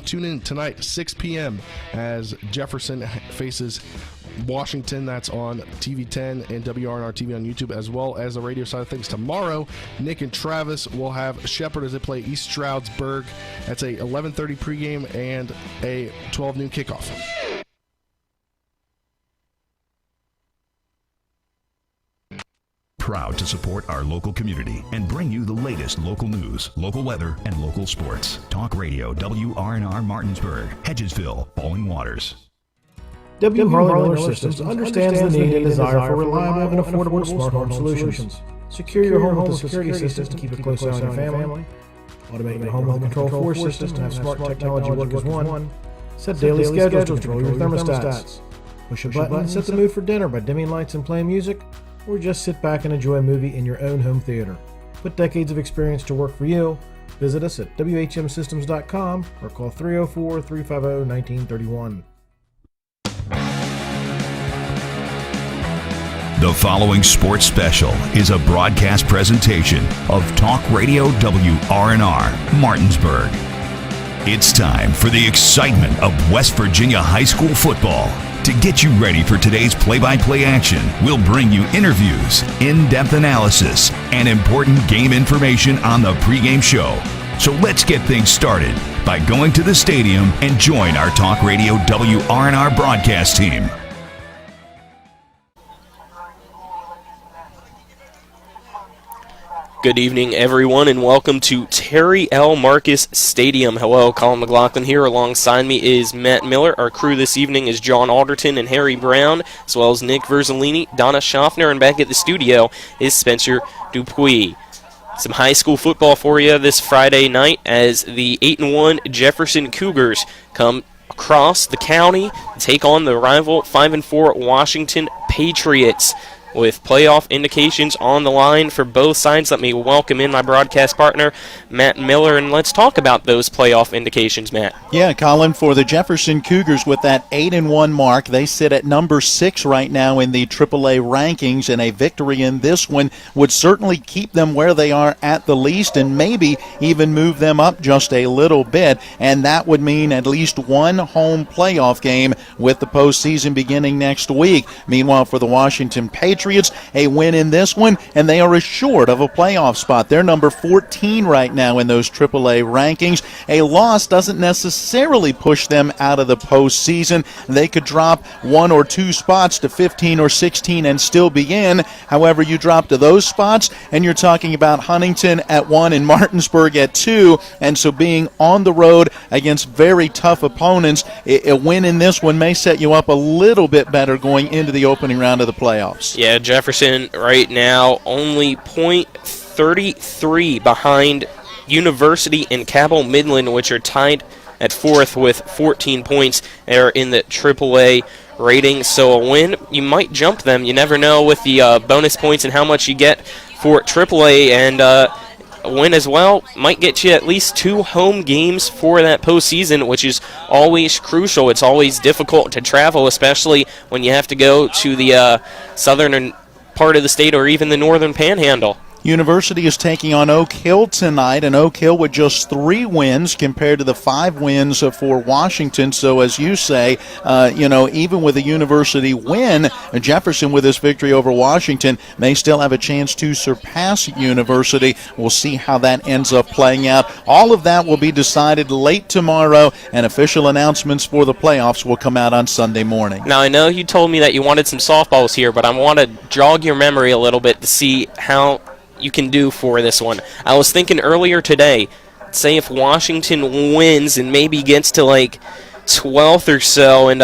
Tune in tonight, 6 p.m. as Jefferson faces Washington. That's on TV 10 and WRNR TV on YouTube, as well as the radio side of things. Tomorrow, Nick and Travis will have Shepherd as they play East Stroudsburg. That's a 11:30 pregame and a 12 noon kickoff. Proud to support our local community and bring you the latest local news, local weather, and local sports. Talk Radio, WRNR Martinsburg, Hedgesville, Bowling Waters. W. Harley Miller Systems understands the need and desire for reliable and affordable smart home solutions. Secure your home with a security system to keep a close eye on your family. Automate your home with a Control 4 system to have smart technology work as one. Set daily schedules to control your thermostats. Push a button and set the mood for dinner by dimming lights and playing music, or just sit back and enjoy a movie in your own home theater. Put decades of experience to work for you. Visit us at WHMsystems.com or call 304-350-1931. The following sports special is a broadcast presentation of Talk Radio WRNR Martinsburg. It's time for the excitement of West Virginia high school football. To get you ready for today's play-by-play action, we'll bring you interviews, in-depth analysis, and important game information on the pregame show. So let's get things started by going to the stadium and join our Talk Radio WRNR broadcast team. Good evening, everyone, and welcome to Terry L. Marcus Stadium. Hello, Colin McLaughlin here. Alongside me is Matt Miller. Our crew this evening is John Alderton and Harry Brown, as well as Nick Verzolini, Donna Schaffner, and back at the studio is Spencer Dupuis. Some high school football for you this Friday night as the 8-1 Jefferson Cougars come across the county to take on the rival 5-4 Washington Patriots. With playoff indications on the line for both sides, let me welcome in my broadcast partner, Matt Miller, and let's talk about those playoff indications, Matt. Yeah, Colin, for the Jefferson Cougars with that 8-1 mark, they sit at number 6 right now in the AAA rankings, and a victory in this one would certainly keep them where they are at the least and maybe even move them up just a little bit, and that would mean at least one home playoff game with the postseason beginning next week. Meanwhile, for the Washington Patriots, a win in this one, and they are assured of a playoff spot. They're number 14 right now in those AAA rankings. A loss doesn't necessarily push them out of the postseason. They could drop 1 or 2 spots to 15 or 16 and still be in. However, you drop to those spots, and you're talking about Huntington at 1 and Martinsburg at 2, and so being on the road against very tough opponents, a win in this one may set you up a little bit better going into the opening round of the playoffs. Yeah, Jefferson right now only .33 behind University and Cabell Midland, which are tied at 4th with 14 points. They're in the AAA rating, so a win, you might jump them. You never know with the bonus points and how much you get for AAA, and a win as well might get you at least 2 home games for that postseason, which is always crucial. It's always difficult to travel, especially when you have to go to the southern part of the state or even the northern Panhandle. University is taking on Oak Hill tonight, and Oak Hill with just 3 wins compared to the 5 wins for Washington. So as you say, even with a University win, Jefferson with this victory over Washington may still have a chance to surpass University. We'll see how that ends up playing out. All of that will be decided late tomorrow, and official announcements for the playoffs will come out on Sunday morning. Now, I know you told me that you wanted some softballs here, but I want to jog your memory a little bit to see how you can do for this one. I was thinking earlier today, say if Washington wins and maybe gets to like 12th or so, and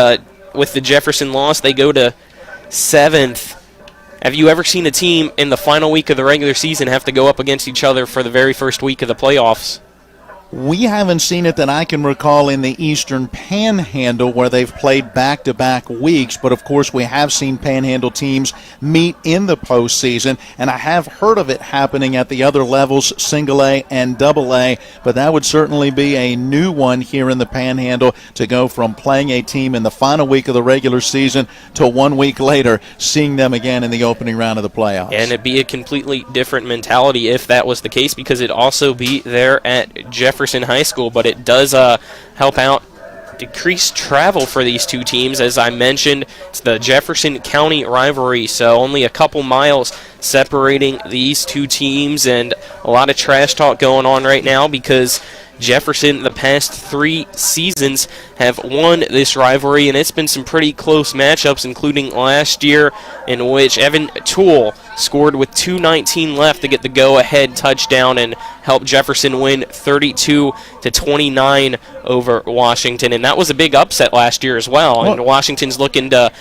with the Jefferson loss they go to 7th. Have you ever seen a team in the final week of the regular season have to go up against each other for the very first week of the playoffs? We haven't seen it that I can recall in the Eastern Panhandle where they've played back-to-back weeks, but of course we have seen Panhandle teams meet in the postseason, and I have heard of it happening at the other levels, single A and double A, but that would certainly be a new one here in the Panhandle to go from playing a team in the final week of the regular season to 1 week later seeing them again in the opening round of the playoffs. And it'd be a completely different mentality if that was the case, because it'd also be there at Jefferson Jefferson High School, but it does help out decreased travel for these two teams. As I mentioned, it's the Jefferson County rivalry, so only a couple miles separating these two teams, and a lot of trash talk going on right now because Jefferson, the past 3 seasons, have won this rivalry, and it's been some pretty close matchups, including last year in which Evan Toole scored with 2:19 left to get the go-ahead touchdown and help Jefferson win 32-29 over Washington. And that was a big upset last year as well, and Washington's looking to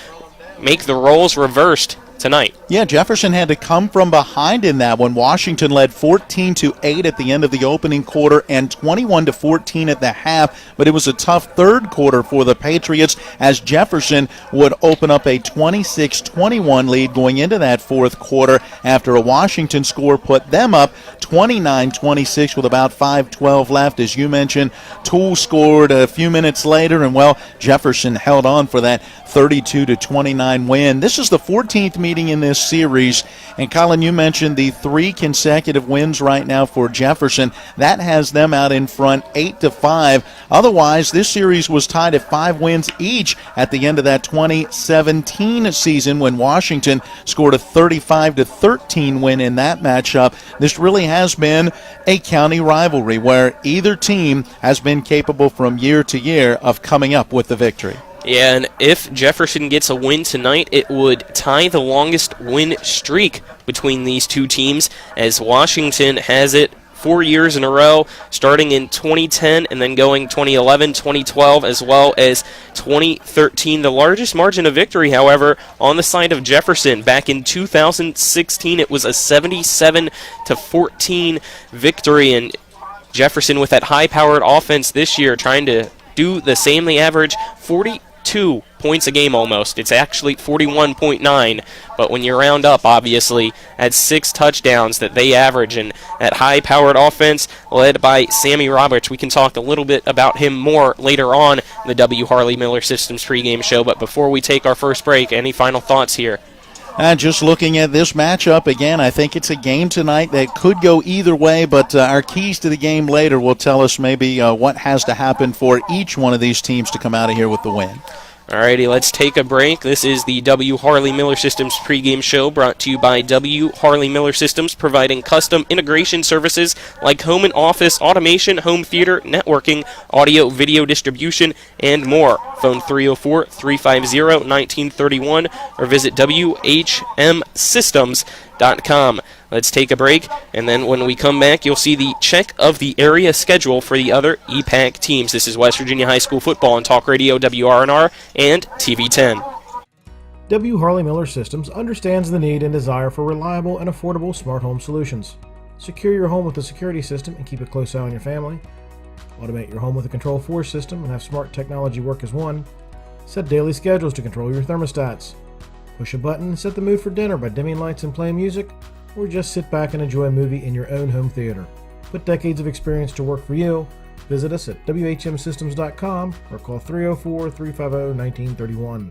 make the roles reversed tonight. Yeah, Jefferson had to come from behind in that one. Washington led 14-8 at the end of the opening quarter and 21-14 at the half, but it was a tough third quarter for the Patriots as Jefferson would open up a 26-21 lead going into that fourth quarter after a Washington score put them up 29-26 with about 5:12 left. As you mentioned, Toole scored a few minutes later, and Jefferson held on for that 32-29 win. This is the 14th meeting in this series, and Colin, you mentioned the 3 consecutive wins right now for Jefferson. That has them out in front 8-5. Otherwise, this series was tied at 5 wins each at the end of that 2017 season when Washington scored a 35-13 win in that matchup. This really has been a county rivalry where either team has been capable from year to year of coming up with the victory. Yeah, and if Jefferson gets a win tonight, it would tie the longest win streak between these two teams, as Washington has it 4 years in a row, starting in 2010 and then going 2011, 2012, as well as 2013. The largest margin of victory, however, on the side of Jefferson. Back in 2016, it was a 77-14 victory, and Jefferson with that high-powered offense this year trying to do the same. They average 42 points a game almost. It's actually 41.9, but when you round up, obviously, at 6 touchdowns that they average, and that high-powered offense led by Sammy Roberts. We can talk a little bit about him more later on in the W. Harley Miller Systems pregame show, but before we take our first break, any final thoughts here? Just looking at this matchup, again, I think it's a game tonight that could go either way, but our keys to the game later will tell us maybe what has to happen for each one of these teams to come out of here with the win. Alrighty, let's take a break. This is the W. Harley Miller Systems pregame show brought to you by W. Harley Miller Systems, providing custom integration services like home and office automation, home theater, networking, audio, video distribution, and more. Phone 304-350-1931 or visit WHMsystems.com. Let's take a break, and then when we come back, you'll see the check of the area schedule for the other EPAC teams. This is West Virginia High School football on Talk Radio WRNR and TV 10. W. Harley Miller Systems understands the need and desire for reliable and affordable smart home solutions. Secure your home with a security system and keep a close eye on your family. Automate your home with a Control4 system and have smart technology work as one. Set daily schedules to control your thermostats. Push a button and set the mood for dinner by dimming lights and playing music, or just sit back and enjoy a movie in your own home theater. Put decades of experience to work for you. Visit us at WHMsystems.com or call 304-350-1931.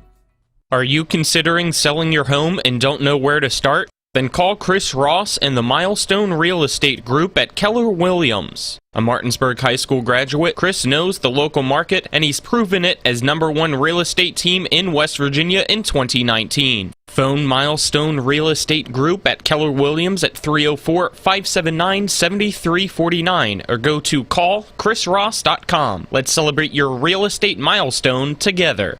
Are you considering selling your home and don't know where to start? Then call Chris Ross and the Milestone Real Estate Group at Keller Williams. A Martinsburg High School graduate, Chris knows the local market, and he's proven it as #1 real estate team in West Virginia in 2019. Phone Milestone Real Estate Group at Keller Williams at 304-579-7349 or go to callchrisross.com. Let's celebrate your real estate milestone together.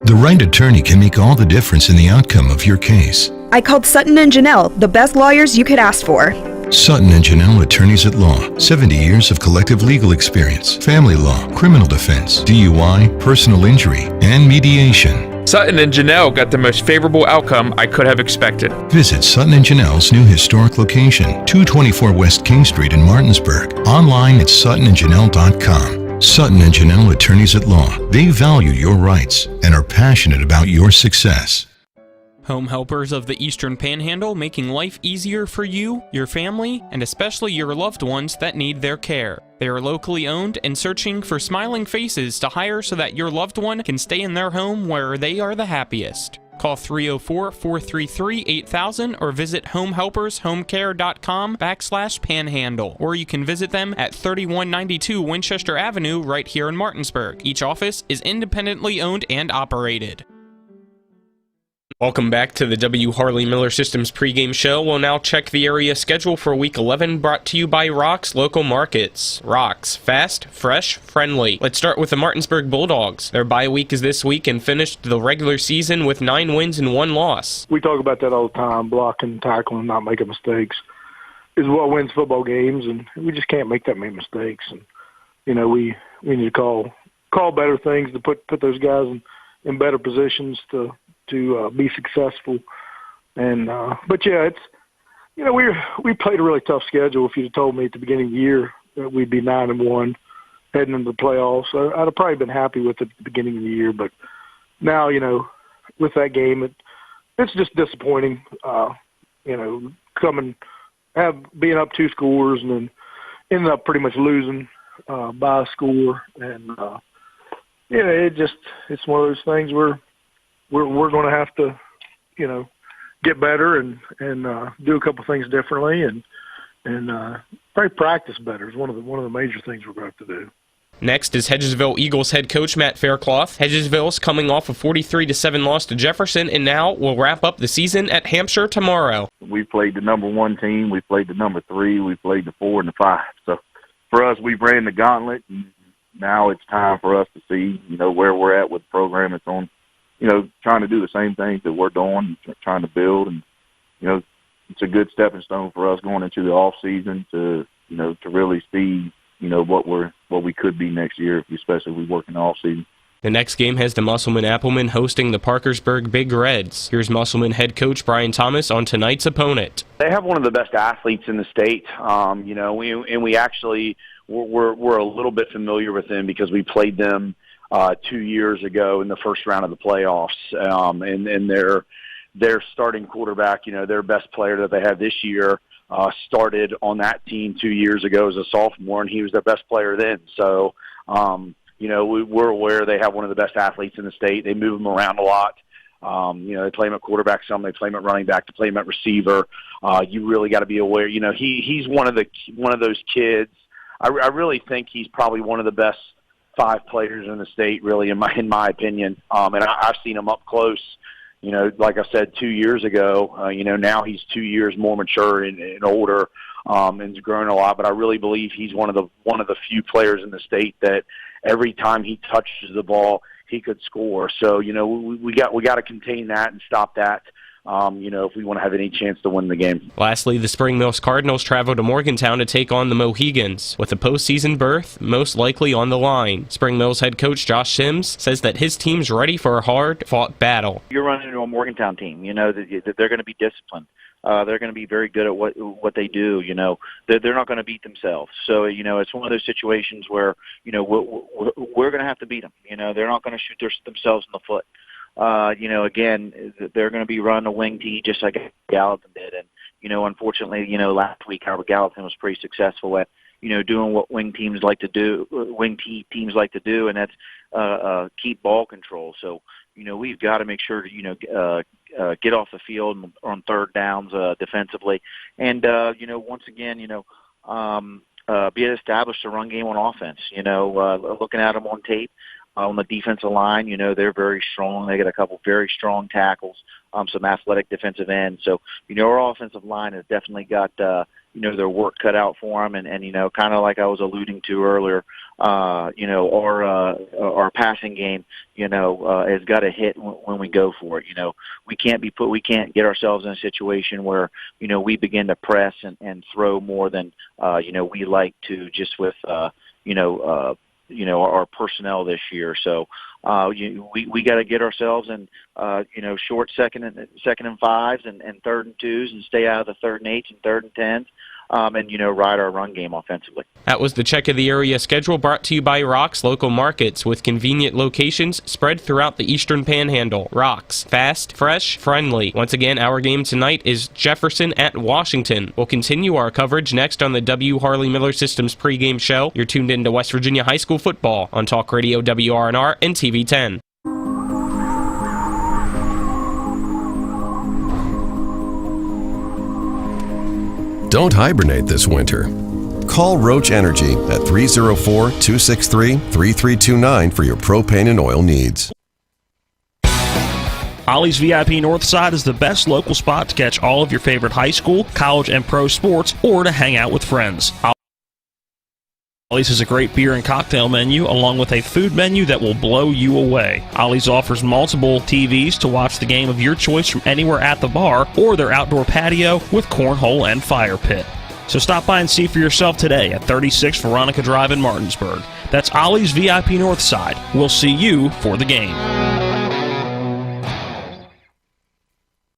The right attorney can make all the difference in the outcome of your case. I called Sutton and Janelle, the best lawyers you could ask for. Sutton and Janelle Attorneys at Law. 70 years of collective legal experience. Family law, criminal defense, DUI, personal injury, and mediation. Sutton and Janelle got the most favorable outcome I could have expected. Visit Sutton and Janelle's new historic location, 224 West King Street in Martinsburg. Online at suttonandjanelle.com. Sutton and Janelle Attorneys at Law. They value your rights and are passionate about your success. Home helpers of the Eastern Panhandle, making life easier for you, your family, and especially your loved ones that need their care. They are locally owned and searching for smiling faces to hire so that your loved one can stay in their home where they are the happiest. Call 304-433-8000 or visit homehelpershomecare.com/Panhandle. Or you can visit them at 3192 Winchester Avenue right here in Martinsburg. Each office is independently owned and operated. Welcome back to the W. Harley Miller Systems pregame show. We'll now check the area schedule for Week 11, brought to you by Rock's Local Markets. Rock's, fast, fresh, friendly. Let's start with the Martinsburg Bulldogs. Their bye week is this week and finished the regular season with 9 wins and 1 loss. We talk about that all the time, blocking, tackling, not making mistakes is what wins football games, and we just can't make that many mistakes. And, you know, we need to call better things to put those guys in better positions to be successful. And but yeah, it's, you know, we played a really tough schedule. If you'd have told me at the beginning of the year that we'd be 9-1 heading into the playoffs, I'd have probably been happy with it at the beginning of the year. But now, you know, with that game, it's just disappointing. You know, being up 2 scores and then ended up pretty much losing by a score. And yeah, it's one of those things where we're going to have to, you know, get better and do a couple things differently and probably practice better is one of the major things we're going to have to do. Next is Hedgesville Eagles head coach Matt Faircloth. Hedgesville's coming off a 43-7 loss to Jefferson and now will wrap up the season at Hampshire tomorrow. We played the number 1 team. We played the number 3. We played the 4 and the 5. So for us, we ran the gauntlet. And now it's time for us to see, you know, where we're at with the program. It's on, you know, trying to do the same things that we're doing, trying to build. And, you know, it's a good stepping stone for us going into the off season to, you know, to really see, you know, what we could be next year, especially if we work in the off season. The next game has the Musselman-Appleman hosting the Parkersburg Big Reds. Here's Musselman head coach Brian Thomas on tonight's opponent. They have one of the best athletes in the state. You know, we actually we're a little bit familiar with them because we played them 2 years ago in the first round of the playoffs. And their starting quarterback, you know, their best player that they have this year, started on that team 2 years ago as a sophomore, and he was their best player then. So, you know, we're aware they have one of the best athletes in the state. They move them around a lot. You know, they play him at quarterback some, they play him at running back, they play him at receiver. You really got to be aware. You know, he's one of those kids. I really think he's probably one of the best 5 players in the state, really, in my opinion. And I've seen him up close. You know, like I said, 2 years ago, you know, now he's 2 years more mature and older, and has grown a lot. But I really believe he's one of the few players in the state that every time he touches the ball, he could score. So, you know, we got to contain that and stop that. You know, if we want to have any chance to win the game. Lastly, the Spring Mills Cardinals travel to Morgantown to take on the Mohegans, with a postseason berth most likely on the line. Spring Mills head coach Josh Sims says that his team's ready for a hard-fought battle. You're running into a Morgantown team. You know that they're going to be disciplined. They're going to be very good at what they do. You know, they're not going to beat themselves. So, you know, it's one of those situations where, you know, we're going to have to beat them. You know, they're not going to shoot themselves in the foot. You know, again, they're going to be running a wing tee just like Gallatin did. And, you know, unfortunately, you know, last week, Albert Gallatin was pretty successful at, you know, doing what wing tee teams like to do, and that's keep ball control. So, you know, we've got to make sure to, you know, get off the field on third downs defensively. And, you know, once again, you know, be established a run game on offense. You know, looking at them on tape, on the defensive line, you know, they're very strong. They got a couple very strong tackles, some athletic defensive ends. So, you know, our offensive line has definitely got, you know, their work cut out for them. And you know, kind of like I was alluding to earlier, you know, our passing game, you know, has got to hit when we go for it. You know, we can't get ourselves in a situation where, you know, we begin to press and throw more than, you know, we like to, just with, you know, our personnel this year. So we got to get ourselves in, you know, short second and fives and third and twos, and stay out of the third and eights and third and tens. And, you know, ride our run game offensively. That was the check of the area schedule, brought to you by Rock's Local Markets, with convenient locations spread throughout the Eastern Panhandle. Rock's, fast, fresh, friendly. Once again, our game tonight is Jefferson at Washington. We'll continue our coverage next on the W. Harley Miller Systems pregame show. You're tuned into West Virginia High School football on Talk Radio WRNR and TV 10. Don't hibernate this winter. Call Roach Energy at 304-263-3329 for your propane and oil needs. Ollie's VIP Northside is the best local spot to catch all of your favorite high school, college, and pro sports, or to hang out with friends. Ollie's has a great beer and cocktail menu, along with a food menu that will blow you away. Ollie's offers multiple TVs to watch the game of your choice from anywhere at the bar or their outdoor patio with cornhole and fire pit. So stop by and see for yourself today at 36 Veronica Drive in Martinsburg. That's Ollie's VIP Northside. We'll see you for the game.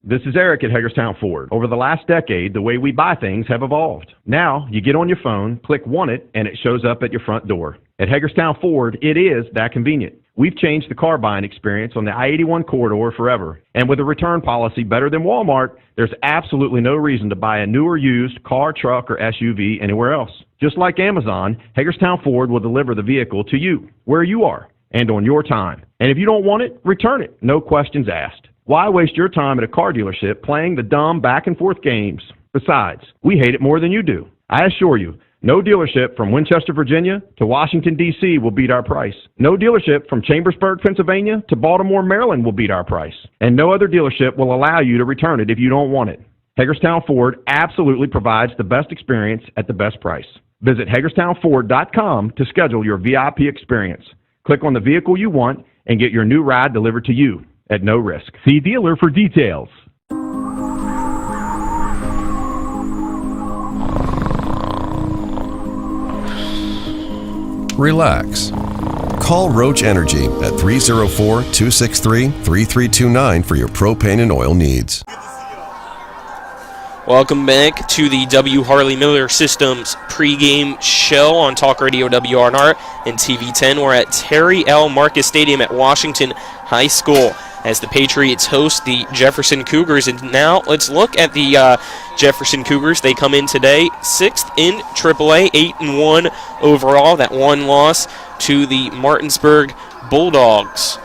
This is Eric at Hagerstown Ford. Over the last decade, the way we buy things have evolved. Now, you get on your phone, click Want It, and it shows up at your front door. At Hagerstown Ford, it is that convenient. We've changed the car buying experience on the I-81 corridor forever. And with a return policy better than Walmart, there's absolutely no reason to buy a new or used car, truck, or SUV anywhere else. Just like Amazon, Hagerstown Ford will deliver the vehicle to you, where you are, and on your time. And if you don't want it, return it. No questions asked. Why waste your time at a car dealership playing the dumb back-and-forth games? Besides, we hate it more than you do. I assure you, no dealership from Winchester, Virginia to Washington, D.C. will beat our price. No dealership from Chambersburg, Pennsylvania to Baltimore, Maryland will beat our price. And no other dealership will allow you to return it if you don't want it. Hagerstown Ford absolutely provides the best experience at the best price. Visit HagerstownFord.com to schedule your VIP experience. Click on the vehicle you want and get your new ride delivered to you at no risk. See dealer for details. Relax. Call Roach Energy at 304-263-3329 for your propane and oil needs. Welcome back to the W. Harley Miller Systems pregame show on Talk Radio WRNR and TV10. We're at Terry L. Marcus Stadium at Washington High School as the Patriots host the Jefferson Cougars. And now let's look at the Jefferson Cougars. They come in today 6th in AAA, 8-1 overall. That one loss to the Martinsburg Bulldogs.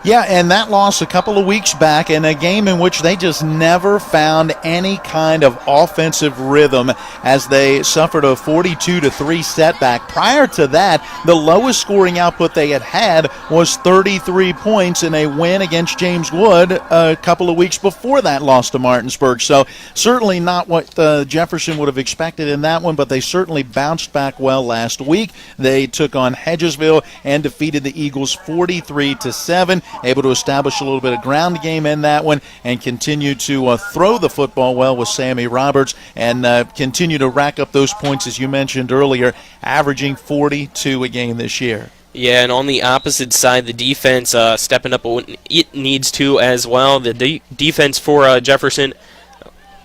Yeah, and that loss a couple of weeks back in a game in which they just never found any kind of offensive rhythm as they suffered a 42-3 setback. Prior to that, the lowest scoring output they had was 33 points in a win against James Wood a couple of weeks before that loss to Martinsburg. So certainly not what Jefferson would have expected in that one, but they certainly bounced back well last week. They took on Hedgesville and defeated the Eagles 43-7. Able to establish a little bit of ground game in that one and continue to throw the football well with Sammy Roberts and continue to rack up those points, as you mentioned earlier, averaging 42 a game this year. Yeah, and on the opposite side, the defense stepping up when it needs to as well. The defense for Jefferson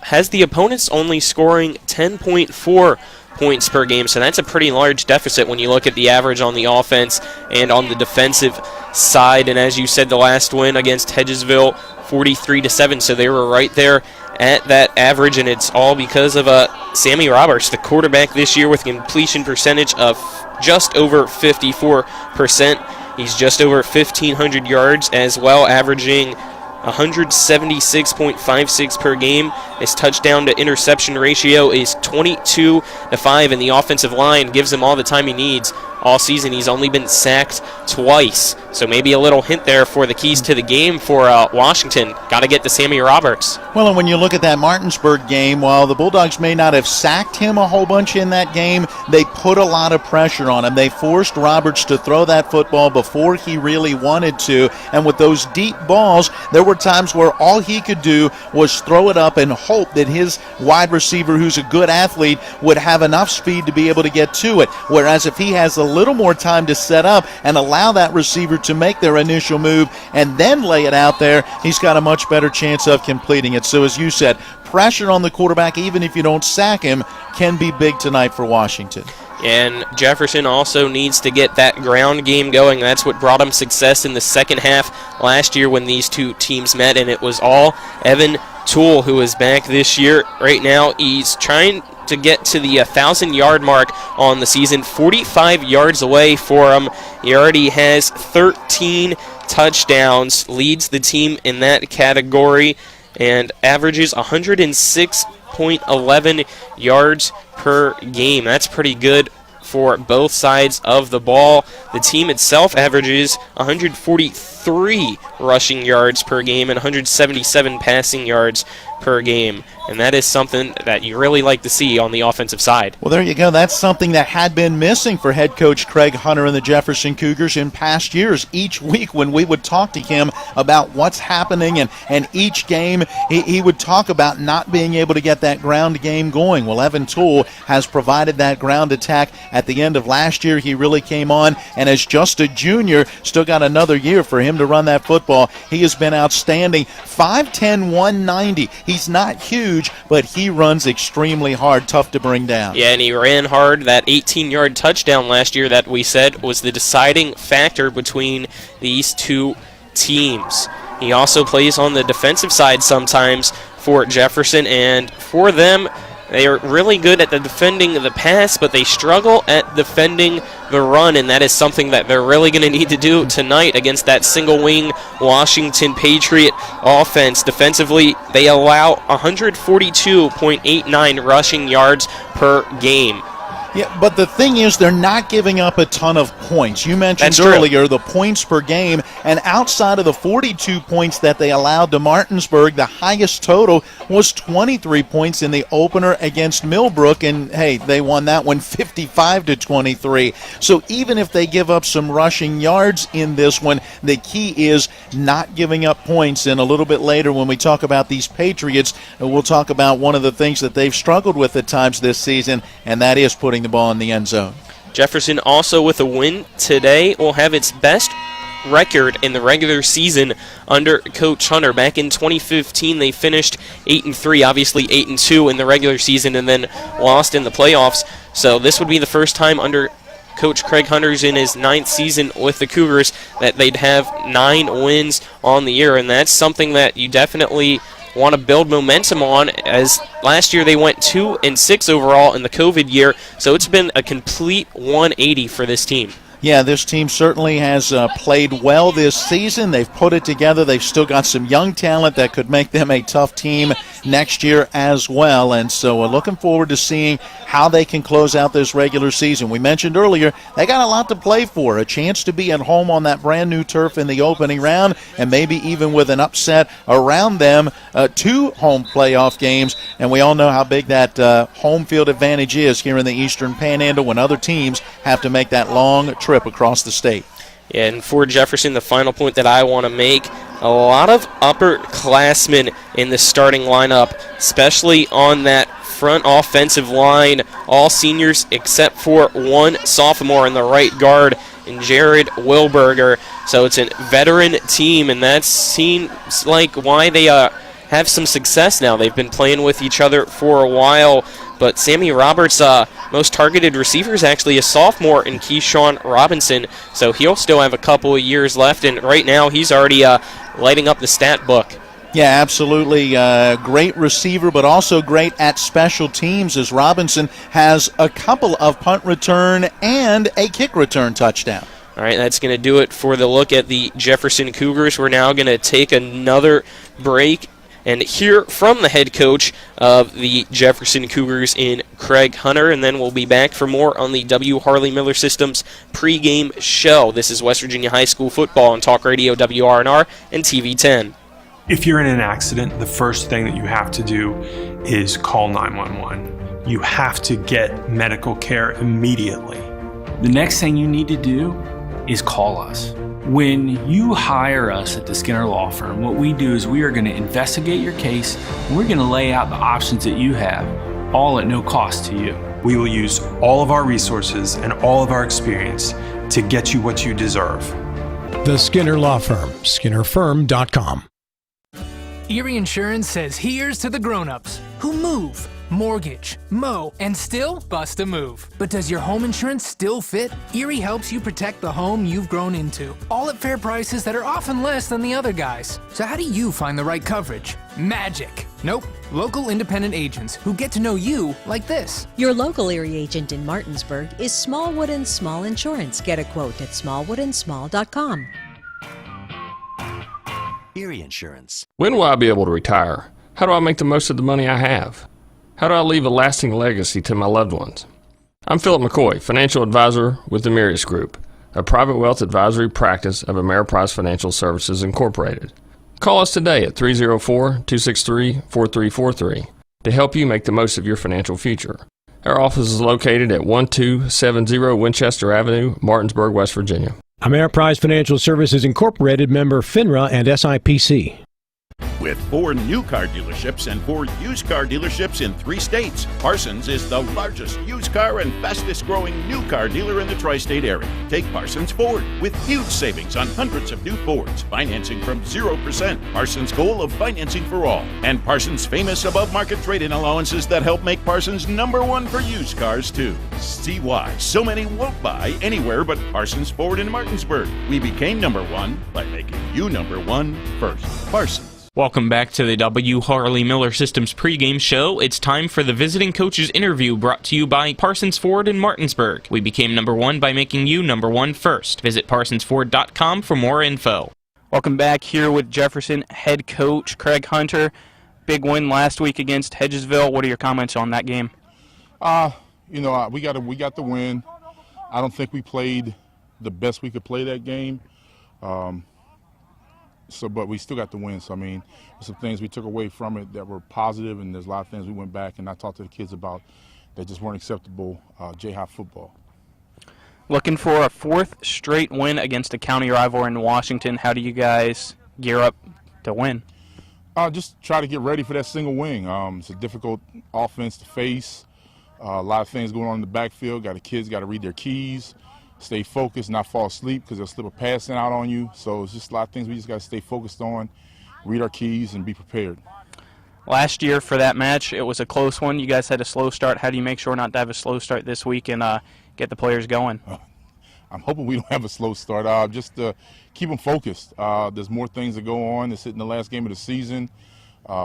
has the opponents only scoring 10.4 points per game, so that's a pretty large deficit when you look at the average on the offense and on the defensive side. And as you said, the last win against Hedgesville, 43-7, so they were right there at that average, and it's all because of Sammy Roberts, the quarterback this year, with a completion percentage of just over 54%. He's just over 1,500 yards as well, averaging 176.56 per game. His touchdown to interception ratio is 22-5, and the offensive line gives him all the time he needs. All season, he's only been sacked twice. So maybe a little hint there for the keys to the game for Washington. Got to get to Sammy Roberts. Well, and when you look at that Martinsburg game, while the Bulldogs may not have sacked him a whole bunch in that game, they put a lot of pressure on him. They forced Roberts to throw that football before he really wanted to. And with those deep balls, there were times where all he could do was throw it up and hope that his wide receiver, who's a good athlete, would have enough speed to be able to get to it. Whereas if he has a little more time to set up and allow that receiver to make their initial move and then lay it out there, he's got a much better chance of completing it. So as you said, pressure on the quarterback, even if you don't sack him, can be big tonight for Washington. And Jefferson also needs to get that ground game going. That's what brought him success in the second half last year when these two teams met, and it was all Evan Toole who is back this year. Right now, he's trying to get to the 1,000-yard mark on the season, 45 yards away for him. He already has 13 touchdowns, leads the team in that category, and averages 106 100.11 yards per game. That's pretty good for both sides of the ball. The team itself averages 143 rushing yards per game and 177 passing yards per game. And that is something that you really like to see on the offensive side. Well, there you go. That's something that had been missing for head coach Craig Hunter and the Jefferson Cougars in past years. Each week when we would talk to him about what's happening and each game, he would talk about not being able to get that ground game going. Well, Evan Toole has provided that ground attack. At the end of last year, he really came on, and as just a junior, still got another year for him to run that football. He has been outstanding. 5'10", 190. He's not huge, but he runs extremely hard, tough to bring down. Yeah, and he ran hard. That 18-yard touchdown last year that we said was the deciding factor between these two teams. He also plays on the defensive side sometimes for Jefferson, and for them, they are really good at the defending the pass, but they struggle at defending the run, and that is something that they're really going to need to do tonight against that single-wing Washington Patriot offense. Defensively, they allow 142.89 rushing yards per game. Yeah, but the thing is, they're not giving up a ton of points. You mentioned earlier the points per game, and outside of the 42 points that they allowed to Martinsburg, the highest total was 23 points in the opener against Millbrook, and hey, they won that one 55-23. So even if they give up some rushing yards in this one, the key is not giving up points. And a little bit later when we talk about these Patriots, we'll talk about one of the things that they've struggled with at times this season, and that is putting the ball in the end zone. Jefferson also with a win today will have its best record in the regular season under Coach Hunter. Back in 2015, they finished 8-3, obviously 8-2 in the regular season, and then lost in the playoffs. So this would be the first time under Coach Craig Hunter's in his 9th season with the Cougars that they'd have 9 wins on the year, and that's something that you definitely want to build momentum on, as last year they went 2-6 overall in the COVID year, so it's been a complete 180 for this team. Yeah, this team certainly has played well this season. They've put it together. They've still got some young talent that could make them a tough team next year as well. And so we're looking forward to seeing how they can close out this regular season. We mentioned earlier, they got a lot to play for. A chance to be at home on that brand new turf in the opening round, and maybe even with an upset around them, 2 home playoff games. And we all know how big that home field advantage is here in the Eastern Panhandle when other teams have to make that long trip across the state. Yeah, and for Jefferson, the final point that I want to make, a lot of upperclassmen in the starting lineup, especially on that front offensive line, all seniors except for one sophomore in the right guard, and Jared Wilberger. So it's a veteran team, and that seems like why they have some success now. They've been playing with each other for a while. But Sammy Roberts' most targeted receiver is actually a sophomore in Keyshawn Robinson, so he'll still have a couple of years left, and right now he's already lighting up the stat book. Yeah, absolutely. Great receiver, but also great at special teams, as Robinson has a couple of punt return and a kick return touchdown. All right, that's going to do it for the look at the Jefferson Cougars. We're now going to take another break and hear from the head coach of the Jefferson Cougars in Craig Hunter, and then we'll be back for more on the W. Harley Miller Systems pregame show. This is West Virginia High School football on Talk Radio WRNR and TV 10. If you're in an accident, the first thing that you have to do is call 911. You have to get medical care immediately. The next thing you need to do is call us. When you hire us at the Skinner Law Firm, what we do is we are going to investigate your case, and we're going to lay out the options that you have, all at no cost to you. We will use all of our resources and all of our experience to get you what you deserve. The Skinner Law Firm, SkinnerFirm.com. Erie Insurance says here's to the grown-ups who move, mortgage, mow, and still bust a move. But does your home insurance still fit? Erie helps you protect the home you've grown into, all at fair prices that are often less than the other guys. So how do you find the right coverage? Magic. Nope. Local independent agents who get to know you like this. Your local Erie agent in Martinsburg is Smallwood & Small Insurance. Get a quote at smallwoodandsmall.com. Erie Insurance. When will I be able to retire? How do I make the most of the money I have? How do I leave a lasting legacy to my loved ones? I'm Philip McCoy, financial advisor with the Mirius Group, a private wealth advisory practice of Ameriprise Financial Services Incorporated. Call us today at 304-263-4343 to help you make the most of your financial future. Our office is located at 1270 Winchester Avenue, Martinsburg, West Virginia. Ameriprise Financial Services Incorporated, member FINRA and SIPC. With 4 new car dealerships and 4 used car dealerships in 3 states, Parsons is the largest used car and fastest growing new car dealer in the tri-state area. Take Parsons Ford with huge savings on hundreds of new Fords, financing from 0%, Parsons' goal of financing for all, and Parsons' famous above-market trade-in allowances that help make Parsons #1 for used cars too. See why so many won't buy anywhere but Parsons Ford in Martinsburg. We became #1 by making you #1 first. Parsons. Welcome back to the W. Harley Miller Systems pregame show. It's time for the visiting coaches interview brought to you by Parsons Ford in Martinsburg. We became #1 by making you #1 first. Visit parsonsford.com for more info. Welcome back here with Jefferson head coach Craig Hunter. Big win last week against Hedgesville. What are your comments on that game? We got the win. I don't think we played the best we could play that game. But we still got the win. So, I mean, there's some things we took away from it that were positive, and there's a lot of things we went back and I talked to the kids about that just weren't acceptable J-High football. Looking for a 4th straight win against a county rival in Washington. How do you guys gear up to win? Just try to get ready for that single wing. It's a difficult offense to face. A lot of things going on in the backfield. The kids got to read their keys. Stay focused, not fall asleep because they'll slip a passing out on you. So it's just a lot of things we just got to stay focused on, read our keys, and be prepared. Last year for that match, it was a close one. You guys had a slow start. How do you make sure not to have a slow start this week and get the players going? I'm hoping we don't have a slow start. Just to keep them focused. There's more things that go on. It's hitting the last game of the season.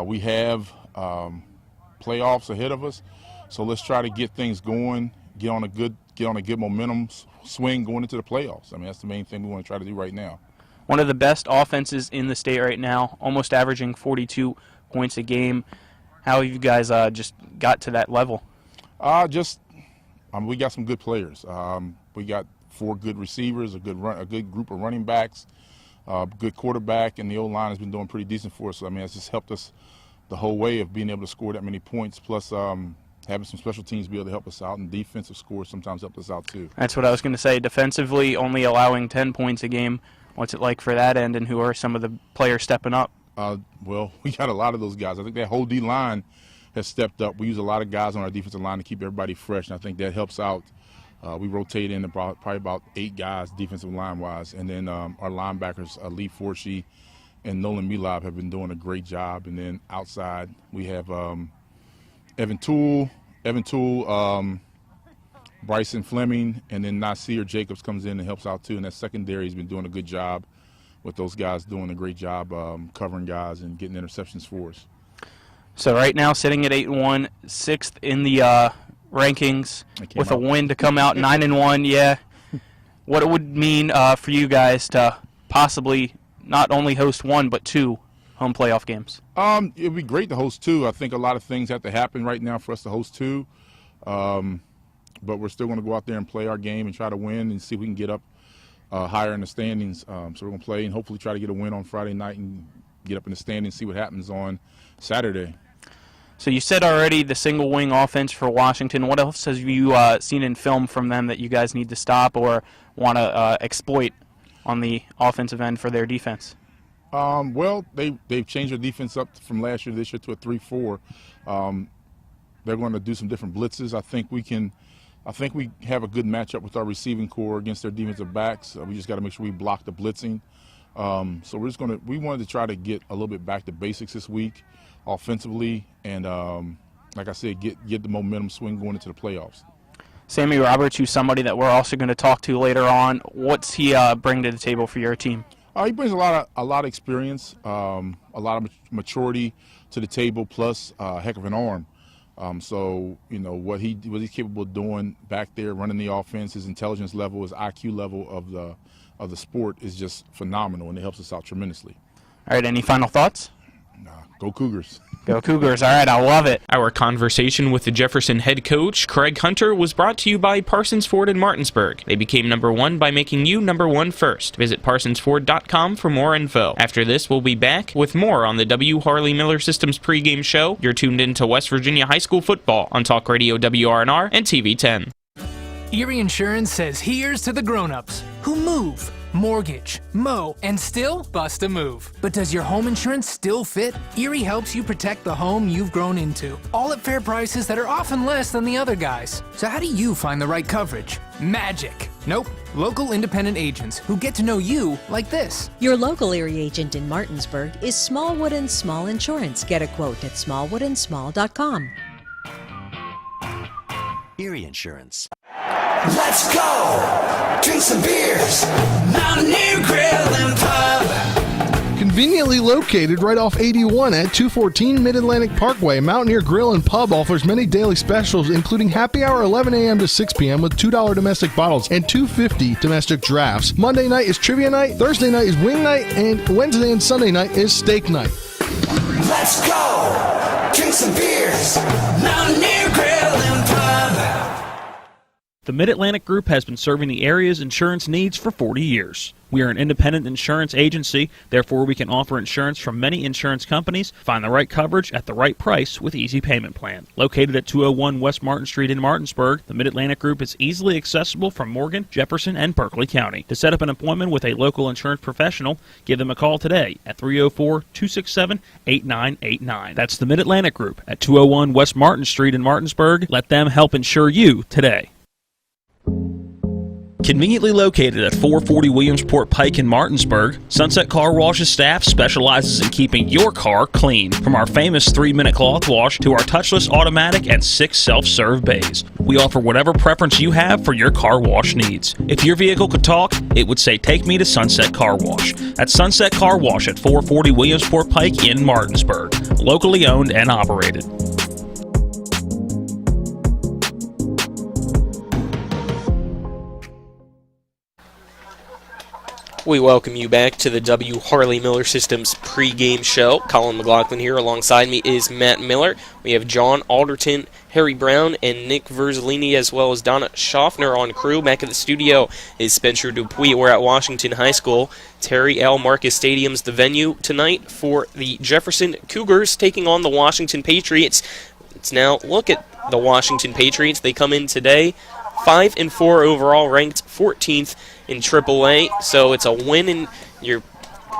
We have playoffs ahead of us. So let's try to get things going, get on a good momentum swing going into the playoffs. I mean, that's the main thing we want to try to do right now. One of the best offenses in the state right now, almost averaging 42 points a game. How have you guys just got to that level? We got some good players. We got 4 good receivers, a good group of running backs, good quarterback, and the O-line has been doing pretty decent for us. So, I mean, it's just helped us the whole way of being able to score that many points, plus having some special teams be able to help us out, and defensive scores sometimes help us out too. That's what I was going to say. Defensively, only allowing 10 points a game. What's it like for that end, and who are some of the players stepping up? Well, we got a lot of those guys. I think that whole D-line has stepped up. We use a lot of guys on our defensive line to keep everybody fresh, and I think that helps out. We rotate in probably about 8 guys defensive line-wise, and then our linebackers, Lee Forshee and Nolan Milab, have been doing a great job. And then outside, we have Evan Toole, Bryson Fleming, and then Nasir Jacobs comes in and helps out too. And that secondary has been doing a good job with those guys doing a great job covering guys and getting interceptions for us. So right now, sitting at 8-1, 6th in the rankings, with a win to come out 9-1. Yeah, what it would mean for you guys to possibly not only host 1 but 2 home playoff games? It'd be great to host 2. I think a lot of things have to happen right now for us to host 2. But we're still going to go out there and play our game and try to win and see if we can get up higher in the standings. So we're going to play and hopefully try to get a win on Friday night and get up in the standings, see what happens on Saturday. So you said already the single wing offense for Washington. What else have you seen in film from them that you guys need to stop or want to exploit on the offensive end for their defense? Well, they've changed their defense up from last year to this year to a 3-4. They're going to do some different blitzes. I think we have a good matchup with our receiving core against their defensive backs. We just got to make sure we block the blitzing. So we wanted to try to get a little bit back to basics this week offensively, and like I said, get the momentum swing going into the playoffs. Sammy Roberts, who's somebody that we're also going to talk to later on, what's he bring to the table for your team? He brings a lot of experience, a lot of maturity to the table, plus a heck of an arm. So what he's capable of doing back there, running the offense, his intelligence level, his IQ level of the sport is just phenomenal, and it helps us out tremendously. All right, any final thoughts? Go Cougars. Go Cougars. All right, I love it. Our conversation with the Jefferson head coach, Craig Hunter, was brought to you by Parsons Ford in Martinsburg. They became #1 by making you #1 first. Visit ParsonsFord.com for more info. After this, we'll be back with more on the W. Harley Miller Systems pregame show. You're tuned in to West Virginia High School football on Talk Radio WRNR and TV 10. Erie Insurance says here's to the grown-ups who move, mortgage, mow, and still bust a move. But does your home insurance still fit? Erie helps you protect the home you've grown into, all at fair prices that are often less than the other guys. So how do you find the right coverage? Magic. Nope. Local independent agents who get to know you like this. Your local Erie agent in Martinsburg is Smallwood & Small Insurance. Get a quote at smallwoodandsmall.com. Erie Insurance. Let's go! Drink some beers! Mountaineer Grill and Pub! Conveniently located right off 81 at 214 Mid-Atlantic Parkway, Mountaineer Grill and Pub offers many daily specials, including happy hour 11 a.m. to 6 p.m. with $2 domestic bottles and $2.50 domestic drafts. Monday night is trivia night, Thursday night is wing night, and Wednesday and Sunday night is steak night. Let's go! Drink some beers! Mountaineer Grill and Pub! The Mid-Atlantic Group has been serving the area's insurance needs for 40 years. We are an independent insurance agency, therefore we can offer insurance from many insurance companies, find the right coverage at the right price with easy payment plan. Located at 201 West Martin Street in Martinsburg, the Mid-Atlantic Group is easily accessible from Morgan, Jefferson, and Berkeley County. To set up an appointment with a local insurance professional, give them a call today at 304-267-8989. That's the Mid-Atlantic Group at 201 West Martin Street in Martinsburg. Let them help insure you today. Conveniently located at 440 Williamsport Pike in Martinsburg, Sunset Car Wash's staff specializes in keeping your car clean. From our famous 3-minute cloth wash to our touchless automatic and 6 self-serve bays, we offer whatever preference you have for your car wash needs. If your vehicle could talk, it would say, "Take me to Sunset Car Wash." That's Sunset Car Wash at 440 Williamsport Pike in Martinsburg. Locally owned and operated. We welcome you back to the W. Harley Miller Systems pregame show. Colin McLaughlin here. Alongside me is Matt Miller. We have John Alderton, Harry Brown, and Nick Verzolini, as well as Donna Schaffner on crew. Back at the studio is Spencer Dupuis. We're at Washington High School. Terry L. Marcus Stadium's the venue tonight for the Jefferson Cougars taking on the Washington Patriots. Let's now look at the Washington Patriots. They come in today 5-4 overall, ranked 14th in AAA, so it's a win, and you're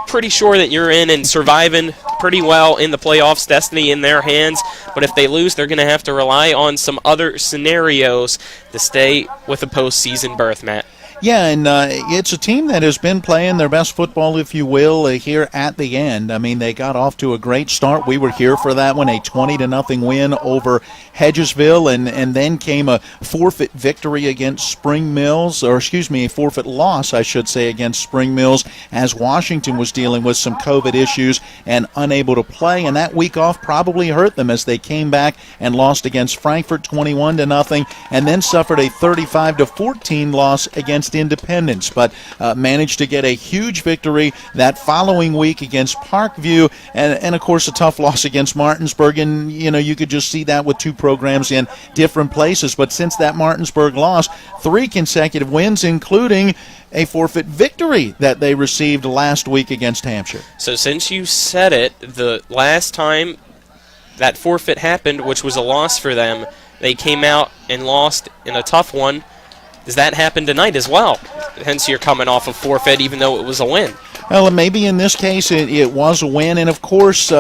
pretty sure that you're in and surviving pretty well in the playoffs. Destiny in their hands, but if they lose, they're going to have to rely on some other scenarios to stay with a postseason berth, Matt. Yeah, and it's a team that has been playing their best football, if you will, here at the end. I mean, they got off to a great start. We were here for that one, a 20-0 win over Hedgesville, and then came a forfeit victory against Spring Mills, or excuse me, a forfeit loss, I should say, against Spring Mills, as Washington was dealing with some COVID issues and unable to play. And that week off probably hurt them as they came back and lost against Frankfort 21-0, and then suffered a 35-14 loss against Independence, but managed to get a huge victory that following week against Parkview, and of course a tough loss against Martinsburg. And you could just see that with two programs in different places. But since that Martinsburg loss, 3 consecutive wins, including a forfeit victory that they received last week against Hampshire. So since you said it, the last time that forfeit happened, which was a loss for them, they came out and lost in a tough one. Does that happen tonight as well? Hence, you're coming off a forfeit, even though it was a win. Well, maybe in this case it was a win, and of course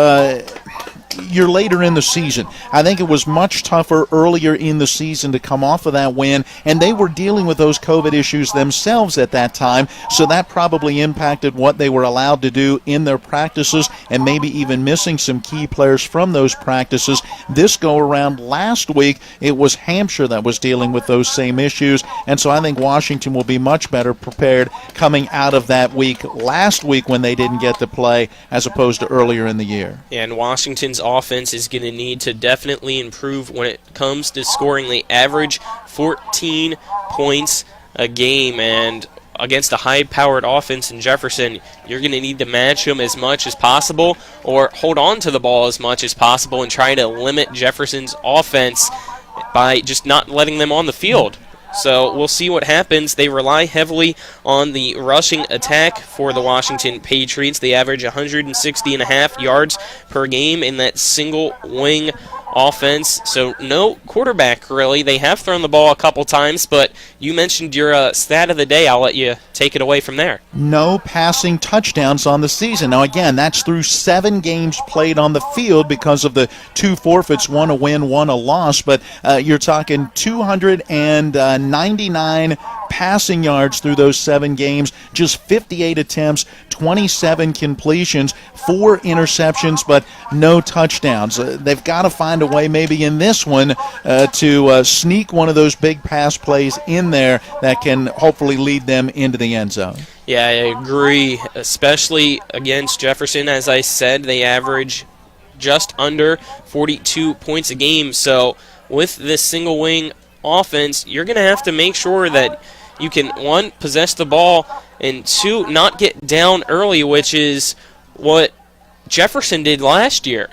you're later in the season. I think it was much tougher earlier in the season to come off of that win, and they were dealing with those COVID issues themselves at that time, so that probably impacted what they were allowed to do in their practices, and maybe even missing some key players from those practices. This go-around last week, it was Hampshire that was dealing with those same issues, and so I think Washington will be much better prepared coming out of that week last week when they didn't get to play, as opposed to earlier in the year. And Washington's offense is going to need to definitely improve when it comes to scoring. They average 14 points a game, and against a high-powered offense in Jefferson, you're going to need to match them as much as possible or hold on to the ball as much as possible and try to limit Jefferson's offense by just not letting them on the field. So we'll see what happens. They rely heavily on the rushing attack for the Washington Patriots. They average 160.5 yards per game in that single wing offense. So no quarterback, really. They have thrown the ball a couple times, but you mentioned your stat of the day. I'll let you take it away from there. No passing touchdowns on the season. Now, again, that's through 7 games played on the field because of the 2 forfeits, 1 a win, 1 a loss. But you're talking 299 passing yards through those 7 games, just 58 attempts, 27 completions, 4 interceptions, but no touchdowns. They've got to find a way maybe in this one to sneak one of those big pass plays in there that can hopefully lead them into the end zone. Yeah, I agree, especially against Jefferson. As I said, they average just under 42 points a game. So with this single wing offense, you're going to have to make sure that you can, 1, possess the ball, and 2, not get down early, which is what Jefferson did last year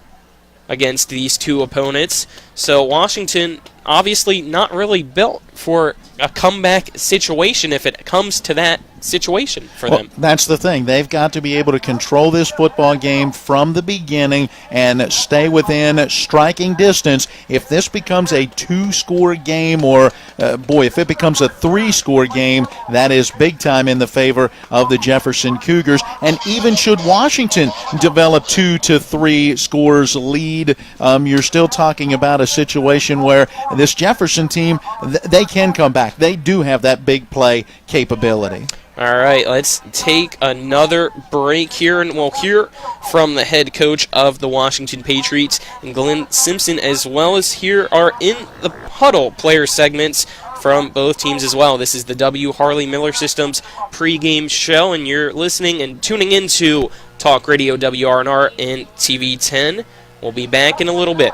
against these 2 opponents. So Washington obviously not really built for a comeback situation if it comes to that situation for them. That's the thing. They've got to be able to control this football game from the beginning and stay within striking distance. If this becomes a 2-score game or, if it becomes a 3-score game, that is big time in the favor of the Jefferson Cougars. And even should Washington develop 2 to 3 scores lead, you're still talking about a situation where this Jefferson team, they can come back. They do have that big play capability. All right, let's take another break here, and we'll hear from the head coach of the Washington Patriots, and Glenn Simpson, as well as here are in the huddle player segments from both teams as well. This is the W. Harley Miller Systems pregame show, and you're listening and tuning into Talk Radio WRNR and TV 10. We'll be back in a little bit.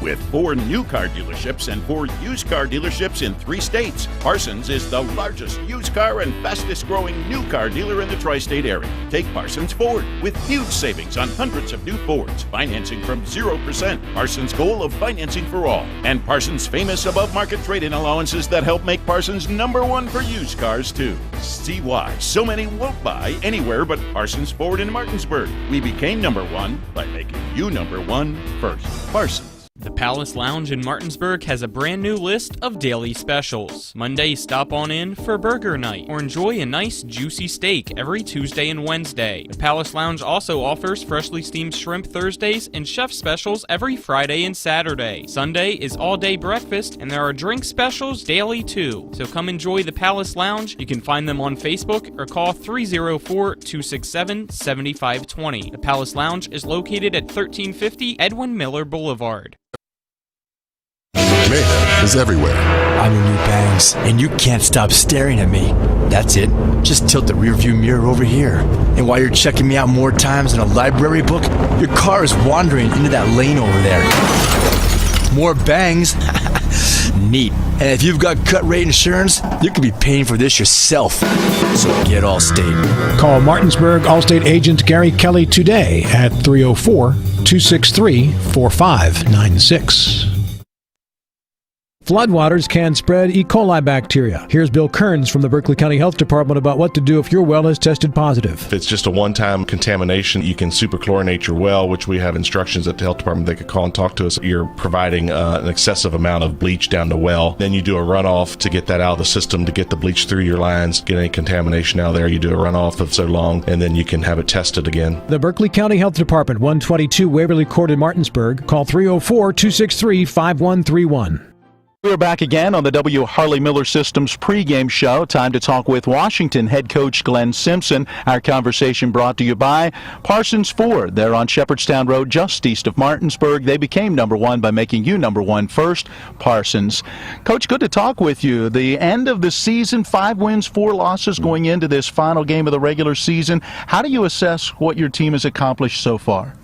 With 4 new car dealerships and 4 used car dealerships in 3 states, Parsons is the largest used car and fastest growing new car dealer in the tri-state area. Take Parsons Ford with huge savings on hundreds of new Fords, financing from 0%, Parsons' goal of financing for all, and Parsons' famous above-market trade-in allowances that help make Parsons #1 for used cars too. See why so many won't buy anywhere but Parsons Ford in Martinsburg. We became #1 by making you #1 first. Parsons. The Palace Lounge in Martinsburg has a brand new list of daily specials. Monday, stop on in for burger night or enjoy a nice juicy steak every Tuesday and Wednesday. The Palace Lounge also offers freshly steamed shrimp Thursdays and chef specials every Friday and Saturday. Sunday is all-day breakfast, and there are drink specials daily too. So come enjoy the Palace Lounge. You can find them on Facebook or call 304-267-7520. The Palace Lounge is located at 1350 Edwin Miller Boulevard. Mayhem is everywhere. I'm your new bangs, and you can't stop staring at me. That's it. Just tilt the rearview mirror over here. And while you're checking me out more times than a library book, your car is wandering into that lane over there. More bangs? Neat. And if you've got cut rate insurance, you could be paying for this yourself. So get Allstate. Call Martinsburg Allstate agent Gary Kelly today at 304-263-4596. Floodwaters can spread E. coli bacteria. Here's Bill Kearns from the Berkeley County Health Department about what to do if your well is tested positive. If it's just a one-time contamination, you can superchlorinate your well, which we have instructions at the health department. They could call and talk to us. You're providing an excessive amount of bleach down the well. Then you do a runoff to get that out of the system, to get the bleach through your lines, get any contamination out of there. You do a runoff of so long, and then you can have it tested again. The Berkeley County Health Department, 122 Waverly Court in Martinsburg. Call 304-263-5131. We're back again on the W. Harley Miller Systems pregame show. Time to talk with Washington head coach Glenn Simpson. Our conversation brought to you by Parsons Ford. They're on Shepherdstown Road, just east of Martinsburg. They became #1 by making you #1 first, Parsons. Coach, good to talk with you. The end of the season, 5 wins, 4 losses going into this final game of the regular season. How do you assess what your team has accomplished so far?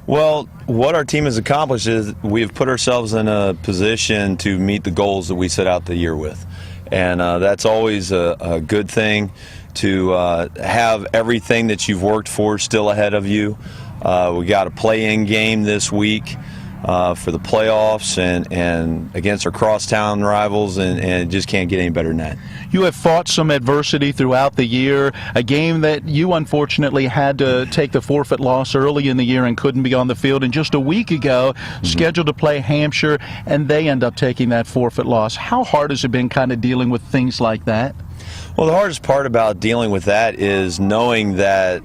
Well, what our team has accomplished is we have put ourselves in a position to meet the goals that we set out the year with. And that's always a good thing to have everything that you've worked for still ahead of you. We got a play-in game this week for the playoffs and against our crosstown rivals, and just can't get any better than that. You have fought some adversity throughout the year, a game that you unfortunately had to take the forfeit loss early in the year and couldn't be on the field, and just a week ago scheduled to play Hampshire, and they end up taking that forfeit loss. How hard has it been kind of dealing with things like that? Well, the hardest part about dealing with that is knowing that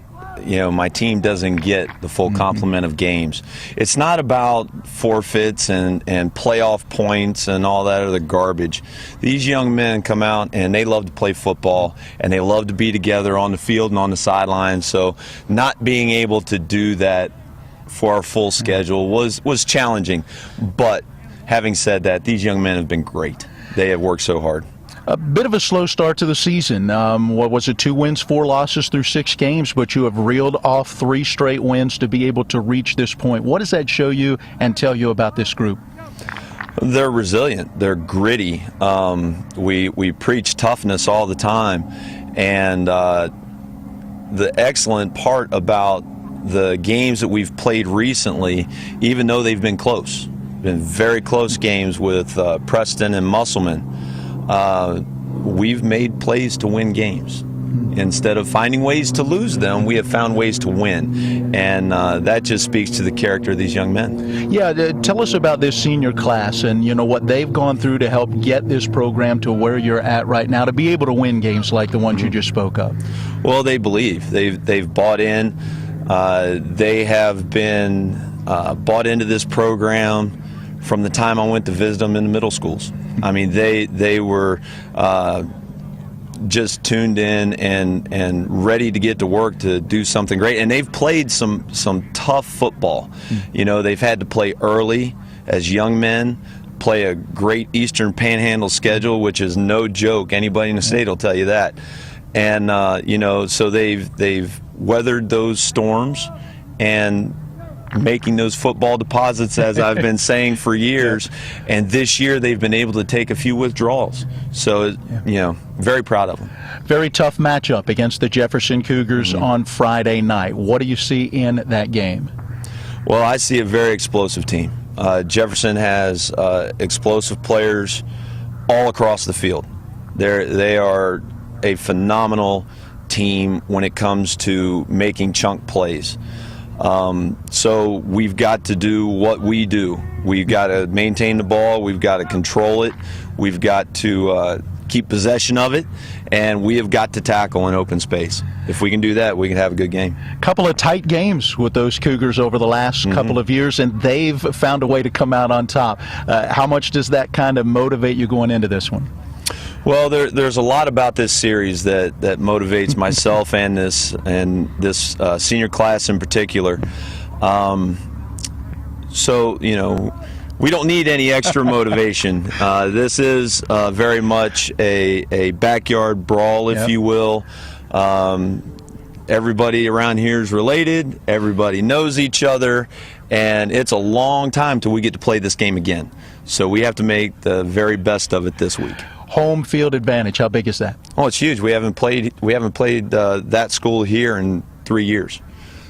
my team doesn't get the full complement of games. It's not about forfeits and playoff points and all that other garbage. These young men come out and they love to play football and they love to be together on the field and on the sidelines. So not being able to do that for our full schedule was challenging. But having said that, these young men have been great. They have worked so hard. A bit of a slow start to the season. What was it, 2 wins, 4 losses through 6 games, but you have reeled off 3 straight wins to be able to reach this point. What does that show you and tell you about this group? They're resilient. They're gritty. We preach toughness all the time, and the excellent part about the games that we've played recently, even though they've been close, been very close games with Preston and Musselman, we've made plays to win games. Instead of finding ways to lose them, we have found ways to win, and that just speaks to the character of these young men. Yeah, tell us about this senior class and what they've gone through to help get this program to where you're at right now, to be able to win games like the ones you just spoke of. Well, they believe. They've bought in. They have been bought into this program from the time I went to visit them in the middle schools. I mean, they were just tuned in and ready to get to work to do something great. And they've played some tough football. They've had to play early as young men, play a great Eastern Panhandle schedule, which is no joke. Anybody in the state will tell you that. And so they've weathered those storms and making those football deposits, as I've been saying for years, and this year they've been able to take a few withdrawals. So, very proud of them. Very tough matchup against the Jefferson Cougars on Friday night. What do you see in that game? Well, I see a very explosive team. Jefferson has explosive players all across the field. They are a phenomenal team when it comes to making chunk plays. So we've got to do what we do. We've got to maintain the ball. We've got to control it. We've got to keep possession of it, and we have got to tackle in open space. If we can do that, we can have a good game. Couple of tight games with those Cougars over the last couple of years, and they've found a way to come out on top. How much does that kind of motivate you going into this one? Well, there's a lot about this series that motivates myself and this senior class in particular. So we don't need any extra motivation. This is very much a backyard brawl, if you will. Everybody around here is related. Everybody knows each other, and it's a long time till we get to play this game again. So we have to make the very best of it this week. Home field advantage, how big is that? Oh, it's huge. We haven't played that school here in 3 years.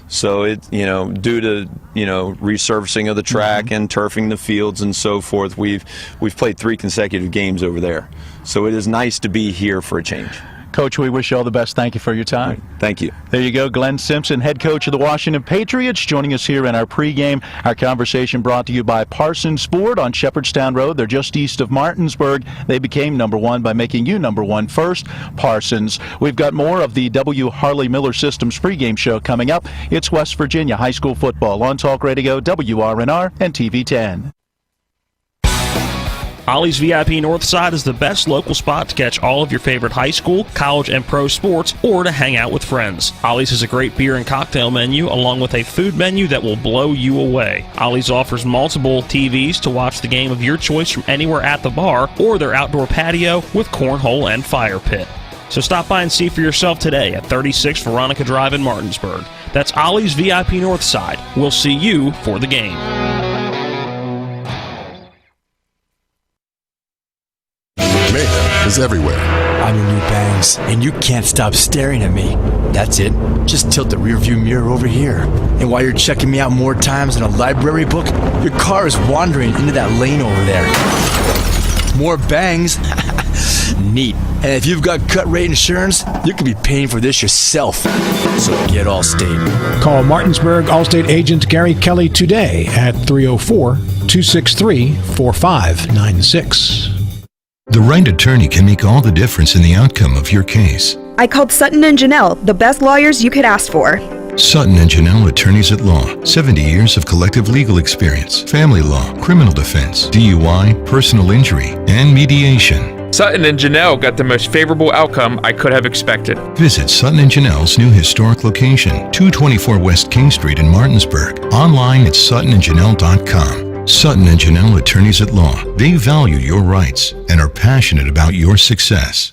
So it, due to resurfacing of the track and turfing the fields and so forth, we've played 3 consecutive games over there. So it is nice to be here for a change. Coach, we wish you all the best. Thank you for your time. Thank you. There you go, Glenn Simpson, head coach of the Washington Patriots, joining us here in our pregame. Our conversation brought to you by Parsons Ford on Shepherdstown Road. They're just east of Martinsburg. They became #1 by making you #1 first. Parsons. We've got more of the W. Harley Miller Systems pregame show coming up. It's West Virginia High School football on Talk Radio, WRNR, and TV 10. Ollie's VIP Northside is the best local spot to catch all of your favorite high school, college, and pro sports, or to hang out with friends. Ollie's has a great beer and cocktail menu, along with a food menu that will blow you away. Ollie's offers multiple TVs to watch the game of your choice from anywhere at the bar, or their outdoor patio with cornhole and fire pit. So stop by and see for yourself today at 36 Veronica Drive in Martinsburg. That's Ollie's VIP Northside. We'll see you for the game. Mayhem is everywhere. I'm your new bangs, and you can't stop staring at me. That's it. Just tilt the rearview mirror over here. And while you're checking me out more times than a library book, your car is wandering into that lane over there. More bangs? Neat. And if you've got cut rate insurance, you could be paying for this yourself. So get Allstate. Call Martinsburg Allstate agent Gary Kelly today at 304-263-4596. The right attorney can make all the difference in the outcome of your case. I called Sutton and Janelle, the best lawyers you could ask for. Sutton and Janelle Attorneys at Law. 70 years of collective legal experience, family law, criminal defense, DUI, personal injury, and mediation. Sutton and Janelle got the most favorable outcome I could have expected. Visit Sutton and Janelle's new historic location, 224 West King Street in Martinsburg. Online at suttonandjanelle.com. Sutton and Janelle Attorneys at Law. They value your rights and are passionate about your success.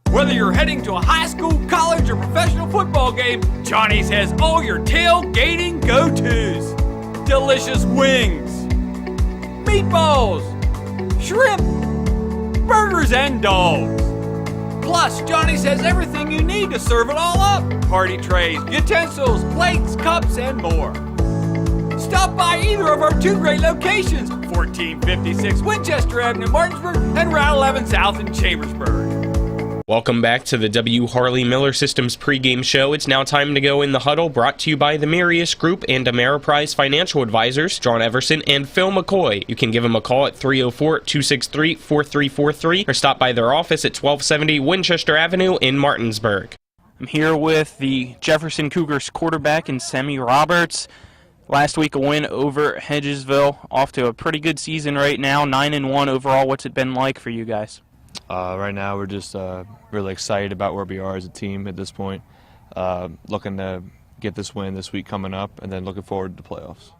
Whether you're heading to a high school, college, or professional football game, Johnny's has all your tailgating go-tos. Delicious wings, meatballs, shrimp, burgers, and dogs. Plus, Johnny's has everything you need to serve it all up. Party trays, utensils, plates, cups, and more. Stop by either of our two great locations, 1456 Winchester Avenue in Martinsburg and Route 11 South in Chambersburg. Welcome back to the W. Harley Miller Systems pregame show. It's now time to go in the huddle, brought to you by the Marius Group and Ameriprise Financial Advisors, John Everson and Phil McCoy. You can give them a call at 304-263-4343 or stop by their office at 1270 Winchester Avenue in Martinsburg. I'm here with the Jefferson Cougars quarterback in Sammy Roberts. Last week a win over Hedgesville, off to a pretty good season right now, 9-1 overall. What's it been like for you guys? Right now we're just really excited about where we are as a team at this point. Looking to get this win this week coming up, and then looking forward to the playoffs.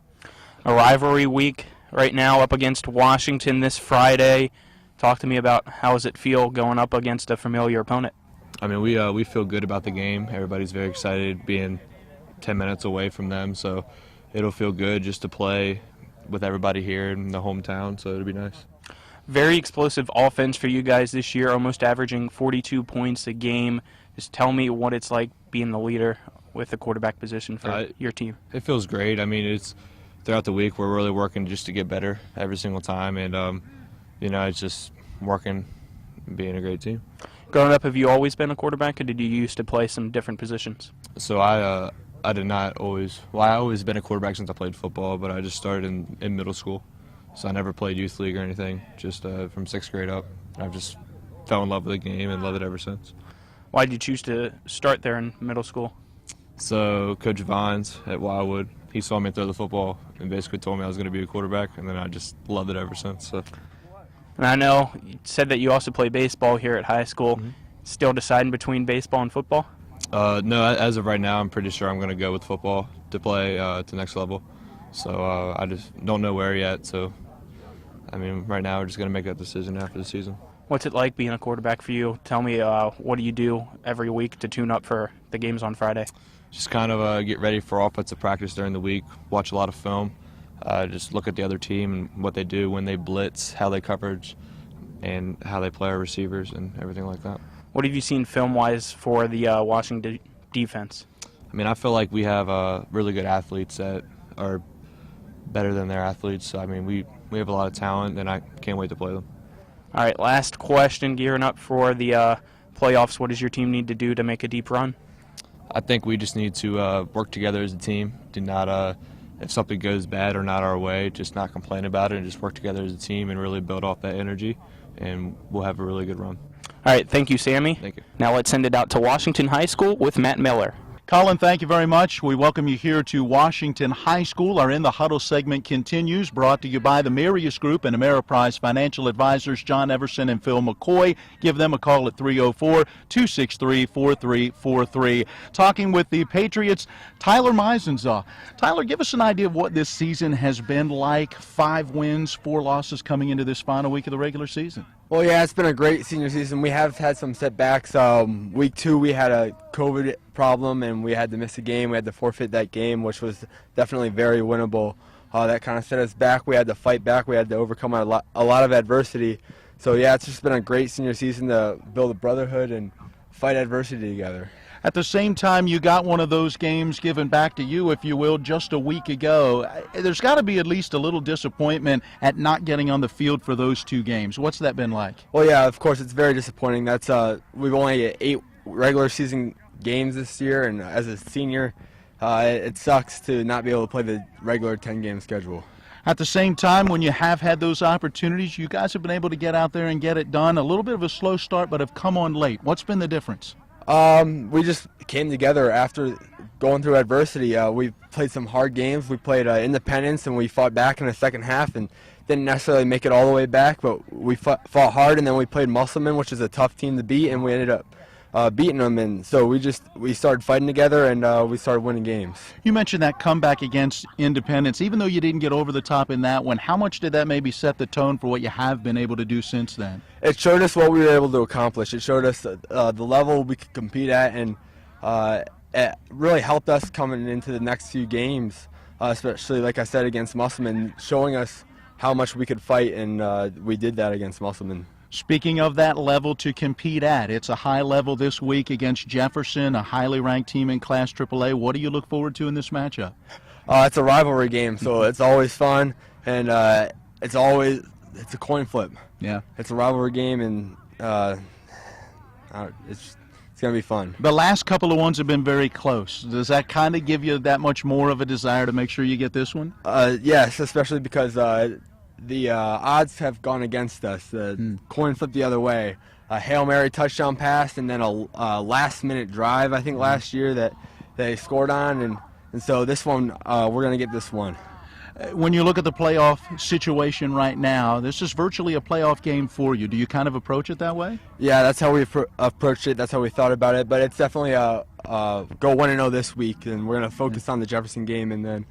A rivalry week right now up against Washington this Friday. Talk to me about how does it feel going up against a familiar opponent? I mean, we feel good about the game. Everybody's very excited being 10 minutes away from them, so it'll feel good just to play with everybody here in the hometown, so it'll be nice. Very explosive offense for you guys this year, almost averaging 42 points a game. Just tell me what it's like being the leader with the quarterback position for your team. It feels great. I mean, it's throughout the week we're really working just to get better every single time, and it's just working and being a great team. Growing up, have you always been a quarterback, or did you used to play some different positions? So I did not always. Well, I always been a quarterback since I played football, but I just started in middle school. So I never played youth league or anything, just from 6th grade up. I've just fell in love with the game and loved it ever since. Why did you choose to start there in middle school? So Coach Vines at Wildwood, he saw me throw the football and basically told me I was going to be a quarterback, and then I just loved it ever since. So. And I know you said that you also play baseball here at high school. Mm-hmm. Still deciding between baseball and football? No, as of right now, I'm pretty sure I'm going to go with football to play to the next level. So I just don't know where yet. So, I mean, right now we're just going to make that decision after the season. What's it like being a quarterback for you? Tell me, what do you do every week to tune up for the games on Friday? Just kind of get ready for offensive practice during the week, watch a lot of film, just look at the other team and what they do when they blitz, how they coverage, and how they play our receivers and everything like that. What have you seen film-wise for the Washington defense? I mean, I feel like we have really good athletes that are better than their athletes. So, I mean, we have a lot of talent, and I can't wait to play them. All right, last question, gearing up for the playoffs. What does your team need to do to make a deep run? I think we just need to work together as a team. Do not, if something goes bad or not our way, just not complain about it and just work together as a team and really build off that energy, and we'll have a really good run. All right, thank you, Sammy. Thank you. Now let's send it out to Washington High School with Matt Miller. Colin, thank you very much. We welcome you here to Washington High School. Our In the Huddle segment continues, brought to you by the Marius Group and Ameriprise Financial Advisors, John Everson and Phil McCoy. Give them a call at 304-263-4343. Talking with the Patriots, Tyler Meisenzaw. Tyler, give us an idea of what this season has been like. 5 wins, 4 losses coming into this final week of the regular season. Well, yeah, it's been a great senior season. We have had some setbacks. Week 2, we had a COVID problem, and we had to miss a game. We had to forfeit that game, which was definitely very winnable. That kind of set us back. We had to fight back. We had to overcome a lot of adversity. So yeah, it's just been a great senior season to build a brotherhood and fight adversity together. At the same time, you got one of those games given back to you, if you will, just a week ago. There's got to be at least a little disappointment at not getting on the field for those 2 games. What's that been like? Well, yeah, of course, it's very disappointing. That's we've only had 8 regular season games this year, and as a senior, it sucks to not be able to play the regular 10-game schedule. At the same time, when you have had those opportunities, you guys have been able to get out there and get it done. A little bit of a slow start, but have come on late. What's been the difference? We just came together after going through adversity. We played some hard games. We played Independence, and we fought back in the second half and didn't necessarily make it all the way back, but we fought hard, and then we played Musselman, which is a tough team to beat, and we ended up beating them. And so we started fighting together, and we started winning games. You mentioned that comeback against Independence. Even though you didn't get over the top in that one, how much did that maybe set the tone for what you have been able to do since then? It showed us what we were able to accomplish. It showed us the level we could compete at, and it really helped us coming into the next few games, especially, like I said, against Musselman, showing us how much we could fight, and we did that against Musselman. Speaking of that level to compete at, it's a high level this week against Jefferson, a highly ranked team in Class AAA. What do you look forward to in this matchup? It's a rivalry game, so it's always fun, and it's a coin flip. Yeah. It's a rivalry game, and it's going to be fun. The last couple of ones have been very close. Does that kind of give you that much more of a desire to make sure you get this one? Yes, especially because the odds have gone against us. The coin flipped the other way. A Hail Mary touchdown pass, and then a last-minute drive, I think, last year that they scored on. And so this one, we're going to get this one. When you look at the playoff situation right now, this is virtually a playoff game for you. Do you kind of approach it that way? Yeah, that's how we approached it. That's how we thought about it. But it's definitely go 1-0 this week, and we're going to focus on the Jefferson game, and then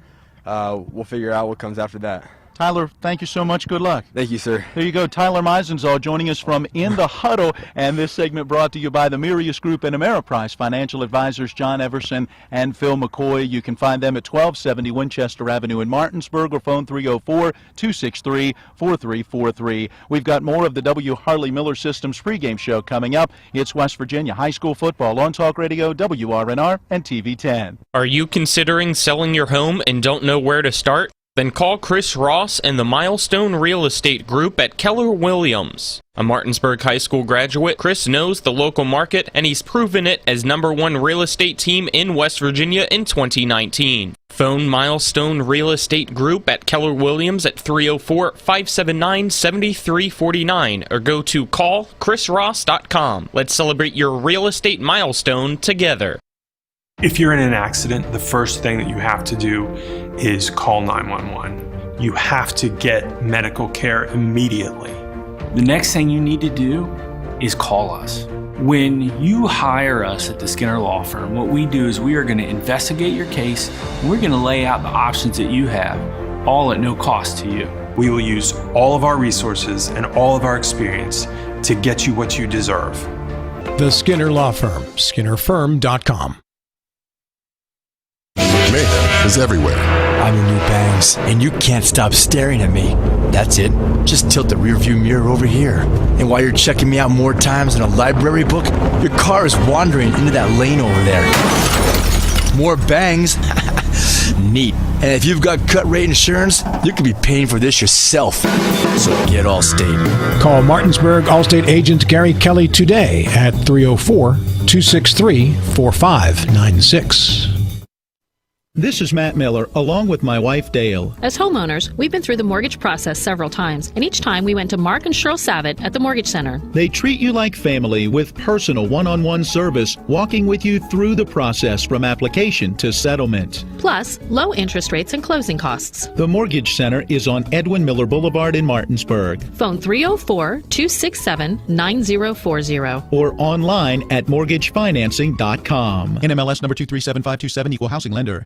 we'll figure out what comes after that. Tyler, thank you so much. Good luck. Thank you, sir. There you go. Tyler Meisenzahl joining us from In the Huddle, and this segment brought to you by the Mirius Group and Ameriprise Financial Advisors John Everson and Phil McCoy. You can find them at 1270 Winchester Avenue in Martinsburg, or phone 304-263-4343. We've got more of the W. Harley Miller Systems pregame show coming up. It's West Virginia High School football on Talk Radio, WRNR, and TV 10. Are you considering selling your home and don't know where to start? Then call Chris Ross and the Milestone Real Estate Group at Keller Williams. A Martinsburg High School graduate, Chris knows the local market, and he's proven it as #1 real estate team in West Virginia in 2019. Phone Milestone Real Estate Group at Keller Williams at 304-579-7349 or go to callchrisross.com. Let's celebrate your real estate milestone together. If you're in an accident, the first thing that you have to do is call 911. You have to get medical care immediately. The next thing you need to do is call us. When you hire us at the Skinner Law Firm, what we do is we are going to investigate your case, and we're going to lay out the options that you have, all at no cost to you. We will use all of our resources and all of our experience to get you what you deserve. The Skinner Law Firm, SkinnerFirm.com. Mayhem is everywhere. I'm your new bangs, and you can't stop staring at me. That's it. Just tilt the rearview mirror over here. And while you're checking me out more times than a library book, your car is wandering into that lane over there. More bangs? Neat. And if you've got cut rate insurance, you could be paying for this yourself. So get Allstate. Call Martinsburg Allstate agent Gary Kelly today at 304-263-4596. This is Matt Miller, along with my wife, Dale. As homeowners, we've been through the mortgage process several times, and each time we went to Mark and Cheryl Savitt at the Mortgage Center. They treat you like family with personal one-on-one service, walking with you through the process from application to settlement. Plus, low interest rates and closing costs. The Mortgage Center is on Edwin Miller Boulevard in Martinsburg. Phone 304-267-9040. Or online at mortgagefinancing.com. NMLS number 237527, equal housing lender.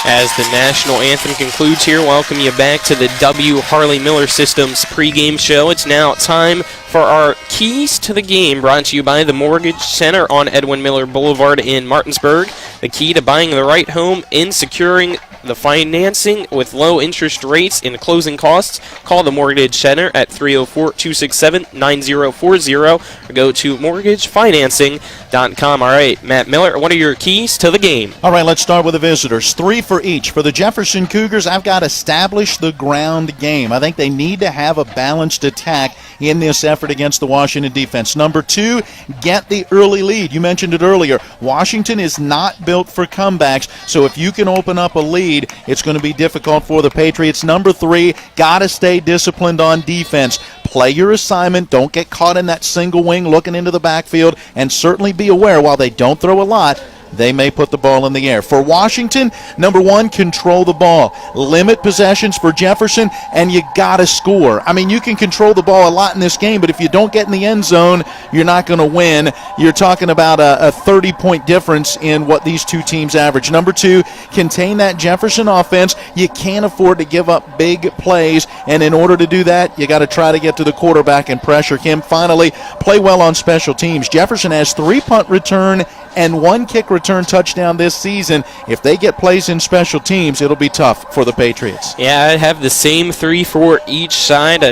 As the national anthem concludes here, welcome you back to the W. Harley Miller Systems pregame show. It's now time for our Keys to the Game, brought to you by the Mortgage Center on Edwin Miller Boulevard in Martinsburg. The key to buying the right home and securing the financing with low interest rates and closing costs. Call the Mortgage Center at 304-267-9040 or go to mortgagefinancing.com. All right, Matt Miller, what are your keys to the game? All right, let's start with the visitors. 3 for each. For the Jefferson Cougars, I've got to establish the ground game. I think they need to have a balanced attack in this effort against the Washington defense. Number 2, get the early lead. You mentioned it earlier. Washington is not built for comebacks, so if you can open up a lead, it's going to be difficult for the Patriots. Number 3, got to stay disciplined on defense. Play your assignment. Don't get caught in that single wing looking into the backfield, and certainly be aware while they don't throw a lot, they may put the ball in the air. For Washington, number 1, control the ball. Limit possessions for Jefferson, and you got to score. I mean, you can control the ball a lot in this game, but if you don't get in the end zone, you're not going to win. You're talking about a 30-point difference in what these two teams average. Number 2, contain that Jefferson offense. You can't afford to give up big plays, and in order to do that, you got to try to get to the quarterback and pressure him. Finally, play well on special teams. Jefferson has 3 punt return and 1 kick return touchdown this season. If they get plays in special teams, it'll be tough for the Patriots. Yeah, I have the same 3 for each side.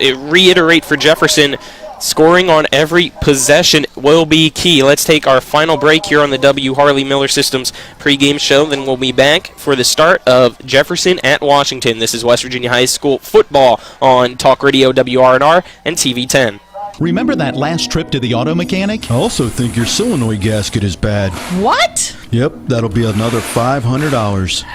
Reiterate for Jefferson, scoring on every possession will be key. Let's take our final break here on the W. Harley Miller Systems pregame show. Then we'll be back for the start of Jefferson at Washington. This is West Virginia High School football on Talk Radio WRNR and TV 10. Remember that last trip to the auto mechanic? I also think your solenoid gasket is bad. What? Yep, that'll be another $500.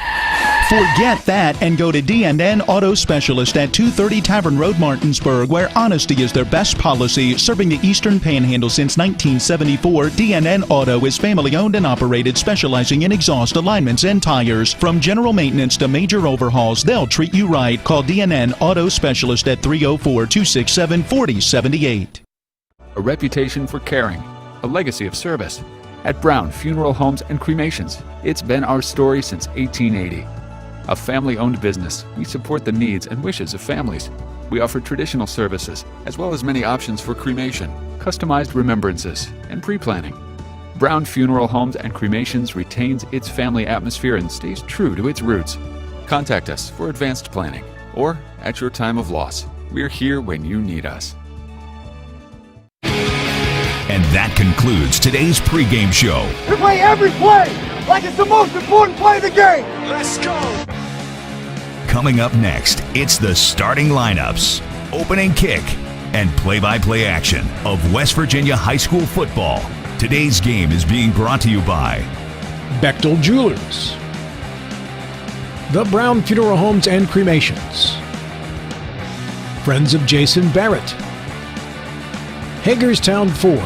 Forget that and go to D&N Auto Specialist at 230 Tavern Road, Martinsburg, where honesty is their best policy. Serving the Eastern Panhandle since 1974, D&N Auto is family-owned and operated, specializing in exhaust alignments and tires. From general maintenance to major overhauls, they'll treat you right. Call D&N Auto Specialist at 304-267-4078. A reputation for caring, a legacy of service. At Brown Funeral Homes and Cremations, it's been our story since 1880. A family-owned business, we support the needs and wishes of families. We offer traditional services, as well as many options for cremation, customized remembrances, and pre-planning. Brown Funeral Homes and Cremations retains its family atmosphere and stays true to its roots. Contact us for advanced planning, or at your time of loss. We're here when you need us. And that concludes today's pregame show. We play every play like it's the most important play of the game. Let's go. Coming up next, it's the starting lineups, opening kick, and play-by-play action of West Virginia high school football. Today's game is being brought to you by Bechtel Jewelers, the Brown Funeral Homes and Cremations, Friends of Jason Barrett, Hagerstown Ford,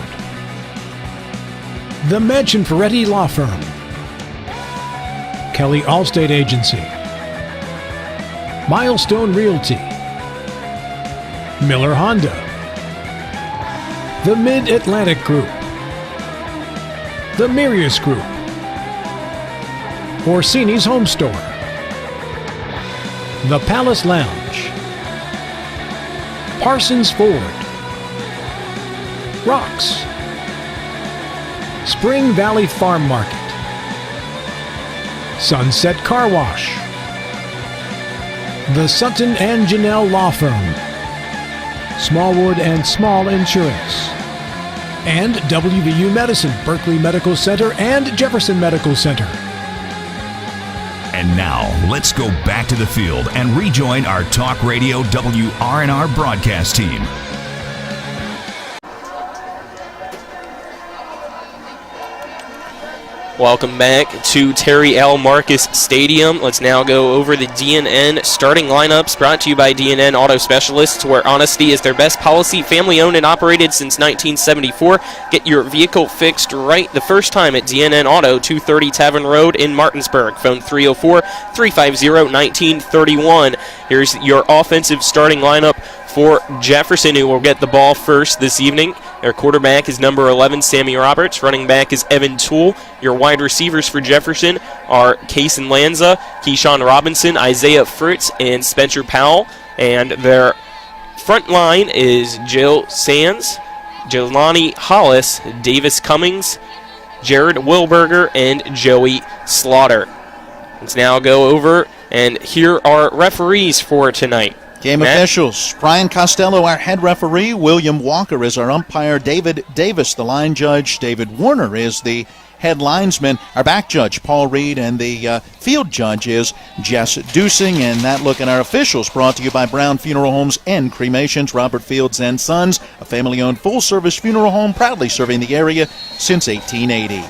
the Madchen Ferretti Law Firm, Kelly Allstate Agency, Milestone Realty, Miller Honda, the Mid-Atlantic Group, the Mirius Group, Orsini's Home Store, the Palace Lounge, Parsons Ford, Rocks, Spring Valley Farm Market, Sunset Car Wash, the Sutton and Janelle Law Firm, Smallwood and Small Insurance, and WVU Medicine, Berkeley Medical Center, and Jefferson Medical Center. And now, let's go back to the field and rejoin our Talk Radio WRNR broadcast team. Welcome back to Terry L. Marcus Stadium. Let's now go over the DNN starting lineups brought to you by DNN Auto Specialists, where honesty is their best policy. Family owned and operated since 1974. Get your vehicle fixed right the first time at DNN Auto, 230 Tavern Road in Martinsburg. Phone 304-350-1931. Here's your offensive starting lineup for Jefferson, who will get the ball first this evening. Their quarterback is number 11, Sammy Roberts. Running back is Evan Toole. Your wide receivers for Jefferson are Kason Lanza, Keyshawn Robinson, Isaiah Fritz, and Spencer Powell. And their front line is Jill Sands, Jelani Hollis, Davis Cummings, Jared Wilberger, and Joey Slaughter. Let's now go over and here are referees for tonight. Game Matt? Officials, Brian Costello, our head referee. William Walker is our umpire. David Davis, the line judge. David Warner is the head linesman. Our back judge, Paul Reed, and the field judge is Jess Dusing. And that look at our officials brought to you by Brown Funeral Homes and Cremations, Robert Fields and Sons, a family-owned full-service funeral home proudly serving the area since 1880.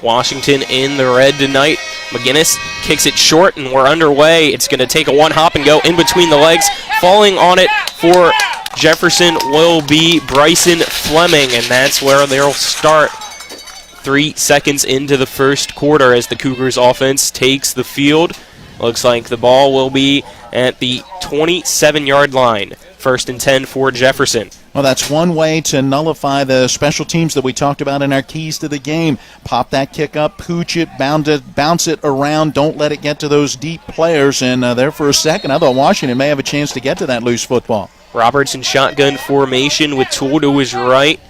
Washington in the red tonight. McGinnis kicks it short, and we're underway. It's going to take a one hop and go in between the legs. Falling on it for Jefferson will be Bryson Fleming, and that's where they'll start 3 seconds into the first quarter as the Cougars offense takes the field. Looks like the ball will be at the 27-yard line. 1st and 10 for Jefferson. Well, that's one way to nullify the special teams that we talked about in our keys to the game. Pop that kick up, pooch it, bounce it around. Don't let it get to those deep players. And there for a second, I thought Washington may have a chance to get to that loose football. Roberts in shotgun formation with Toole to his right.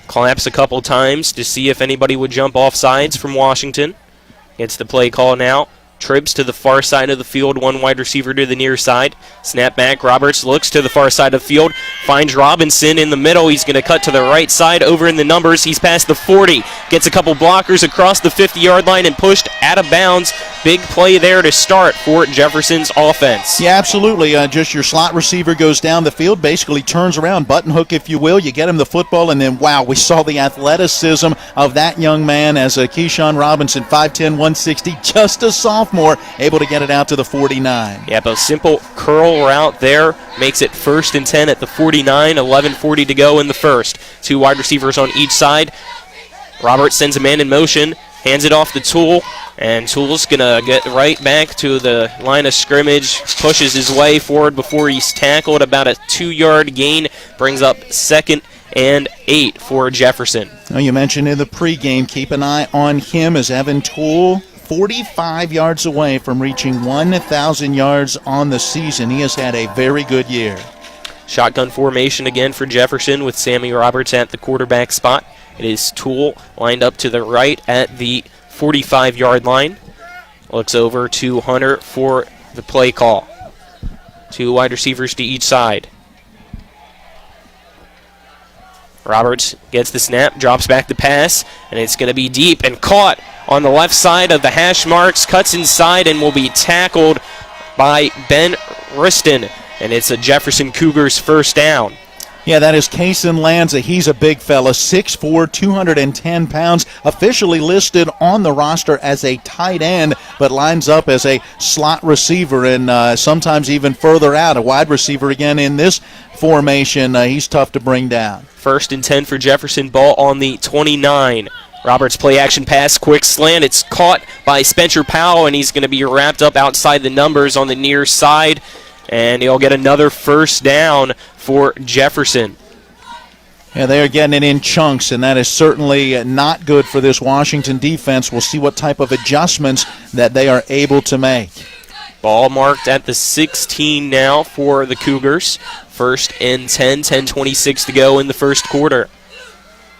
Claps a couple times to see if anybody would jump off sides from Washington. Gets the play call now. Trips to the far side of the field, one wide receiver to the near side. Snap back, Roberts looks to the far side of the field, finds Robinson in the middle. He's going to cut to the right side over in the numbers. He's past the 40, gets a couple blockers across the 50-yard line and pushed out of bounds. Big play there to start for Jefferson's offense. Yeah, absolutely. Just your slot receiver goes down the field, basically turns around, button hook if you will. You get him the football, and then, wow, we saw the athleticism of that young man as Keyshawn Robinson, 5'10", 160, just a sophomore, able to get it out to the 49. Yep, a simple curl route there makes it 1st and 10 at the 49, 11:40 to go in the first. Two wide receivers on each side. Roberts sends a man in motion, hands it off to Toole, and Toole's going to get right back to the line of scrimmage, pushes his way forward before he's tackled. About a 2-yard gain, brings up 2nd and 8 for Jefferson. Now, you mentioned in the pregame, keep an eye on him as Evan Toole, 45 yards away from reaching 1,000 yards on the season. He has had a very good year. Shotgun formation again for Jefferson with Sammy Roberts at the quarterback spot. It is Toole lined up to the right at the 45-yard line. Looks over to Hunter for the play call. Two wide receivers to each side. Roberts gets the snap, drops back the pass, and it's going to be deep and caught on the left side of the hash marks, cuts inside and will be tackled by Ben Riston, and it's a Jefferson Cougars first down. Yeah, that is Kason Lanza. He's a big fella, 6'4", 210 pounds, officially listed on the roster as a tight end, but lines up as a slot receiver and sometimes even further out, a wide receiver again in this formation. He's tough to bring down. 1st and 10 for Jefferson, ball on the 29. Roberts play action pass, quick slant. It's caught by Spencer Powell, and he's going to be wrapped up outside the numbers on the near side, and he'll get another first down for Jefferson. Yeah, they are getting it in chunks, and that is certainly not good for this Washington defense. We'll see what type of adjustments that they are able to make. Ball marked at the 16 now for the Cougars. 1st and 10, 10:26 to go in the first quarter.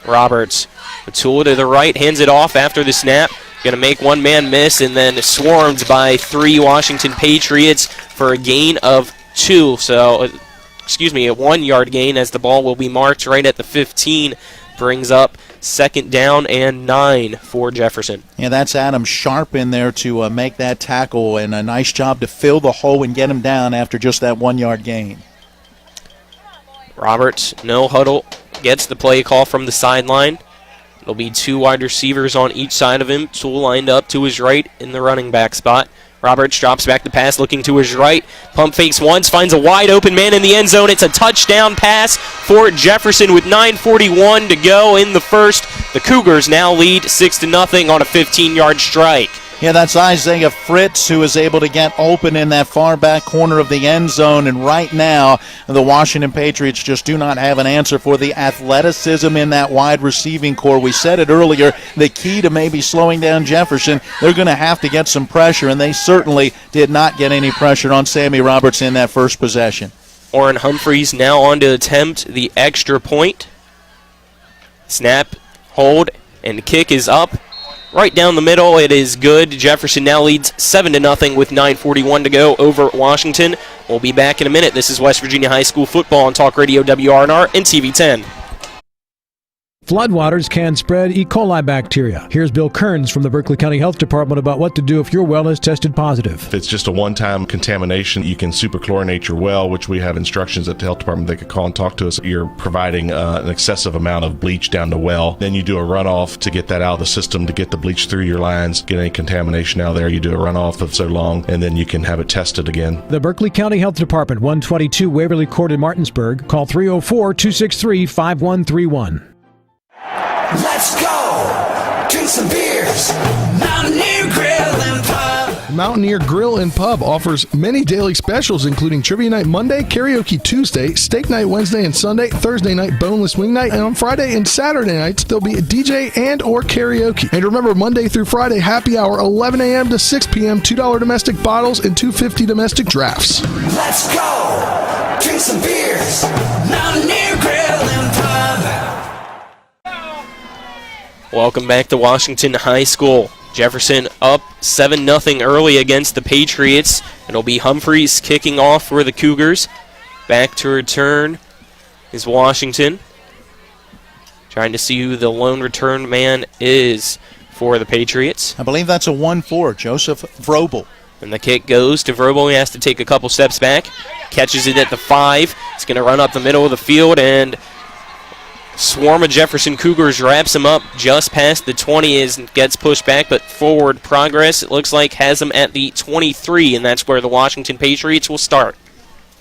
Roberts, a Toole to the right, hands it off after the snap. Going to make one man miss and then swarmed by 3 Washington Patriots for a gain of 2. So, a 1-yard gain as the ball will be marked right at the 15. Brings up 2nd down and 9 for Jefferson. Yeah, that's Adam Sharp in there to make that tackle, and a nice job to fill the hole and get him down after just that 1-yard gain. Roberts, no huddle, gets the play call from the sideline. It'll be two wide receivers on each side of him. Tool lined up to his right in the running back spot. Roberts drops back the pass, looking to his right. Pump fakes once, finds a wide open man in the end zone. It's a touchdown pass for Jefferson with 9:41 to go in the first. The Cougars now lead 6-0 on a 15-yard strike. Yeah, that's Isaiah Fritz who is able to get open in that far back corner of the end zone. And right now, the Washington Patriots just do not have an answer for the athleticism in that wide receiving core. We said it earlier, the key to maybe slowing down Jefferson, they're going to have to get some pressure, and they certainly did not get any pressure on Sammy Roberts in that first possession. Orrin Humphreys now on to attempt the extra point. Snap, hold, and kick is up. Right down the middle, it is good. Jefferson now leads 7-0 with 9:41 to go over Washington. We'll be back in a minute. This is West Virginia High School football on Talk Radio WRNR and TV 10. Floodwaters can spread E. coli bacteria. Here's Bill Kearns from the Berkeley County Health Department about what to do if your well is tested positive. If it's just a one-time contamination, you can superchlorinate your well, which we have instructions at the health department. They could call and talk to us. You're providing an excessive amount of bleach down the well. Then you do a runoff to get that out of the system, to get the bleach through your lines, get any contamination out of there. You do a runoff of so long, and then you can have it tested again. The Berkeley County Health Department, 122 Waverly Court in Martinsburg. Call 304-263-5131. Let's go! Drink some beers! Mountaineer Grill and Pub! Mountaineer Grill and Pub offers many daily specials, including Trivia Night Monday, Karaoke Tuesday, Steak Night Wednesday and Sunday, Thursday night Boneless Wing Night, and on Friday and Saturday nights, there'll be a DJ and or karaoke. And remember, Monday through Friday, happy hour, 11 a.m. to 6 p.m., $2 domestic bottles and $2.50 domestic drafts. Let's go! Drink some beers! Mountaineer Grill and Pub! Welcome back to Washington High School. Jefferson up 7-0 early against the Patriots. It'll be Humphreys kicking off for the Cougars. Back to return is Washington. Trying to see who the lone return man is for the Patriots. I believe that's a 1-4, Joseph Vrobel. And the kick goes to Vrobel. He has to take a couple steps back. Catches it at the 5. He's going to run up the middle of the field, and swarm of Jefferson Cougars wraps him up just past the 20 as gets pushed back, but forward progress, it looks like, has him at the 23, and that's where the Washington Patriots will start.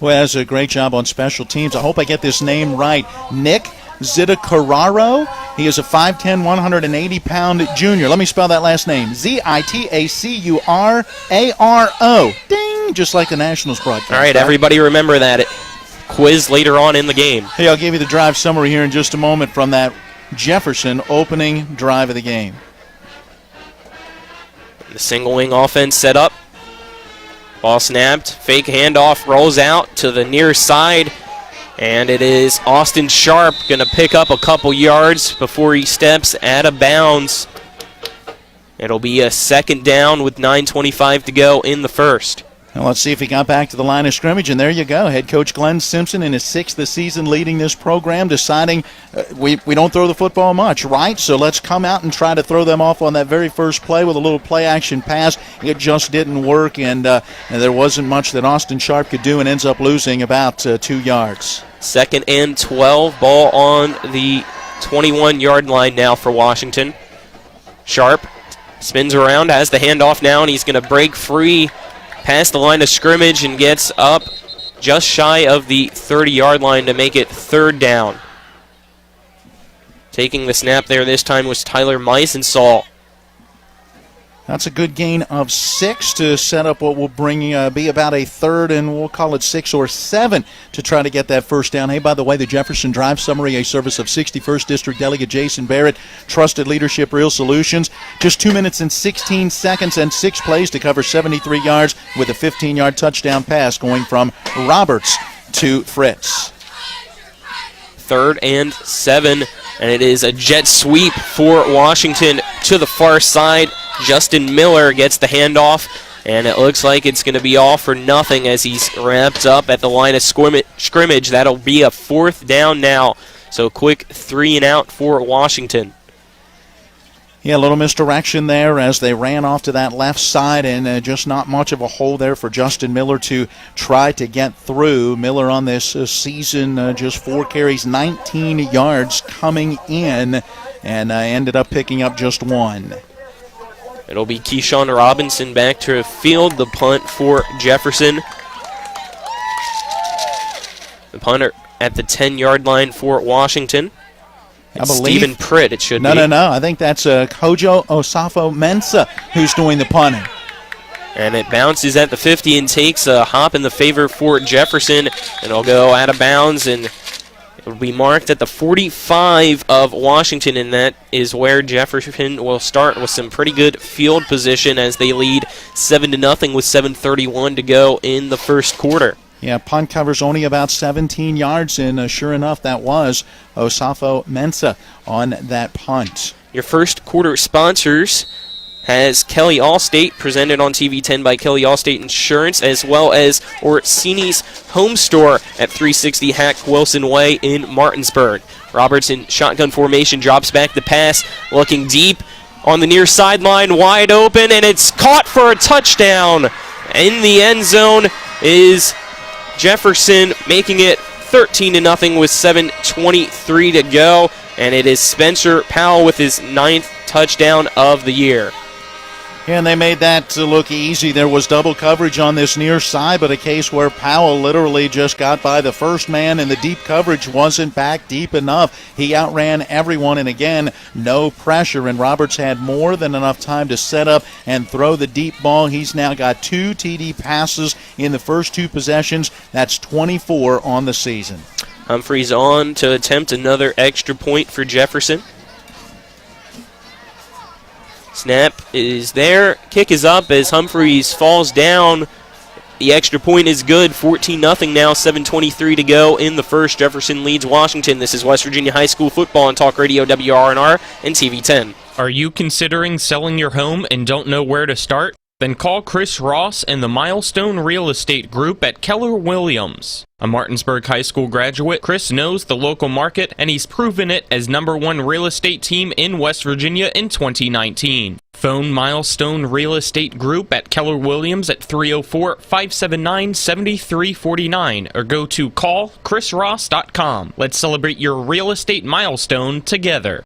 Well, that's a great job on special teams. I hope I get this name right. Nick Zitacararo. He is a 5'10", 180-pound junior. Let me spell that last name. Zitacuraro. Ding! Just like the Nationals broadcast. All right, everybody remember that. Quiz later on in the game. Hey, I'll give you the drive summary here in just a moment from that Jefferson opening drive of the game. The single wing offense set up. Ball snapped. Fake handoff rolls out to the near side. And it is Austin Sharp going to pick up a couple yards before he steps out of bounds. It'll be a second down with 9:25 to go in the first. Now let's see if he got back to the line of scrimmage, and there you go. Head coach Glenn Simpson in his 6th this season leading this program, deciding we don't throw the football much, right? So let's come out and try to throw them off on that very first play with a little play-action pass. It just didn't work, and there wasn't much that Austin Sharp could do, and ends up losing about 2 yards. 2nd and 12, ball on the 21-yard line now for Washington. Sharp spins around, has the handoff now, and he's going to break free past the line of scrimmage and gets up just shy of the 30-yard line to make it 3rd down. Taking the snap there this time was Tyler Meisensall. That's a good gain of 6 to set up what will be about a 3rd and we'll call it 6 or 7 to try to get that first down. Hey, by the way, the Jefferson Drive Summary, a service of 61st District Delegate Jason Barrett, Trusted Leadership Real Solutions. Just 2 minutes and 16 seconds and 6 plays to cover 73 yards with a 15-yard touchdown pass going from Roberts to Fritz. 3rd and 7, and it is a jet sweep for Washington to the far side. Justin Miller gets the handoff, and it looks like it's going to be all for nothing as he's wrapped up at the line of scrimmage. That'll be a 4th down now, so quick 3 and out for Washington. Yeah, a little misdirection there as they ran off to that left side, and just not much of a hole there for Justin Miller to try to get through. Miller on this season, just 4 carries, 19 yards coming in. and ended up picking up just one. It'll be Keyshawn Robinson back to field the punt for Jefferson. The punter at the 10-yard line for Washington. It's Stephen Pritt, it should be. No. I think that's Kojo Osafo-Mensah who's doing the punting. And it bounces at the 50 and takes a hop in the favor for Jefferson. And it'll go out of bounds, and it will be marked at the 45 of Washington, and that is where Jefferson will start with some pretty good field position as they lead 7-0 with 7:31 to go in the first quarter. Yeah, punt covers only about 17 yards, and sure enough, that was Osafo-Mensah on that punt. Your first quarter sponsors has Kelly Allstate, presented on TV 10 by Kelly Allstate Insurance, as well as Orsini's Home Store at 360 Hack Wilson Way in Martinsburg. Robertson, shotgun formation, drops back the pass, looking deep on the near sideline, wide open, and it's caught for a touchdown. In the end zone is Jefferson, making it 13-0 with 7:23 to go, and it is Spencer Powell with his 9th touchdown of the year. And they made that look easy. There was double coverage on this near side, but a case where Powell literally just got by the first man, and the deep coverage wasn't back deep enough. He outran everyone, and again, no pressure, and Roberts had more than enough time to set up and throw the deep ball. He's now got 2 TD passes in the first 2 possessions. That's 24 on the season. Humphreys on to attempt another extra point for Jefferson. Snap is there. Kick is up as Humphreys falls down. The extra point is good. 14-0 now, 7:23 to go in the first. Jefferson leads Washington. This is West Virginia High School football on Talk Radio WRNR and TV 10. Are you considering selling your home and don't know where to start? Then call Chris Ross and the Milestone Real Estate Group at Keller Williams. A Martinsburg High School graduate, Chris knows the local market, and he's proven it as #1 real estate team in West Virginia in 2019. Phone Milestone Real Estate Group at Keller Williams at 304-579-7349 or go to callchrisross.com. Let's celebrate your real estate milestone together.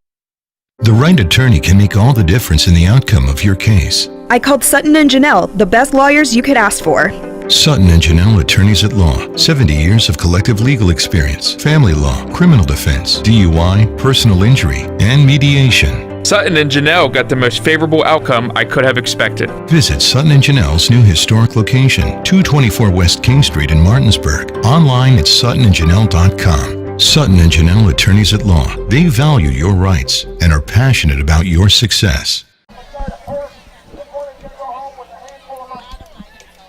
The right attorney can make all the difference in the outcome of your case. I called Sutton and Janelle, the best lawyers you could ask for. Sutton and Janelle Attorneys at Law. 70 years of collective legal experience, family law, criminal defense, DUI, personal injury, and mediation. Sutton and Janelle got the most favorable outcome I could have expected. Visit Sutton and Janelle's new historic location, 224 West King Street in Martinsburg. Online at suttonandjanelle.com. Sutton and Janelle Attorneys at Law. They value your rights and are passionate about your success.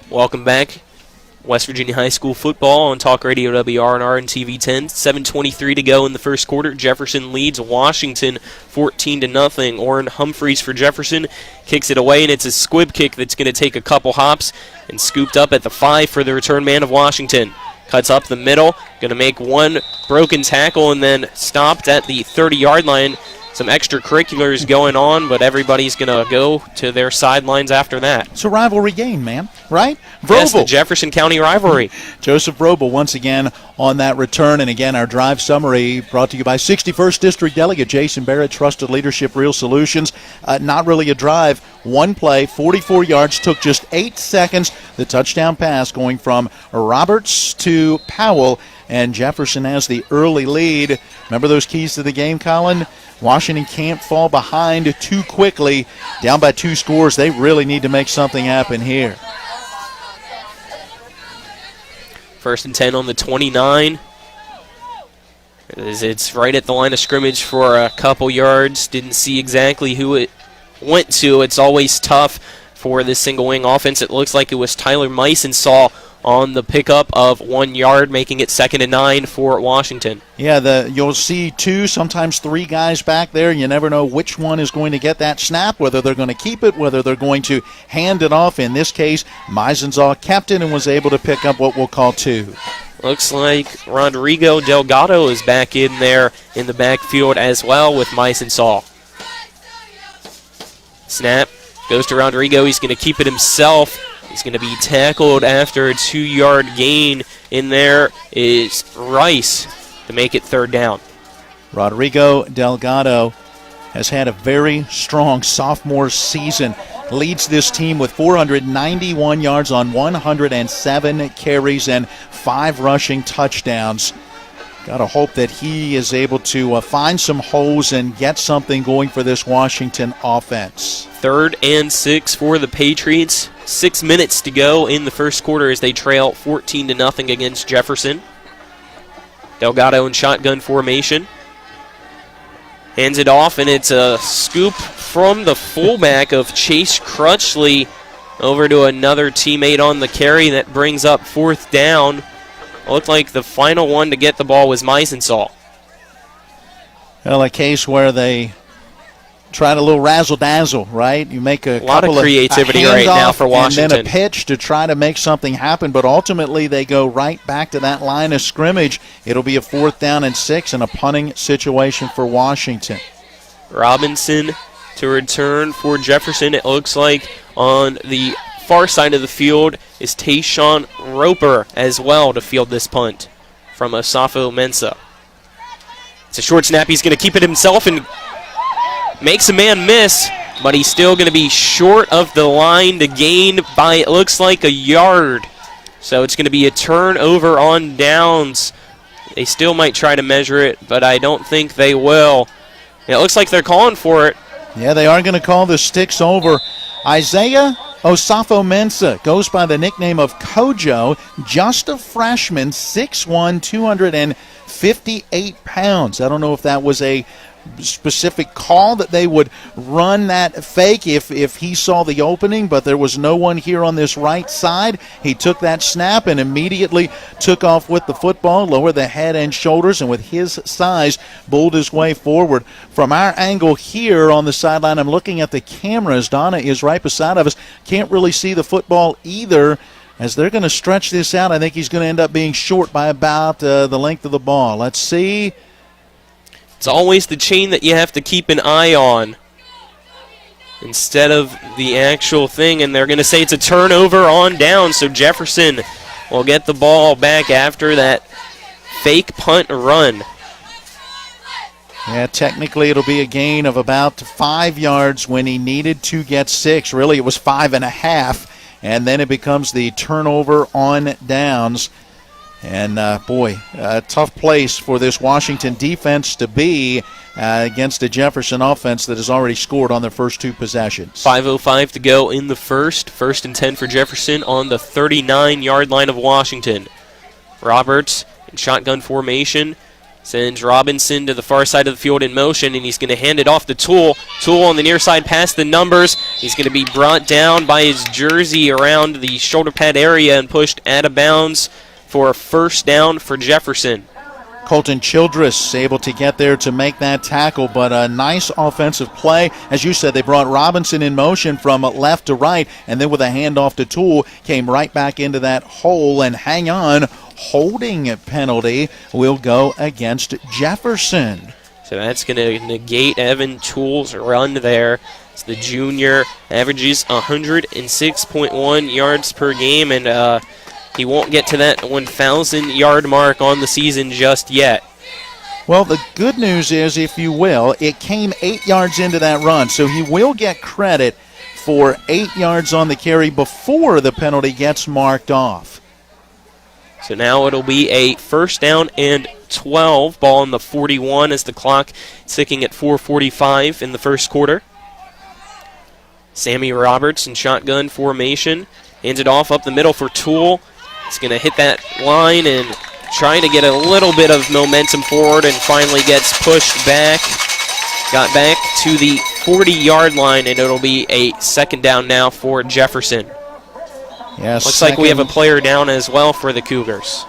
Welcome back. West Virginia High School football on Talk Radio WRNR and TV 10. 7:23 to go in the first quarter. Jefferson leads Washington 14-0. Orrin Humphreys for Jefferson kicks it away, and it's a squib kick that's going to take a couple hops and scooped up at the 5 for the return man of Washington. Cuts up the middle, going to make one broken tackle and then stopped at the 30-yard line. Some extracurriculars going on, but everybody's going to go to their sidelines after that. It's a rivalry game, man, right? Yes, the Jefferson County rivalry. Joseph Vrobel once again on that return. And again, our drive summary brought to you by 61st District Delegate Jason Barrett, Trusted Leadership Real Solutions. Not really a drive. One play, 44 yards, took just 8 seconds. The touchdown pass going from Roberts to Powell, and Jefferson has the early lead. Remember those keys to the game, Colin? Washington can't fall behind too quickly. Down by 2 scores, they really need to make something happen here. 1st and 10 on the 29. It's right at the line of scrimmage for a couple yards. Didn't see exactly who it went to. It's always tough for this single wing offense. It looks like it was Tyler Meisensaw on the pickup of 1 yard, making it 2nd and 9 for Washington. Yeah, you'll see 2, sometimes 3 guys back there. You never know which one is going to get that snap, whether they're going to keep it, whether they're going to hand it off. In this case, Meisensaw kept it and was able to pick up what we'll call 2. Looks like Rodrigo Delgado is back in there in the backfield as well with Meisensaw. Snap goes to Rodrigo. He's going to keep it himself. He's going to be tackled after a 2-yard gain. In there is Rice to make it 3rd down. Rodrigo Delgado has had a very strong sophomore season. Leads this team with 491 yards on 107 carries and 5 rushing touchdowns. Got to hope that he is able to find some holes and get something going for this Washington offense. 3rd and 6 for the Patriots. 6 minutes to go in the first quarter as they trail 14-0 against Jefferson. Delgado in shotgun formation. Hands it off, and it's a scoop from the fullback of Chase Crutchley over to another teammate on the carry that brings up 4th down. It looked like the final one to get the ball was Meisensaul. Well, a case where they tried a little razzle-dazzle, right? You make a lot couple of creativity right now for Washington. And then a pitch to try to make something happen, but ultimately they go right back to that line of scrimmage. It'll be a 4th down and 6 and a punting situation for Washington. Robinson to return for Jefferson. It looks like on the far side of the field is Tayshawn Roper as well to field this punt from Osafo Mensah. It's a short snap. He's going to keep it himself and makes a man miss, but he's still going to be short of the line to gain by, it looks like, a yard. So it's going to be a turnover on downs. They still might try to measure it, but I don't think they will. It looks like they're calling for it. Yeah, they are going to call the sticks over. Isaiah Osafo Mensah goes by the nickname of Kojo, just a freshman, 6'1", 258 pounds. I don't know if that was a specific call that they would run that fake if he saw the opening, but there was no one here on this right side. He took that snap and immediately took off with the football, lowered the head and shoulders, and with his size, bowled his way forward. From our angle here on the sideline, I'm looking at the cameras. Donna is right beside of us. Can't really see the football either. As they're going to stretch this out, I think he's going to end up being short by about the length of the ball. Let's see. It's always the chain that you have to keep an eye on instead of the actual thing, and they're going to say it's a turnover on down, so Jefferson will get the ball back after that fake punt run. Yeah, technically it'll be a gain of about 5 yards when he needed to get 6. Really, it was 5.5, and then it becomes the turnover on downs. And, tough place for this Washington defense to be against a Jefferson offense that has already scored on their first 2 possessions. 5:05 to go in the first. 1st and 10 for Jefferson on the 39-yard line of Washington. Roberts in shotgun formation sends Robinson to the far side of the field in motion, and he's going to hand it off to Toole. Toole on the near side past the numbers. He's going to be brought down by his jersey around the shoulder pad area and pushed out of bounds for a 1st down for Jefferson. Colton Childress able to get there to make that tackle, but a nice offensive play. As you said, they brought Robinson in motion from left to right, and then with a handoff to Toole, came right back into that hole, and hang on, holding penalty will go against Jefferson. So that's going to negate Evan Toole's run there. It's the junior, averages 106.1 yards per game, and he won't get to that 1,000-yard mark on the season just yet. Well, the good news is, if you will, it came 8 yards into that run, so he will get credit for 8 yards on the carry before the penalty gets marked off. So now it'll be a 1st down and 12, ball on the 41 as the clock ticking at 4:45 in the first quarter. Sammy Roberts in shotgun formation, hands it off up the middle for Toole. He's going to hit that line and trying to get a little bit of momentum forward, and finally gets pushed back. Got back to the 40-yard line, and it'll be a 2nd down now for Jefferson. Yes, looks like we have a player down as well for the Cougars.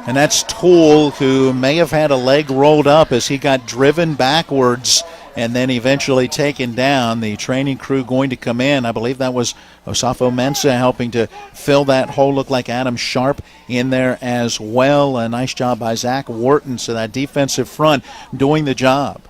And that's Toole, who may have had a leg rolled up as he got driven backwards and then eventually taken down. The training crew going to come in. I believe that was Osafo Mensah helping to fill that hole. Looked like Adam Sharp in there as well. A nice job by Zach Wharton. So that defensive front doing the job.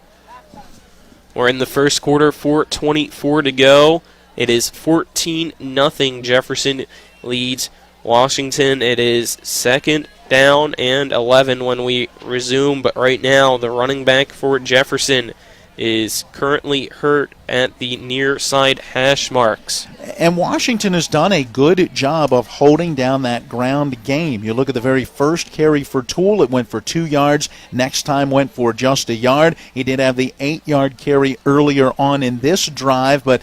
We're in the first quarter, 4:24 to go. It is 14-0. Jefferson leads Washington. It is 2nd down and 11 when we resume. But right now, the running back for Jefferson is currently hurt at the near side hash marks. And Washington has done a good job of holding down that ground game. You look at the very first carry for Toole, it went for 2 yards. Next time went for just a yard. He did have the 8-yard carry earlier on in this drive, but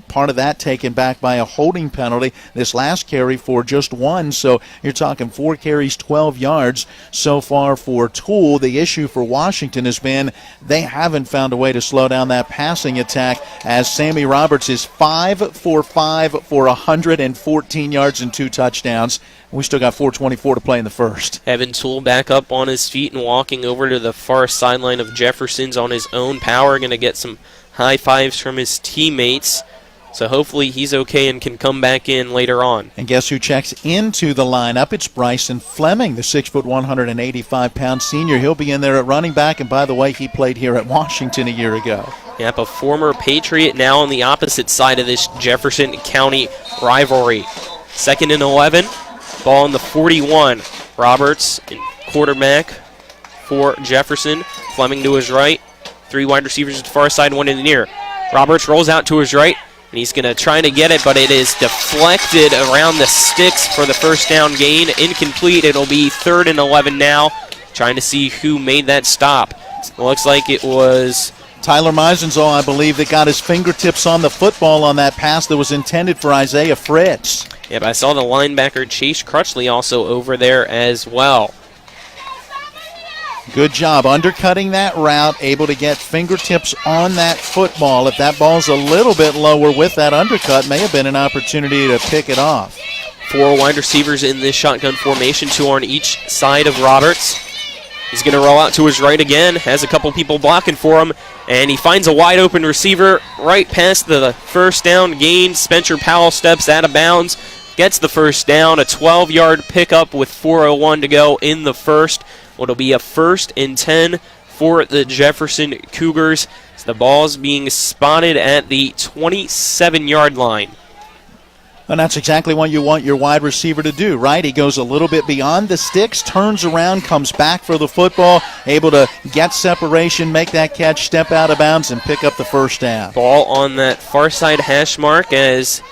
part of that taken back by a holding penalty. This last carry for just 1, so you're talking 4 carries, 12 yards so far for Toole. The issue for Washington has been they haven't found a way to slow down that passing attack, as Sammy Roberts is 5 for 5 for 114 yards and 2 touchdowns. We still got 4:24 to play in the first. Evan Toole back up on his feet and walking over to the far sideline of Jefferson's on his own power. Going to get some high fives from his teammates. So hopefully he's okay and can come back in later on. And guess who checks into the lineup? It's Bryson Fleming, the 6', 185-pound senior. He'll be in there at running back, and by the way, he played here at Washington a year ago. Yep, a former Patriot, now on the opposite side of this Jefferson County rivalry. 2nd and 11, ball in the 41. Roberts, quarterback for Jefferson. Fleming to his right. 3 wide receivers at the far side, 1 in the near. Roberts rolls out to his right, and he's going to try to get it, but it is deflected around the sticks for the first down gain. Incomplete. It'll be 3rd and 11 now. Trying to see who made that stop. Looks like it was Tyler Meisenzahl, I believe, that got his fingertips on the football on that pass that was intended for Isaiah Fritz. Yep, I saw the linebacker Chase Crutchley also over there as well. Good job undercutting that route, able to get fingertips on that football. If that ball's a little bit lower with that undercut, may have been an opportunity to pick it off. 4 wide receivers in this shotgun formation, 2 on each side of Roberts. He's going to roll out to his right again, has a couple people blocking for him, and he finds a wide open receiver right past the first down gain. Spencer Powell steps out of bounds, gets the first down, a 12-yard pickup with 4:01 to go in the first. It'll be a 1st and 10 for the Jefferson Cougars. The ball's being spotted at the 27-yard line. And that's exactly what you want your wide receiver to do, right? He goes a little bit beyond the sticks, turns around, comes back for the football, able to get separation, make that catch, step out of bounds, and pick up the first down. Ball on that far side hash mark as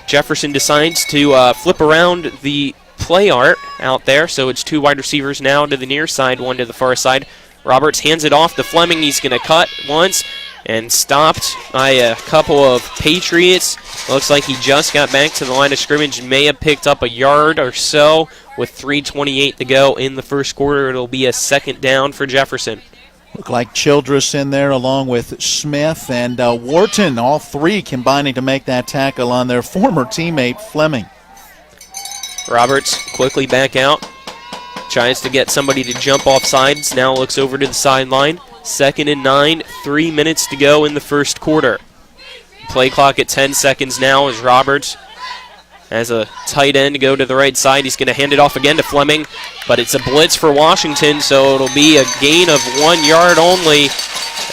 Jefferson decides to flip around the play art out there. So it's 2 wide receivers now to the near side, 1 to the far side. Roberts hands it off to Fleming. He's going to cut once and stopped by a couple of Patriots. Looks like he just got back to the line of scrimmage, may have picked up a yard or so with 3:28 to go in the first quarter. It'll be a 2nd down for Jefferson. Look like Childress in there along with Smith and Wharton, all 3 combining to make that tackle on their former teammate Fleming. Roberts quickly back out. Tries to get somebody to jump off sides. Now looks over to the sideline. 2nd and 9, 3 minutes to go in the first quarter. Play clock at 10 seconds now as Roberts has a tight end go to the right side. He's going to hand it off again to Fleming, but it's a blitz for Washington, so it'll be a gain of 1 yard only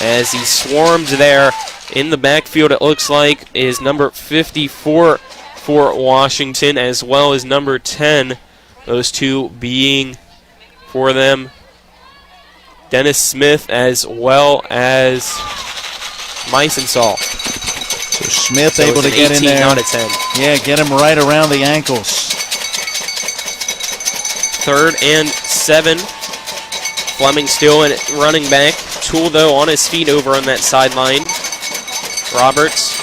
as he swarmed there in the backfield. It looks like is number 54 for Washington, as well as number 10, those 2 being for them Dennis Smith as well as Meisenzahl. So Smith able to get in there. Not a 10. Yeah, get him right around the ankles. 3rd and 7. Fleming still in running back. Toole, though, on his feet over on that sideline. Roberts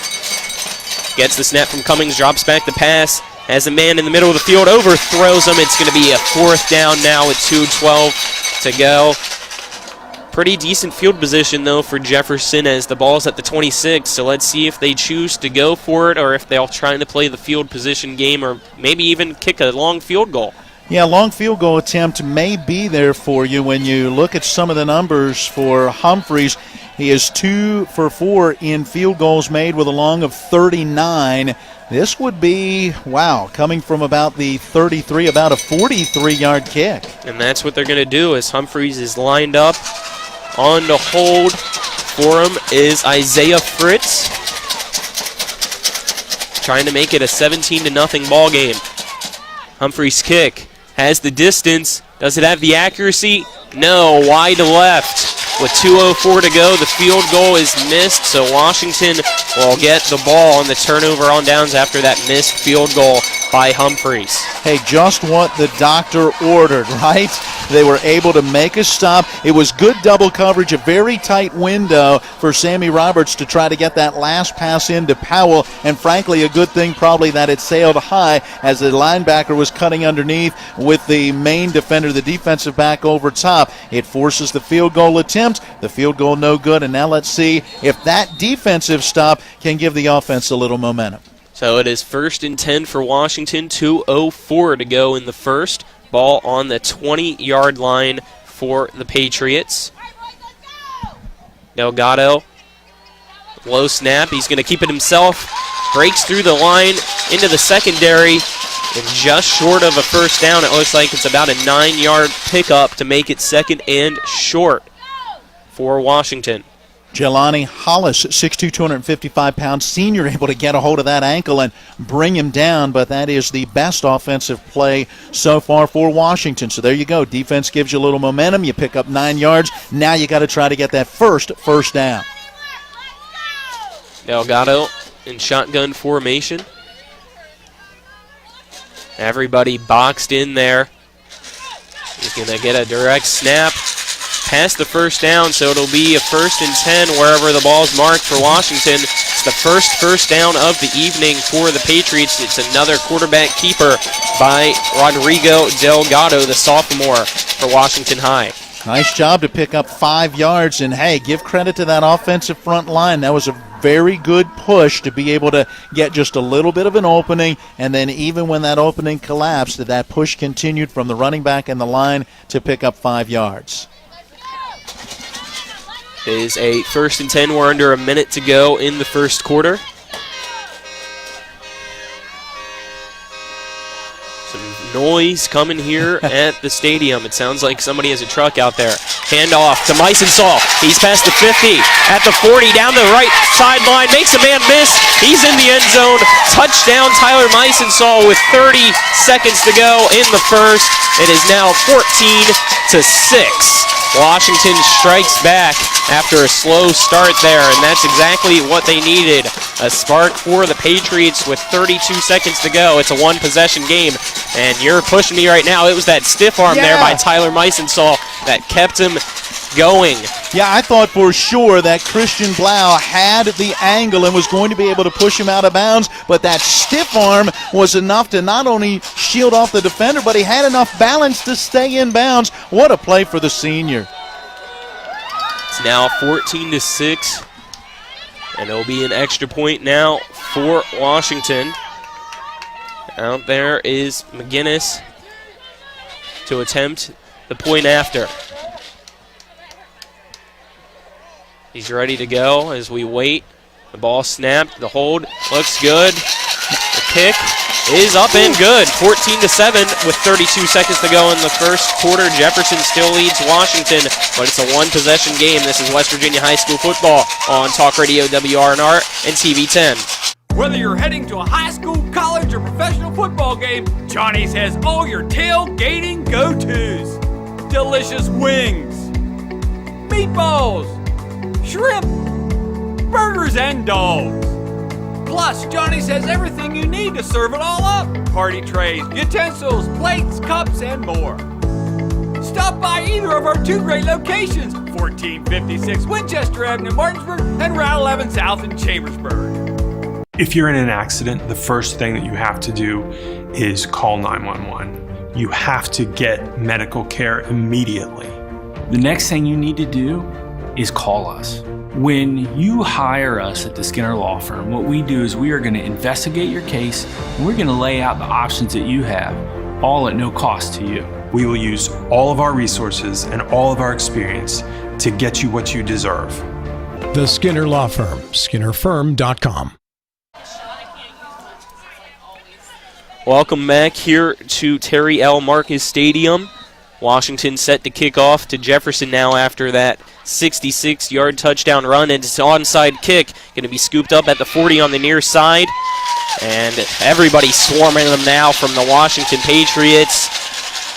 gets the snap from Cummings, drops back the pass, has a man in the middle of the field, overthrows him. It's going to be a 4th down now with 2:12 to go. Pretty decent field position, though, for Jefferson as the ball's at the 26, so let's see if they choose to go for it or if they're trying to play the field position game or maybe even kick a long field goal. Yeah, long field goal attempt may be there for you when you look at some of the numbers for Humphreys. He is 2 for 4 in field goals made with a long of 39. This would be, wow, coming from about the 33, about a 43-yard kick. And that's what they're going to do as Humphreys is lined up. On to hold for him is Isaiah Fritz. Trying to make it a 17-0 ball game. Humphreys' kick has the distance. Does it have the accuracy? No, wide to left. with 2:04 to go. The field goal is missed, so Washington will get the ball on the turnover on downs after that missed field goal by Humphreys. Hey, just what the doctor ordered, right? They were able to make a stop. It was good double coverage, a very tight window for Sammy Roberts to try to get that last pass into Powell, and frankly, a good thing probably that it sailed high as the linebacker was cutting underneath with the main defender, the defensive back, over top. It forces the field goal attempt. The field goal no good, and now let's see if that defensive stop can give the offense a little momentum. So it is 1st and 10 for Washington, 2:04 to go in the first. Ball on the 20-yard line for the Patriots. Delgado, low snap. He's going to keep it himself. Breaks through the line into the secondary, and just short of a first down. It looks like it's about a 9-yard pickup to make it 2nd and short for Washington. Jelani Hollis, 6'2", 255-pound senior, able to get a hold of that ankle and bring him down, but that is the best offensive play so far for Washington. So there you go. Defense gives you a little momentum. You pick up 9 yards. Now you got to try to get that first down. Delgado in shotgun formation. Everybody boxed in there. He's going to get a direct snap past the first down, so it'll be a 1st and 10 wherever the ball's marked for Washington. It's the first down of the evening for the Patriots. It's another quarterback keeper by Rodrigo Delgado, the sophomore for Washington High. Nice job to pick up 5 yards, and hey, give credit to that offensive front line. That was a very good push to be able to get just a little bit of an opening, and then even when that opening collapsed, that push continued from the running back and the line to pick up 5 yards. It is a 1st and 10. We're under a minute to go in the first quarter. Some noise coming here at the stadium. It sounds like somebody has a truck out there. Handoff to Meisensaul. He's past the 50, at the 40, down the right sideline. Makes a man miss. He's in the end zone. Touchdown, Tyler Meisensaul with 30 seconds to go in the first. It is now 14-6. Washington strikes back after a slow start there, and that's exactly what they needed. A spark for the Patriots with 32 seconds to go. It's a one-possession game, and you're pushing me right now. It was that stiff arm there by Tyler Meisensaul that kept him going. Yeah, I thought for sure that Christian Blau had the angle and was going to be able to push him out of bounds, but that stiff arm was enough to not only shield off the defender, but he had enough balance to stay in bounds. What a play for the senior. It's now 14-6, and it'll be an extra point now for Washington. Out there is McGinnis to attempt the point after. He's ready to go as we wait. The ball snapped. The hold looks good. The kick is up and good. 14-7 with 32 seconds to go in the first quarter. Jefferson still leads Washington, but it's a one-possession game. This is West Virginia High School football on Talk Radio WRNR and TV 10. Whether you're heading to a high school, college, or professional football game, Johnny's has all your tailgating go-tos. Delicious wings, meatballs, shrimp, burgers, and dogs. Plus, Johnny's has everything you need to serve it all up. Party trays, utensils, plates, cups, and more. Stop by either of our 2 great locations, 1456 Winchester Avenue in Martinsburg and Route 11 South in Chambersburg. If you're in an accident, the first thing that you have to do is call 911. You have to get medical care immediately. The next thing you need to do is call us. When you hire us at the Skinner Law Firm, what we do is we are going to investigate your case, and we're going to lay out the options that you have, all at no cost to you. We will use all of our resources and all of our experience to get you what you deserve. The Skinner Law Firm, SkinnerFirm.com. Welcome back here to Terry L. Marcus Stadium. Washington set to kick off to Jefferson now after that 66-yard touchdown run, and it's an onside kick. Going to be scooped up at the 40 on the near side. And everybody swarming them now from the Washington Patriots.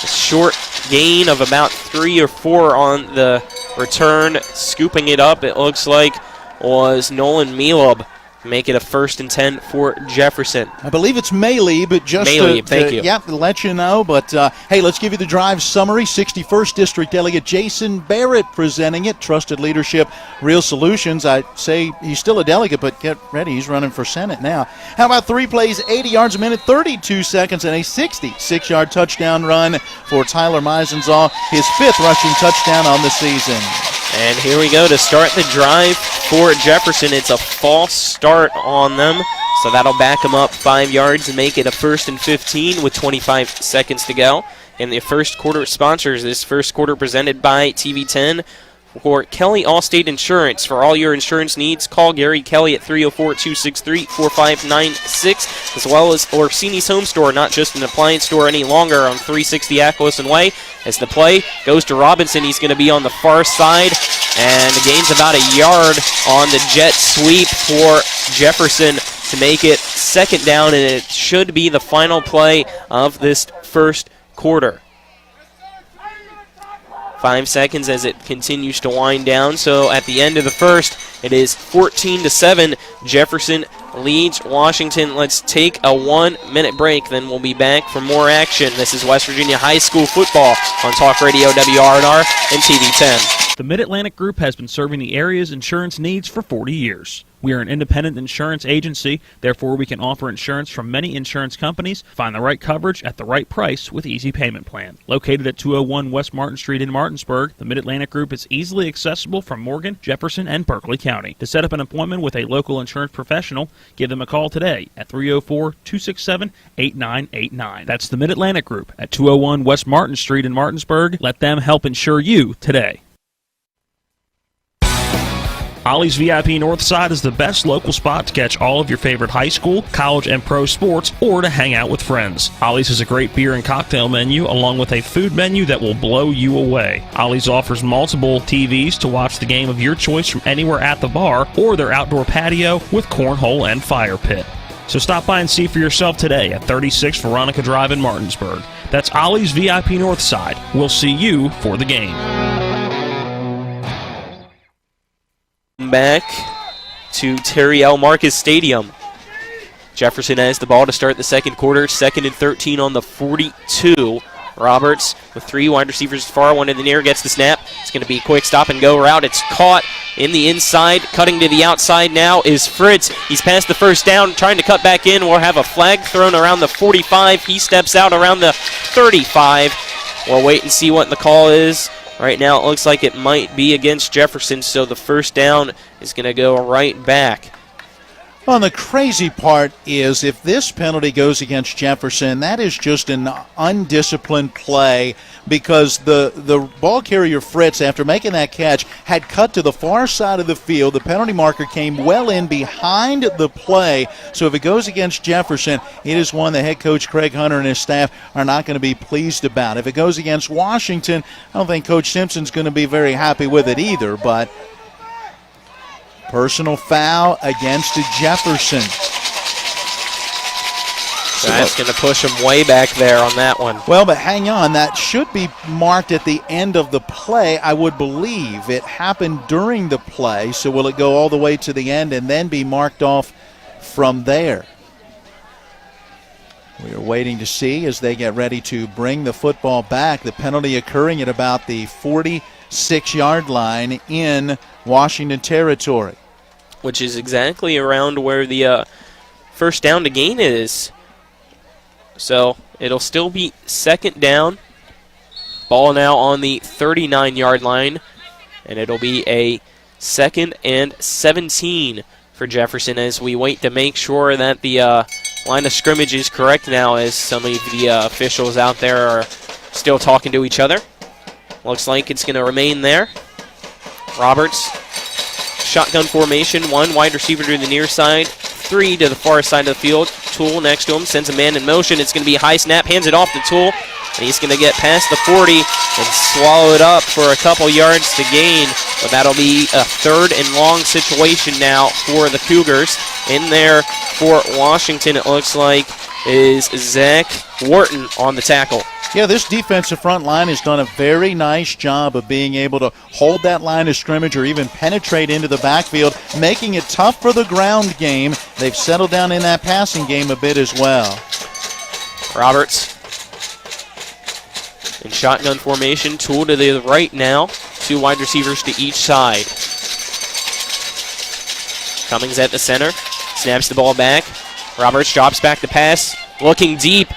A short gain of about 3 or 4 on the return, scooping it up, it looks like, was Nolan Mielub. Make it a 1st and 10 for Jefferson. I believe it's Mayleib, but just thank you. Yeah, to let you know. But, hey, let's give you the drive summary. 61st District Delegate Jason Barrett presenting it. Trusted leadership, real solutions. I say he's still a delegate, but get ready. He's running for Senate now. How about 3 plays, 80 yards a minute, 32 seconds, and a 66-yard touchdown run for Tyler Meisenzahl, his 5th rushing touchdown on the season. And here we go to start the drive for Jefferson. It's a false start on them, so that'll back them up 5 yards and make it a 1st and 15 with 25 seconds to go. And the first quarter sponsors this first quarter presented by TV10 for Kelly Allstate Insurance. For all your insurance needs, call Gary Kelly at 304-263-4596, as well as Orsini's Home Store, not just an appliance store any longer, on 360 Acquisition Way. As the play goes to Robinson, he's going to be on the far side, and the gain's about a yard on the jet sweep for Jefferson to make it 2nd down, and it should be the final play of this first quarter. 5 seconds as it continues to wind down. So at the end of the first, it is 14-7. Jefferson leads Washington. Let's take a 1-minute break, then we'll be back for more action. This is West Virginia High School football on Talk Radio WRNR and TV10. The Mid-Atlantic Group has been serving the area's insurance needs for 40 years. We are an independent insurance agency, therefore we can offer insurance from many insurance companies. Find the right coverage at the right price with Easy Payment Plan. Located at 201 West Martin Street in Martinsburg, the Mid-Atlantic Group is easily accessible from Morgan, Jefferson, and Berkeley County. To set up an appointment with a local insurance professional, give them a call today at 304-267-8989. That's the Mid-Atlantic Group at 201 West Martin Street in Martinsburg. Let them help insure you today. Ollie's VIP Northside is the best local spot to catch all of your favorite high school, college, and pro sports, or to hang out with friends. Ollie's has a great beer and cocktail menu, along with a food menu that will blow you away. Ollie's offers multiple TVs to watch the game of your choice from anywhere at the bar, or their outdoor patio with cornhole and fire pit. So stop by and see for yourself today at 36 Veronica Drive in Martinsburg. That's Ollie's VIP Northside. We'll see you for the game. Back to Terry L. Marcus Stadium. Jefferson has the ball to start the second quarter, 2nd and 13 on the 42. Roberts with 3 wide receivers far, one in the near, gets the snap. It's going to be a quick stop and go route. It's caught in the inside. Cutting to the outside now is Fritz. He's past the first down, trying to cut back in. We'll have a flag thrown around the 45. He steps out around the 35. We'll wait and see what the call is. Right now it looks like it might be against Jefferson, so the first down is going to go right back. Well, the crazy part is if this penalty goes against Jefferson, that is just an undisciplined play because the ball carrier Fritz, after making that catch, had cut to the far side of the field. The penalty marker came well in behind the play. So if it goes against Jefferson, it is one that head coach Craig Hunter and his staff are not going to be pleased about. If it goes against Washington, I don't think Coach Simpson's going to be very happy with it either, but personal foul against Jefferson. So that's going to push him way back there on that one. Well, but hang on. That should be marked at the end of the play, I would believe. It happened during the play, so will it go all the way to the end and then be marked off from there? We are waiting to see as they get ready to bring the football back. The penalty occurring at about the 46-yard line in Washington territory. Which is exactly around where the first down to gain is. So it'll still be 2nd down. Ball now on the 39-yard line. And it'll be a 2nd and 17 for Jefferson as we wait to make sure that the line of scrimmage is correct now, as some of the officials out there are still talking to each other. Looks like it's going to remain there. Roberts, shotgun formation, 1 wide receiver to the near side, 3 to the far side of the field. Toole next to him, sends a man in motion. It's going to be a high snap, hands it off to Toole, and he's going to get past the 40 and swallow it up for a couple yards to gain. But that'll be a 3rd and long situation now for the Cougars. In there for Washington, it looks like, is Zach Wharton on the tackle. Yeah, this defensive front line has done a very nice job of being able to hold that line of scrimmage or even penetrate into the backfield, making it tough for the ground game. They've settled down in that passing game a bit as well. Roberts in shotgun formation, tool to the right now. 2 wide receivers to each side. Cummings at the center, snaps the ball back. Roberts drops back to pass, looking deep.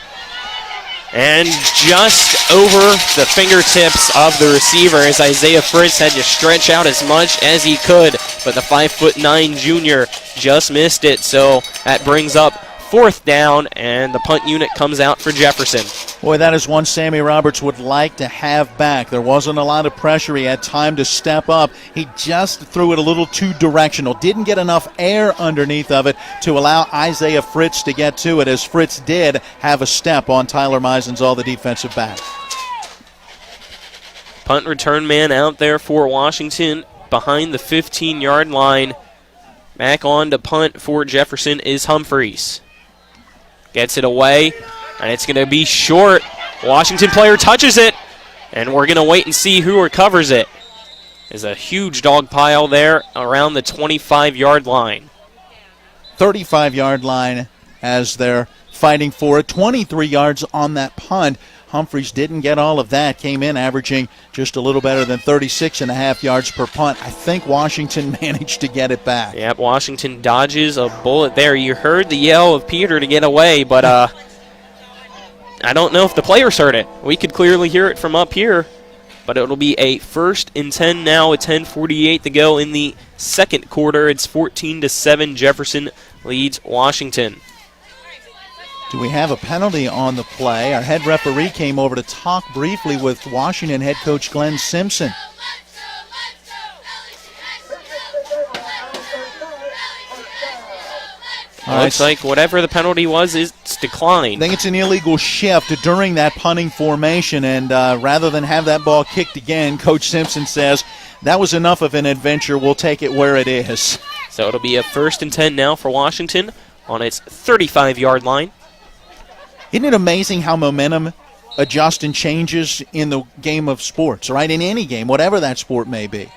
And just over the fingertips of the receiver as Isaiah Fritz had to stretch out as much as he could, but the 5'9" junior just missed it, so that brings up 4th down, and the punt unit comes out for Jefferson. Boy, that is one Sammy Roberts would like to have back. There wasn't a lot of pressure. He had time to step up. He just threw it a little too directional. Didn't get enough air underneath of it to allow Isaiah Fritz to get to it, as Fritz did have a step on Tyler Meisenzahl, the defensive back. Punt return man out there for Washington behind the 15-yard line. Back on to punt for Jefferson is Humphreys. Gets it away, and it's going to be short. Washington player touches it, and we're going to wait and see who recovers it. There's a huge dog pile there around the 25-yard line. 35-yard line as they're fighting for it. 23 yards on that punt. Humphreys didn't get all of that. Came in averaging just a little better than 36.5 yards per punt. I think Washington managed to get it back. Yep, Washington dodges a bullet there. You heard the yell of Peter to get away, but I don't know if the players heard it. We could clearly hear it from up here, but it'll be a 1st and 10 now with 10:48 to go in the second quarter. It's 14-7. Jefferson leads Washington. Do we have a penalty on the play? Our head referee came over to talk briefly with Washington head coach Glenn Simpson. Looks like whatever the penalty was is declined. I think it's an illegal shift during that punting formation, and rather than have that ball kicked again, Coach Simpson says, that was enough of an adventure. We'll take it where it is. So it'll be a 1st and 10 now for Washington on its 35-yard line. Isn't it amazing how momentum adjusts and changes in the game of sports, right? In any game, whatever that sport may be.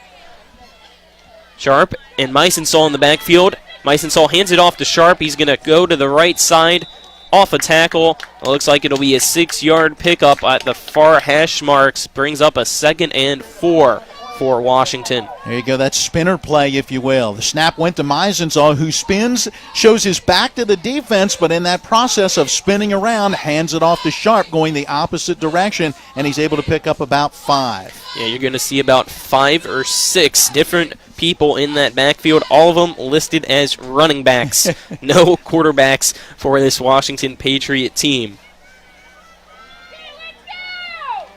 Sharp and Meisenzahl in the backfield. Meisenzahl hands it off to Sharp. He's going to go to the right side off a tackle. It looks like it'll be a 6-yard pickup at the far hash marks. Brings up a 2nd and 4 for Washington. There you go, that spinner play, if you will. The snap went to Meisenzahl, who spins, shows his back to the defense, but in that process of spinning around, hands it off to Sharp, going the opposite direction, and he's able to pick up about 5. Yeah, you're going to see about 5 or 6 different people in that backfield, all of them listed as running backs. No quarterbacks for this Washington Patriot team.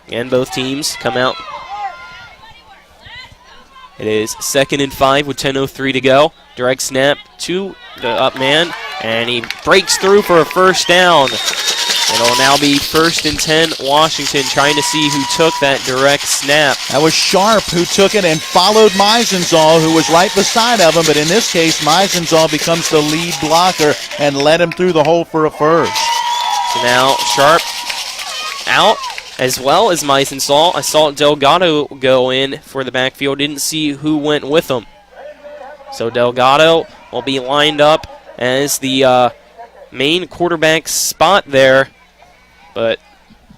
And both teams come out. It is 2nd and 5 with 10:03 to go. Direct snap to the up man, and he breaks through for a 1st down. It'll now be 1st and 10 Washington, trying to see who took that direct snap. That was Sharp who took it and followed Meisenzahl, who was right beside of him, but in this case, Meisenzahl becomes the lead blocker and led him through the hole for a 1st. So now Sharp out, as well as Meisenzahl. I saw Delgado go in for the backfield. Didn't see who went with him. So Delgado will be lined up as the main quarterback spot there, but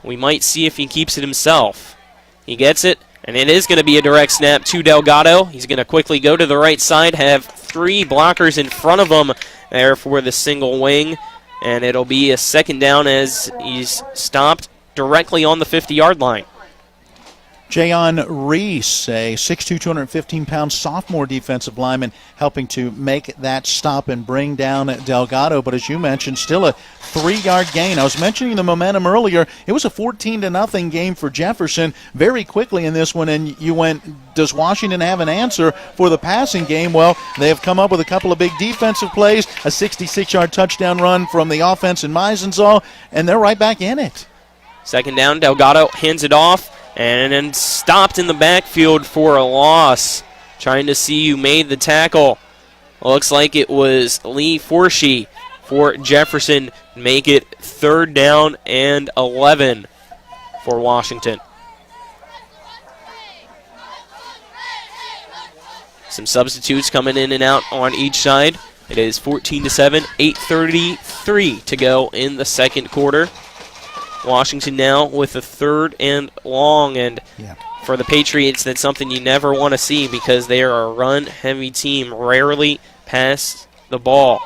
we might see if he keeps it himself. He gets it, and it is going to be a direct snap to Delgado. He's going to quickly go to the right side, have 3 blockers in front of him there for the single wing, and it'll be a 2nd down as he's stopped directly on the 50-yard line. Jayon Reese, a 6'2", 215-pound sophomore defensive lineman, helping to make that stop and bring down Delgado. But as you mentioned, still a 3-yard gain. I was mentioning the momentum earlier. It was a 14-0 game for Jefferson very quickly in this one, and you went, does Washington have an answer for the passing game? Well, they have come up with a couple of big defensive plays, a 66-yard touchdown run from the offense in Meisenzahl, and they're right back in it. 2nd down, Delgado hands it off, and then stopped in the backfield for a loss. Trying to see who made the tackle. Looks like it was Lee Forshee for Jefferson. Make it 3rd down and 11. for Washington. Some substitutes coming in and out on each side. It is 14-7, 8:33 to go in the second quarter. Washington now with a 3rd and long, and for the Patriots, that's something you never want to see because they are a run-heavy team, rarely pass the ball.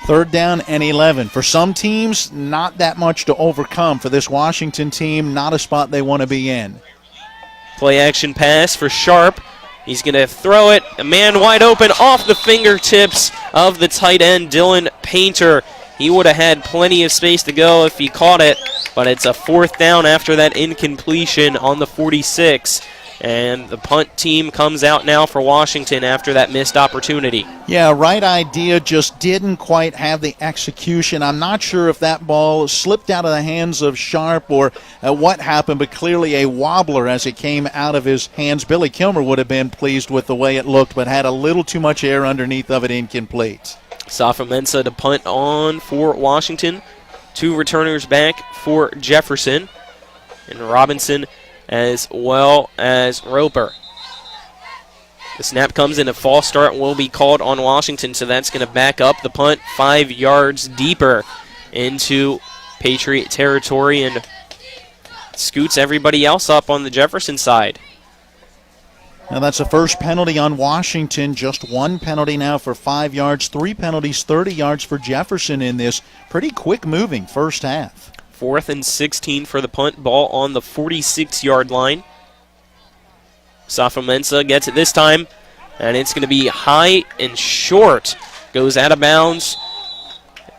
3rd down and 11. For some teams, not that much to overcome. For this Washington team, not a spot they want to be in. Play action pass for Sharp. He's going to throw it. A man wide open off the fingertips of the tight end, Dylan Painter. He would have had plenty of space to go if he caught it, but it's a 4th down after that incompletion on the 46. And the punt team comes out now for Washington after that missed opportunity. Yeah, right idea, just didn't quite have the execution. I'm not sure if that ball slipped out of the hands of Sharp or what happened, but clearly a wobbler as it came out of his hands. Billy Kilmer would have been pleased with the way it looked, but had a little too much air underneath of it, incomplete. Safa-Mensah to punt on for Washington. 2 returners back for Jefferson. And Robinson as well as Roper. The snap comes in, a false start will be called on Washington, so that's going to back up the punt 5 yards deeper into Patriot territory and scoots everybody else up on the Jefferson side. Now that's the first penalty on Washington, just 1 penalty now for 5 yards, 3 penalties, 30 yards for Jefferson in this pretty quick moving first half. 4th and 16 for the punt, ball on the 46-yard line. Safa-Mensah gets it this time, and it's going to be high and short. Goes out of bounds.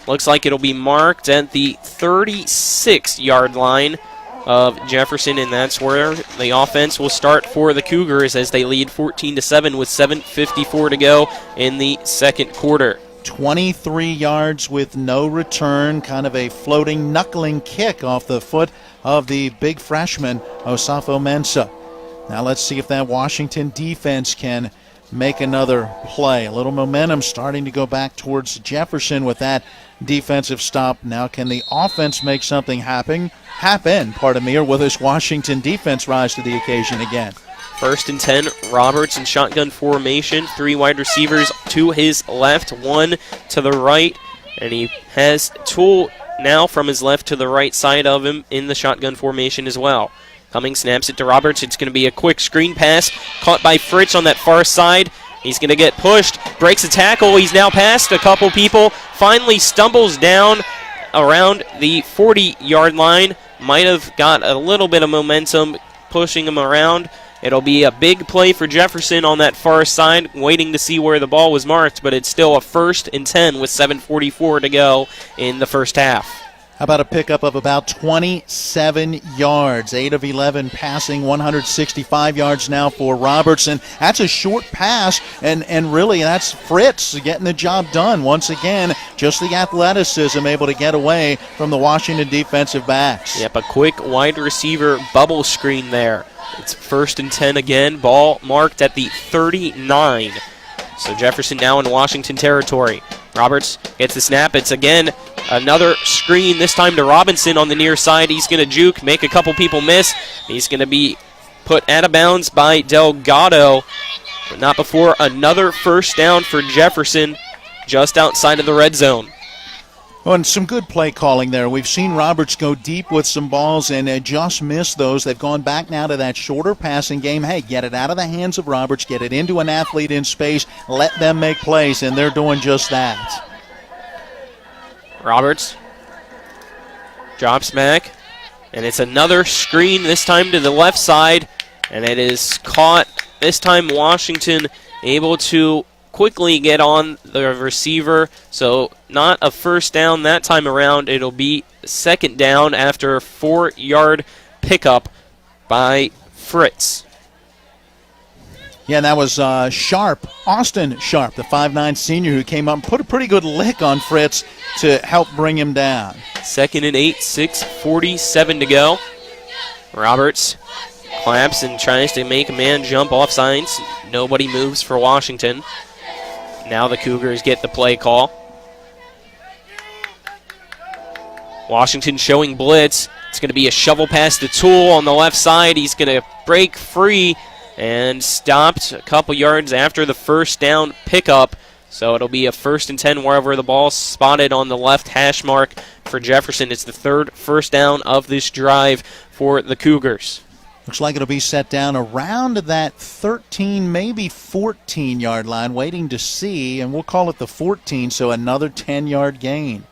Looks like it'll be marked at the 36-yard line of Jefferson, and that's where the offense will start for the Cougars as they lead 14-7 with 7:54 to go in the second quarter. 23 yards with no return, kind of a floating knuckling kick off the foot of the big freshman, Safa-Mensah. Now let's see if that Washington defense can make another play. A little momentum starting to go back towards Jefferson with that defensive stop. Now can the offense make something happen, or will this Washington defense rise to the occasion again? 1st and 10, Roberts in shotgun formation. 3 wide receivers to his left, 1 to the right. And he has Toole now from his left to the right side of him in the shotgun formation as well. Cummings snaps it to Roberts. It's going to be a quick screen pass caught by Fritz on that far side. He's going to get pushed, breaks a tackle. He's now past a couple people, finally stumbles down around the 40-yard line. Might have got a little bit of momentum pushing him around. It'll be a big play for Jefferson on that far side, waiting to see where the ball was marked, but it's still a 1st and 10 with 7:44 to go in the first half. How about a pickup of about 27 yards, 8 of 11 passing, 165 yards now for Robertson. That's a short pass, and really that's Fritz getting the job done. Once again, just the athleticism able to get away from the Washington defensive backs. Yep, a quick wide receiver bubble screen there. It's 1st and 10 again, ball marked at the 39. So Jefferson now in Washington territory. Roberts gets the snap. It's again another screen, this time to Robinson on the near side. He's going to juke, make a couple people miss. He's going to be put out of bounds by Delgado, but not before another 1st down for Jefferson just outside of the red zone. Oh, and some good play calling there. We've seen Roberts go deep with some balls and just miss those. They've gone back now to that shorter passing game. Hey, get it out of the hands of Roberts, get it into an athlete in space, let them make plays, and they're doing just that. Roberts drops back, and it's another screen, this time to the left side, and it is caught. This time Washington able to quickly get on the receiver, so not a 1st down that time around. It'll be 2nd down after a 4-yard pickup by Fritz. Yeah, and that was Sharp, Austin Sharp, the 5'9 senior who came up and put a pretty good lick on Fritz to help bring him down. 2nd and 8, 6:47 to go. Roberts claps and tries to make a man jump off sides. Nobody moves for Washington. Now the Cougars get the play call. Washington showing blitz. It's It's going to be a shovel pass to Toole on the left side. He's going to break free and stopped a couple yards after the first down pickup. So it'll be a 1st and 10 wherever the ball's spotted on the left hash mark for Jefferson. It's the 3rd first down of this drive for the Cougars. Looks like it'll be set down around that 13, maybe 14-yard line, waiting to see, and we'll call it the 14, so another 10-yard gain.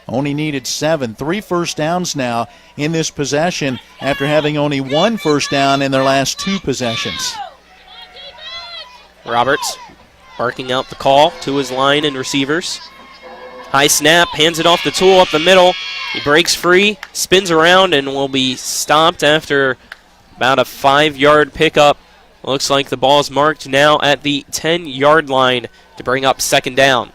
Only needed 7. 3 first downs now in this possession after having only 1 first down in their last 2 possessions. Roberts barking out the call to his line and receivers. High snap, hands it off to Toole up the middle. He breaks free, spins around, and will be stopped after about a 5-yard pickup. Looks like the ball's marked now at the 10-yard line to bring up 2nd down.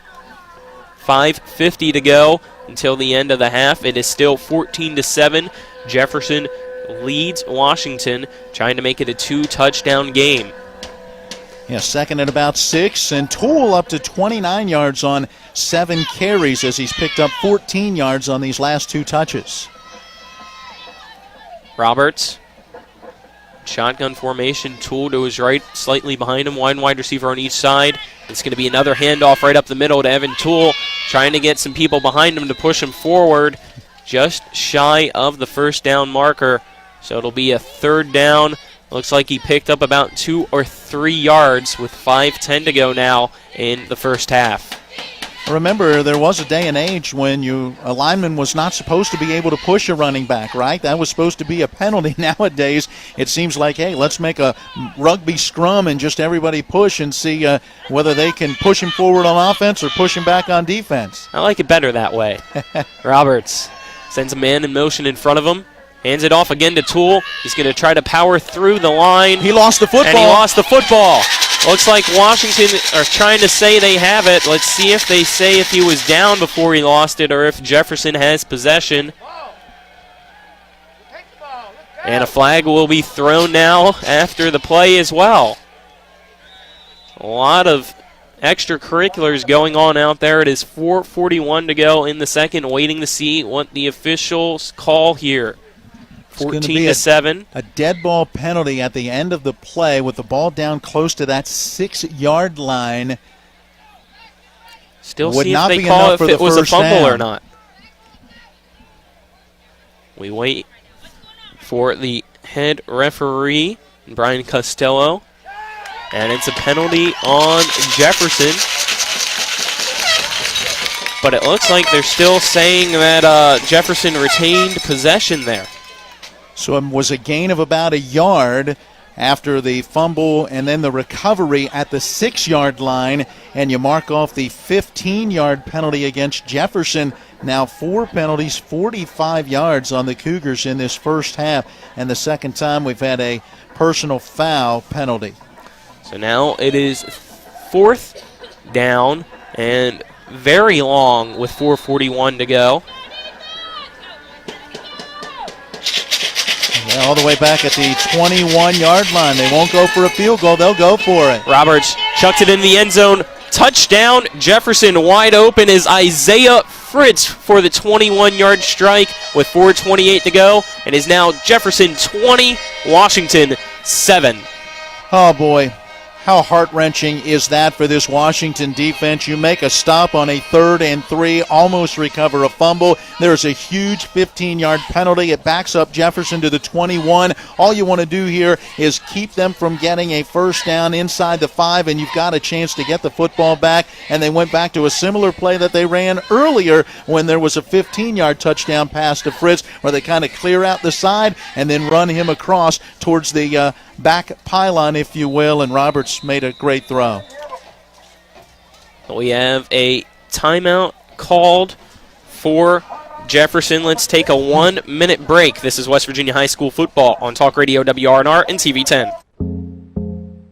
5:50 to go until the end of the half. It is still 14-7. Jefferson leads Washington, trying to make it a 2-touchdown game. Yeah, 2nd and about 6, and Toole up to 29 yards on 7 carries as he's picked up 14 yards on these last 2 touches. Roberts, shotgun formation, Toole to his right, slightly behind him, wide receiver on each side. It's going to be another handoff right up the middle to Evan Toole, trying to get some people behind him to push him forward, just shy of the first down marker. So it'll be a 3rd down. Looks like he picked up about 2 or 3 yards with 5:10 to go now in the first half. Remember, there was a day and age when a lineman was not supposed to be able to push a running back, right? That was supposed to be a penalty. Nowadays, it seems like, hey, let's make a rugby scrum and just everybody push and see whether they can push him forward on offense or push him back on defense. I like it better that way. Roberts sends a man in motion in front of him. Hands it off again to Toole. He's going to try to power through the line. He lost the football. And he lost the football. Looks like Washington are trying to say they have it. Let's see if they say if he was down before he lost it or if Jefferson has possession. And a flag will be thrown now after the play as well. A lot of extracurriculars going on out there. It is 4:41 to go in the second, waiting to see what the officials call here. 14-7. A dead ball penalty at the end of the play with the ball down close to that 6-yard line. Still see if they call if it was a fumble or not. We wait for the head referee, Brian Costello. And it's a penalty on Jefferson. But it looks like they're still saying that Jefferson retained possession there. So it was a gain of about a yard after the fumble and then the recovery at the 6-yard line, and you mark off the 15-yard penalty against Jefferson. Now 4 penalties, 45 yards on the Cougars in this first half, and the second time we've had a personal foul penalty. So now it is 4th down and very long with 4:41 to go. All the way back at the 21-yard line. They won't go for a field goal. They'll go for it. Roberts chucked it in the end zone. Touchdown. Jefferson wide open is Isaiah Fritz for the 21-yard strike with 4:28 to go. It is now Jefferson 20, Washington 7. Oh, boy. How heart-wrenching is that for this Washington defense? You make a stop on a 3rd and 3, almost recover a fumble. There's a huge 15-yard penalty. It backs up Jefferson to the 21. All you want to do here is keep them from getting a first down inside the 5, and you've got a chance to get the football back. And they went back to a similar play that they ran earlier when there was a 15-yard touchdown pass to Fritz, where they kind of clear out the side and then run him across towards the back pylon, if you will, and Roberts made a great throw. We have a timeout called for Jefferson. Let's take a 1-minute break. This is West Virginia High School football on Talk Radio WRNR and TV 10.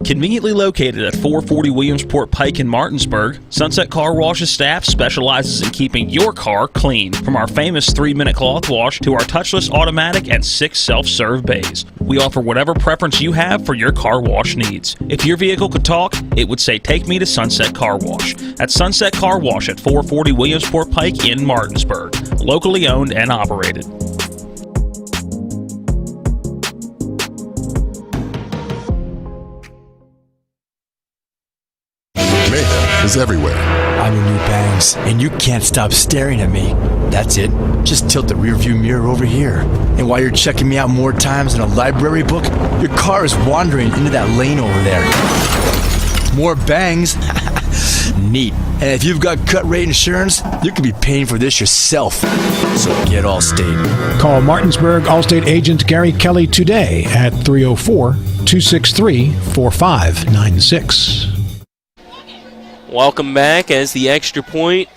Conveniently located at 440 Williamsport Pike in Martinsburg, Sunset Car Wash's staff specializes in keeping your car clean. From our famous 3-minute cloth wash to our touchless automatic and 6 self-serve bays, we offer whatever preference you have for your car wash needs. If your vehicle could talk, it would say, "Take me to Sunset Car Wash." At Sunset Car Wash at 440 Williamsport Pike in Martinsburg, locally owned and operated. mayhem is everywhere. I'm your new bangs, and you can't stop staring at me. That's it. Just tilt the rearview mirror over here. And while you're checking me out more times than a library book, your car is wandering into that lane over there. More bangs? Neat. And if you've got cut rate insurance, you could be paying for this yourself. So get Allstate. Call Martinsburg Allstate agent Gary Kelly today at 304-263-4596. Welcome back as the extra point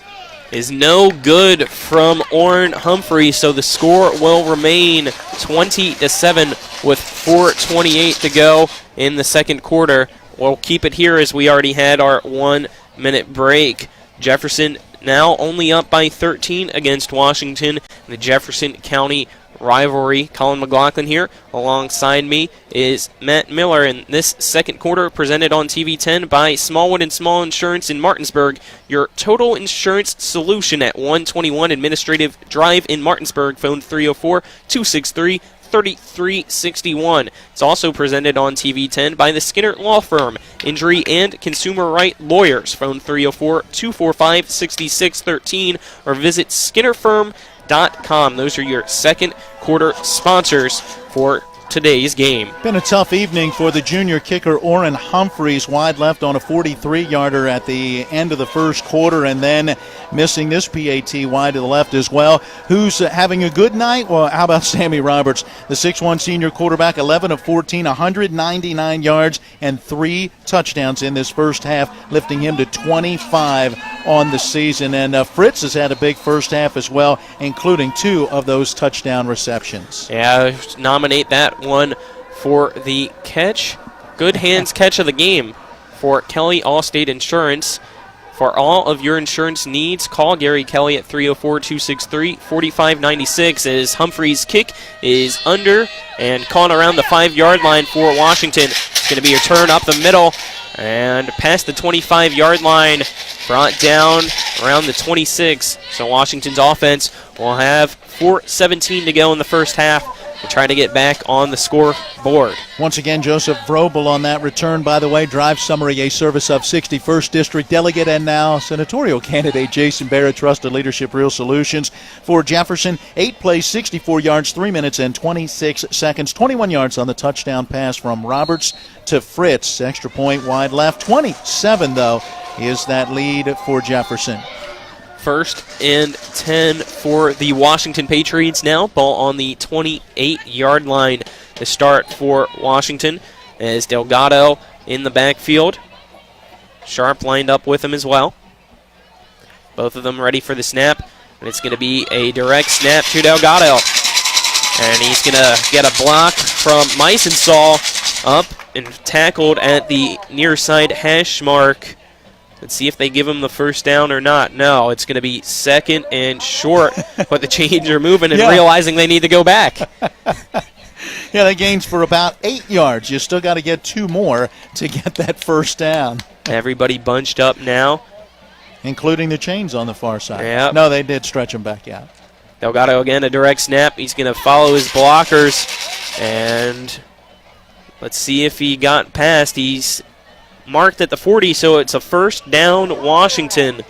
is no good from Orrin Humphrey, so the score will remain 20-7 with 4:28 to go in the second quarter. We'll keep it here as we already had our 1-minute break. Jefferson now only up by 13 against Washington. The Jefferson County rivalry. Colin McLaughlin here. Alongside me is Matt Miller. And this second quarter presented on TV 10 by Smallwood and Small Insurance in Martinsburg. Your total insurance solution at 121 Administrative Drive in Martinsburg. Phone 304-263-3361. It's also presented on TV 10 by the Skinner Law Firm, Injury and Consumer Right Lawyers. Phone 304-245-6613 or visit skinnerfirm.com. Those are your second quarter sponsors for today's game. Been a tough evening for the junior kicker Orrin Humphreys, wide left on a 43-yarder at the end of the first quarter, and then missing this PAT wide to the left as well. Who's having a good night? Well, how about Sammy Roberts, the 6'1 senior quarterback, 11 of 14, 199 yards and 3 touchdowns in this first half, lifting him to 25 on the season. And Fritz has had a big first half as well, including 2 of those touchdown receptions. Yeah, nominate that one for the catch. Good hands catch of the game for Kelly Allstate Insurance. For all of your insurance needs, call Gary Kelly at 304-263-4596 as Humphrey's kick is under and caught around the 5-yard line for Washington. It's going to be a turn up the middle and past the 25-yard line, brought down around the 26. So Washington's offense will have 4:17 to go in the first half to try to get back on the scoreboard. Once again, Joseph Vrobel on that return. By the way, drive summary, a service of 61st District Delegate and now senatorial candidate Jason Barrett, Trusted Leadership Real Solutions. For Jefferson, 8 plays, 64 yards, 3 minutes and 26 seconds. 21 yards on the touchdown pass from Roberts to Fritz. Extra point wide left. 27, though, is that lead for Jefferson. 1st and 10 for the Washington Patriots now. Ball on the 28-yard line to start for Washington as Delgado in the backfield. Sharp lined up with him as well. Both of them ready for the snap. And it's going to be a direct snap to Delgado. And he's going to get a block from Meisensaul up and tackled at the near side hash mark. Let's see if they give him the first down or not. No, it's going to be second and short, but the chains are moving and realizing they need to go back. Yeah, that gains for about 8 yards. You still got to get 2 more to get that first down. Everybody bunched up now. Including the chains on the far side. Yep. No, they did stretch them back out. Delgado again, a direct snap. He's going to follow his blockers. And let's see if he got past. He's marked at the 40, so it's a first down Washington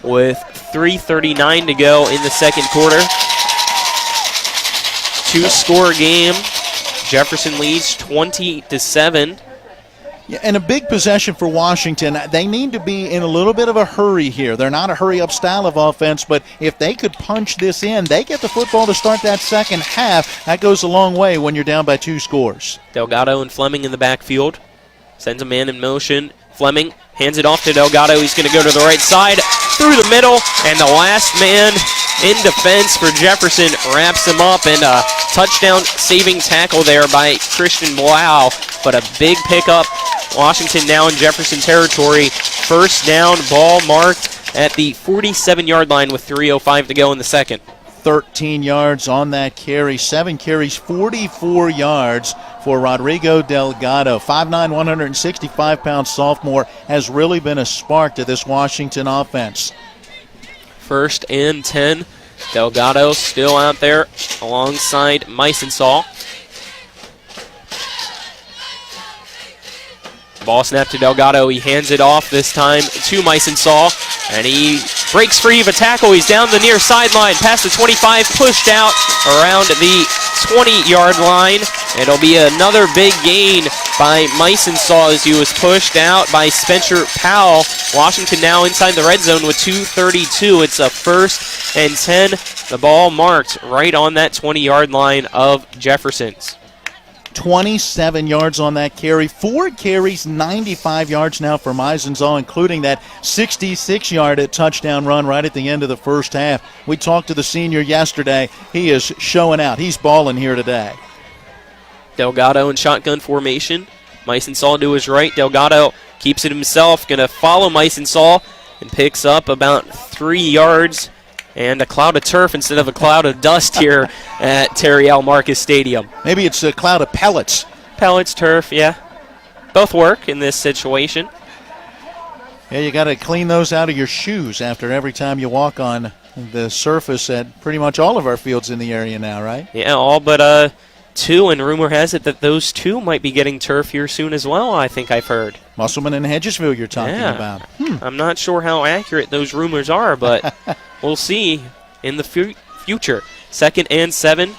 with 3:39 to go in the second quarter. 2-score game. Jefferson leads 20-7. Yeah, and a big possession for Washington. They need to be in a little bit of a hurry here. They're not a hurry-up style of offense, but if they could punch this in, they get the football to start that second half. That goes a long way when you're down by 2 scores. Delgado and Fleming in the backfield. Sends a man in motion. Fleming hands it off to Delgado. He's going to go to the right side, through the middle, and the last man in defense for Jefferson wraps him up, and a touchdown-saving tackle there by Christian Blau. But a big pickup. Washington now in Jefferson territory. First down, ball marked at the 47-yard line with 3:05 to go in the second. 13 yards on that carry. 7 carries, 44 yards for Rodrigo Delgado. 5'9", 165-pound sophomore has really been a spark to this Washington offense. 1st and 10. Delgado still out there alongside Meisensaul. Ball snap to Delgado. He hands it off this time to Myson Saul, and he breaks free of a tackle. He's down the near sideline, past the 25, pushed out around the 20-yard line. It'll be another big gain by Myson Saul as he was pushed out by Spencer Powell. Washington now inside the red zone with 2:32. It's a 1st and 10. The ball marked right on that 20-yard line of Jefferson's. 27 yards on that carry. 4 carries, 95 yards now for Meisenzahl, including that 66-yard touchdown run right at the end of the first half. We talked to the senior yesterday. He is showing out. He's balling here today. Delgado in shotgun formation. Meisenzahl to his right. Delgado keeps it himself. Going to follow Meisenzahl and picks up about 3 yards and a cloud of turf instead of a cloud of dust here at Terry L. Marcus Stadium. Maybe it's a cloud of pellets. Pellets, turf, yeah. Both work in this situation. Yeah, you got to clean those out of your shoes after every time you walk on the surface at pretty much all of our fields in the area now, right? Yeah, all but 2, and rumor has it that those 2 might be getting turf here soon as well, I think I've heard. Musselman and Hedgesville you're talking about. I'm not sure how accurate those rumors are, but we'll see in the future. 2nd and 7.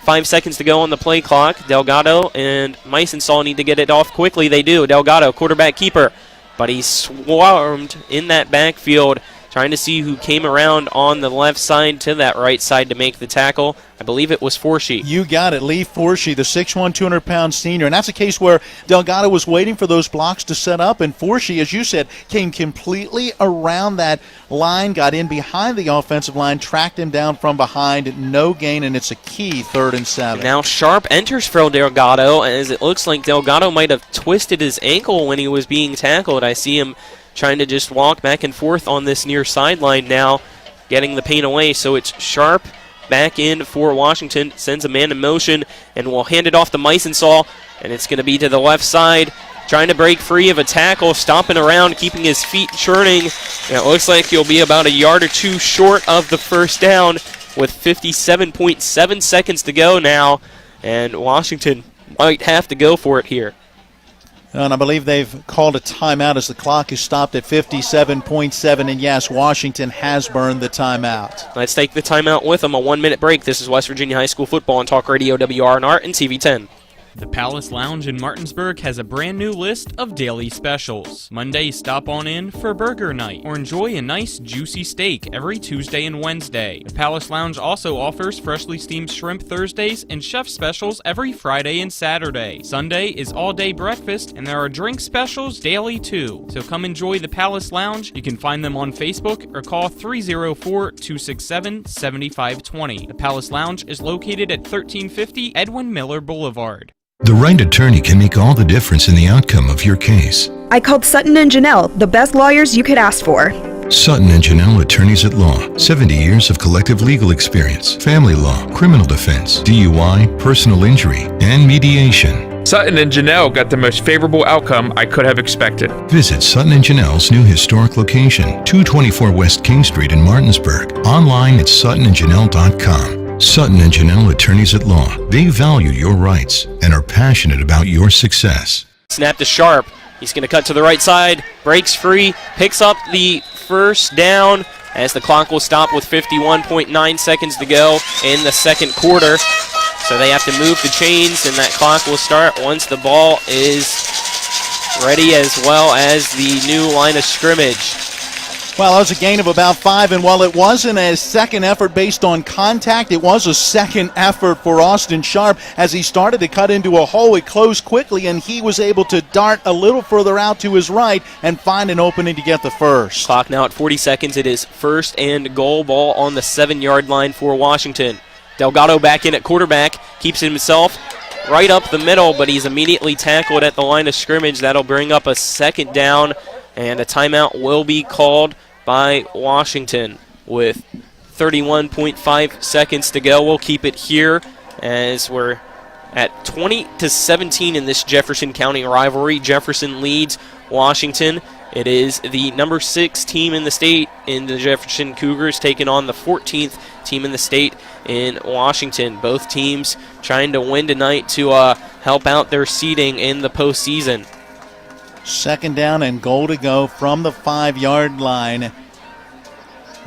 5 seconds to go on the play clock. Delgado and Meisenzahl need to get it off quickly. They do. Delgado, quarterback keeper. But he's swarmed in that backfield, trying to see who came around on the left side to that right side to make the tackle. I believe it was Forshee. You got it. Lee Forshee, the 6'1", 200-pound senior. And that's a case where Delgado was waiting for those blocks to set up, and Forshee, as you said, came completely around that line, got in behind the offensive line, tracked him down from behind. No gain, and it's a key 3rd and 7. Now Sharp enters for Delgado, as it looks like Delgado might have twisted his ankle when he was being tackled. I see him trying to just walk back and forth on this near sideline now, getting the pain away. So it's Sharp back in for Washington, sends a man in motion, and will hand it off to Meisenzahl, and it's going to be to the left side, trying to break free of a tackle, stomping around, keeping his feet churning. And it looks like he'll be about a yard or 2 short of the first down with 57.7 seconds to go now, and Washington might have to go for it here. And I believe they've called a timeout as the clock is stopped at 57.7. And yes, Washington has burned the timeout. Let's take the timeout with them. A 1-minute break. This is West Virginia High School football on Talk Radio WRNR and TV10. The Palace Lounge in Martinsburg has a brand new list of daily specials. Monday, stop on in for burger night or enjoy a nice juicy steak every Tuesday and Wednesday. The Palace Lounge also offers freshly steamed shrimp Thursdays and chef specials every Friday and Saturday. Sunday is all-day breakfast, and there are drink specials daily too. So come enjoy the Palace Lounge. You can find them on Facebook or call 304-267-7520. The Palace Lounge is located at 1350 Edwin Miller Boulevard. The right attorney can make all the difference in the outcome of your case. I called Sutton and Janelle, the best lawyers you could ask for. Sutton and Janelle Attorneys at Law. 70 years of collective legal experience. Family law, criminal defense, DUI, personal injury, and mediation. Sutton and Janelle got the most favorable outcome I could have expected. Visit Sutton and Janelle's new historic location, 224 West King Street in Martinsburg. Online at suttonandjanelle.com. Sutton and Janelle Attorneys at Law. They value your rights and are passionate about your success. Snap to Sharp. He's going to cut to the right side, breaks free, picks up the first down as the clock will stop with 51.9 seconds to go in the second quarter. So they have to move the chains, and that clock will start once the ball is ready, as well as the new line of scrimmage. Well, that was a gain of about 5, and while it wasn't a second effort based on contact, it was a second effort for Austin Sharp. As he started to cut into a hole, it closed quickly, and he was able to dart a little further out to his right and find an opening to get the first. Clock now at 40 seconds. It is 1st and goal, ball on the 7-yard line for Washington. Delgado back in at quarterback, keeps himself right up the middle, but he's immediately tackled at the line of scrimmage. That'll bring up a second down, and a timeout will be called by Washington with 31.5 seconds to go. We'll keep it here as we're at 20-17 in this Jefferson County rivalry. Jefferson leads Washington. It is the number 6 team in the state in the Jefferson Cougars taking on the 14th team in the state in Washington. Both teams trying to win tonight to help out their seeding in the postseason. Second down and goal to go from the 5-yard line.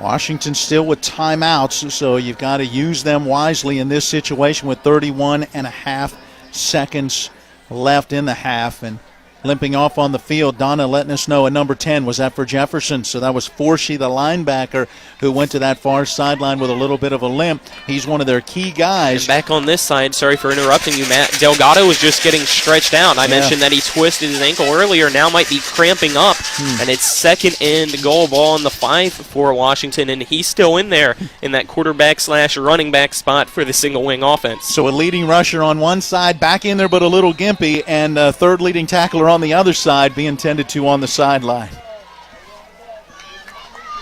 Washington still with timeouts, so you've got to use them wisely in this situation with 31 and a half seconds left in the half. And limping off on the field, Donna letting us know at number 10 was that for Jefferson. So that was Forshee, the linebacker, who went to that far sideline with a little bit of a limp. He's one of their key guys. And back on this side, sorry for interrupting you, Matt, Delgado was just getting stretched out. I mentioned that he twisted his ankle earlier, now might be cramping up. And it's second and goal, ball on the 5 for Washington, and he's still in there in that quarterback/running back spot for the single wing offense. So a leading rusher on one side, back in there but a little gimpy, and a third leading tackler on the other side being tended to on the sideline.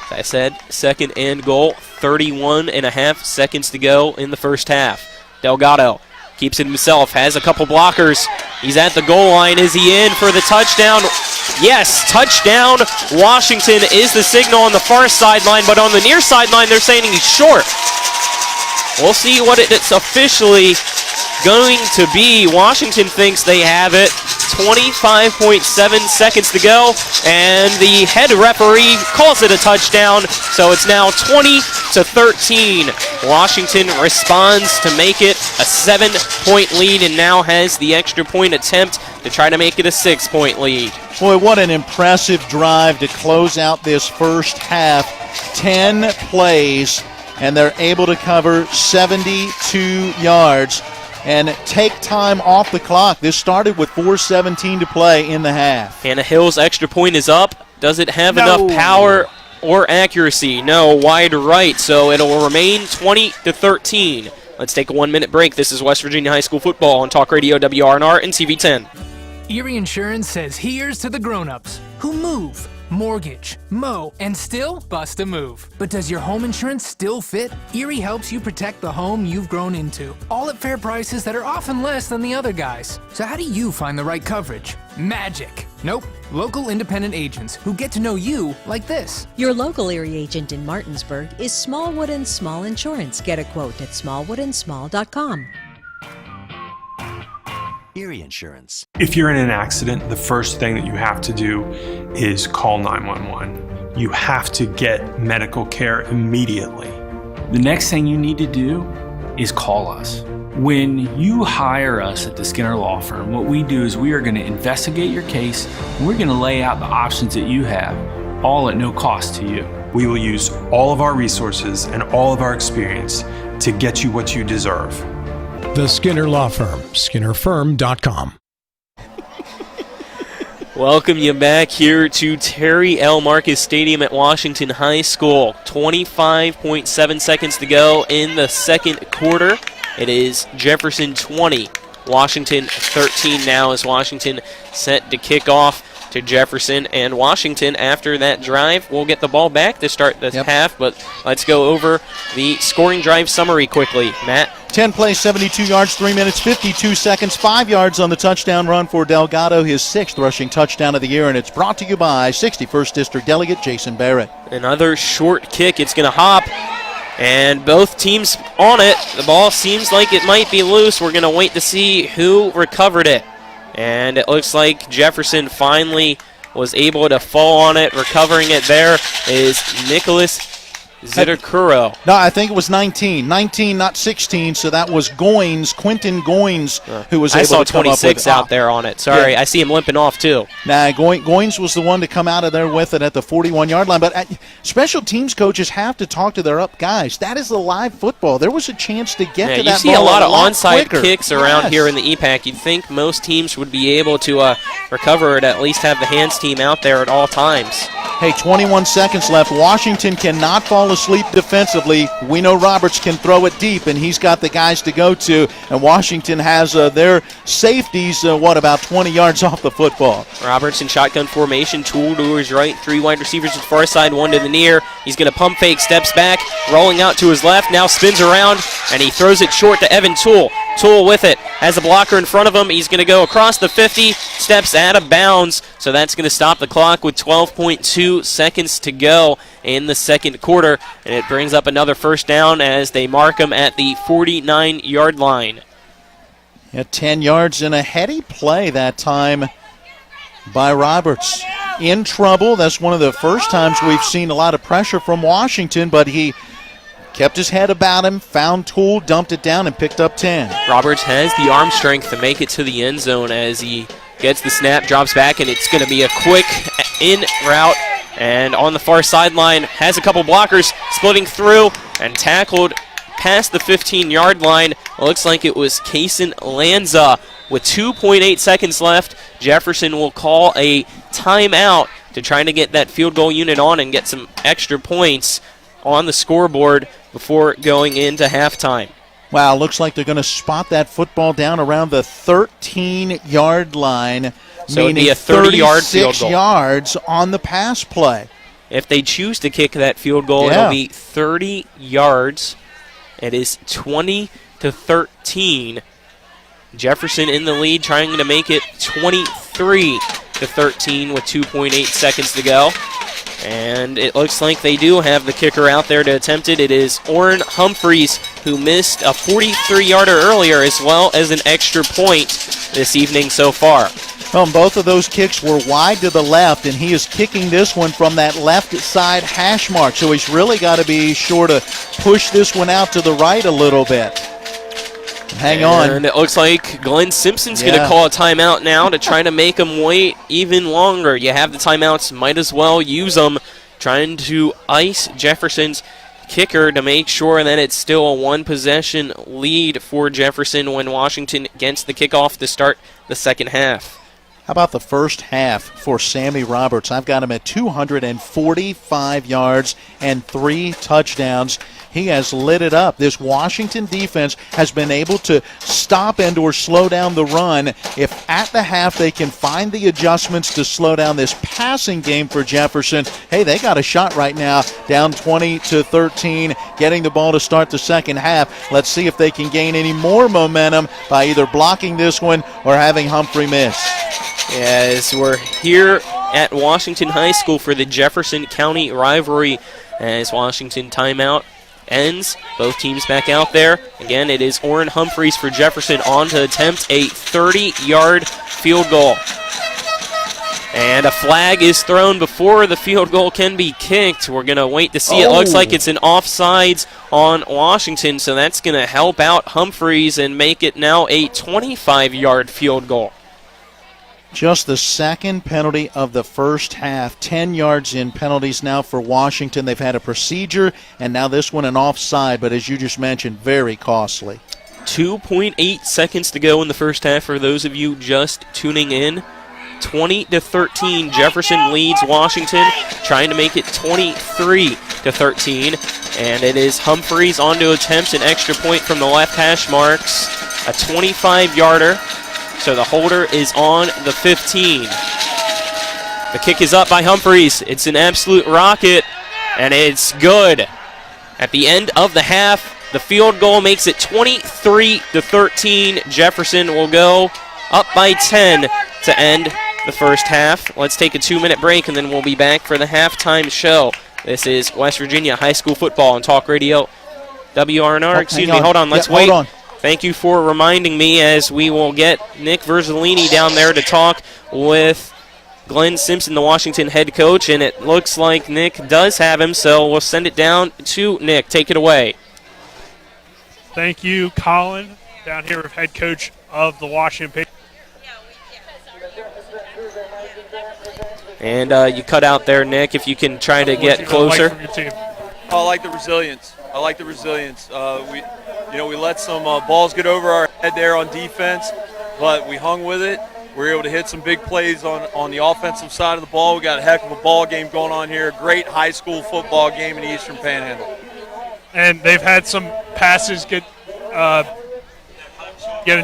As I said, second and goal, 31 and a half seconds to go in the first half. Delgado keeps it himself, has a couple blockers. He's at the goal line. Is he in for the touchdown? Yes, touchdown. Washington is the signal on the far sideline, but on the near sideline they're saying he's short. We'll see what it's officially going to be. Washington thinks they have it. 25.7 seconds to go, and the head referee calls it a touchdown, so it's now 20-13. Washington responds to make it a 7-point lead and now has the extra point attempt to try to make it a 6-point lead. Boy, what an impressive drive to close out this first half. 10 plays, and they're able to cover 72 yards and take time off the clock. This started with 4:17 to play in the half. Hannah Hill's extra point is up. Does it have enough power or accuracy? No, wide right, so it'll remain 20-13. Let's take a 1-minute break. This is West Virginia High School football on Talk Radio WRNR and TV10. Erie Insurance says here's to the grown-ups who move, mortgage, mow, and still bust a move. But does your home insurance still fit? Erie helps you protect the home you've grown into, all at fair prices that are often less than the other guys. So how do you find the right coverage? Magic. Nope. Local independent agents who get to know you like this. Your local Erie agent in Martinsburg is Smallwood & Small Insurance. Get a quote at smallwoodandsmall.com. Erie Insurance. If you're in an accident, the first thing that you have to do is call 911. You have to get medical care immediately. The next thing you need to do is call us. When you hire us at the Skinner Law Firm, what we do is we are going to investigate your case, and we're going to lay out the options that you have, all at no cost to you. We will use all of our resources and all of our experience to get you what you deserve. The Skinner Law Firm, SkinnerFirm.com. Welcome you back here to Terry L. Marcus Stadium at Washington High School. 25.7 seconds to go in the second quarter. It is Jefferson 20, Washington 13 now as Washington set to kick off to Jefferson. And Washington, after that drive, will get the ball back to start the half. But let's go over the scoring drive summary quickly. Matt? 10 plays, 72 yards, 3 minutes, 52 seconds, 5 yards on the touchdown run for Delgado, his 6th rushing touchdown of the year, and it's brought to you by 61st District Delegate Jason Barrett. Another short kick. It's going to hop, and both teams on it. The ball seems like it might be loose. We're going to wait to see who recovered it. And it looks like Jefferson finally was able to fall on it. Recovering it there is Nicholas Zitakuro. No, I think it was 19. 19, not 16, so that was Goins, Quentin Goins, who was able to come up with it. I saw 26 out there on it. Sorry, I see him limping off too. Nah, Goins was the one to come out of there with it at the 41-yard line. But special teams coaches have to talk to their up guys. That is a live football. There was a chance to get to that ball. You see a lot of onside kicks around here in the EPAC. You'd think most teams would be able to recover it, at least have the hands team out there at all times. Hey, 21 seconds left. Washington cannot fall asleep defensively. We know Roberts can throw it deep, and he's got the guys to go to. And Washington has their safeties, about 20 yards off the football. Roberts in shotgun formation, Tool to his right, 3 wide receivers to the far side, 1 to the near. He's going to pump fake, steps back, rolling out to his left, now spins around, and he throws it short to Evan Tool. Tool with it, has a blocker in front of him. He's going to go across the 50, steps out of bounds, so that's going to stop the clock with 12.2 seconds to go in the second quarter, and it brings up another first down as they mark him at the 49-yard line. 10 yards and a heady play that time by Roberts. In trouble. That's one of the first times we've seen a lot of pressure from Washington, but he kept his head about him, found Toole, dumped it down, and picked up 10. Roberts has the arm strength to make it to the end zone as he gets the snap, drops back, and it's going to be a quick in route. And on the far sideline, has a couple blockers splitting through and tackled past the 15-yard line. It looks like it was Kason Lanza. With 2.8 seconds left, Jefferson will call a timeout to try to get that field goal unit on and get some extra points on the scoreboard before going into halftime. Wow, looks like they're going to spot that football down around the 13-yard line, so meaning it'd be a 30-yard field 36 goal. yards on the pass play. If they choose to kick that field goal, it'll be 30 yards. It is 20-13. Jefferson in the lead, trying to make it 23-13 with 2.8 seconds to go. And it looks like they do have the kicker out there to attempt it. It is Orrin Humphreys, who missed a 43-yarder earlier, as well as an extra point this evening so far. Well, both of those kicks were wide to the left, and he is kicking this one from that left side hash mark. So he's really got to be sure to push this one out to the right a little bit. Hang on. And it looks like Glenn Simpson's going to call a timeout now to try to make him wait even longer. You have the timeouts, might as well use them, trying to ice Jefferson's kicker to make sure that it's still a one-possession lead for Jefferson when Washington gets the kickoff to start the second half. How about the first half for Sammy Roberts? I've got him at 245 yards and 3 touchdowns. He has lit it up. This Washington defense has been able to stop and or slow down the run. If at the half they can find the adjustments to slow down this passing game for Jefferson, hey, they got a shot right now, down 20-13, getting the ball to start the second half. Let's see if they can gain any more momentum by either blocking this one or having Humphrey miss. As we're here at Washington High School for the Jefferson County rivalry, as Washington timeout ends, both teams back out there. Again, it is Orrin Humphreys for Jefferson on to attempt a 30-yard field goal. And a flag is thrown before the field goal can be kicked. We're going to wait to see. It looks like it's an offsides on Washington, so that's going to help out Humphreys and make it now a 25-yard field goal. Just the second penalty of the first half. 10 yards in penalties now for Washington. They've had a procedure, and now this one an offside, but as you just mentioned, very costly. 2.8 seconds to go in the first half for those of you just tuning in. 20-13, Jefferson leads Washington, trying to make it 23-13. And it is Humphreys on to attempt an extra point from the left hash marks. A 25-yarder. So the holder is on the 15. The kick is up by Humphreys. It's an absolute rocket, and it's good. At the end of the half, the field goal makes it 23-13. Jefferson will go up by 10 to end the first half. Let's take a 2-minute break, and then we'll be back for the halftime show. This is West Virginia High School Football on Talk Radio WRNR. Excuse me, hold on. Let's wait. Hold on. Thank you for reminding me, as we will get Nick Verzolini down there to talk with Glenn Simpson, the Washington head coach, and it looks like Nick does have him, so we'll send it down to Nick. Take it away. Thank you, Colin, down here with head coach of the Washington Patriots. And you cut out there, Nick, if you can try to get closer. I like the resilience. We let some balls get over our head there on defense, but we hung with it. We were able to hit some big plays on the offensive side of the ball. We got a heck of a ball game going on here. Great high school football game in the Eastern Panhandle. And they've had some passes get and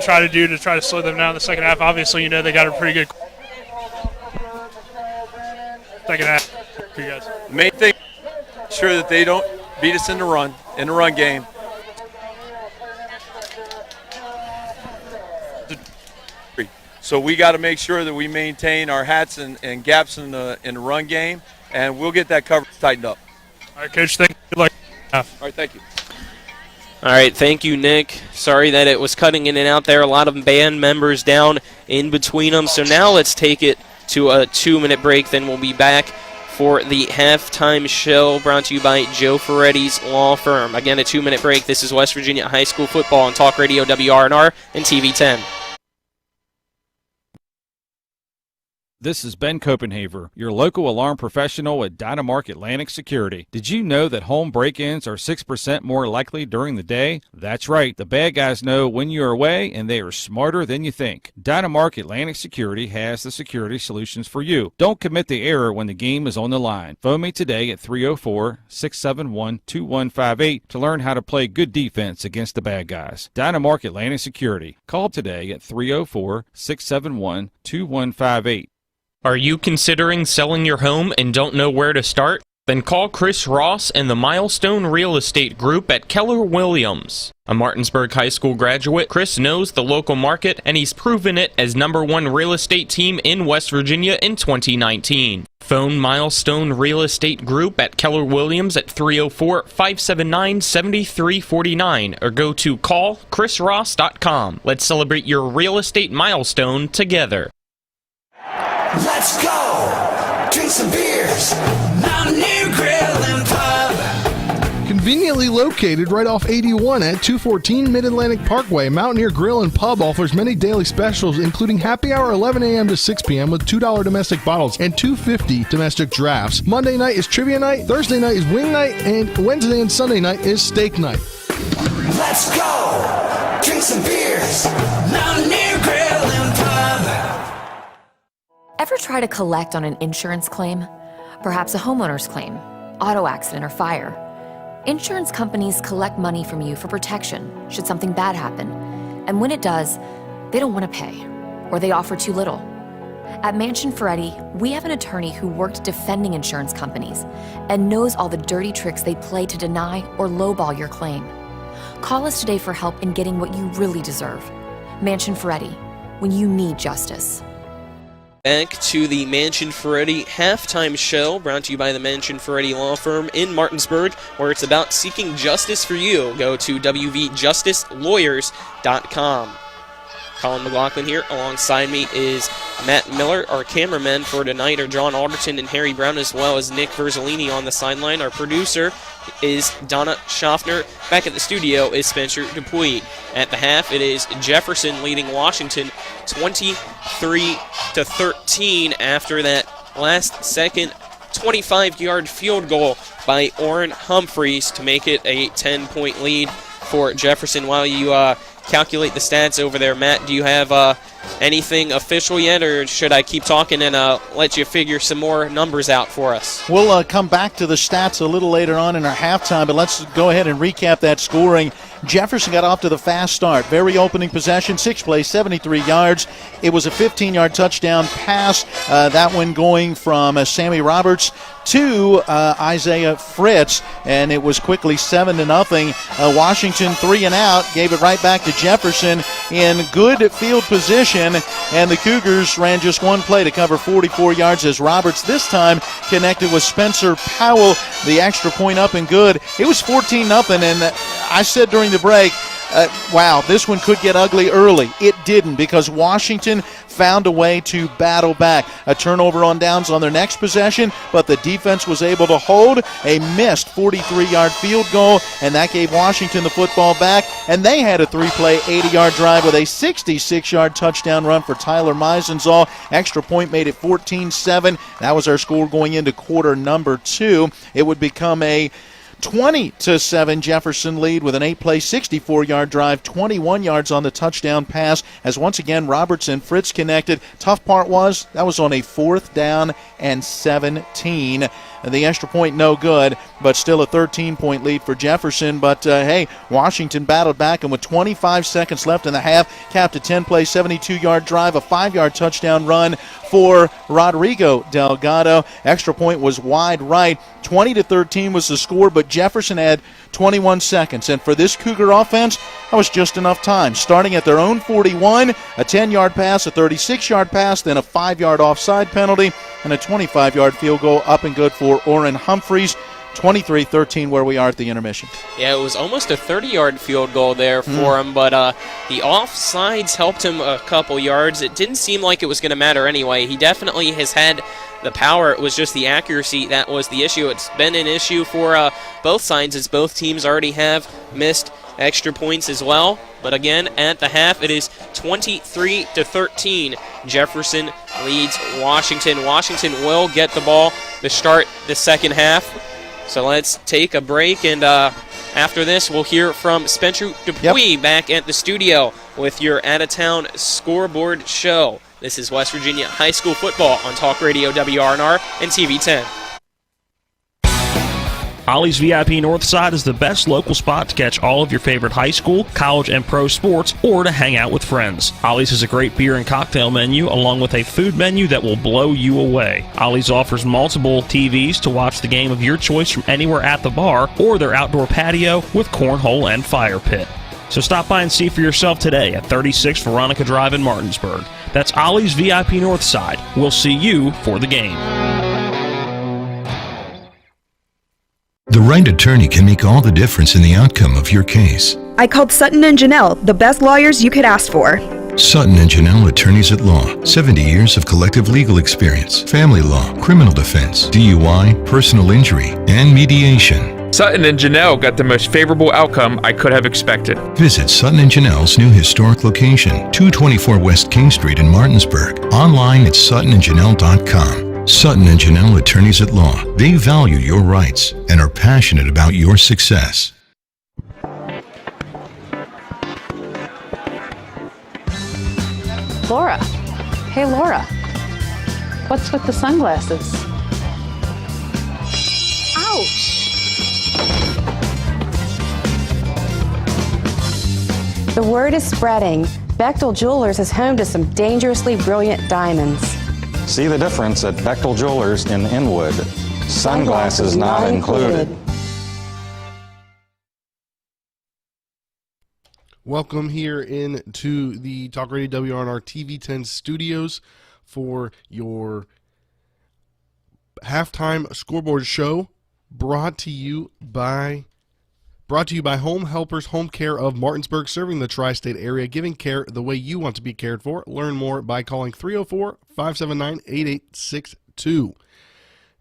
try to slow them down in the second half. Obviously, they got a pretty good second half for you guys. The main thing, sure that they don't beat us in the run game. So we got to make sure that we maintain our hats and gaps in the run game, and we'll get that coverage tightened up. All right, Coach, thank you. Good luck. All right, thank you. All right, thank you, Nick. Sorry that it was cutting in and out there. A lot of band members down in between them. So now let's take it to a 2-minute break. Then we'll be back for the halftime show brought to you by Joe Ferretti's Law Firm. Again, a 2-minute break. This is West Virginia High School football on Talk Radio WRNR and TV 10. This is Ben Copenhaver, your local alarm professional at Dynamark Atlantic Security. Did you know that home break-ins are 6% more likely during the day? That's right. The bad guys know when you're away, and they are smarter than you think. Dynamark Atlantic Security has the security solutions for you. Don't commit the error when the game is on the line. Phone me today at 304-671-2158 to learn how to play good defense against the bad guys. Dynamark Atlantic Security. Call today at 304-671-2158. Are you considering selling your home and don't know where to start? Then call Chris Ross and the Milestone Real Estate Group at Keller Williams. A Martinsburg High School graduate, Chris knows the local market, and he's proven it as #1 real estate team in West Virginia in 2019. Phone Milestone Real Estate Group at Keller Williams at 304-579-7349 or go to callchrisross.com. Let's celebrate your real estate milestone together. Let's go! Drink some beers! Mountaineer Grill and Pub! Conveniently located right off 81 at 214 Mid-Atlantic Parkway, Mountaineer Grill and Pub offers many daily specials, including happy hour 11 a.m. to 6 p.m. with $2 domestic bottles and $2.50 domestic drafts. Monday night is trivia night, Thursday night is wing night, and Wednesday and Sunday night is steak night. Let's go! Drink some beers! Mountaineer Grill and Pub! Ever try to collect on an insurance claim? Perhaps a homeowner's claim, auto accident, or fire. Insurance companies collect money from you for protection should something bad happen. And when it does, they don't want to pay, or they offer too little. At Mansion Ferretti, we have an attorney who worked defending insurance companies and knows all the dirty tricks they play to deny or lowball your claim. Call us today for help in getting what you really deserve. Mansion Ferretti, when you need justice. Back to the Mansion Ferretti halftime show, brought to you by the Mansion Ferretti Law Firm in Martinsburg, where it's about seeking justice for you. Go to wvjusticelawyers.com. Colin McLaughlin here. Alongside me is Matt Miller. Our cameramen for tonight are John Alderton and Harry Brown, as well as Nick Verzolini on the sideline. Our producer is Donna Schaffner. Back at the studio is Spencer Dupuy. At the half, it is Jefferson leading Washington 23-13 after that last-second 25-yard field goal by Orrin Humphreys to make it a 10-point lead for Jefferson. While you calculate the stats over there, Matt, do you have anything official yet, or should I keep talking and let you figure some more numbers out for us? We'll come back to the stats a little later on in our halftime, but let's go ahead and recap that scoring. Jefferson got off to the fast start. Very opening possession, 6 plays, 73 yards. It was a 15-yard touchdown pass. That one going from Sammy Roberts to Isaiah Fritz, and it was quickly 7-0. Washington 3 and out, gave it right back to Jefferson in good field position, and the Cougars ran just one play to cover 44 yards as Roberts this time connected with Spencer Powell. The extra point up and good. It was 14-0, and I said during the break, wow, this one could get ugly early. It didn't, because Washington found a way to battle back. A turnover on downs on their next possession, but the defense was able to hold a missed 43-yard field goal, and that gave Washington the football back, and they had a 3-play, 80-yard drive with a 66-yard touchdown run for Tyler Meisenzahl. Extra point made it 14-7. That was our score going into quarter number 2. It would become a 20-7 Jefferson lead with an 8-play, 64-yard drive, 21 yards on the touchdown pass, as once again Roberts and Fritz connected. Tough part was that was on a 4th down and 17. The extra point no good, but still a 13-point lead for Jefferson. But, hey, Washington battled back, and with 25 seconds left in the half, capped a 10-play, 72-yard drive, a 5-yard touchdown run for Rodrigo Delgado. Extra point was wide right. 20-13 was the score, but Jefferson had 21 seconds. And for this Cougar offense, that was just enough time. Starting at their own 41, a 10-yard pass, a 36-yard pass, then a 5-yard offside penalty, and a 25-yard field goal up and good for Orrin Humphreys 23-13 where we are at the intermission. Yeah, it was almost a 30-yard field goal there for him, but the offsides helped him a couple yards. It didn't seem like it was going to matter anyway. He definitely has had the power. It was just the accuracy that was the issue. It's been an issue for both sides, as both teams already have missed extra points as well. But again, at the half, it is 23-13. Jefferson leads Washington. Washington will get the ball to start the second half. So let's take a break, and after this, we'll hear from Spencer Dupuis back at the studio with your out-of-town scoreboard show. This is West Virginia High School football on Talk Radio WRNR and TV 10. Ollie's VIP Northside is the best local spot to catch all of your favorite high school, college, and pro sports, or to hang out with friends. Ollie's has a great beer and cocktail menu, along with a food menu that will blow you away. Ollie's offers multiple TVs to watch the game of your choice from anywhere at the bar, or their outdoor patio with cornhole and fire pit. So stop by and see for yourself today at 36 Veronica Drive in Martinsburg. That's Ollie's VIP Northside. We'll see you for the game. The right attorney can make all the difference in the outcome of your case. I called Sutton and Janelle, the best lawyers you could ask for. Sutton and Janelle Attorneys at Law. 70 years of collective legal experience, family law, criminal defense, DUI, personal injury, and mediation. Sutton and Janelle got the most favorable outcome I could have expected. Visit Sutton and Janelle's new historic location, 224 West King Street in Martinsburg. Online at suttonandjanelle.com. Sutton and Janelle Attorneys at Law. They value your rights and are passionate about your success. Laura. Hey, Laura. What's with the sunglasses? Ouch! The word is spreading. Bechtel Jewelers is home to some dangerously brilliant diamonds. See the difference at Bechtel Jewelers in Inwood. Sunglasses not included. Welcome here into the Talk Radio WRNR TV 10 studios for your halftime scoreboard show, brought to you by Home Helpers Home Care of Martinsburg, serving the tri-state area, giving care the way you want to be cared for. Learn more by calling 304-579-8862.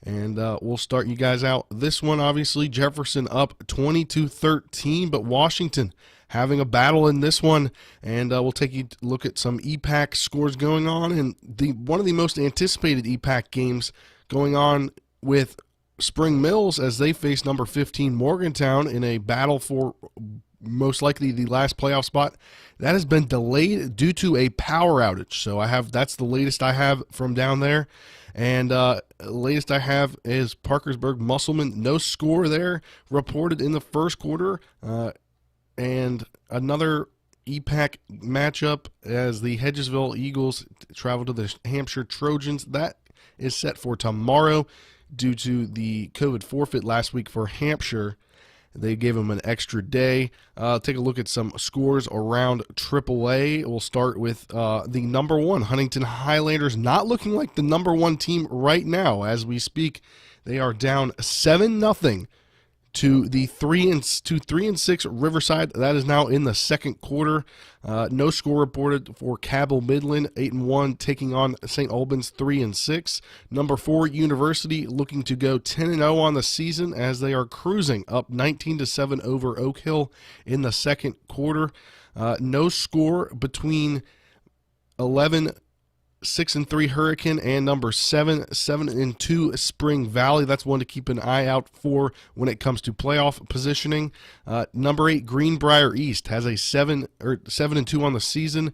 And we'll start you guys out. This one, obviously, Jefferson up 22-13, but Washington having a battle in this one. And we'll take you to look at some EPAC scores going on, and one of the most anticipated EPAC games going on with Spring Mills as they face number 15 Morgantown in a battle for most likely the last playoff spot. That has been delayed due to a power outage. So that's the latest I have from down there. And latest I have is Parkersburg Musselman. No score there reported in the first quarter. And another EPAC matchup as the Hedgesville Eagles travel to the Hampshire Trojans. That is set for tomorrow. Due to the COVID forfeit last week for Hampshire, they gave them an extra day. Take a look at some scores around AAA. We'll start with the number one, Huntington Highlanders, not looking like the number one team right now. As we speak, they are down 7-0 to the 3-6 Riverside. That is now in the second quarter. No score reported for Cabell Midland, 8-1, taking on St. Albans, 3-6. Number 4 University looking to go 10-0 on the season as they are cruising up 19-7 over Oak Hill in the second quarter. No score between 6-3 Hurricane and number 7-2 Spring Valley. That's one to keep an eye out for when it comes to playoff positioning. Number 8 Greenbrier East has a 7-2 on the season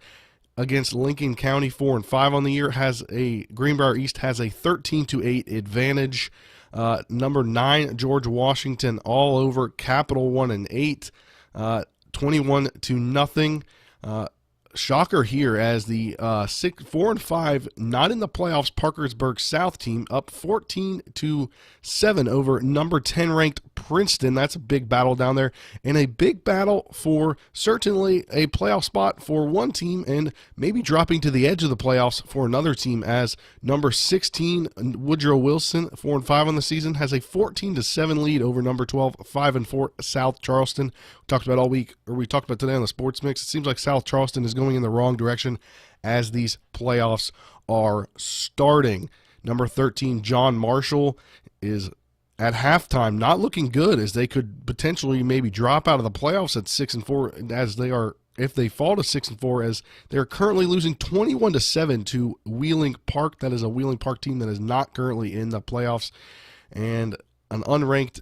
against Lincoln County. 4-5 on the year. Greenbrier East has a 13-8 advantage. Number 9 George Washington all over Capital 1-8, 21-0. Shocker here as the 4-5, not in the playoffs, Parkersburg South team up 14-7 over number 10 ranked Princeton. That's a big battle down there, and a big battle for certainly a playoff spot for one team and maybe dropping to the edge of the playoffs for another team, as number 16 Woodrow Wilson, 4-5 on the season, has a 14-7 lead over number 12, 5-4 South Charleston. We talked about today on the Sports Mix. It seems like South Charleston is going in the wrong direction as these playoffs are starting. Number 13 John Marshall is at halftime not looking good, as they could potentially maybe drop out of the playoffs at 6-4, as they are, if they fall to 6-4, as they're currently losing 21-7 to Wheeling Park. That is a Wheeling Park team that is not currently in the playoffs. And an unranked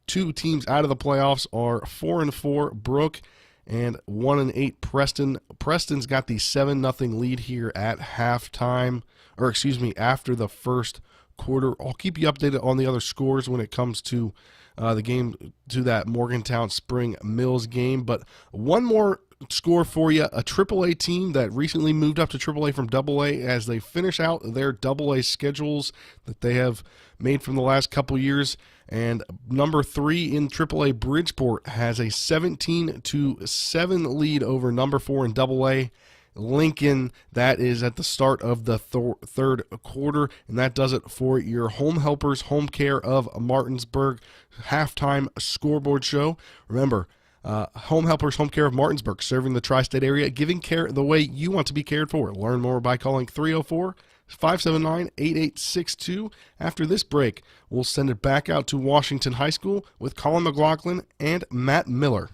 two teams out of the playoffs are 4-4 Brooke and 1-8 Preston. Preston's got the 7-0 lead here at halftime, or excuse me, after the first quarter. I'll keep you updated on the other scores when it comes to the game, to that Morgantown Spring Mills game. But one more score for you, a AAA team that recently moved up to AAA from AA, as they finish out their AA schedules that they have made from the last couple years. And number 3 in AAA, Bridgeport, has a 17-7 lead over number 4 in AA, Lincoln. That is at the start of the third quarter, and that does it for your Home Helpers Home Care of Martinsburg halftime scoreboard show. Remember, Home Helpers Home Care of Martinsburg, serving the tri-state area, giving care the way you want to be cared for. Learn more by calling 304-579-8862. After this break, we'll send it back out to Washington High School with Colin McLaughlin and Matt Miller.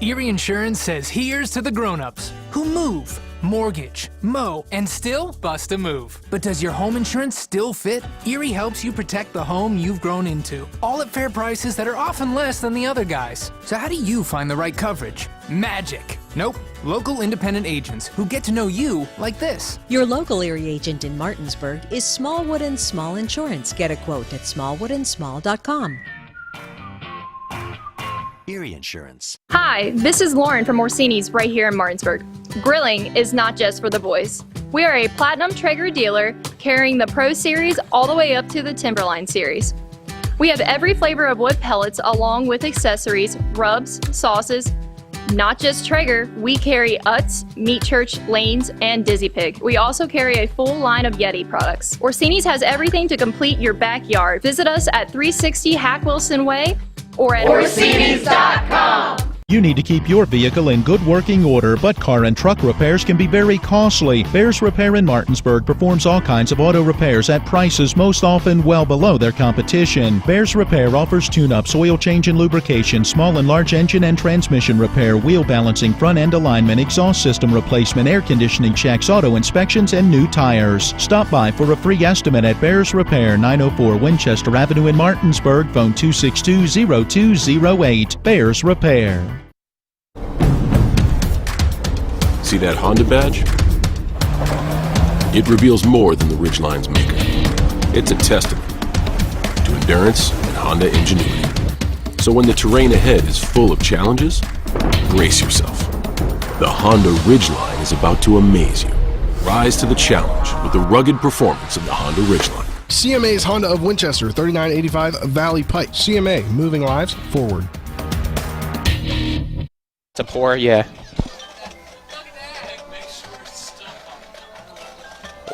Erie Insurance says here's to the grown-ups who move, mortgage, mow, and still bust a move. But does your home insurance still fit? Erie helps you protect the home you've grown into, all at fair prices that are often less than the other guys. So how do you find the right coverage? Magic. Nope. Local independent agents who get to know you like this. Your local Erie agent in Martinsburg is Smallwood & Small Insurance. Get a quote at smallwoodandsmall.com. Erie Insurance. Hi, this is Lauren from Orsini's right here in Martinsburg. Grilling is not just for the boys. We are a Platinum Traeger dealer carrying the Pro Series all the way up to the Timberline Series. We have every flavor of wood pellets along with accessories, rubs, sauces. Not just Traeger, we carry Utz, Meat Church, Lanes, and Dizzy Pig. We also carry a full line of Yeti products. Orsini's has everything to complete your backyard. Visit us at 360 Hack Wilson Way or at Orsinis.com. You need to keep your vehicle in good working order, but car and truck repairs can be very costly. Bears Repair in Martinsburg performs all kinds of auto repairs at prices most often well below their competition. Bears Repair offers tune-ups, oil change and lubrication, small and large engine and transmission repair, wheel balancing, front-end alignment, exhaust system replacement, air conditioning checks, auto inspections, and new tires. Stop by for a free estimate at Bears Repair, 904 Winchester Avenue in Martinsburg. Phone 262-0208. Bears Repair. See that Honda badge? It reveals more than the Ridgeline's maker. It's a testament to endurance and Honda ingenuity. So when the terrain ahead is full of challenges, brace yourself. The Honda Ridgeline is about to amaze you. Rise to the challenge with the rugged performance of the Honda Ridgeline. CMA's Honda of Winchester, 3985 Valley Pike. CMA, moving lives forward. To pour, yeah.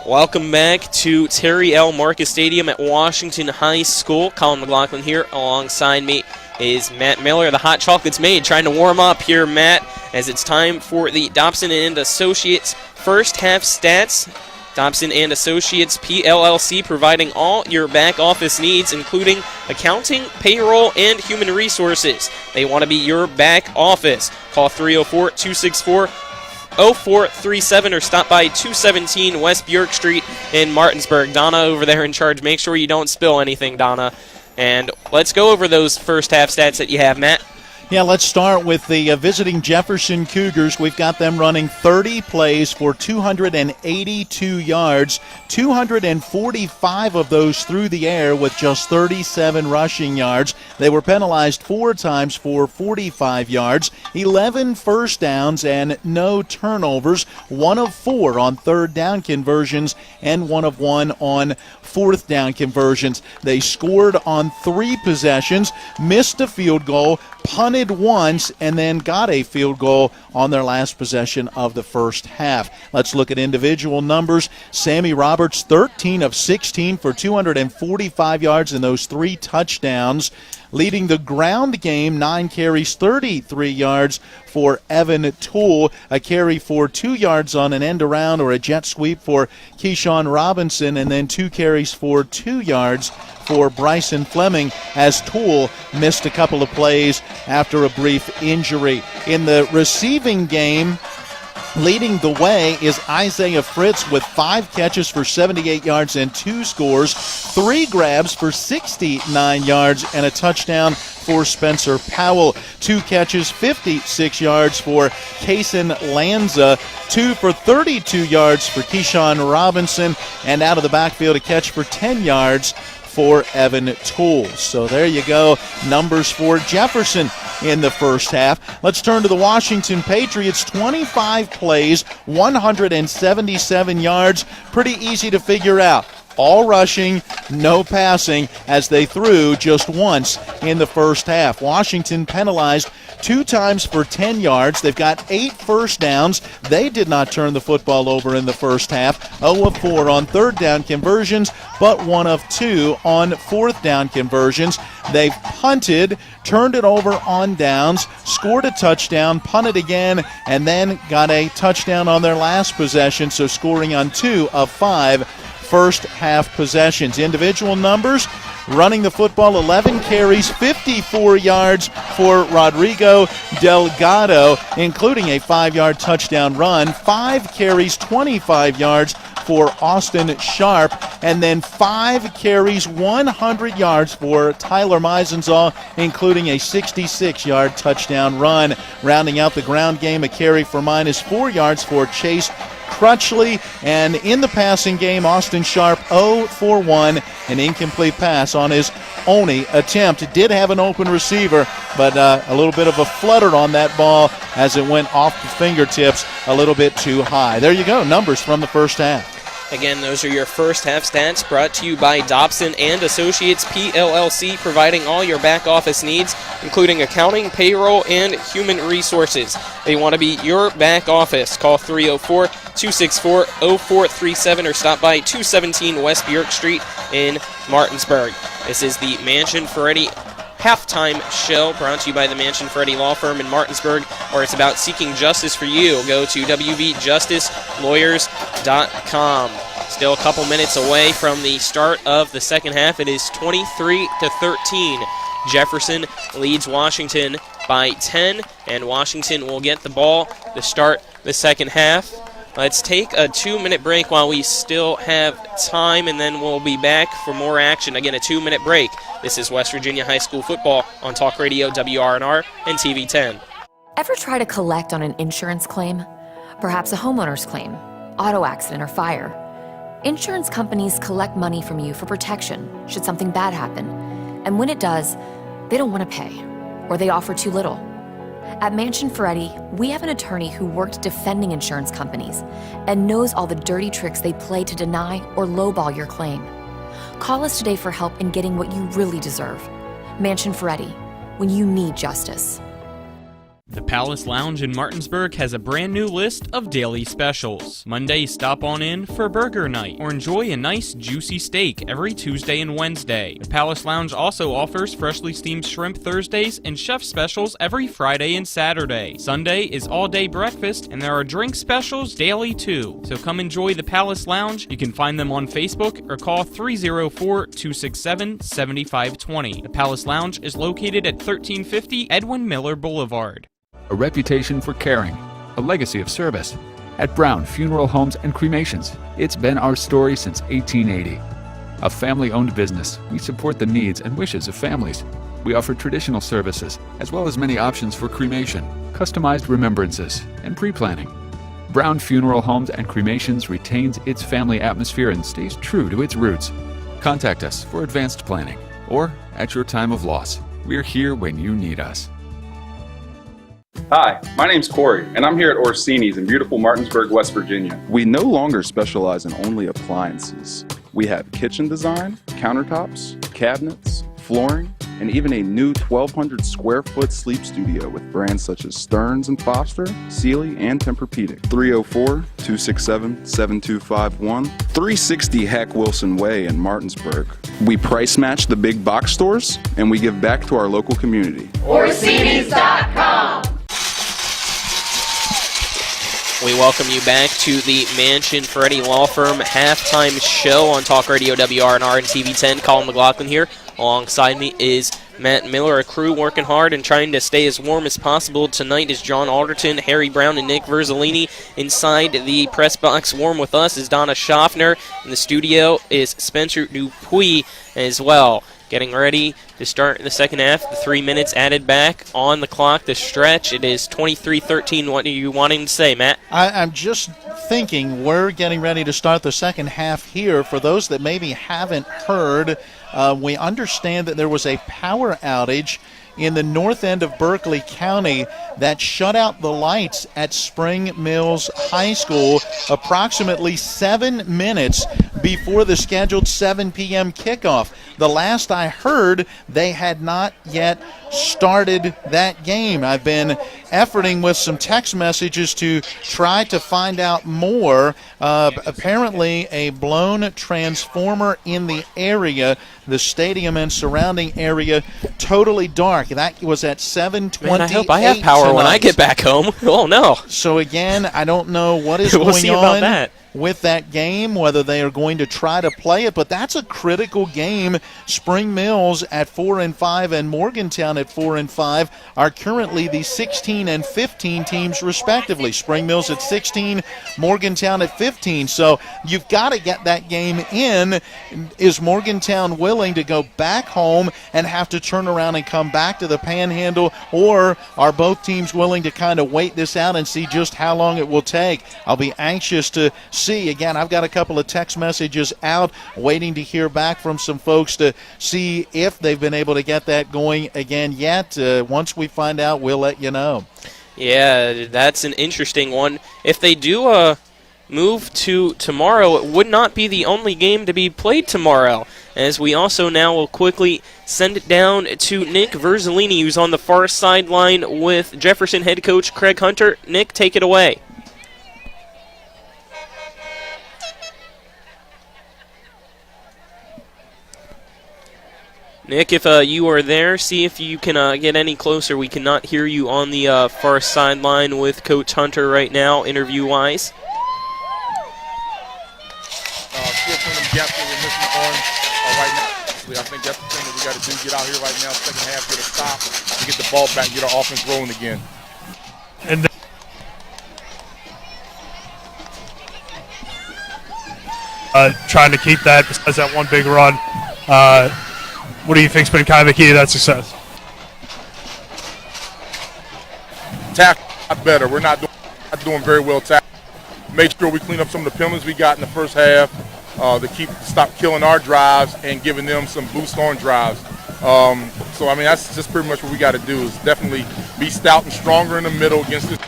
Welcome back to Terry L. Marcus Stadium at Washington High School. Colin McLaughlin here. Alongside me is Matt Miller, the Hot Chocolate's Maid, trying to warm up here, Matt, as it's time for the Dobson and Associates first half stats. Dobson and Associates PLLC, providing all your back office needs, including accounting, payroll, and human resources. They want to be your back office. Call 304-264-0437 or stop by 217 West Bjork Street in Martinsburg. Donna over there in charge. Make sure you don't spill anything, Donna. And let's go over those first half stats that you have, Matt. Yeah, let's start with the visiting Jefferson Cougars. We've got them running 30 plays for 282 yards, 245 of those through the air with just 37 rushing yards. They were penalized 4 times for 45 yards, 11 first downs and no turnovers, 1 of 4 on third down conversions and 1 of 1 on fourth down conversions. They scored on 3 possessions, missed a field goal, punted once, and then got a field goal on their last possession of the first half. Let's look at individual numbers. Sammy Roberts, 13 of 16 for 245 yards and those 3 touchdowns. Leading the ground game, 9 carries, 33 yards for Evan Toole. A carry for 2 yards on an end around or a jet sweep for Keyshawn Robinson, and then 2 carries for 2 yards for Bryson Fleming as Toole missed a couple of plays after a brief injury. In the receiving game, leading the way is Isaiah Fritz with 5 catches for 78 yards and 2 scores, 3 grabs for 69 yards and a touchdown for Spencer Powell. 2 catches, 56 yards for Kason Lanza, 2 for 32 yards for Keyshawn Robinson, and out of the backfield a catch for 10 yards for Evan Toole. So there you go, numbers for Jefferson in the first half. Let's turn to the Washington Patriots. 25 plays, 177 yards. Pretty easy to figure out. All rushing, no passing, as they threw just once in the first half. Washington penalized 2 times for 10 yards. They've got 8 first downs. They did not turn the football over in the first half. 0 of 4 on third down conversions, but 1 of 2 on fourth down conversions. They've punted, turned it over on downs, scored a touchdown, punted again, and then got a touchdown on their last possession, so scoring on 2 of 5 first half possessions. Individual numbers, running the football, 11 carries, 54 yards for Rodrigo Delgado, including a 5-yard touchdown run, 5 carries, 25 yards for Austin Sharp, and then 5 carries, 100 yards for Tyler Meisenzahl, including a 66-yard touchdown run. Rounding out the ground game, a carry for -4 yards for Chase Crutchley, and in the passing game, Austin Sharp 0 for 1, an incomplete pass on his only attempt. It did have an open receiver, but a little bit of a flutter on that ball as it went off the fingertips a little bit too high. There you go, numbers from the first half. Again, those are your first half stats brought to you by Dobson and Associates PLLC, providing all your back office needs, including accounting, payroll, and human resources. They want to be your back office. Call 304-264-0437 or stop by 217 West Bjork Street in Martinsburg. This is the Mansion Ferretti halftime show brought to you by the Mansion Ferretti Law Firm in Martinsburg, where it's about seeking justice for you. Go to wvjusticelawyers.com. Still a couple minutes away from the start of the second half. It is 23-13. Jefferson leads Washington by 10, and Washington will get the ball to start the second half. Let's take a 2-minute break while we still have time, and then we'll be back for more action. Again, a 2-minute break. This is West Virginia High School football on Talk Radio WRNR and TV 10. Ever try to collect on an insurance claim? Perhaps a homeowner's claim, auto accident, or fire. Insurance companies collect money from you for protection should something bad happen. And when it does, they don't want to pay, or they offer too little. At Mansion Ferretti, we have an attorney who worked defending insurance companies and knows all the dirty tricks they play to deny or lowball your claim. Call us today for help in getting what you really deserve. Mansion Ferretti, when you need justice. The Palace Lounge in Martinsburg has a brand new list of daily specials. Monday, stop on in for burger night or enjoy a nice juicy steak every Tuesday and Wednesday. The Palace Lounge also offers freshly steamed shrimp Thursdays and chef specials every Friday and Saturday. Sunday is all-day breakfast, and there are drink specials daily too. So come enjoy the Palace Lounge. You can find them on Facebook or call 304-267-7520. The Palace Lounge is located at 1350 Edwin Miller Boulevard. A reputation for caring, a legacy of service. At Brown Funeral Homes and Cremations, it's been our story since 1880. A family-owned business, we support the needs and wishes of families. We offer traditional services, as well as many options for cremation, customized remembrances, and pre-planning. Brown Funeral Homes and Cremations retains its family atmosphere and stays true to its roots. Contact us for advanced planning or at your time of loss. We're here when you need us. Hi, my name's Corey, and I'm here at Orsini's in beautiful Martinsburg, West Virginia. We no longer specialize in only appliances. We have kitchen design, countertops, cabinets, flooring, and even a new 1,200 square foot sleep studio with brands such as Stearns & Foster, Sealy, and Tempur-Pedic. 304-267-7251, 360 Hack Wilson Way in Martinsburg. We price match the big box stores, and we give back to our local community. Orsini's.com. We welcome you back to the Mansion Freddie Law Firm halftime show on Talk Radio WRNR and TV10. Colin McLaughlin here. Alongside me is Matt Miller, a crew working hard and trying to stay as warm as possible. Tonight is John Alderton, Harry Brown, and Nick Verzolini. Inside the press box warm with us is Donna Schaffner. In the studio is Spencer Dupuis as well. Getting ready to start the second half. The 3 minutes added back on the clock to stretch. It is 23-13. What are you wanting to say, Matt? I'm just thinking we're getting ready to start the second half here. For those that maybe haven't heard, we understand that there was a power outage in the north end of Berkeley County that shut out the lights at Spring Mills High School approximately 7 minutes before the scheduled 7 p.m. kickoff. The last I heard, they had not yet started that game. I've been efforting with some text messages to try to find out more. Apparently, a blown transformer in the area, the stadium and surrounding area, totally dark. That was at 7:28. Man, I hope I have power tonight. when I get back home. Oh, no. So, again, I don't know what is We'll going see on about that. with that game, whether they are going to try to play it, but that's a critical game. Spring Mills at 4-5 and Morgantown at 4-5 are currently the 16 and 15 teams respectively. Spring Mills at 16, Morgantown at 15. So you've got to get that game in. Is Morgantown willing to go back home and have to turn around and come back to the Panhandle, or are both teams willing to kind of wait this out and see just how long it will take? I'll be anxious to see. Again, I've got a couple of text messages out waiting to hear back from some folks to see if they've been able to get that going again yet. Once we find out, we'll let you know. Yeah, that's an interesting one. If they do move to tomorrow, it would not be the only game to be played tomorrow, as we also now will quickly send it down to Nick Verzolini, who's on the far sideline with Jefferson head coach Craig Hunter. Nick, take it away. Nick, if you are there, see if you can get any closer. We cannot hear you on the far sideline with Coach Hunter right now, interview-wise. Still putting them gaps that we're missing on right now. I think that's the thing that we got to do, get out here right now, second half, get a stop, and get the ball back, get our offense rolling again. And trying to keep that as that one big run. What do you think's been kind of the key to that success? Tackle better. We're not doing very well tackle. Make sure we clean up some of the penalties we got in the first half to stop killing our drives and giving them some boost on drives. So, I mean, that's just pretty much what we got to do, is definitely be stout and stronger in the middle against this.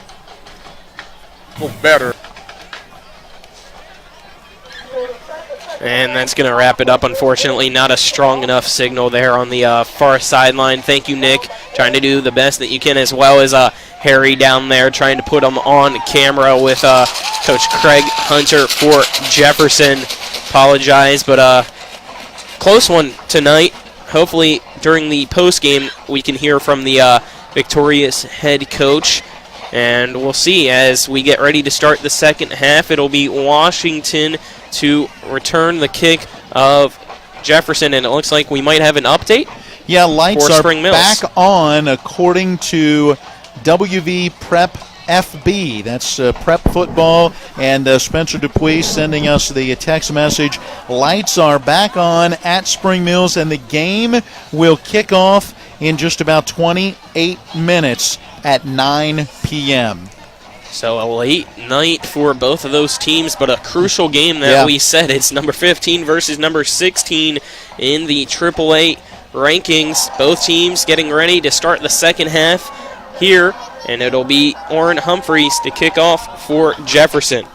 Go better. And that's going to wrap it up, unfortunately. Not a strong enough signal there on the far sideline. Thank you, Nick. Trying to do the best that you can, as well as Harry down there trying to put him on camera with Coach Craig Hunter for Jefferson. Apologize, but close one tonight. Hopefully during the postgame we can hear from the victorious head coach. And we'll see as we get ready to start the second half. It'll be Washington to return the kick of Jefferson, and it looks like we might have an update. Yeah, lights for are Spring Mills back on according to WV Prep FB. That's Prep Football, and Spencer Dupuis sending us the text message. Lights are back on at Spring Mills, and the game will kick off in just about 28 minutes at 9 p.m. So a late night for both of those teams, but a crucial game that we said. It's number 15 versus number 16 in the AAA rankings. Both teams getting ready to start the second half here, and it'll be Orrin Humphreys to kick off for Jefferson.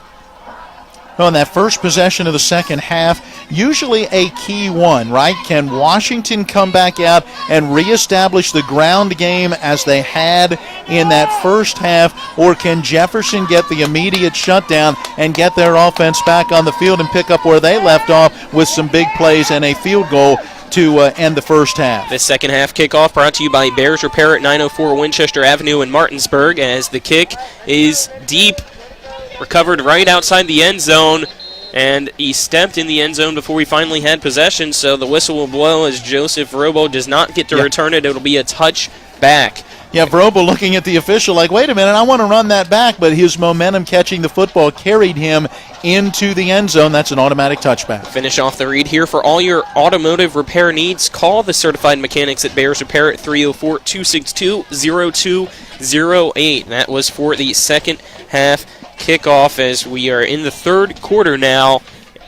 Well, in that first possession of the second half, usually a key one, right? Can Washington come back out and reestablish the ground game as they had in that first half, or can Jefferson get the immediate shutdown and get their offense back on the field and pick up where they left off with some big plays and a field goal to end the first half? This second half kickoff brought to you by Bears Repair at 904 Winchester Avenue in Martinsburg, as the kick is deep, recovered right outside the end zone, and he stepped in the end zone before we finally had possession, so the whistle will blow as Joseph Robo does not get to return it. It'll be a touchback. Yeah, Vrobo looking at the official like, wait a minute, I want to run that back, but his momentum catching the football carried him into the end zone. That's an automatic touchback. Finish off the read here. For all your automotive repair needs, call the certified mechanics at Bears Repair at 304-262-0208. That was for the second half kickoff as we are in the third quarter now.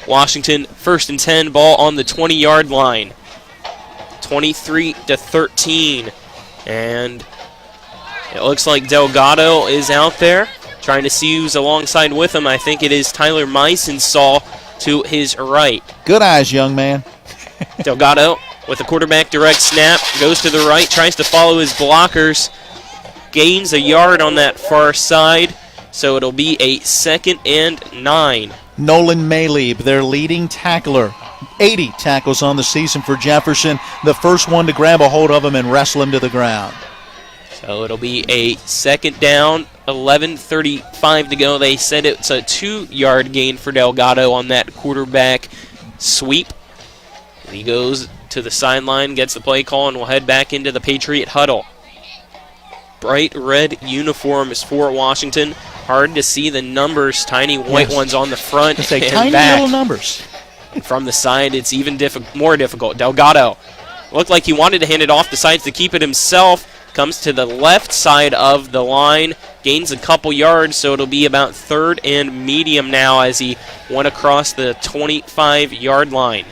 Washington 1st and 10, ball on the 20-yard line. 23-13. And it looks like Delgado is out there trying to see who's alongside with him. I think it is Tyler Meisensaw to his right. Good eyes, young man. Delgado with a quarterback direct snap, goes to the right, tries to follow his blockers, gains a yard on that far side, so it'll be a 2nd and 9. Nolan Maleb, their leading tackler. 80 tackles on the season for Jefferson. The first one to grab a hold of him and wrestle him to the ground. So it'll be a 2nd down, 11:35 to go. They said it's a 2-yard gain for Delgado on that quarterback sweep. He goes to the sideline, gets the play call, and will head back into the Patriot huddle. Bright red uniforms for Washington. Hard to see the numbers, tiny white ones on the front and tiny back. little numbers. And from the side, it's even more difficult. Delgado looked like he wanted to hand it off, decides to keep it himself. Comes to the left side of the line, gains a couple yards, so it'll be about 3rd and medium now as he went across the 25-yard line.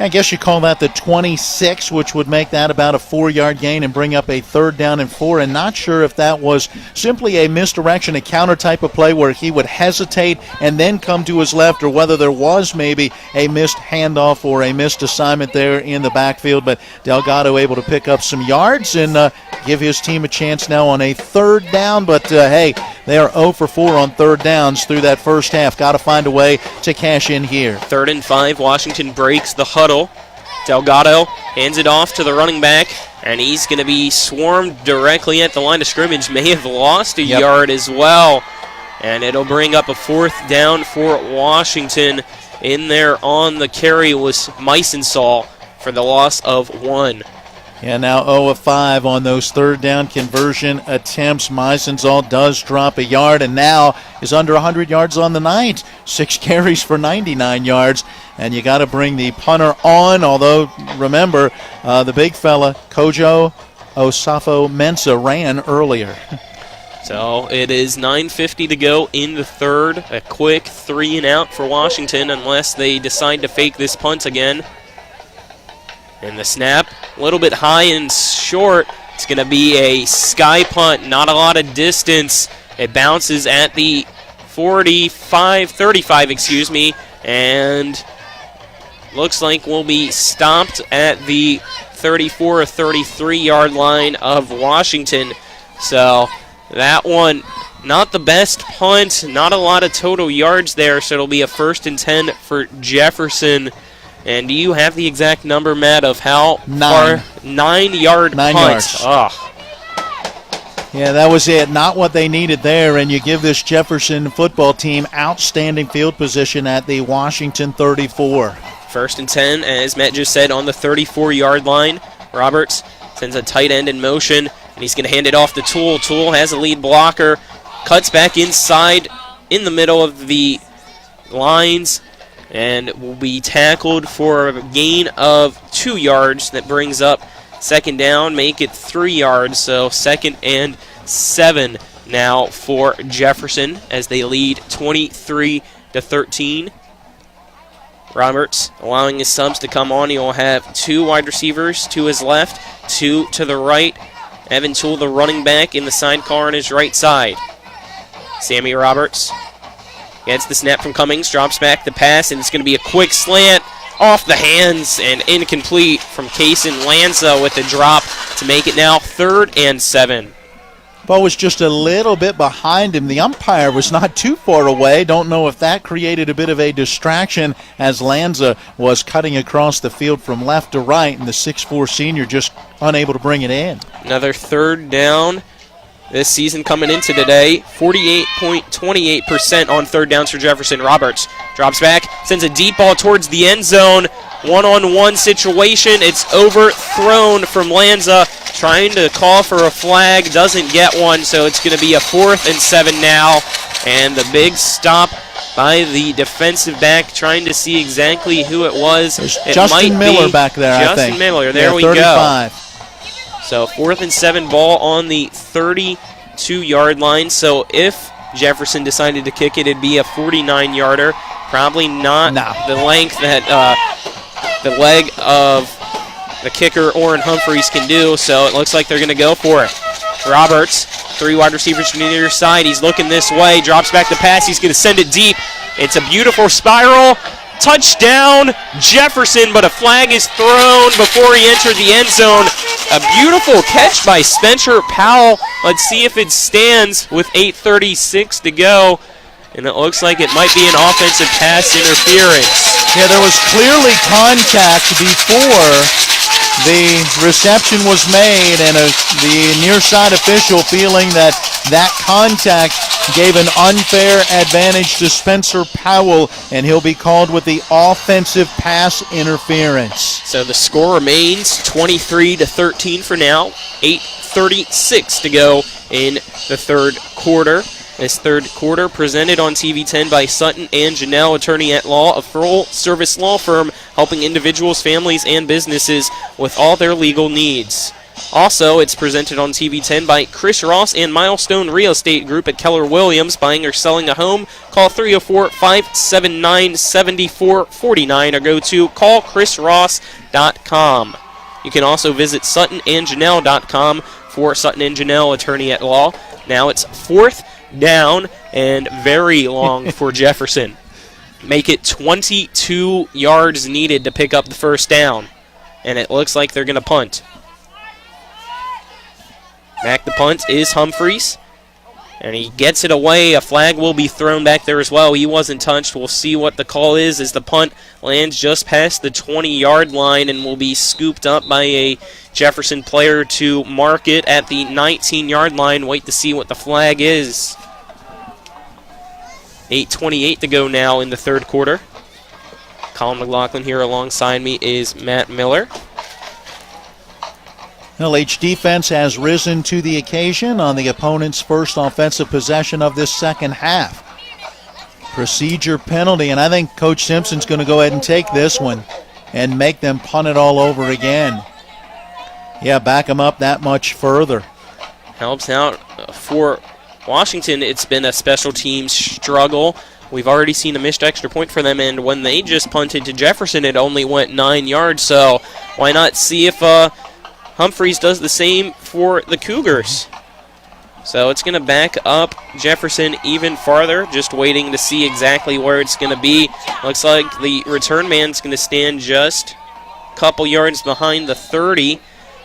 I guess you call that the 26, which would make that about a 4-yard gain and bring up a 3rd down and 4. And not sure if that was simply a misdirection, a counter type of play where he would hesitate and then come to his left, or whether there was maybe a missed handoff or a missed assignment there in the backfield. But Delgado able to pick up some yards and give his team a chance now on a 3rd down. But, hey, they are 0 for 4 on 3rd downs through that first half. Got to find a way to cash in here. 3rd and 5, Washington breaks the huddle. Delgado hands it off to the running back, and he's going to be swarmed directly at the line of scrimmage. May have lost a yard as well, and it'll bring up a 4th down for Washington. In there on the carry was Meisensaw for the loss of 1. Yeah, now 0 of 5 on those 3rd down conversion attempts. Meisensaw does drop a yard and now is under 100 yards on the night. 6 carries for 99 yards. And you got to bring the punter on, although, remember, the big fella, Kojo Osafo-Mensah, ran earlier. So it is 9:50 to go in the 3rd. A quick 3 and out for Washington unless they decide to fake this punt again. And the snap, a little bit high and short. It's going to be a sky punt, not a lot of distance. It bounces at the 35, and looks like we'll be stopped at the 34 or 33-yard line of Washington. So that one, not the best punt, not a lot of total yards there, so it'll be a 1st and 10 for Jefferson. And do you have the exact number, Matt, of how far? 9-yard punt. Yards. Oh. Yeah, that was it. Not what they needed there, and you give this Jefferson football team outstanding field position at the Washington 34. 1st and 10, as Matt just said, on the 34-yard line. Roberts sends a tight end in motion, and he's going to hand it off to Toole. Toole has a lead blocker, cuts back inside in the middle of the lines, and will be tackled for a gain of 2 yards. That brings up second down, make it 3 yards. So 2nd and 7 now for Jefferson as they lead 23-13. Roberts allowing his subs to come on. He'll have 2 wide receivers to his left, 2 to the right. Evan Toole, the running back, in the sidecar on his right side. Sammy Roberts gets the snap from Cummings, drops back the pass, and it's going to be a quick slant off the hands and incomplete from Kaysen Lanza with the drop to make it now 3rd and 7. Ball was just a little bit behind him. The umpire was not too far away. Don't know if that created a bit of a distraction as Lanza was cutting across the field from left to right, and the 6'4 senior just unable to bring it in. Another 3rd down this season coming into today. 48.28% on 3rd downs for Jefferson. Roberts drops back, sends a deep ball towards the end zone. One-on-one situation. It's overthrown from Lanza, trying to call for a flag, doesn't get one, so it's going to be a 4th and 7 now. And the big stop by the defensive back, trying to see exactly who it was. It Justin Miller back there, I think. Justin Miller, there we 35. go. So 4th and 7, ball on the 32-yard line. So if Jefferson decided to kick it, it'd be a 49-yarder. Probably not the length that the leg of the kicker, Orrin Humphreys, can do. So it looks like they're going to go for it. Roberts, 3 wide receivers from the near side. He's looking this way, drops back the pass. He's going to send it deep. It's a beautiful spiral. Touchdown, Jefferson, but a flag is thrown before he entered the end zone. A beautiful catch by Spencer Powell. Let's see if it stands with 8:36 to go. And it looks like it might be an offensive pass interference. Yeah, there was clearly contact before the reception was made, and the near side official feeling that contact gave an unfair advantage to Spencer Powell, and he'll be called with the offensive pass interference. So the score remains 23-13 for now. 8:36 to go in the 3rd quarter. This 3rd quarter presented on TV 10 by Sutton and Janelle, attorney at law, a full-service law firm helping individuals, families, and businesses with all their legal needs. Also, it's presented on TV 10 by Chris Ross and Milestone Real Estate Group at Keller Williams. Buying or selling a home, call 304-579-7449 or go to callchrisross.com. You can also visit suttonandjanelle.com for Sutton and Janelle, attorney at law. Now it's 4th down and very long for Jefferson. Make it 22 yards needed to pick up the 1st down. And it looks like they're going to punt. Back the punt is Humphreys. And he gets it away. A flag will be thrown back there as well. He wasn't touched. We'll see what the call is as the punt lands just past the 20-yard line and will be scooped up by a Jefferson player to mark it at the 19-yard line. Wait to see what the flag is. 8:28 to go now in the 3rd quarter. Colin McLaughlin here alongside me is Matt Miller. LH defense has risen to the occasion on the opponent's first offensive possession of this 2nd half. Procedure penalty, and I think Coach Simpson's going to go ahead and take this one and make them punt it all over again. Yeah, back them up that much further. Helps out for Washington. It's been a special teams struggle. We've already seen a missed extra point for them, and when they just punted to Jefferson, it only went 9 yards. So why not see if Humphreys does the same for the Cougars? So it's going to back up Jefferson even farther, just waiting to see exactly where it's going to be. Looks like the return man's going to stand just a couple yards behind the 30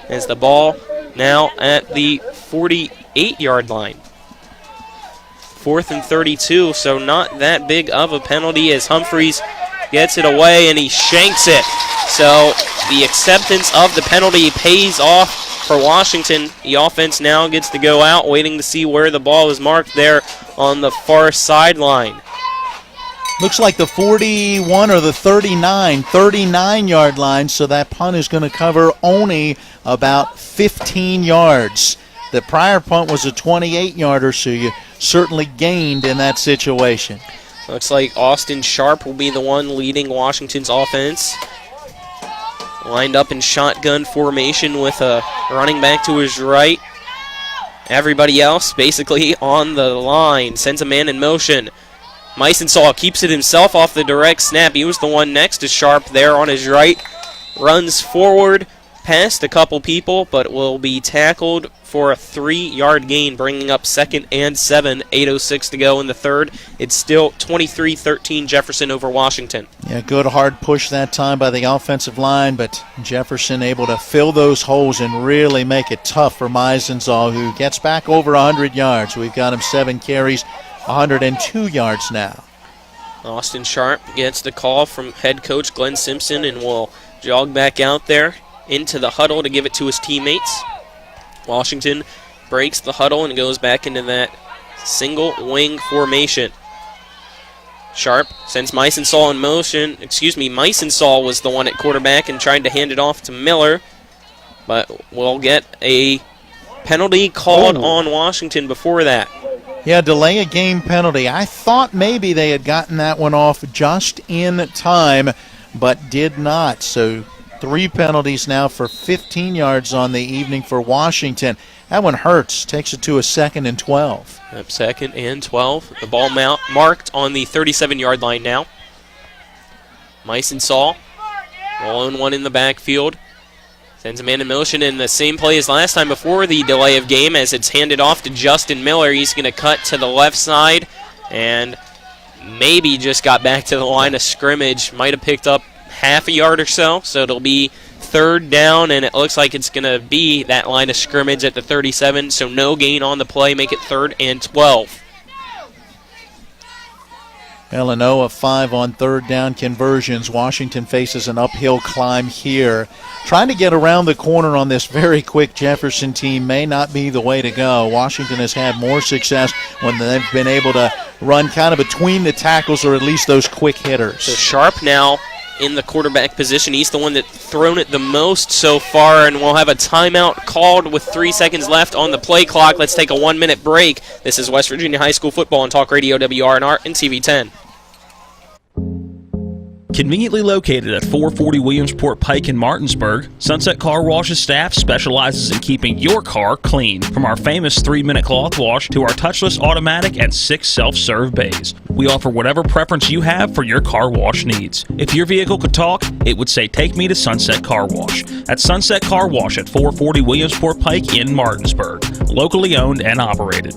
as the ball now at the 48-yard line. 4th and 32, so not that big of a penalty as Humphreys gets it away and he shanks it. So the acceptance of the penalty pays off for Washington. The offense now gets to go out, waiting to see where the ball is marked there on the far sideline. Looks like the 41 or the 39-yard line, so that punt is going to cover only about 15 yards. The prior punt was a 28-yarder, so you certainly gained in that situation. Looks like Austin Sharp will be the one leading Washington's offense. lined up in shotgun formation with a running back to his right. Everybody else basically on the line. Sends a man in motion. Meisensaw keeps it himself off the direct snap. He was the one next to Sharp there on his right. Runs forward past a couple people, but will be tackled for a 3-yard gain, bringing up 2nd and 7, 8:06 to go in the third. It's still 23-13 Jefferson over Washington. Yeah, good hard push that time by the offensive line, but Jefferson able to fill those holes and really make it tough for Meisensaw, who gets back over 100 yards. We've got him 7 carries, 102 yards now. Austin Sharp gets the call from head coach Glenn Simpson and will jog back out there into the huddle to give it to his teammates. Washington breaks the huddle and goes back into that single wing formation. Sharp sends Meisensaw in motion. Meisensaw was the one at quarterback and tried to hand it off to Miller, but we'll get a penalty called on Washington before that. Yeah, delay a game penalty. I thought maybe they had gotten that one off just in time, but did not. So 3 penalties now for 15 yards on the evening for Washington. That one hurts. Takes it to a 2nd and 12. Yep, 2nd and 12. The ball marked on the 37-yard line now. Meisensaw, lone one in the backfield. Sends a man in motion in the same play as last time before the delay of game as it's handed off to Justin Miller. He's going to cut to the left side and maybe just got back to the line of scrimmage. Might have picked up half a yard or so. So it'll be 3rd down, and it looks like it's going to be that line of scrimmage at the 37. So no gain on the play. Make it 3rd and 12. Illinois 5 on 3rd down conversions. Washington faces an uphill climb here. Trying to get around the corner on this very quick Jefferson team may not be the way to go. Washington has had more success when they've been able to run kind of between the tackles, or at least those quick hitters. So Sharp now in the quarterback position. He's the one that's thrown it the most so far, and we'll have a timeout called with 3 seconds left on the play clock. Let's take a 1-minute break. This is West Virginia High School football on Talk Radio WRNR and TV10. Conveniently located at 440 Williamsport Pike in Martinsburg, Sunset Car Wash's staff specializes in keeping your car clean. From our famous 3-minute cloth wash to our touchless automatic and 6 self-serve bays, we offer whatever preference you have for your car wash needs. If your vehicle could talk, it would say, "Take me to Sunset Car Wash." At Sunset Car Wash at 440 Williamsport Pike in Martinsburg. Locally owned and operated.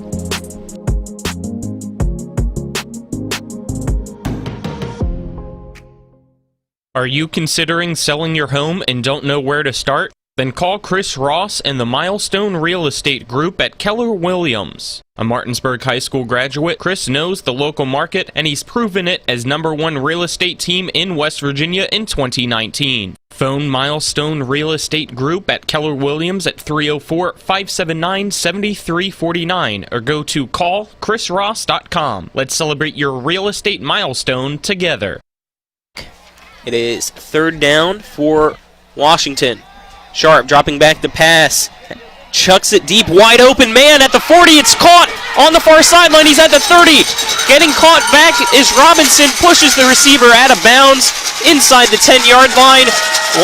Are you considering selling your home and don't know where to start? Then call Chris Ross and the Milestone Real Estate Group at Keller Williams. A Martinsburg High School graduate, Chris knows the local market, and he's proven it as #1 real estate team in West Virginia in 2019. Phone Milestone Real Estate Group at Keller Williams at 304-579-7349 or go to callchrisross.com. Let's celebrate your real estate milestone together. It is 3rd down for Washington. Sharp dropping back the pass. Chucks it deep, wide open man at the 40. It's caught on the far sideline. He's at the 30. Getting caught back is Robinson. Pushes the receiver out of bounds inside the 10-yard line.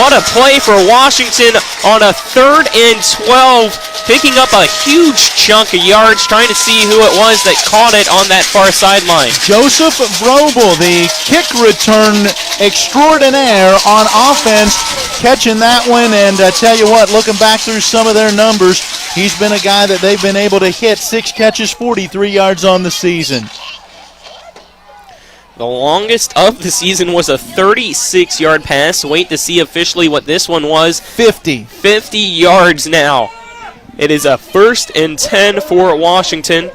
What a play for Washington on a 3rd and 12. Picking up a huge chunk of yards, trying to see who it was that caught it on that far sideline. Joseph Vrobel, the kick return extraordinaire on offense, catching that one. And I tell you what, looking back through some of their numbers, he's been a guy that they've been able to hit. 6 catches, 43 yards on the season. The longest of the season was a 36-yard pass. Wait to see officially what this one was. 50 yards now. It is a 1st and 10 for Washington.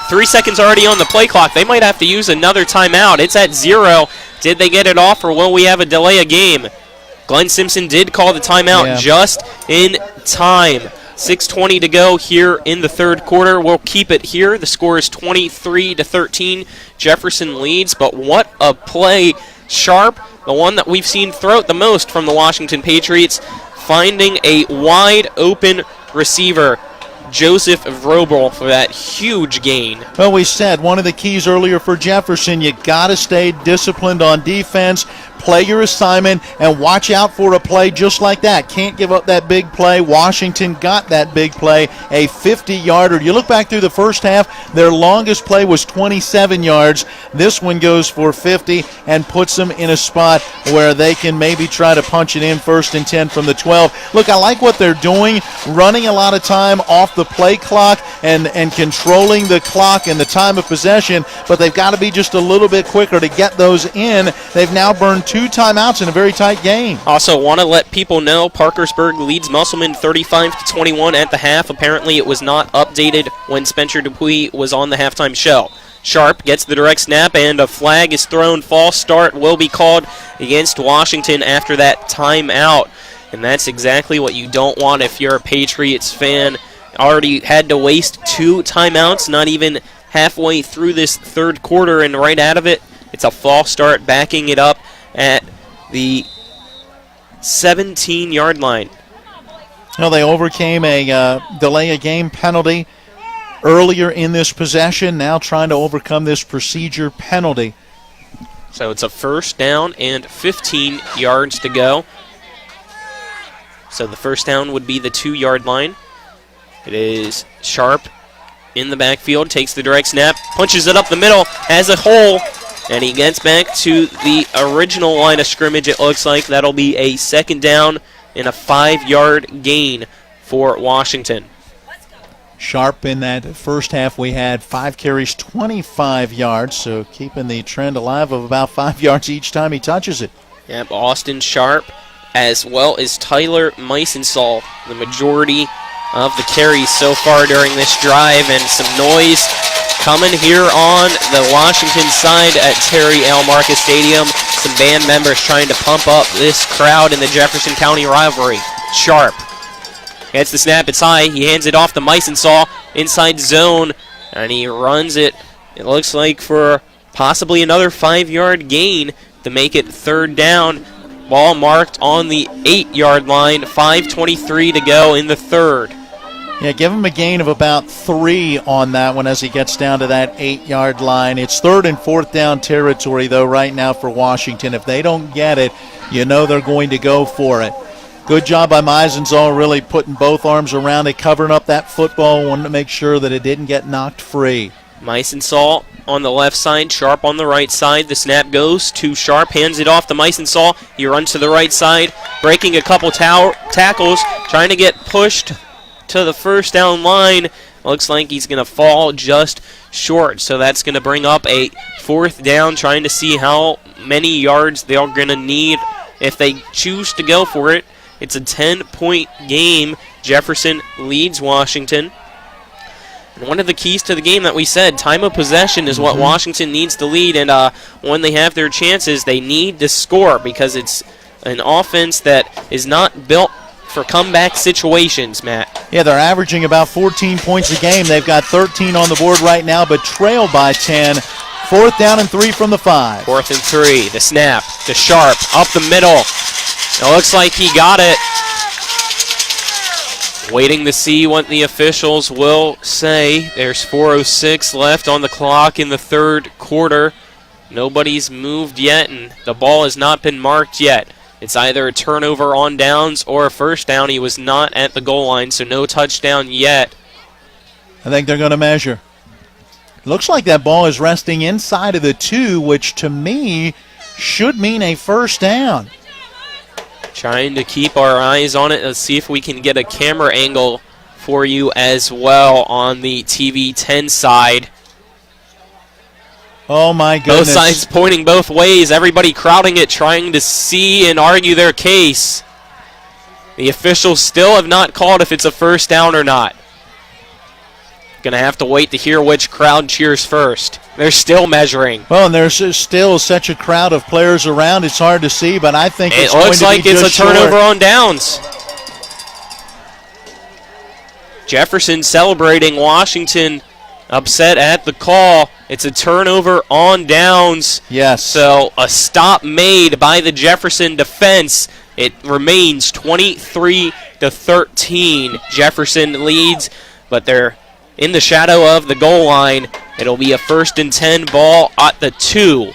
3 seconds already on the play clock. They might have to use another timeout. It's at 0. Did they get it off, or will we have a delay of game? Glenn Simpson did call the timeout just in time. 6:20 to go here in the 3rd quarter. We'll keep it here. The score is 23-13. Jefferson leads, but what a play. Sharp, the one that we've seen throw it the most from the Washington Patriots, finding a wide open receiver. Joseph Vrobel for that huge gain. Well, we said one of the keys earlier for Jefferson, you got to stay disciplined on defense, play your assignment, and watch out for a play just like that. Can't give up that big play. Washington got that big play, a 50-yarder. You look back through the first half, their longest play was 27 yards. This one goes for 50 and puts them in a spot where they can maybe try to punch it in 1st and 10 from the 12. Look, I like what they're doing, running a lot of time off the play clock and controlling the clock and the time of possession, but they've got to be just a little bit quicker to get those in. They've now burned 2 timeouts in a very tight game. Also want to let people know Parkersburg leads Musselman 35-21 at the half. Apparently it was not updated when Spencer Dupuis was on the halftime show. Sharp gets the direct snap and a flag is thrown. False start will be called against Washington after that timeout. And that's exactly what you don't want if you're a Patriots fan. Already had to waste 2 timeouts, not even halfway through this third quarter, and right out of it, it's a false start, backing it up at the 17-yard line. Well, they overcame a delay of game penalty earlier in this possession, now trying to overcome this procedure penalty. So it's a 1st down and 15 yards to go. So the 1st down would be the 2-yard line. It is Sharp in the backfield, takes the direct snap, punches it up the middle, has a hole, and he gets back to the original line of scrimmage, it looks like. That'll be a 2nd down and a 5-yard gain for Washington. Sharp in that first half, we had 5 carries, 25 yards, so keeping the trend alive of about 5 yards each time he touches it. Yep, Austin Sharp, as well as Tyler Meisensall, the majority of the carries so far during this drive, and some noise coming here on the Washington side at Terry L. Marcus Stadium. Some band members trying to pump up this crowd in the Jefferson County rivalry. Sharp gets the snap, it's high, he hands it off to Meisensall, inside zone, and he runs it, it looks like, for possibly another 5-yard gain to make it 3rd down. Ball marked on the 8-yard line, 5:23 to go in the 3rd. Yeah, give him a gain of about 3 on that one as he gets down to that 8-yard line. It's 3rd and 4th down territory, though, right now for Washington. If they don't get it, you know they're going to go for it. Good job by Meisensall, really putting both arms around it, covering up that football, wanting to make sure that it didn't get knocked free. Meisensall on the left side, Sharp on the right side. The snap goes to Sharp, hands it off to Meisensall. He runs to the right side, breaking a couple tackles, trying to get pushed to the 1st down line. Looks like he's going to fall just short, so that's going to bring up a 4th down, trying to see how many yards they're going to need if they choose to go for it. It's a 10-point game. Jefferson leads Washington. And one of the keys to the game that we said, time of possession is what Washington needs to lead, and when they have their chances, they need to score because it's an offense that is not built for comeback situations, Matt. Yeah, they're averaging about 14 points a game. They've got 13 on the board right now, but trail by 10. 4th down and 3 from the 5. 4th and 3. The snap to Sharp, up the middle. It looks like he got it. Waiting to see what the officials will say. There's 4:06 left on the clock in the 3rd quarter. Nobody's moved yet, and the ball has not been marked yet. It's either a turnover on downs or a 1st down. He was not at the goal line, so no touchdown yet. I think they're going to measure. Looks like that ball is resting inside of the 2, which to me should mean a 1st down. Trying to keep our eyes on it. Let's see if we can get a camera angle for you as well on the TV 10 side. Oh, my goodness. Both sides pointing both ways. Everybody crowding it, trying to see and argue their case. The officials still have not called if it's a 1st down or not. Going to have to wait to hear which crowd cheers first. They're still measuring. Well, and there's still such a crowd of players around, it's hard to see, but I think it looks like it's a turnover on downs. Jefferson celebrating, Washington upset at the call. It's a turnover on downs. Yes. So a stop made by the Jefferson defense. It remains 23-13. Jefferson leads but they're in the shadow of the goal line. It'll be a 1st and 10 ball at the 2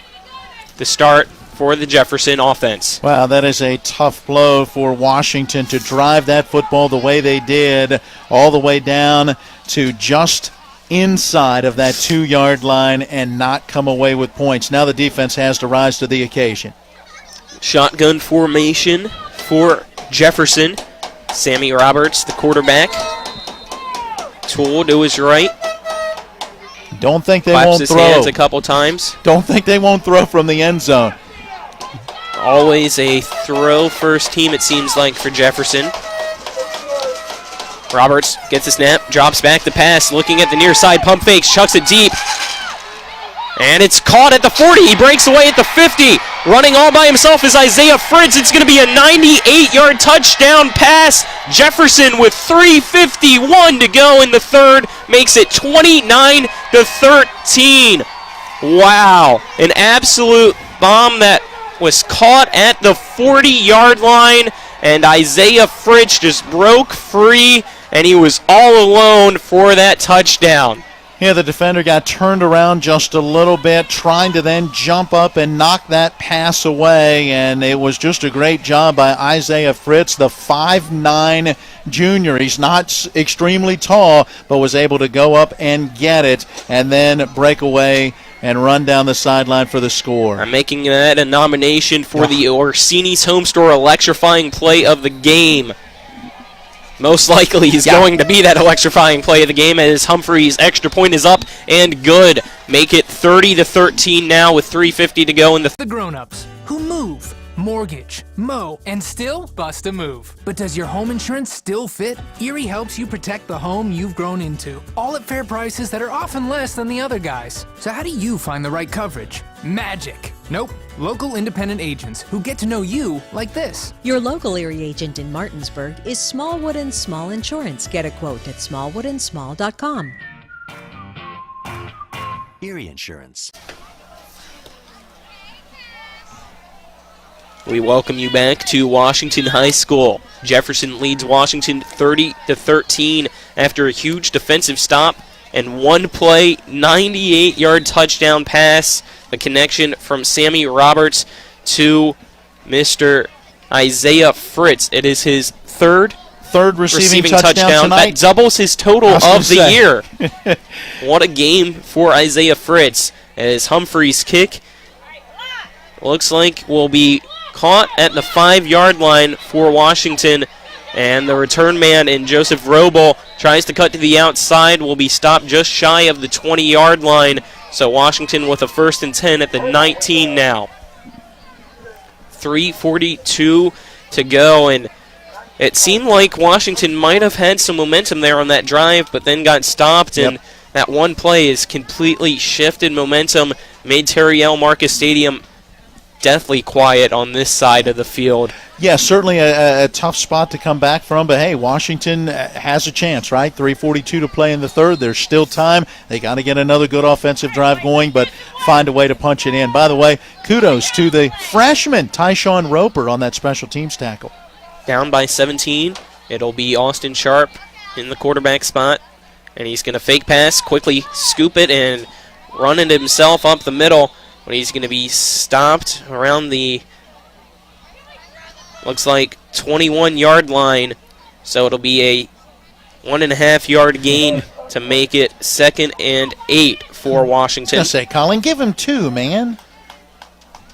to start for the Jefferson offense. Wow, that is a tough blow for Washington to drive that football the way they did, all the way down to just inside of that 2-yard line and not come away with points. Now the defense has to rise to the occasion. Shotgun formation for Jefferson. Sammy Roberts, the quarterback. Tool to his right. Don't think they Claps won't his throw. hands a couple times. Don't think they won't throw from the end zone. Always a throw first team, it seems like, for Jefferson. Roberts gets a snap, drops back the pass, looking at the near side, pump fakes, chucks it deep. And it's caught at the 40. He breaks away at the 50. Running all by himself is Isaiah Fritz. It's going to be a 98-yard touchdown pass. Jefferson with 3:51 to go in the third makes it 29-13. Wow, an absolute bomb that was caught at the 40-yard line, and Isaiah Fritz just broke free, and he was all alone for that touchdown. Yeah, the defender got turned around just a little bit, trying to then jump up and knock that pass away, and it was just a great job by Isaiah Fritz, the 5'9" junior. He's not extremely tall, but was able to go up and get it, and then break away and run down the sideline for the score. I'm making that a nomination for the Orsini's Home Store electrifying play of the game. Most likely he's going to be that electrifying play of the game, as Humphrey's extra point is up and good. Make it 30-13 now with 3:50 to go in the grown-ups who move, mortgage, mow, and still bust a move. But does your home insurance still fit? Erie helps you protect the home you've grown into, all at fair prices that are often less than the other guys. So how do you find the right coverage? Magic. Nope. Local independent agents who get to know you like this. Your local Erie agent in Martinsburg is Smallwood & Small Insurance. Get a quote at smallwoodandsmall.com. Erie Insurance. We welcome you back to Washington High School. Jefferson leads Washington 30-13 after a huge defensive stop and one play, 98-yard touchdown pass. The connection from Sammy Roberts to Mr. Isaiah Fritz. It is his third receiving touchdown. That doubles his total of the year. What a game for Isaiah Fritz, as Humphrey's kick looks like will be caught at the 5-yard line for Washington, and the return man in Joseph Roble tries to cut to the outside, will be stopped just shy of the 20-yard line. So Washington with a 1st and 10 at the 19 now. 3:42 to go, and it seemed like Washington might have had some momentum there on that drive, but then got stopped, and that one play has completely shifted momentum, made Terry L. Marcus Stadium deathly quiet on this side of the field. Yeah, certainly a tough spot to come back from, but hey, Washington has a chance, right? 3:42 to play in the third. There's still time. They got to get another good offensive drive going, but find a way to punch it in. By the way, kudos to the freshman, Tyshawn Roper, on that special teams tackle. Down by 17. It'll be Austin Sharp in the quarterback spot, and he's going to fake pass, quickly scoop it, and run it himself up the middle, but he's going to be stopped around the, looks like, 21-yard line. So it'll be a 1.5-yard gain to make it 2nd and 8 for Washington. I was going to say, Colin, give him 2, man.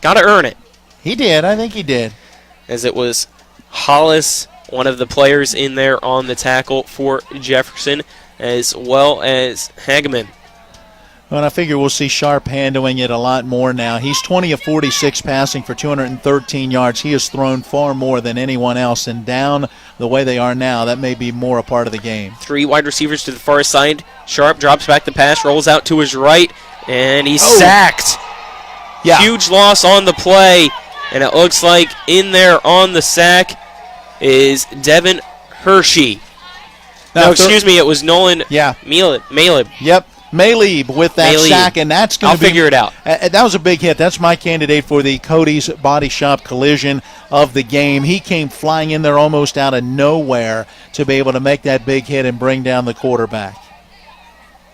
Got to earn it. He did. I think he did. As it was Hollis, one of the players in there on the tackle for Jefferson, as well as Hageman. Well, I figure we'll see Sharp handling it a lot more now. He's 20 of 46 passing for 213 yards. He has thrown far more than anyone else, and down the way they are now, that may be more a part of the game. 3 wide receivers to the far side. Sharp drops back the pass, rolls out to his right, and he's sacked. Yeah. Huge loss on the play, and it looks like in there on the sack is Devin Hershey. No, excuse me, it was Nolan Malib. Yep. Malib with that sack, and that's going to be... I'll figure it out. That was a big hit. That's my candidate for the Cody's Body Shop collision of the game. He came flying in there almost out of nowhere to be able to make that big hit and bring down the quarterback.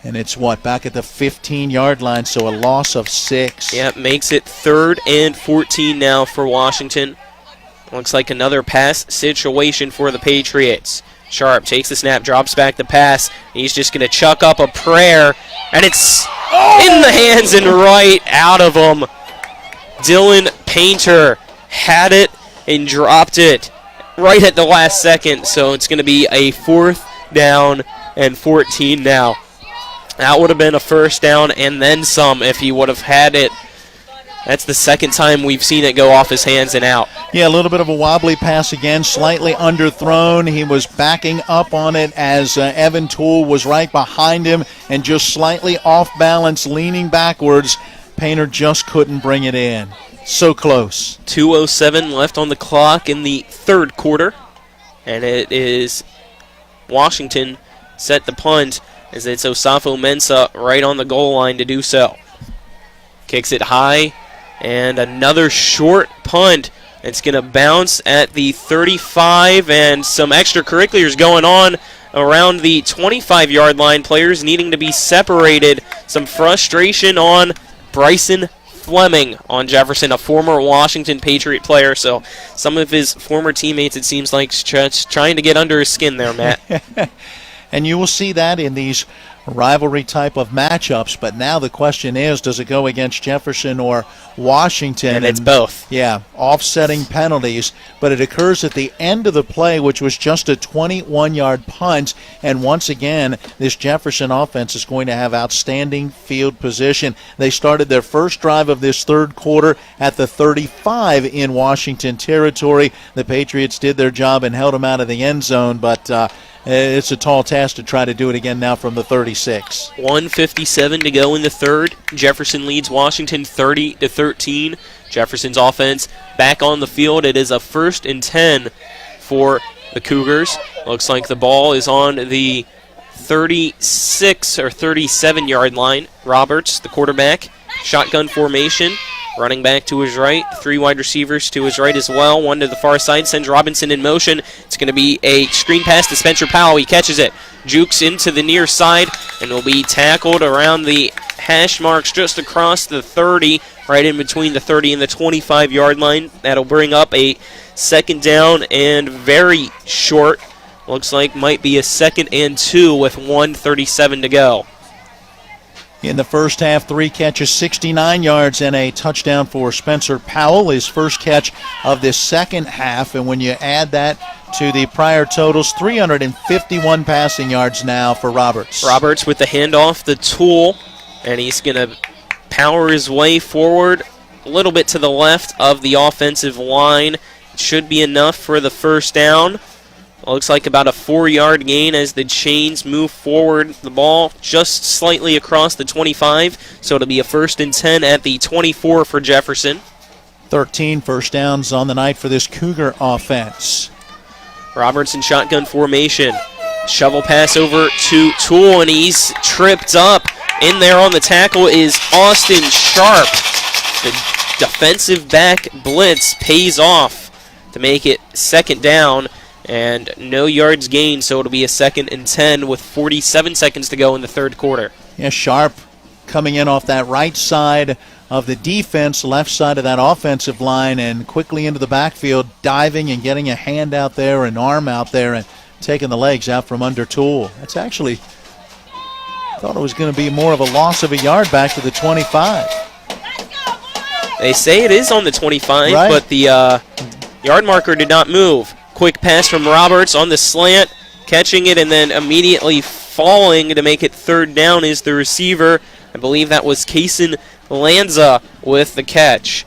And it's back at the 15-yard line, so a loss of 6. Yeah, makes it 3rd and 14 now for Washington. Looks like another pass situation for the Patriots. Sharp takes the snap, drops back the pass. He's just going to chuck up a prayer, and it's in the hands and right out of him. Dylan Painter had it and dropped it right at the last second, so it's going to be a 4th down and 14 now. That would have been a first down and then some if he would have had it. That's the second time we've seen it go off his hands and out. Yeah, a little bit of a wobbly pass again, slightly underthrown. He was backing up on it as Evan Toole was right behind him and just slightly off balance, leaning backwards. Painter just couldn't bring it in. So close. 2:07 left on the clock in the 3rd quarter. And it is Washington set the punt as it's Osafo Mensah right on the goal line to do so. Kicks it high. And another short punt. It's going to bounce at the 35, and some extracurriculars going on around the 25-yard line. Players needing to be separated. Some frustration on Bryson Fleming on Jefferson, a former Washington Patriot player. So some of his former teammates, it seems like, trying to get under his skin there, Matt. And you will see that in these rivalry type of matchups, but now the question is, does it go against Jefferson or Washington? And it's both. Yeah, offsetting penalties, but it occurs at the end of the play, which was just a 21-yard punt, and once again, this Jefferson offense is going to have outstanding field position. They started their first drive of this 3rd quarter at the 35 in Washington territory. The Patriots did their job and held them out of the end zone, but it's a tall task to try to do it again now from the 36. 1:57 to go in the 3rd. Jefferson leads Washington 30-13. Jefferson's offense back on the field. It is a 1st and 10 for the Cougars. Looks like the ball is on the 36 or 37-yard line. Roberts, the quarterback, shotgun formation. Running back to his right, 3 wide receivers to his right as well. One to the far side, sends Robinson in motion. It's going to be a screen pass to Spencer Powell. He catches it, jukes into the near side, and will be tackled around the hash marks just across the 30, right in between the 30 and the 25-yard line. That'll bring up a 2nd down and very short. Looks like might be a 2nd and 2 with 1:37 to go. In the first half, 3 catches, 69 yards, and a touchdown for Spencer Powell, his first catch of this second half. And when you add that to the prior totals, 351 passing yards now for Roberts. Roberts with the handoff, the Tool, and he's going to power his way forward a little bit to the left of the offensive line. It should be enough for the first down. Looks like about a 4-yard gain as the Chains move forward. The ball just slightly across the 25, so it'll be a 1st and 10 at the 24 for Jefferson. 13 first downs on the night for this Cougar offense. Roberts in shotgun formation. Shovel pass over to Toole, and he's tripped up. In there on the tackle is Austin Sharp. The defensive back blitz pays off to make it 2nd down. And no yards gained, so it'll be a 2nd and 10 with 47 seconds to go in the 3rd quarter. Yeah, Sharp coming in off that right side of the defense, left side of that offensive line, and quickly into the backfield, diving and getting a hand out there, an arm out there, and taking the legs out from under Toole. That's actually, thought it was going to be more of a loss of a yard back to the 25. They say it is on the 25, right, but the yard marker did not move. Quick pass from Roberts on the slant, catching it and then immediately falling to make it 3rd down is the receiver. I believe that was Kaysen Lanza with the catch.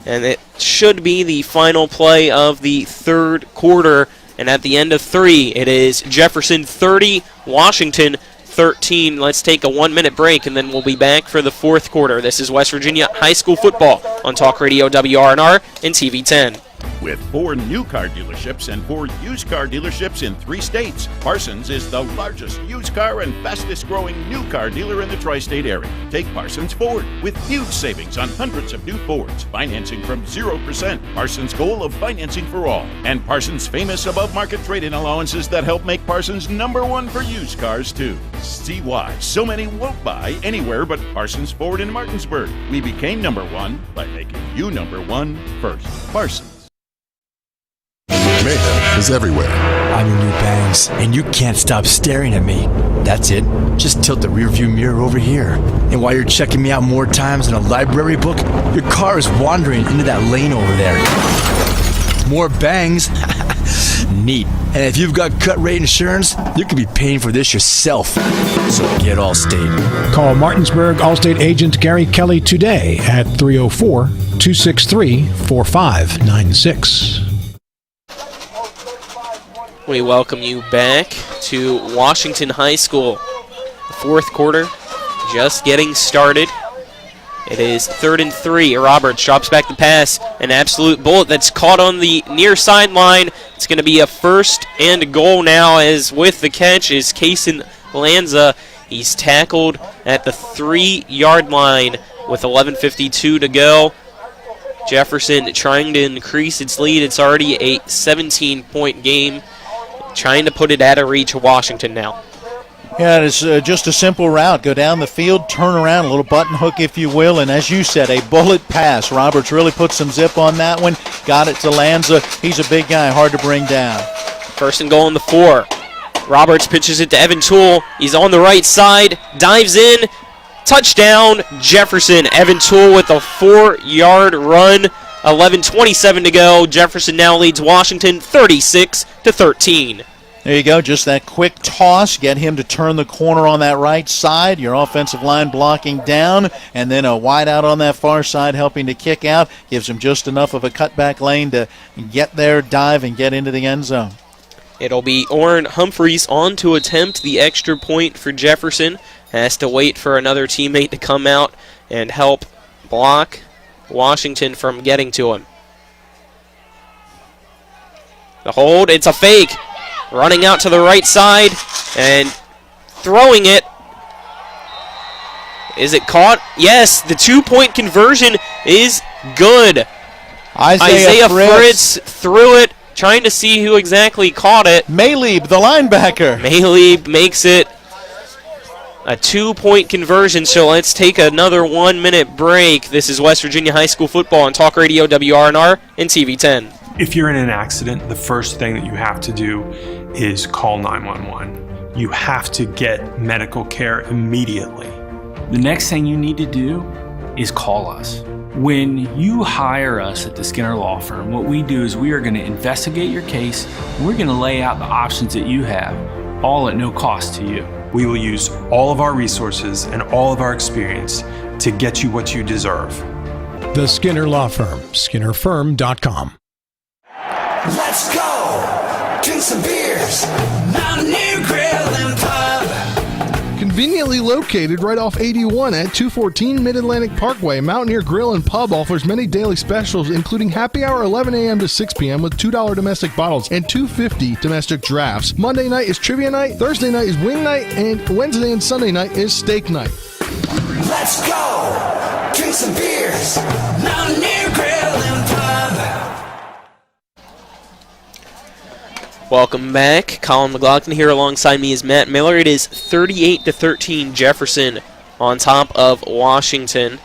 And it should be the final play of the 3rd quarter. And at the end of 3, it is Jefferson 30, Washington 13. Let's take a 1-minute break, and then we'll be back for the 4th quarter. This is West Virginia High School Football on Talk Radio WRNR and TV 10. With 4 new car dealerships and 4 used car dealerships in 3 states, Parsons is the largest used car and fastest growing new car dealer in the tri-state area. Take Parsons Ford with huge savings on hundreds of new Fords, financing from 0%. Parsons' goal of financing for all, and Parsons' famous above-market trade-in allowances that help make Parsons #1 for used cars too. See why so many won't buy anywhere but Parsons Ford in Martinsburg. We became #1 by making you #1 first. Parsons. Mayhem is everywhere. I'm your new bangs, and you can't stop staring at me. That's it. Just tilt the rearview mirror over here. And while you're checking me out more times than a library book, your car is wandering into that lane over there. More bangs? Neat. And if you've got cut rate insurance, you could be paying for this yourself. So get Allstate. Call Martinsburg Allstate agent Gary Kelly today at 304-263-4596. We welcome you back to Washington High School. The fourth quarter just getting started. It is 3rd and 3. Roberts drops back the pass. An absolute bullet that's caught on the near sideline. It's going to be a 1st and goal now, as with the catch is Kason Lanza. He's tackled at the 3-yard line with 11:52 to go. Jefferson trying to increase its lead. It's already a 17-point game. Trying to put it out of reach of Washington now. Yeah, it's just a simple route. Go down the field, turn around, a little button hook, if you will, and as you said, a bullet pass. Roberts really put some zip on that one. Got it to Lanza. He's a big guy, hard to bring down. 1st and goal on the 4. Roberts pitches it to Evan Toole. He's on the right side, dives in, touchdown, Jefferson. Evan Toole with a 4-yard run. 11:27 to go. Jefferson now leads Washington 36-13. There you go, just that quick toss, get him to turn the corner on that right side, your offensive line blocking down, and then a wide out on that far side helping to kick out, gives him just enough of a cutback lane to get there, dive, and get into the end zone. It'll be Orrin Humphreys on to attempt the extra point for Jefferson. Has to wait for another teammate to come out and help block Washington from getting to him. The hold, it's a fake. Running out to the right side and throwing it. Is it caught? Yes, the 2-point conversion is good. Isaiah Fritz threw it, trying to see who exactly caught it. Mayleeb, the linebacker. Mayleeb makes it a 2-point conversion, so let's take another 1-minute break. This is West Virginia High School football on Talk Radio WRNR and TV10. If you're in an accident, the first thing that you have to do is call 911. You have to get medical care immediately. The next thing you need to do is call us. When you hire us at the Skinner Law Firm, what we do is we are going to investigate your case, and we're going to lay out the options that you have, all at no cost to you. We will use all of our resources and all of our experience to get you what you deserve. The Skinner Law Firm, SkinnerFirm.com. Let's go! Drink some beers! Mountaineer Grill and Pub! Conveniently located right off 81 at 214 Mid-Atlantic Parkway, Mountaineer Grill and Pub offers many daily specials, including happy hour 11 a.m. to 6 p.m. with $2 domestic bottles and $2.50 domestic drafts. Monday night is trivia night, Thursday night is wing night, and Wednesday and Sunday night is steak night. Let's go! Drink some beers! Mountaineer Grill and Pub! Welcome back. Colin McLaughlin here. Alongside me is Matt Miller. It is 38-13 Jefferson on top of Washington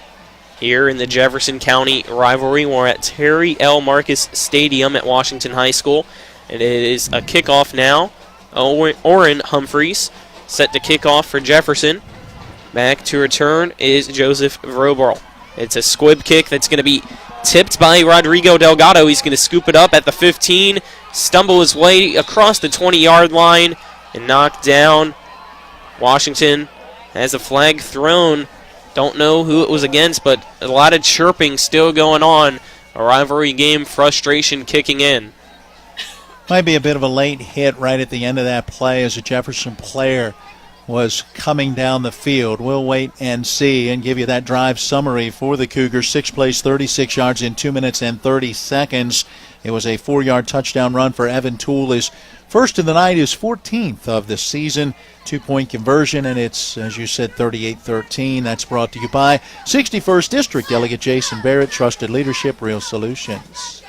here in the Jefferson County rivalry. We're at Terry L. Marcus Stadium at Washington High School. And it is a kickoff now. Orrin Humphreys set to kick off for Jefferson. Back to return is Joseph Vroberl. It's a squib kick that's going to be tipped by Rodrigo Delgado. He's going to scoop it up at the 15, stumble his way across the 20-yard line, and knock down. Washington has a flag thrown. Don't know who it was against, but a lot of chirping still going on. A rivalry game, frustration kicking in. Might be a bit of a late hit right at the end of that play as a Jefferson player was coming down the field. We'll wait and see and give you that drive summary for the Cougars. 6 plays, 36 yards in 2 minutes and 30 seconds. It was a 4-yard touchdown run for Evan Toole. His first of the night, his 14th of the season. 2-point conversion, and it's, as you said, 38-13. That's brought to you by 61st District Delegate Jason Barrett, Trusted Leadership, Real Solutions.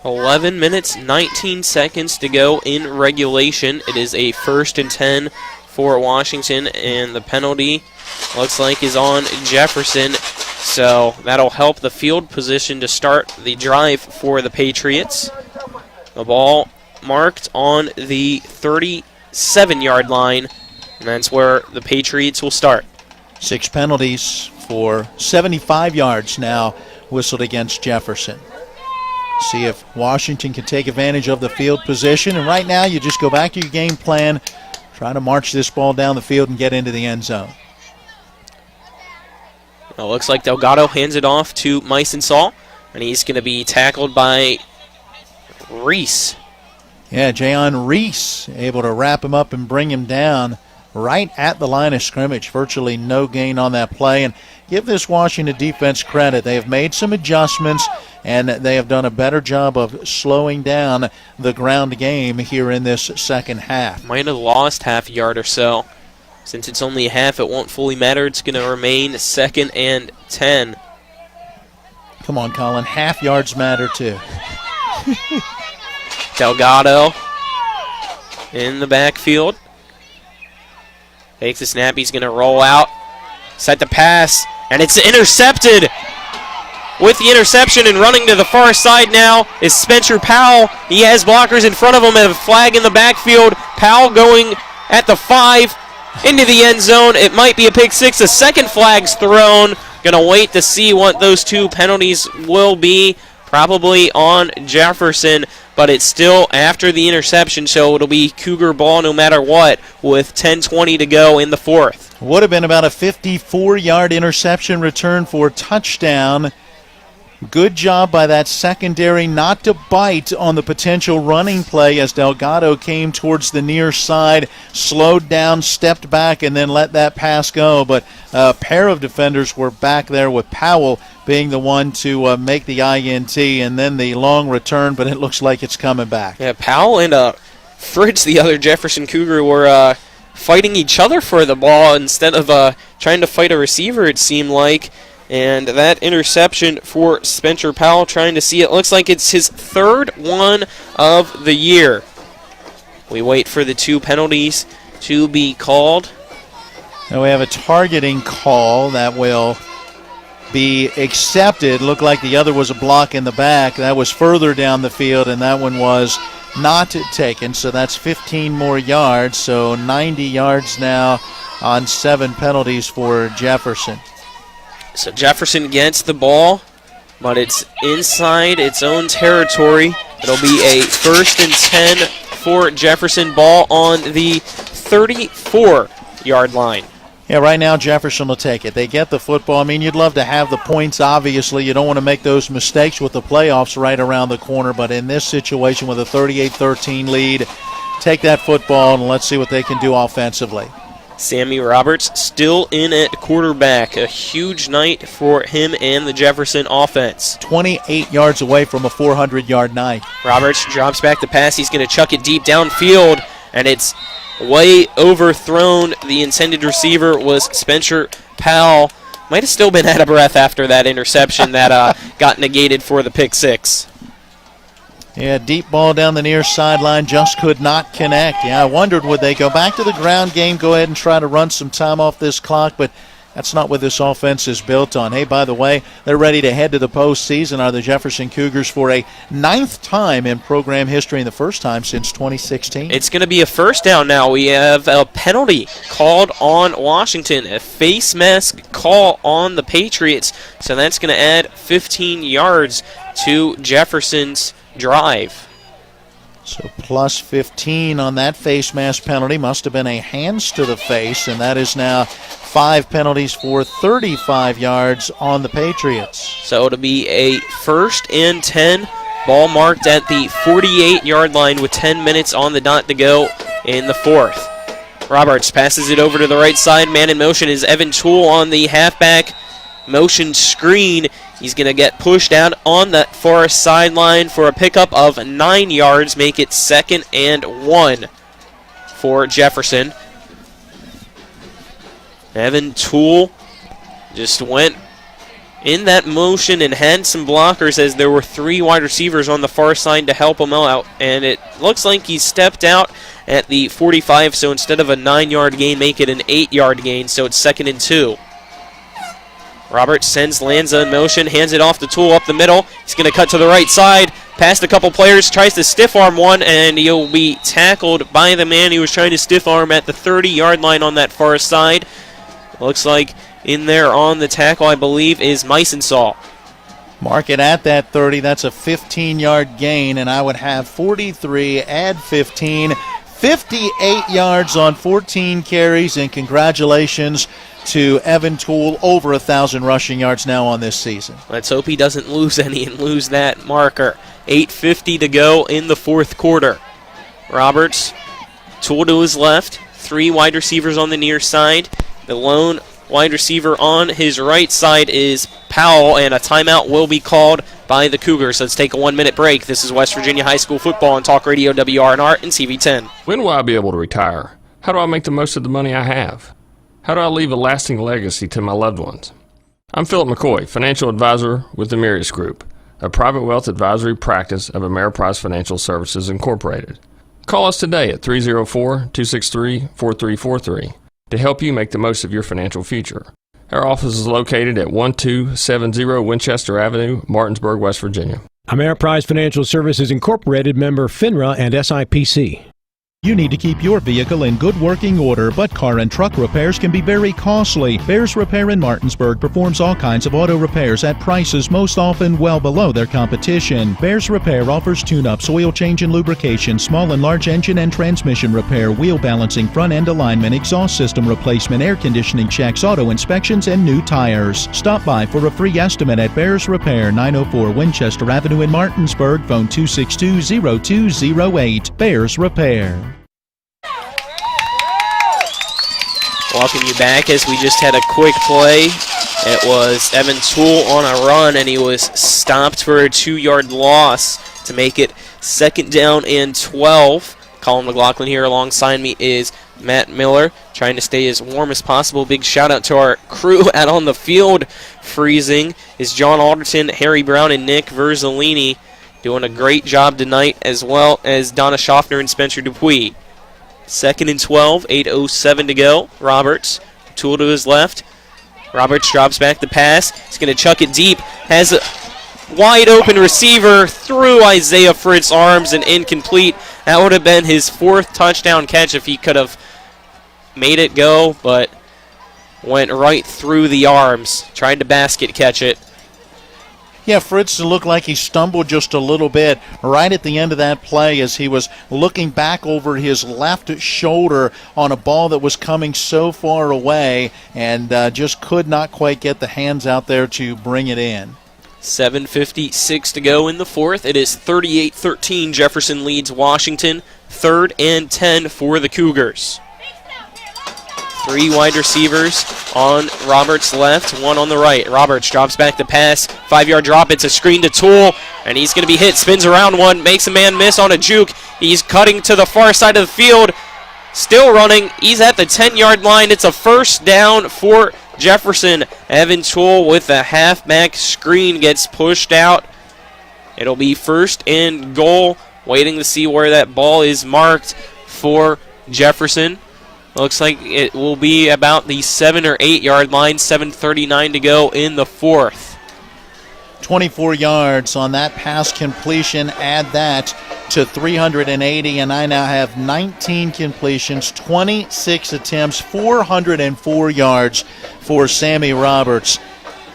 11 minutes, 19 seconds to go in regulation. It is a 1st and 10 for Washington, and the penalty looks like is on Jefferson. So that'll help the field position to start the drive for the Patriots. The ball marked on the 37-yard line, and that's where the Patriots will start. 6 penalties for 75 yards now whistled against Jefferson. See if Washington can take advantage of the field position. And right now you just go back to your game plan, try to march this ball down the field and get into the end zone. It looks like Delgado hands it off to Meisensaul, and he's going to be tackled by Reese. Yeah, Jayon Reese able to wrap him up and bring him down right at the line of scrimmage. Virtually no gain on that play. And give this Washington defense credit. They have made some adjustments, and they have done a better job of slowing down the ground game here in this second half. Might have lost half a yard or so. Since it's only a half, it won't fully matter. It's going to remain 2nd and 10. Come on, Colin. Half yards matter, too. Delgado in the backfield. Takes the snap. He's going to roll out. Set the pass, and it's intercepted. With the interception and running to the far side now is Spencer Powell. He has blockers in front of him and a flag in the backfield. Powell going at the 5 into the end zone. It might be a pick 6. The second flag's thrown. Going to wait to see what those 2 penalties will be. Probably on Jefferson, but it's still after the interception, so it'll be Cougar ball no matter what with 10:20 to go in the 4th. Would have been about a 54-yard interception return for touchdown. Good job by that secondary not to bite on the potential running play as Delgado came towards the near side, slowed down, stepped back, and then let that pass go. But a pair of defenders were back there with Powell being the one to make the INT, and then the long return, but it looks like it's coming back. Yeah, Powell and Fritz, the other Jefferson Cougar, were fighting each other for the ball instead of trying to fight a receiver, it seemed like. And that interception for Spencer Powell, trying to see it. Looks like it's his 3rd one of the year. We wait for the 2 penalties to be called. Now we have a targeting call that will be accepted. Looked like the other was a block in the back. That was further down the field, and that one was not taken. So that's 15 more yards. So 90 yards now on 7 penalties for Jefferson. So Jefferson gets the ball, but it's inside its own territory. It'll be a 1st and 10 for Jefferson. Ball on the 34-yard line. Yeah, right now Jefferson will take it. They get the football. I mean, you'd love to have the points, obviously. You don't want to make those mistakes with the playoffs right around the corner, but in this situation with a 38-13 lead, take that football and let's see what they can do offensively. Sammy Roberts still in at quarterback. A huge night for him and the Jefferson offense. 28 yards away from a 400-yard night. Roberts drops back the pass. He's going to chuck it deep downfield, and it's way overthrown. The intended receiver was Spencer Powell. Might have still been out of breath after that interception that got negated for the pick 6. Yeah, deep ball down the near sideline, just could not connect. Yeah, I wondered, would they go back to the ground game, go ahead and try to run some time off this clock, but that's not what this offense is built on. Hey, by the way, they're ready to head to the postseason, are the Jefferson Cougars, for a 9th time in program history and the first time since 2016. It's going to be a 1st down now. We have a penalty called on Washington, a face mask call on the Patriots, so that's going to add 15 yards to Jefferson's drive. So plus 15 on that face mask penalty. Must have been a hands to the face, and that is now 5 penalties for 35 yards on the Patriots. So it'll be a 1st and 10. Ball marked at the 48-yard line with 10 minutes on the dot to go in the 4th. Roberts passes it over to the right side. Man in motion is Evan Toole on the halfback motion screen. He's going to get pushed out on the far sideline for a pickup of 9 yards. Make it 2nd and 1 for Jefferson. Evan Toole just went in that motion and had some blockers as there were 3 wide receivers on the far side to help him out. And it looks like he stepped out at the 45, so instead of a 9-yard gain, make it an 8-yard gain, so it's 2nd and 2. Roberts sends Lanza in motion, hands it off to Toole up the middle. He's going to cut to the right side, past a couple players, tries to stiff arm one, and he'll be tackled by the man he was trying to stiff arm at the 30-yard line on that far side. Looks like in there on the tackle, I believe, is Meisensaw. Mark it at that 30. That's a 15-yard gain, and I would have 43, add 15, 58 yards on 14 carries, and congratulations to Evan Toole, over 1,000 rushing yards now on this season. Let's hope he doesn't lose any and lose that marker. 8:50 to go in the 4th quarter. Roberts, Toole to his left, 3 wide receivers on the near side. The lone wide receiver on his right side is Powell, and a timeout will be called by the Cougars. Let's take a 1-minute break. This is West Virginia High School football on Talk Radio WRNR and CV10. When will I be able to retire? How do I make the most of the money I have? How do I leave a lasting legacy to my loved ones? I'm Philip McCoy, financial advisor with the Mirius Group, a private wealth advisory practice of Ameriprise Financial Services Incorporated. Call us today at 304-263-4343 to help you make the most of your financial future. Our office is located at 1270 Winchester Avenue, Martinsburg, West Virginia. Ameriprise Financial Services Incorporated, member FINRA and SIPC. You need to keep your vehicle in good working order, but car and truck repairs can be very costly. Bears Repair in Martinsburg performs all kinds of auto repairs at prices most often well below their competition. Bears Repair offers tune-ups, oil change and lubrication, small and large engine and transmission repair, wheel balancing, front end alignment, exhaust system replacement, air conditioning checks, auto inspections, and new tires. Stop by for a free estimate at Bears Repair, 904 Winchester Avenue in Martinsburg, phone 262-0208. Bears Repair. Welcome you back as we just had a quick play. It was Evan Toole on a run, and he was stopped for a 2-yard loss to make it 2nd down and 12. Colin McLaughlin here alongside me is Matt Miller, trying to stay as warm as possible. Big shout out to our crew out on the field. Freezing is John Alderton, Harry Brown, and Nick Verzolini doing a great job tonight, as well as Donna Schaffner and Spencer Dupuis. 2nd and 12, 8:07 to go. Roberts, Toole to his left. Roberts drops back the pass. He's going to chuck it deep. Has a wide open receiver through Isaiah Fritz's arms and incomplete. That would have been his 4th touchdown catch if he could have made it go, but went right through the arms. Tried to basket catch it. Yeah, Fritz looked like he stumbled just a little bit right at the end of that play as he was looking back over his left shoulder on a ball that was coming so far away, and just could not quite get the hands out there to bring it in. 7:56 to go in the 4th. It is 38-13. Jefferson leads Washington. 3rd and 10 for the Cougars. 3 wide receivers on Roberts' left, 1 on the right. Roberts drops back the pass, 5-yard drop. It's a screen to Toole, and he's going to be hit. Spins around one, makes a man miss on a juke. He's cutting to the far side of the field, still running. He's at the 10-yard line. It's a 1st down for Jefferson. Evan Toole with a halfback screen gets pushed out. It'll be 1st and goal. Waiting to see where that ball is marked for Jefferson. Looks like it will be about the 7 or 8 yard line. 7:39 to go in the 4th. 24 yards on that pass completion. Add that to 380, and I now have 19 completions, 26 attempts, 404 yards for Sammy Roberts.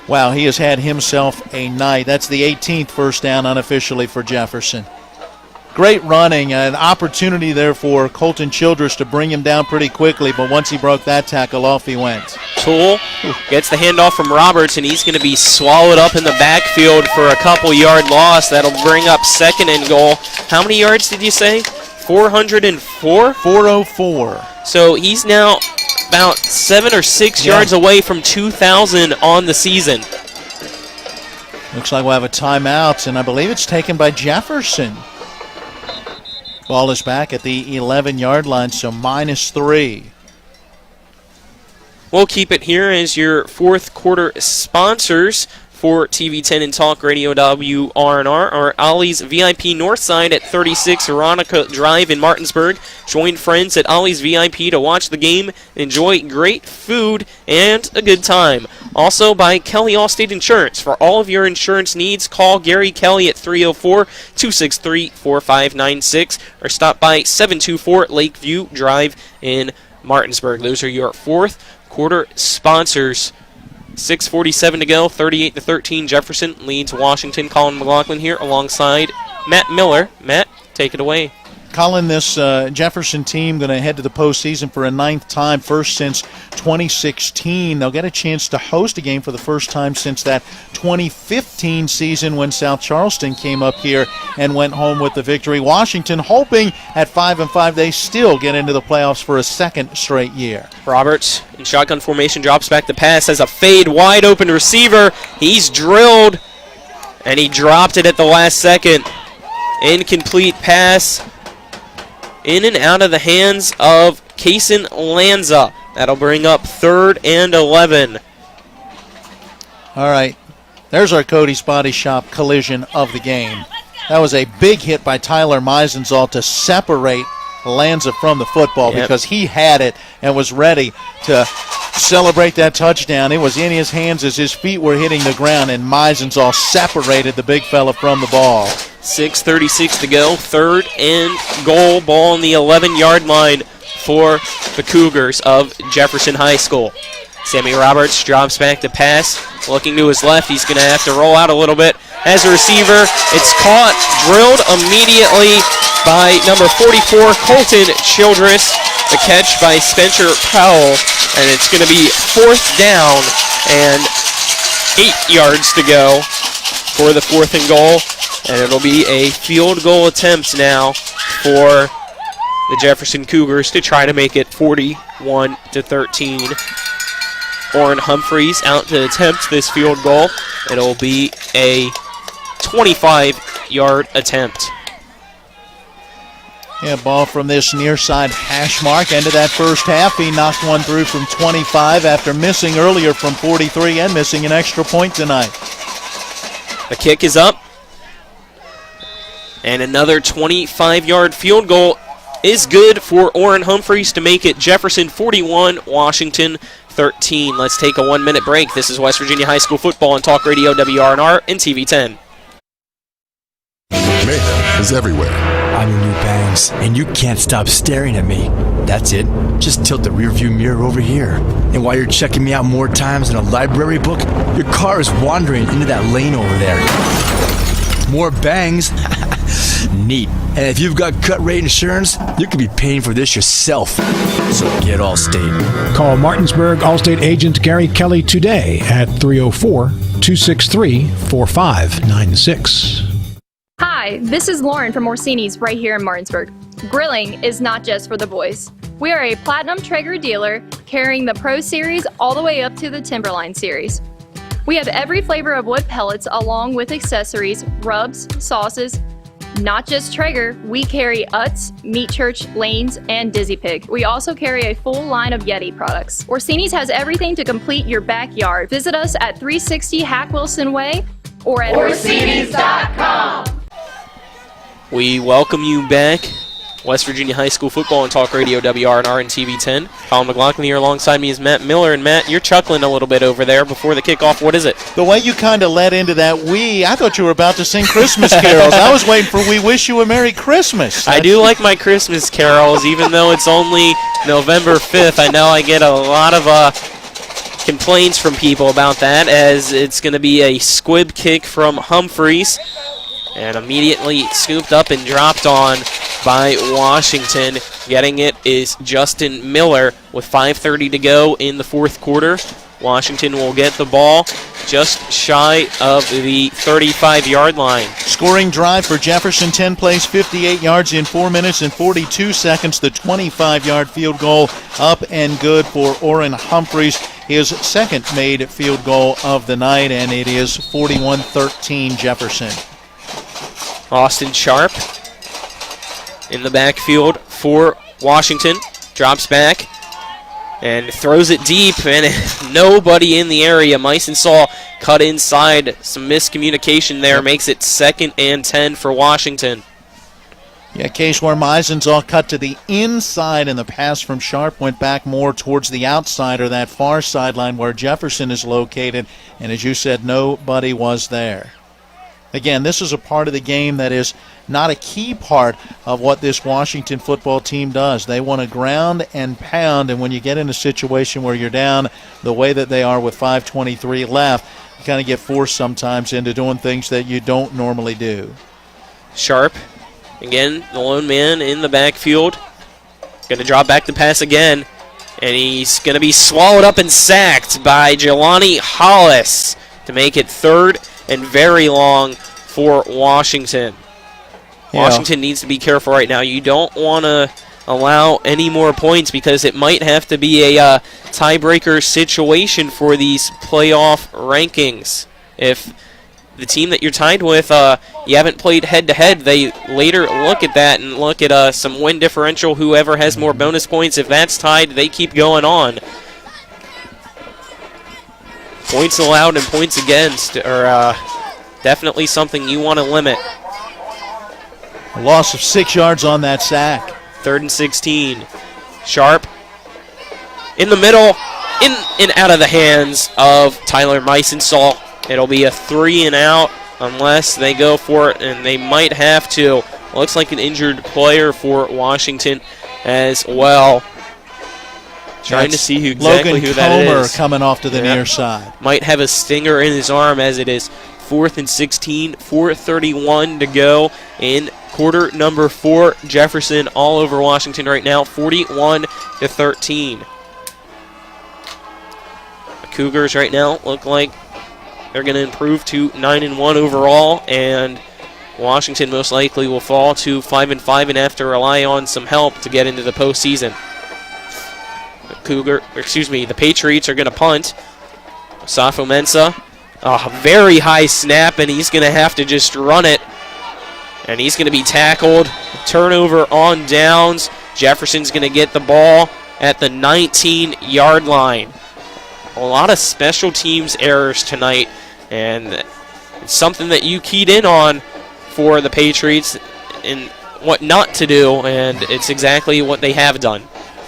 Wow, he has had himself a night. That's the 18th first down unofficially for Jefferson. Great running, an opportunity there for Colton Childress to bring him down pretty quickly, but once he broke that tackle, off he went. Toole gets the handoff from Roberts, and he's going to be swallowed up in the backfield for a couple-yard loss. That'll bring up 2nd and goal. How many yards did you say? 404? 404. So he's now about 7 or 6 yards away from 2,000 on the season. Looks like we'll have a timeout, and I believe it's taken by Jefferson. Ball is back at the 11-yard line, so -3. We'll keep it here as your fourth quarter sponsors for TV10 and Talk Radio WRNR are Ollie's VIP Northside at 36 Veronica Drive in Martinsburg. Join friends at Ollie's VIP to watch the game, enjoy great food, and a good time. Also by Kelly Allstate Insurance. For all of your insurance needs, call Gary Kelly at 304-263-4596 or stop by 724 Lakeview Drive in Martinsburg. Those are your fourth quarter sponsors. 6:47 to go, 38-13. Jefferson leads Washington. Colin McLaughlin here alongside Matt Miller. Matt, take it away. Colin, this Jefferson team going to head to the postseason for a 9th time, first since 2016. They'll get a chance to host a game for the first time since that 2015 season when South Charleston came up here and went home with the victory. Washington hoping at 5-5 they still get into the playoffs for a second straight year. Roberts in shotgun formation drops back the pass, has a fade wide open receiver. He's drilled and he dropped it at the last second. Incomplete pass. In and out of the hands of Kason Lanza. That'll bring up 3rd and 11. All right, there's our Cody's Body Shop collision of the game. That was a big hit by Tyler Meisenzahl to separate Lanza from the football because he had it and was ready to celebrate that touchdown. It was in his hands as his feet were hitting the ground, and Meisenzahl separated the big fella from the ball. 6:36 to go, 3rd and goal. Ball on the 11-yard line for the Cougars of Jefferson High School. Sammy Roberts drops back to pass, looking to his left. He's going to have to roll out a little bit. As a receiver, it's caught, drilled immediately by number 44, Colton Childress. The catch by Spencer Powell, and it's going to be 4th down and 8 yards to go for the 4th and goal. And it'll be a field goal attempt now for the Jefferson Cougars to try to make it 41-13. Orrin Humphreys out to attempt this field goal. It'll be a 25-yard attempt. Yeah, ball from this near side hash mark. End of that first half, he knocked one through from 25 after missing earlier from 43 and missing an extra point tonight. The kick is up. And another 25-yard field goal is good for Orrin Humphreys to make it Jefferson 41, Washington 13. Let's take a 1-minute break. This is West Virginia High School football on Talk Radio WRNR and TV10. Mayhem is everywhere. I'm your new bangs, and you can't stop staring at me. That's it. Just tilt the rearview mirror over here. And while you're checking me out more times than a library book, your car is wandering into that lane over there. More bangs. Neat. And if you've got cut rate insurance, you could be paying for this yourself. So get Allstate. Call Martinsburg Allstate agent Gary Kelly today at 304-263-4596. Hi, this is Lauren from Orsini's right here in Martinsburg. Grilling is not just for the boys. We are a Platinum Traeger dealer carrying the Pro Series all the way up to the Timberline Series. We have every flavor of wood pellets along with accessories, rubs, sauces. Not just Traeger, we carry Utz, Meat Church, Lanes, and Dizzy Pig. We also carry a full line of Yeti products. Orsini's has everything to complete your backyard. Visit us at 360 Hack Wilson Way or at Orsinis.com. We welcome you back. West Virginia High School football on Talk Radio WRNR and TV10. Colin McLaughlin here alongside me is Matt Miller. And Matt, you're chuckling a little bit over there before the kickoff. What is it? The way you kind of led into that I thought you were about to sing Christmas carols. I was waiting for We Wish You a Merry Christmas. I do like my Christmas carols, even though it's only November 5th. I know I get a lot of complaints from people about that, as it's going to be a squib kick from Humphreys. And immediately scooped up and dropped on by Washington. Getting it is Justin Miller with 5:30 to go in the 4th quarter. Washington will get the ball just shy of the 35-yard line. Scoring drive for Jefferson, 10 plays, 58 yards in 4 minutes and 42 seconds. The 25-yard field goal up and good for Orrin Humphreys, his second made field goal of the night, and it is 41-13 Jefferson. Austin Sharp in the backfield for Washington. Drops back and throws it deep, and nobody in the area. Meisensaw cut inside. Some miscommunication there makes it 2nd and 10 for Washington. Yeah, case where Meisensaw cut to the inside, and the pass from Sharp went back more towards the outside or that far sideline where Jefferson is located, and as you said, nobody was there. Again, this is a part of the game that is not a key part of what this Washington football team does. They want to ground and pound, and when you get in a situation where you're down the way that they are with 5:23 left, you kind of get forced sometimes into doing things that you don't normally do. Sharp, again, the lone man in the backfield. Going to drop back the pass again, and he's going to be swallowed up and sacked by Jelani Hollis to make it 3rd and very long for Washington. Yeah. Washington needs to be careful right now. You don't want to allow any more points because it might have to be a tiebreaker situation for these playoff rankings. If the team that you're tied with, you haven't played head-to-head, they later look at that and look at some win differential. Whoever has more bonus points, if that's tied, they keep going on. Points allowed and points against are definitely something you want to limit. A loss of 6 yards on that sack. 3rd and 16. Sharp in the middle, in and out of the hands of Tyler Meisensaw. It'll be a 3 and out unless they go for it, and they might have to. Looks like an injured player for Washington as well. Trying to see exactly who that is. Logan Comer coming off to the near side. Might have a stinger in his arm as it is 4th and 16, 4:31 to go in quarter number 4. Jefferson all over Washington right now, 41-13. The Cougars right now look like they're going to improve to 9-1 overall, and Washington most likely will fall to 5-5 and have to rely on some help to get into the postseason. The Patriots are going to punt. Safo Mensah, a very high snap, and he's going to have to just run it. And he's going to be tackled. Turnover on downs. Jefferson's going to get the ball at the 19-yard line. A lot of special teams errors tonight, and it's something that you keyed in on for the Patriots and what not to do, and it's exactly what they have done.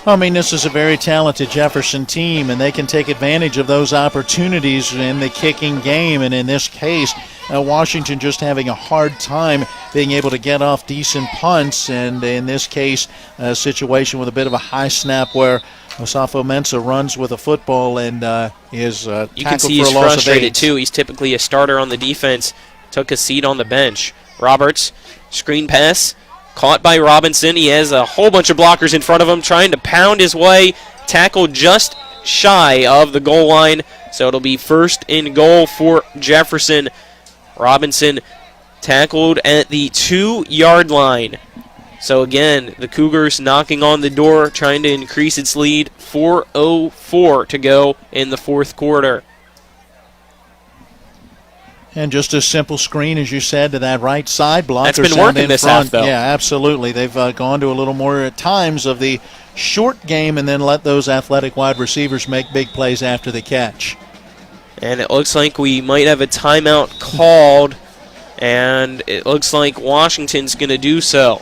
I mean, this is a very talented Jefferson team, and they can take advantage of those opportunities in the kicking game. And in this case, Washington just having a hard time being able to get off decent punts. And in this case, a situation with a bit of a high snap where Safo Mensah runs with a football and is tackled for a loss of 8. You can see he's frustrated too. He's typically a starter on the defense. Took a seat on the bench. Roberts, screen pass. Caught by Robinson. He has a whole bunch of blockers in front of him trying to pound his way. Tackled just shy of the goal line. So it'll be 1st and goal for Jefferson. Robinson tackled at the 2-yard line. So again, the Cougars knocking on the door, trying to increase its lead. 4:04 to go in the 4th quarter. And just a simple screen, as you said, to that right side. Blockers That's been working this half, though. Yeah, absolutely. They've gone to a little more at times of the short game and then let those athletic wide receivers make big plays after the catch. And it looks like we might have a timeout called, and it looks like Washington's going to do so.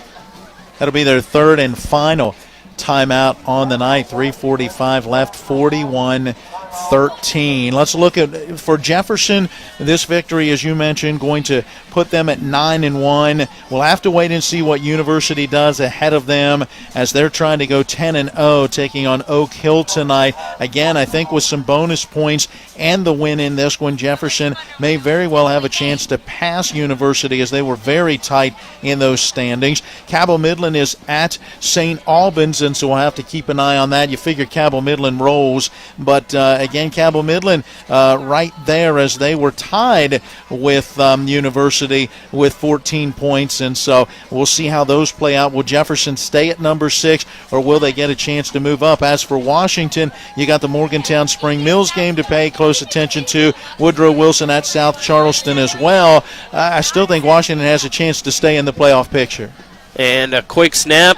That'll be their 3rd and final timeout on the night. 3:45 left, 41-13. Let's look at, for Jefferson, this victory, as you mentioned, going to put them at 9-1. We'll have to wait and see what University does ahead of them as they're trying to go 10-0, taking on Oak Hill tonight. Again, I think with some bonus points and the win in this one, Jefferson may very well have a chance to pass University as they were very tight in those standings. Cabell Midland is at St. Albans, and so we'll have to keep an eye on that. You figure Cabell Midland rolls, but again, Cabell Midland right there as they were tied with University with 14 points. And so we'll see how those play out. Will Jefferson stay at number 6, or will they get a chance to move up? As for Washington, you got the Morgantown Spring Mills game to pay close attention to. Woodrow Wilson at South Charleston as well. I still think Washington has a chance to stay in the playoff picture. And a quick snap.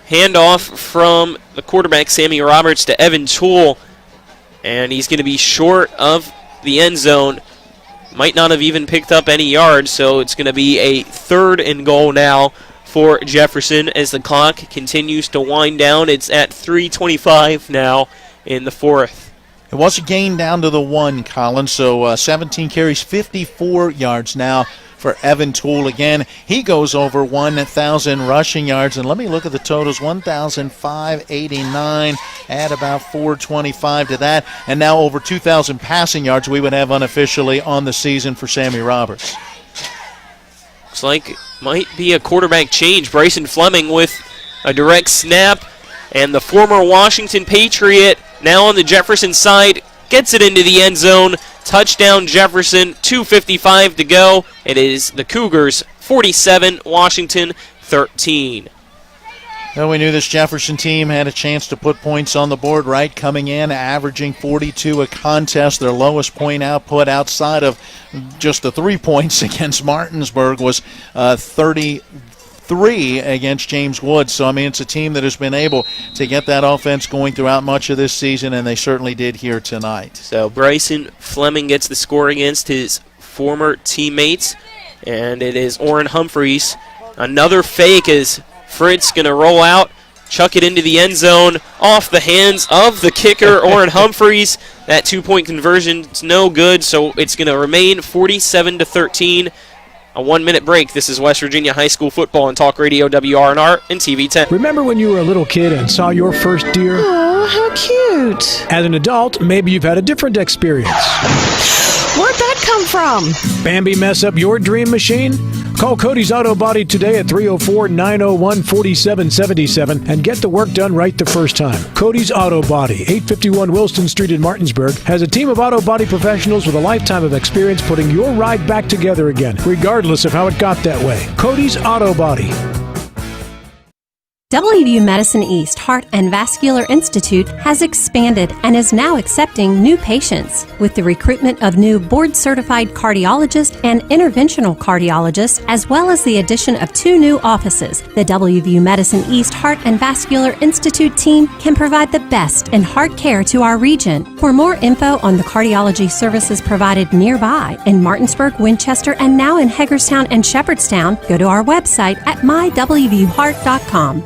Handoff from the quarterback, Sammy Roberts, to Evan Toole. And he's going to be short of the end zone. Might not have even picked up any yards, so it's going to be a 3rd and goal now for Jefferson as the clock continues to wind down. It's at 3:25 now in the 4th. It was a gain down to the 1, Colin, so 17 carries, 54 yards now for Evan Toole. Again, he goes over 1,000 rushing yards, and let me look at the totals. 1,589, add about 425 to that, and now over 2,000 passing yards we would have unofficially on the season for Sammy Roberts. Looks like it might be a quarterback change. Bryson Fleming with a direct snap, and the former Washington Patriot now on the Jefferson side gets it into the end zone. Touchdown Jefferson, 2:55 to go. It is the Cougars 47, Washington 13. Well, we knew this Jefferson team had a chance to put points on the board, right? Coming in, averaging 42 a contest. Their lowest point output outside of just the 3 points against Martinsburg was 33 against James Woods. So, I mean, it's a team that has been able to get that offense going throughout much of this season, and they certainly did here tonight. So Bryson Fleming gets the score against his former teammates, and it is Orrin Humphreys. Another fake as Fritz going to roll out, chuck it into the end zone off the hands of the kicker, Orrin Humphreys. That 2-point conversion is no good, so it's going to remain 47-13. A 1-minute break. This is West Virginia High School football on Talk Radio WRNR and TV 10. Remember when you were a little kid and saw your first deer? Oh, how cute. As an adult, maybe you've had a different experience. Where'd that come from? Bambi mess up your dream machine? Call Cody's Auto Body today at 304-901-4777 and get the work done right the first time. Cody's Auto Body, 851 Wilston Street in Martinsburg, has a team of auto body professionals with a lifetime of experience putting your ride back together again, regardless of how it got that way. Cody's Auto Body. WVU Medicine East Heart and Vascular Institute has expanded and is now accepting new patients with the recruitment of new board-certified cardiologists and interventional cardiologists, as well as the addition of 2 new offices. The WVU Medicine East Heart and Vascular Institute team can provide the best in heart care to our region. For more info on the cardiology services provided nearby in Martinsburg, Winchester, and now in Hagerstown and Shepherdstown, go to our website at mywvuheart.com.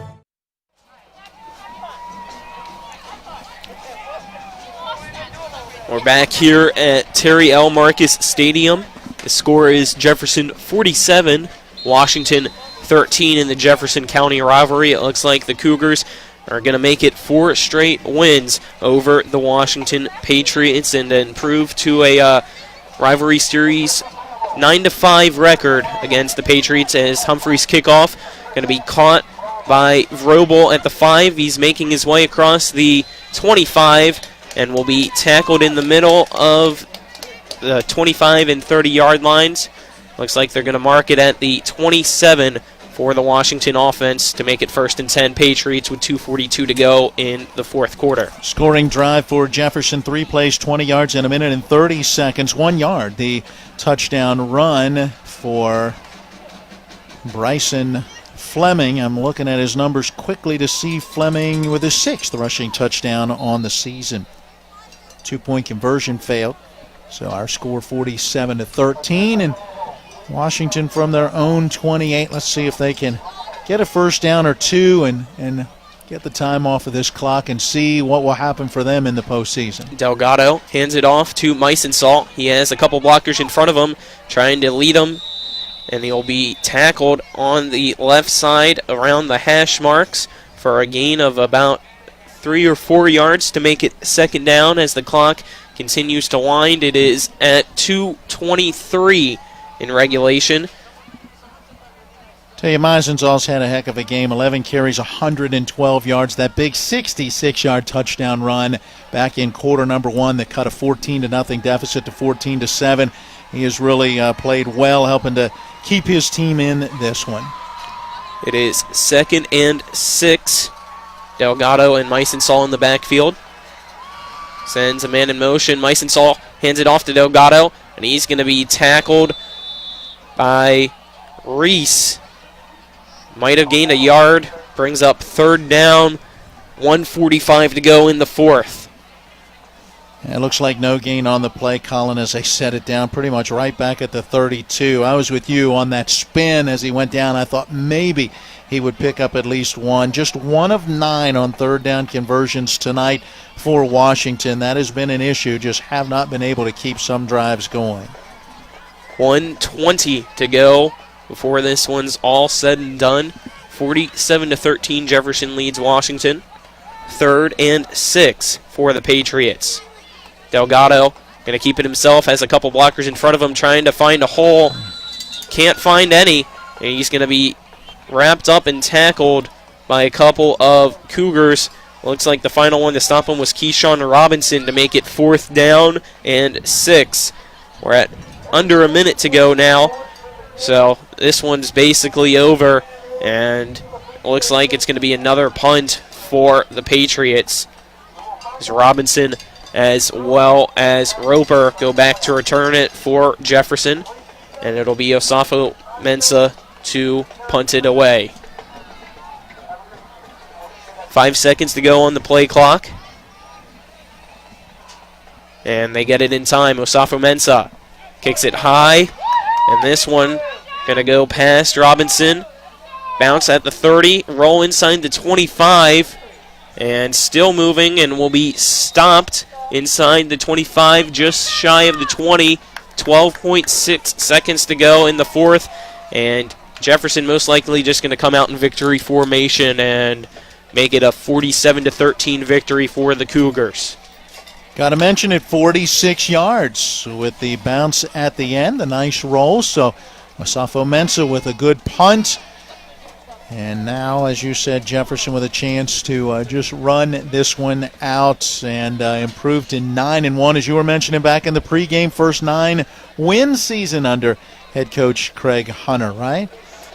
We're back here at Terry L. Marcus Stadium. The score is Jefferson 47, Washington 13 in the Jefferson County rivalry. It looks like the Cougars are going to make it 4 straight wins over the Washington Patriots and improve to a rivalry series 9-5 record against the Patriots as Humphreys kickoff going to be caught by Vrobel at the 5. He's making his way across the 25 and will be tackled in the middle of the 25 and 30-yard lines. Looks like they're going to mark it at the 27 for the Washington offense to make it 1st and 10 Patriots with 2:42 to go in the 4th quarter. Scoring drive for Jefferson, 3 plays, 20 yards in a minute and 30 seconds, 1 yard. The touchdown run for Bryson Fleming. I'm looking at his numbers quickly to see Fleming with his 6th rushing touchdown on the season. 2-point conversion failed. So our score 47-13, and Washington from their own 28. Let's see if they can get a first down or 2 and get the time off of this clock and see what will happen for them in the postseason. Delgado hands it off to Meisensault. He has a couple blockers in front of him trying to lead him, and he'll be tackled on the left side around the hash marks for a gain of about 3 or 4 yards to make it 2nd down as the clock continues to wind. It is at 2:23 in regulation. Tell you, Meisenzahl's had a heck of a game. 11 carries, 112 yards. That big 66-yard touchdown run back in quarter number 1 that cut a 14-0 deficit to 14-7. He has really played well, helping to keep his team in this one. It is 2nd and 6. Delgado and Meisenzahl in the backfield. Sends a man in motion. Meisenzahl hands it off to Delgado, and he's going to be tackled by Reese. Might have gained a yard. Brings up 3rd down. 1:45 to go in the 4th. It looks like no gain on the play, Colin, as they set it down pretty much right back at the 32. I was with you on that spin as he went down. I thought maybe he would pick up at least one. Just 1 of 9 on 3rd down conversions tonight for Washington. That has been an issue. Just have not been able to keep some drives going. 1:20 to go before this one's all said and done. 47-13, Jefferson leads Washington. 3rd and 6 for the Patriots. Delgado going to keep it himself, has a couple blockers in front of him trying to find a hole. Can't find any, and he's going to be wrapped up and tackled by a couple of Cougars. Looks like the final one to stop him was Keyshawn Robinson to make it 4th down and 6. We're at under a minute to go now. So this one's basically over, and it looks like it's going to be another punt for the Patriots. As Robinson as well as Roper go back to return it for Jefferson, and it'll be Osafo Mensah to punt it away. 5 seconds to go on the play clock, and they get it in time. Osafo Mensah kicks it high, and this one going to go past Robinson. Bounce at the 30, roll inside the 25, and still moving, and will be stopped inside the 25, just shy of the 20. 12.6 seconds to go in the 4th, and Jefferson most likely just going to come out in victory formation and make it a 47-13 victory for the Cougars. Got to mention it, 46 yards with the bounce at the end, a nice roll. So Osafo Mensah with a good punt. And now, as you said, Jefferson with a chance to just run this one out and improve to 9-1, as you were mentioning back in the pregame, first 9-win season under head coach Craig Hunter, right?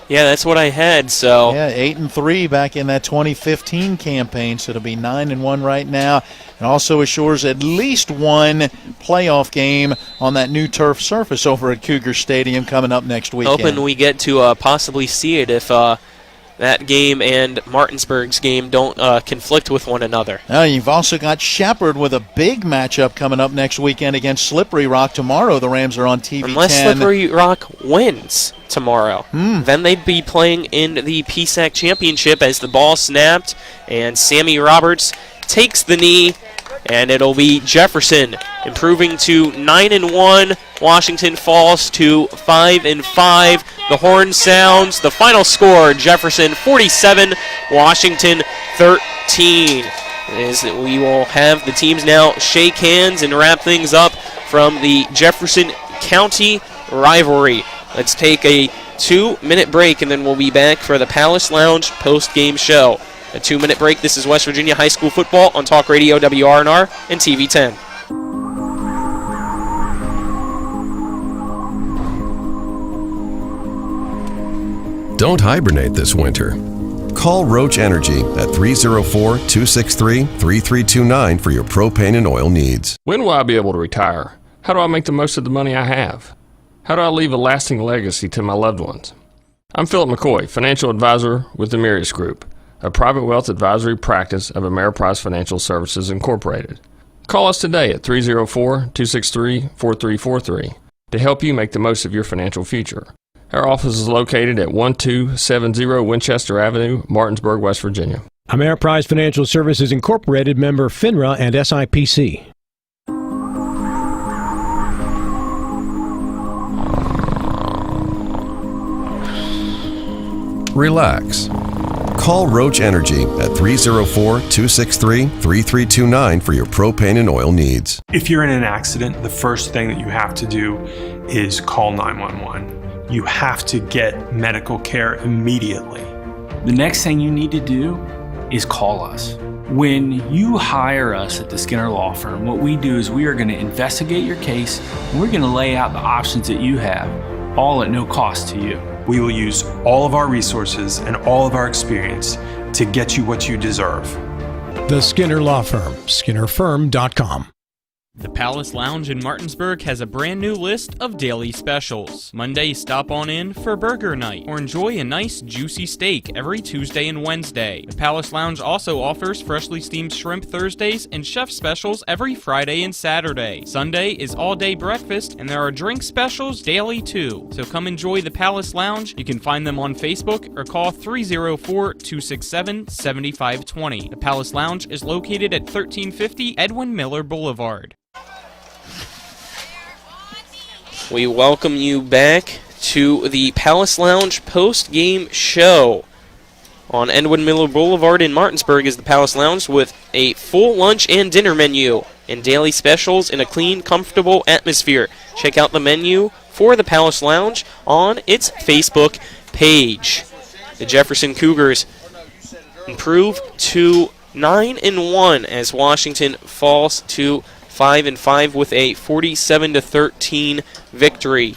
Yeah, that's what I had. So yeah, 8-3 back in that 2015 campaign, so it'll be 9-1 right now, and also assures at least one playoff game on that new turf surface over at Cougar Stadium coming up next weekend. Hoping we get to possibly see it if that game and Martinsburg's game don't conflict with one another. Now you've also got Shepherd with a big matchup coming up next weekend against Slippery Rock tomorrow. The Rams are on TV 10. Unless Slippery Rock wins tomorrow, then they'd be playing in the PSAC championship as the ball snapped and Sammy Roberts takes the knee, and it'll be Jefferson improving to 9-1. Washington falls to 5-5. The horn sounds. The final score: Jefferson 47, Washington 13. As we will have the teams now shake hands and wrap things up from the Jefferson County rivalry. Let's take a 2-minute break, and then we'll be back for the Palace Lounge post-game show. A 2-minute break. This is West Virginia High School football on Talk Radio WRNR and TV 10. Don't hibernate this winter. Call Roach Energy at 304-263-3329 for your propane and oil needs. When will I be able to retire? How do I make the most of the money I have? How do I leave a lasting legacy to my loved ones? I'm Philip McCoy, financial advisor with the Mirius Group, a private wealth advisory practice of Ameriprise Financial Services Incorporated. Call us today at 304-263-4343 to help you make the most of your financial future. Our office is located at 1270 Winchester Avenue, Martinsburg, West Virginia. Ameriprise Financial Services Incorporated, member FINRA and SIPC. Relax. Call Roach Energy at 304-263-3329 for your propane and oil needs. If you're in an accident, the first thing that you have to do is call 911. you have to get medical care immediately. The next thing you need to do is call us. When you hire us at the Skinner Law Firm, what we do is we are going to investigate your case and we're going to lay out the options that you have, all at no cost to you. We will use all of our resources and all of our experience to get you what you deserve. The Skinner Law Firm, SkinnerFirm.com. The Palace Lounge in Martinsburg has a brand new list of daily specials. Monday, stop on in for burger night or enjoy a nice juicy steak every Tuesday and Wednesday. The Palace Lounge also offers freshly steamed shrimp Thursdays and chef specials every Friday and Saturday. Sunday is all-day breakfast and there are drink specials daily too. So come enjoy the Palace Lounge. You can find them on Facebook or call 304-267-7520. The Palace Lounge is located at 1350 Edwin Miller Boulevard. We welcome you back to the Palace Lounge post-game show on Edwin Miller Boulevard in Martinsburg. Is the Palace Lounge with a full lunch and dinner menu and daily specials in a clean, comfortable atmosphere. Check out the menu for the Palace Lounge on its Facebook page. The Jefferson Cougars improve to 9-1 as Washington falls to 5-5 with a 47-13 victory.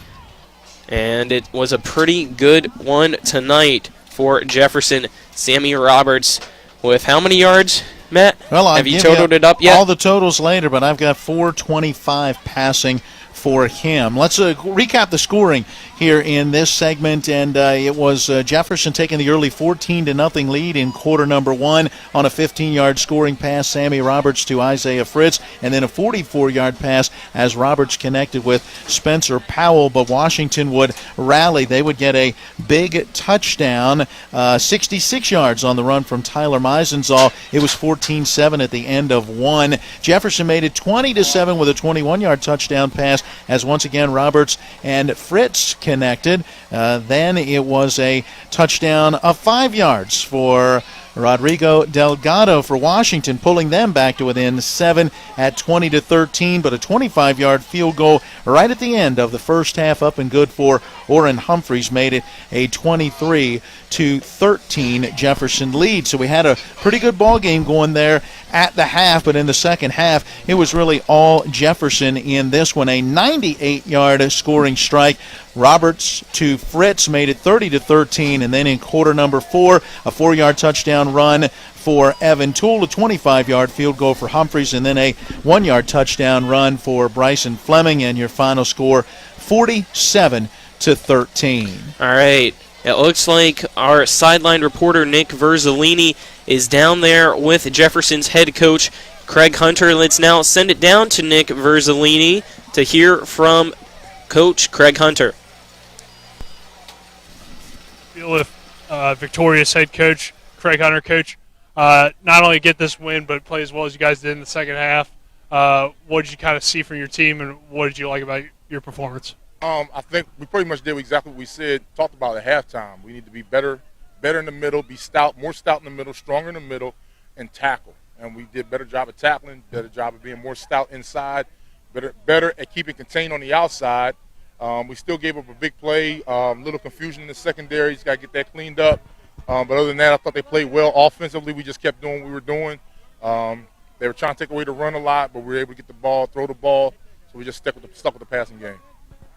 And it was a pretty good one tonight for Jefferson. Sammy Roberts with how many yards, Matt? Well, have you totaled it up yet? All the totals later, but I've got 425 passing for him. Let's recap the scoring here in this segment, and it was Jefferson taking the early 14-0 lead in quarter number one on a 15-yard scoring pass, Sammy Roberts to Isaiah Fritz, and then a 44-yard pass as Roberts connected with Spencer Powell, but Washington would rally. They would get a big touchdown, 66 yards on the run from Tyler Meisenzahl. It was 14-7 at the end of one. Jefferson made it 20-7 with a 21-yard touchdown pass as once again Roberts and Fritz connected. Then it was a touchdown of 5 yards for Rodrigo Delgado for Washington, pulling them back to within 7 at 20-13, but a 25-yard field goal right at the end of the first half up and good for Orrin Humphreys made it a 23-13 Jefferson lead. So we had a pretty good ball game going there at the half, but in the second half it was really all Jefferson in this one. A 98-yard scoring strike. Roberts to Fritz made it 30-13, and then in quarter number four, a 4-yard touchdown run for Evan Toole, a 25-yard field goal for Humphreys, and then a 1-yard touchdown run for Bryson Fleming, and your final score 47-13. All right. It looks like our sideline reporter Nick Verzolini is down there with Jefferson's head coach Craig Hunter. Let's now send it down to Nick Verzolini to hear from Coach Craig Hunter. With victorious head coach Craig Hunter, coach, not only get this win but play as well as you guys did in the second half. What did you kind of see from your team, and what did you like about your performance? I think we pretty much did exactly what we talked about at halftime. We need to be better in the middle, be stout, more stout in the middle, stronger in the middle, and tackle. And we did a better job of tackling, better job of being more stout inside, better at keeping contained on the outside. We still gave up a big play, little confusion in the secondary. Just got to get that cleaned up. But other than that, I thought they played well offensively. We just kept doing what we were doing. They were trying to take away the run a lot, but we were able to get the ball, throw the ball. So we just stuck with the passing game.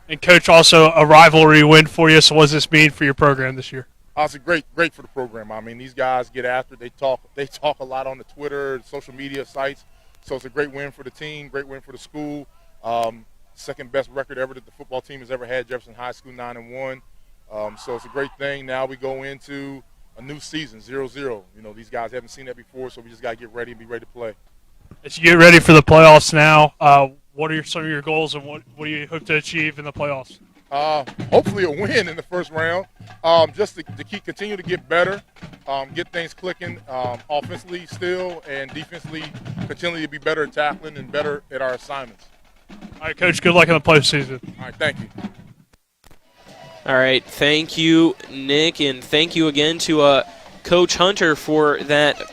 And, Coach, also a rivalry win for you. So what does this mean for your program this year? It's great for the program. I mean, these guys get after it. They talk a lot on the Twitter, social media sites. So it's a great win for the team, great win for the school. Second best record ever that the football team has ever had, Jefferson High School 9-1. So it's a great thing. Now we go into a new season, 0-0. You know, these guys haven't seen that before, so we just got to get ready and be ready to play. As you get ready for the playoffs now, what are some of your goals, and what do you hope to achieve in the playoffs? Hopefully a win in the first round, just to continue to get better, get things clicking offensively still, and defensively continue to be better at tackling and better at our assignments. All right, Coach, good luck in the postseason. All right, thank you. All right, thank you, Nick, and thank you again to Coach Hunter for that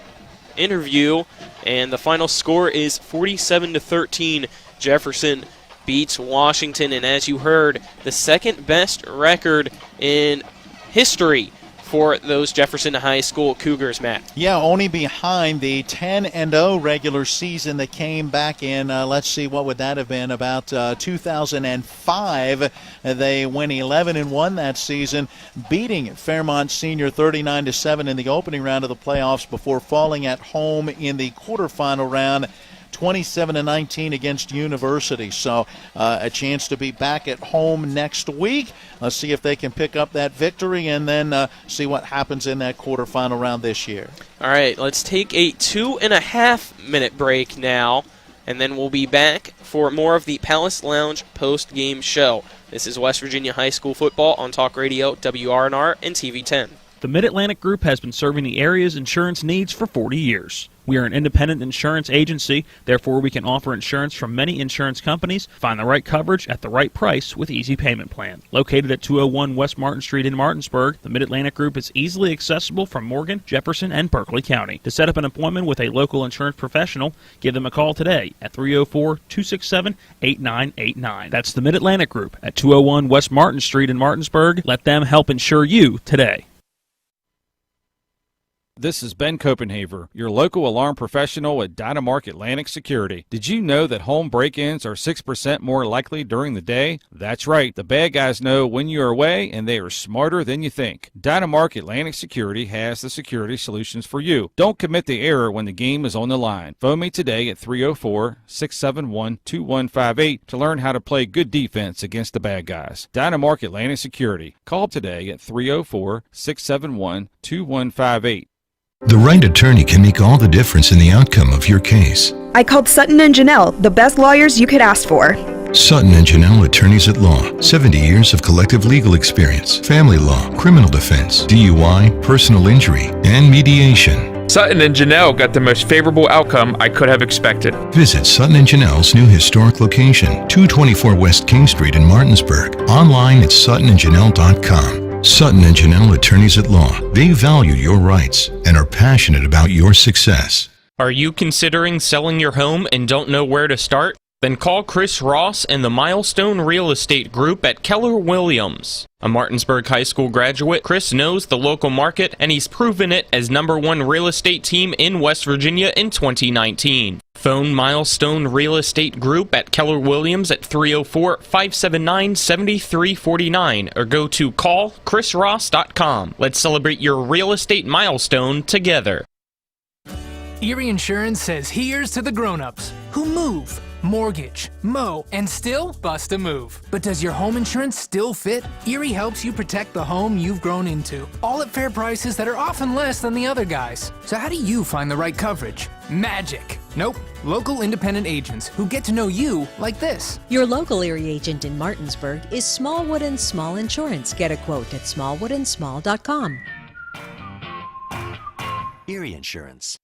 interview. And the final score is 47-13. Jefferson beats Washington, and as you heard, the second best record in history for those Jefferson High School Cougars, Matt. Yeah, only behind the 10-0 regular season that came back in, let's see, what would that have been, about 2005. They went 11-1 that season, beating Fairmont Senior 39-7 in the opening round of the playoffs before falling at home in the quarterfinal round 27-19 against University. So a chance to be back at home next week. Let's see if they can pick up that victory and then see what happens in that quarterfinal round this year. All right, let's take a 2.5-minute break now, and then we'll be back for more of the Palace Lounge post-game show. This is West Virginia High School football on Talk Radio, WRNR, and TV 10. The Mid-Atlantic Group has been serving the area's insurance needs for 40 years. We are an independent insurance agency, therefore we can offer insurance from many insurance companies, find the right coverage at the right price with easy payment plan. Located at 201 West Martin Street in Martinsburg, the Mid-Atlantic Group is easily accessible from Morgan, Jefferson, and Berkeley County. To set up an appointment with a local insurance professional, give them a call today at 304-267-8989. That's the Mid-Atlantic Group at 201 West Martin Street in Martinsburg. Let them help insure you today. This is Ben Copenhaver, your local alarm professional at Dynamark Atlantic Security. Did you know that home break-ins are 6% more likely during the day? That's right. The bad guys know when you are away, and they are smarter than you think. Dynamark Atlantic Security has the security solutions for you. Don't commit the error when the game is on the line. Phone me today at 304-671-2158 to learn how to play good defense against the bad guys. Dynamark Atlantic Security. Call today at 304-671-2158. The right attorney can make all the difference in the outcome of your case. I called Sutton and Janelle, the best lawyers you could ask for. Sutton and Janelle Attorneys at Law. 70 years of collective legal experience. Family law, criminal defense, DUI, personal injury, and mediation. Sutton and Janelle got the most favorable outcome I could have expected. Visit Sutton and Janelle's new historic location, 224 West King Street in Martinsburg. Online at suttonandjanelle.com. Sutton and Janelle Attorneys at Law. They value your rights and are passionate about your success. Are you considering selling your home and don't know where to start? Then call Chris Ross and the Milestone Real Estate Group at Keller Williams. A Martinsburg High School graduate, Chris knows the local market, and he's proven it as #1 real estate team in West Virginia in 2019. Phone Milestone Real Estate Group at Keller Williams at 304-579-7349 or go to callchrisross.com. Let's celebrate your real estate milestone together. Erie Insurance says here's to the grown-ups who move, mortgage, mow, and still bust a move. But does your home insurance still fit? Erie helps you protect the home you've grown into, all at fair prices that are often less than the other guys. So how do you find the right coverage? Magic. Nope. Local independent agents who get to know you like this. Your local Erie agent in Martinsburg is Smallwood & Small Insurance. Get a quote at smallwoodandsmall.com. Erie Insurance.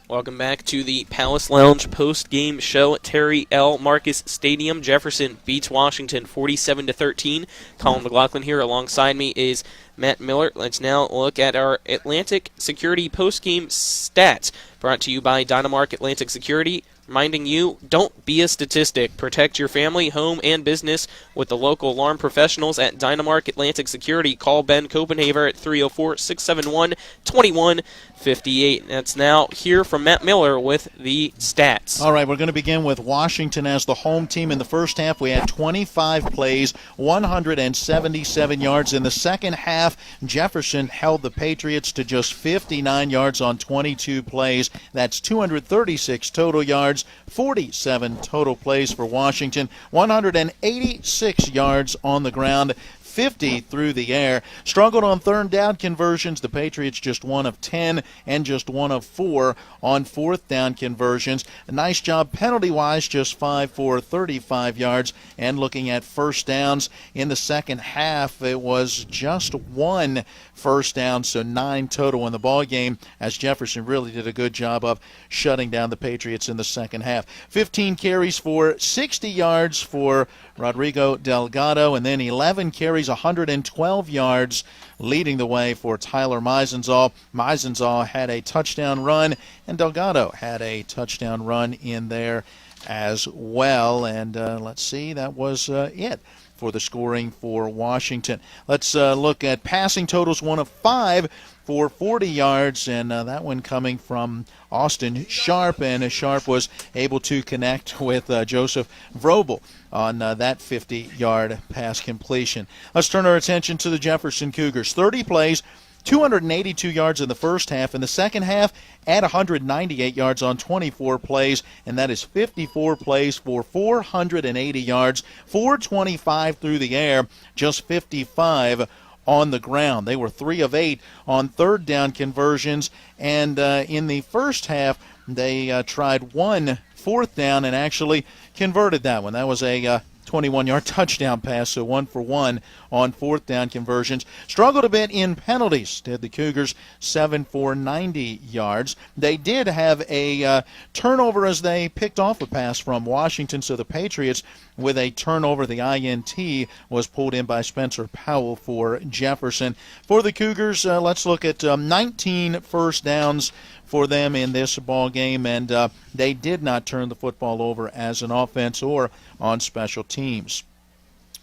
Welcome back to the Palace Lounge post-game show at Terry L. Marcus Stadium. Jefferson beats Washington 47-13. Colin McLaughlin here alongside me is Matt Miller. Let's now look at our Atlantic Security post-game stats. Brought to you by Dynamark Atlantic Security. Reminding you, don't be a statistic. Protect your family, home, and business with the local alarm professionals at Dynamark Atlantic Security. Call Ben Copenhaver at 304-671-2158. That's now here from Matt Miller with the stats. All right, we're going to begin with Washington as the home team. In the first half, we had 25 plays, 177 yards. In the second half, Jefferson held the Patriots to just 59 yards on 22 plays. That's 236 total yards. 47 total plays for Washington, 186 yards on the ground, 50 through the air. Struggled on third down conversions. The Patriots just 1 of 10 and just 1 of 4 on fourth down conversions. A nice job penalty-wise, just 5 for 35 yards. And looking at first downs in the second half, it was just 1 first down, so 9 total in the ball game, as Jefferson really did a good job of shutting down the Patriots in the second half. 15 carries for 60 yards for Rodrigo Delgado, and then 11 carries, 112 yards, leading the way for Tyler Meisenzahl. Meisenzahl had a touchdown run, and Delgado had a touchdown run in there as well. And let's see, that was it for the scoring for Washington. Let's look at passing totals. 1 of 5 for 40 yards, and that one coming from Austin Sharp, and Sharp was able to connect with Joseph Vrobel on that 50-yard pass completion. Let's turn our attention to the Jefferson Cougars. 30 plays, 282 yards in the first half. In the second half, add 198 yards on 24 plays, and that is 54 plays for 480 yards, 425 through the air, just 55 on the ground. They were 3 of 8 on third down conversions, and in the first half, they tried 1 fourth down and actually converted that one. That was a 21-yard touchdown pass, so 1 for 1 on fourth down conversions. Struggled a bit in penalties. Did the Cougars 7 for 90 yards. They did have a turnover as they picked off a pass from Washington, so the Patriots with a turnover. The INT was pulled in by Spencer Powell for Jefferson. For the Cougars, let's look at 19 first downs for them in this ball game, and they did not turn the football over as an offense or on special teams.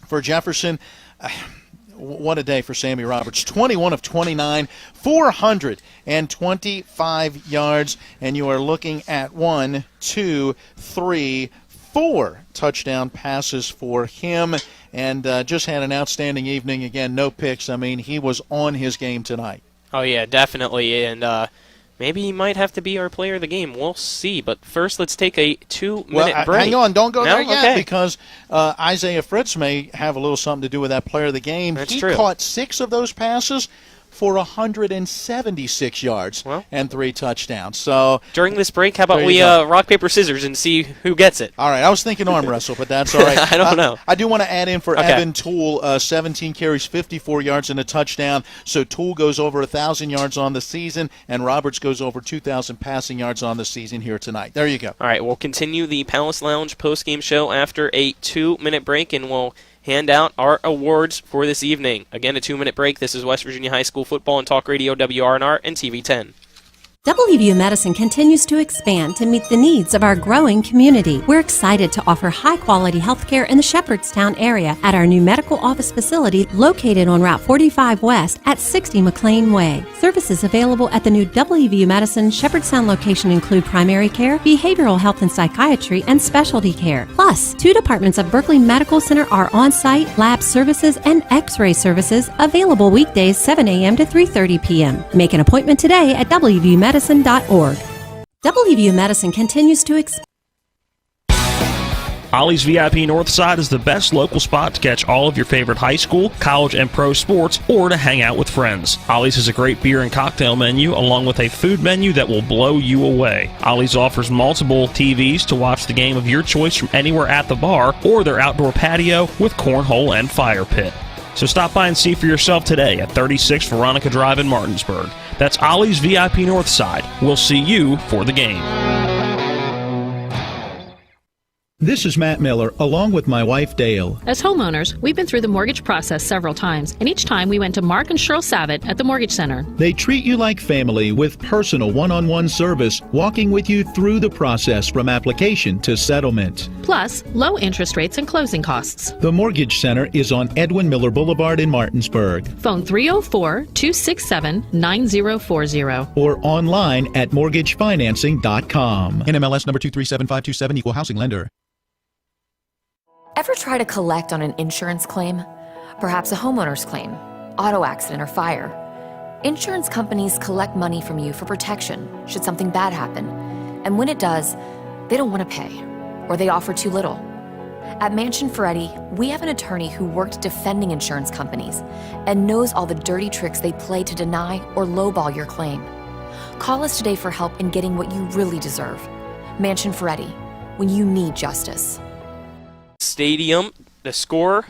For Jefferson, what a day for Sammy Roberts. 21 of 29, 425 yards, and you are looking at 1, 2, 3, 4 touchdown passes for him, and just had an outstanding evening. Again, no picks. I mean, he was on his game tonight. Oh, yeah, definitely, and maybe he might have to be our player of the game. We'll see. But first, let's take a 2-minute break. Hang on. Don't go there yet, okay. because Isaiah Fritz may have a little something to do with that player of the game. That's he true. Caught 6 of those passes for 176 yards and 3 touchdowns. So during this break, how about we rock, paper, scissors and see who gets it? All right, I was thinking arm wrestle, but that's all right. I don't know. I do want to add in for Evan Toole, 17 carries, 54 yards and a touchdown. So Toole goes over 1,000 yards on the season, and Roberts goes over 2,000 passing yards on the season here tonight. There you go. All right, we'll continue the Palace Lounge postgame show after a 2-minute break, and we'll hand out our awards for this evening. Again, a 2-minute break. This is West Virginia High School Football and Talk Radio, WRNR and TV 10. WVU Medicine continues to expand to meet the needs of our growing community. We're excited to offer high-quality healthcare in the Shepherdstown area at our new medical office facility located on Route 45 West at 60 McLean Way. Services available at the new WVU Medicine Shepherdstown location include primary care, behavioral health and psychiatry, and specialty care. Plus, 2 departments of Berkeley Medical Center are on-site, lab services, and x-ray services available weekdays 7 a.m. to 3:30 p.m. Make an appointment today at WVUmedicine.org. WVU Medicine continues to expand. Ollie's VIP Northside is the best local spot to catch all of your favorite high school, college, and pro sports, or to hang out with friends. Ollie's has a great beer and cocktail menu, along with a food menu that will blow you away. Ollie's offers multiple TVs to watch the game of your choice from anywhere at the bar, or their outdoor patio with cornhole and fire pit. So stop by and see for yourself today at 36 Veronica Drive in Martinsburg. That's Ollie's VIP Northside. We'll see you for the game. This is Matt Miller, along with my wife, Dale. As homeowners, we've been through the mortgage process several times, and each time we went to Mark and Cheryl Savitt at the Mortgage Center. They treat you like family with personal one-on-one service, walking with you through the process from application to settlement. Plus, low interest rates and closing costs. The Mortgage Center is on Edwin Miller Boulevard in Martinsburg. Phone 304-267-9040. Or online at mortgagefinancing.com. NMLS number 237527, Equal Housing Lender. Ever try to collect on an insurance claim? Perhaps a homeowner's claim, auto accident, or fire. Insurance companies collect money from you for protection should something bad happen. And when it does, they don't want to pay, or they offer too little. At Mansion Ferretti, we have an attorney who worked defending insurance companies and knows all the dirty tricks they play to deny or lowball your claim. Call us today for help in getting what you really deserve. Mansion Ferretti, when you need justice. Stadium, the score,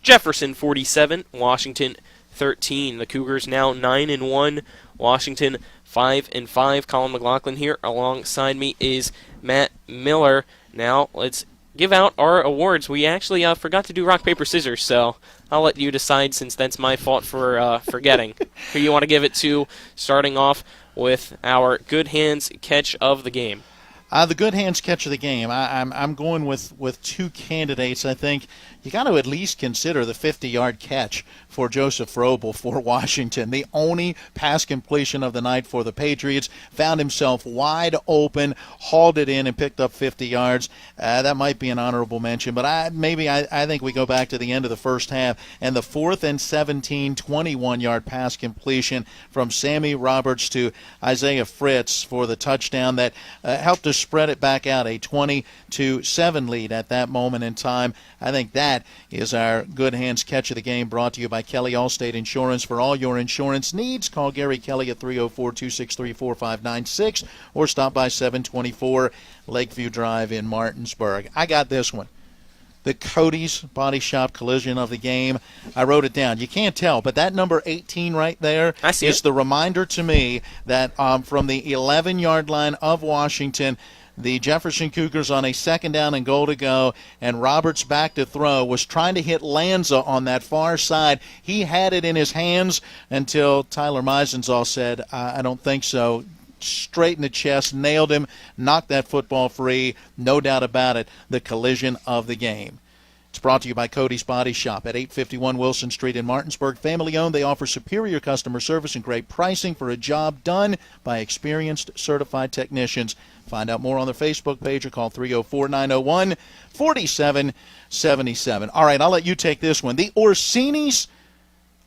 Jefferson 47, Washington 13. The Cougars now 9-1, Washington 5-5. Colin McLaughlin here. Alongside me is Matt Miller. Now let's give out our awards. We actually forgot to do rock, paper, scissors, so I'll let you decide since that's my fault for forgetting. Who you want to give it to, starting off with our good hands catch of the game. The good hands catch of the game. I'm going with two candidates. I think you got to at least consider the 50-yard catch for Joseph Frobel for Washington. The only pass completion of the night for the Patriots. Found himself wide open, hauled it in, and picked up 50 yards. That might be an honorable mention, but I think we go back to the end of the first half, and the 4th and 17, 21-yard pass completion from Sammy Roberts to Isaiah Fritz for the touchdown that helped us spread it back out, a 20-7 lead at that moment in time. I think that is our good hands catch of the game, brought to you by Kelly Allstate Insurance. For all your insurance needs, call Gary Kelly at 304-263-4596 or stop by 724 Lakeview Drive in Martinsburg. I got this one. The Cody's Body Shop collision of the game. I wrote it down. You can't tell, but that number 18 right there is the reminder to me that from the 11-yard line of Washington, the Jefferson Cougars on a 2nd down and goal to go, and Roberts back to throw, was trying to hit Lanza on that far side. He had it in his hands until Tyler Meisenzahl said, I don't think so. Straight in the chest, nailed him, knocked that football free. No doubt about it, the collision of the game. It's brought to you by Cody's Body Shop at 851 Wilson Street in Martinsburg. Family owned, they offer superior customer service and great pricing for a job done by experienced certified technicians. Find out more on their Facebook page or call 304-901-4777. All right, I'll let you take this one. The Orsini's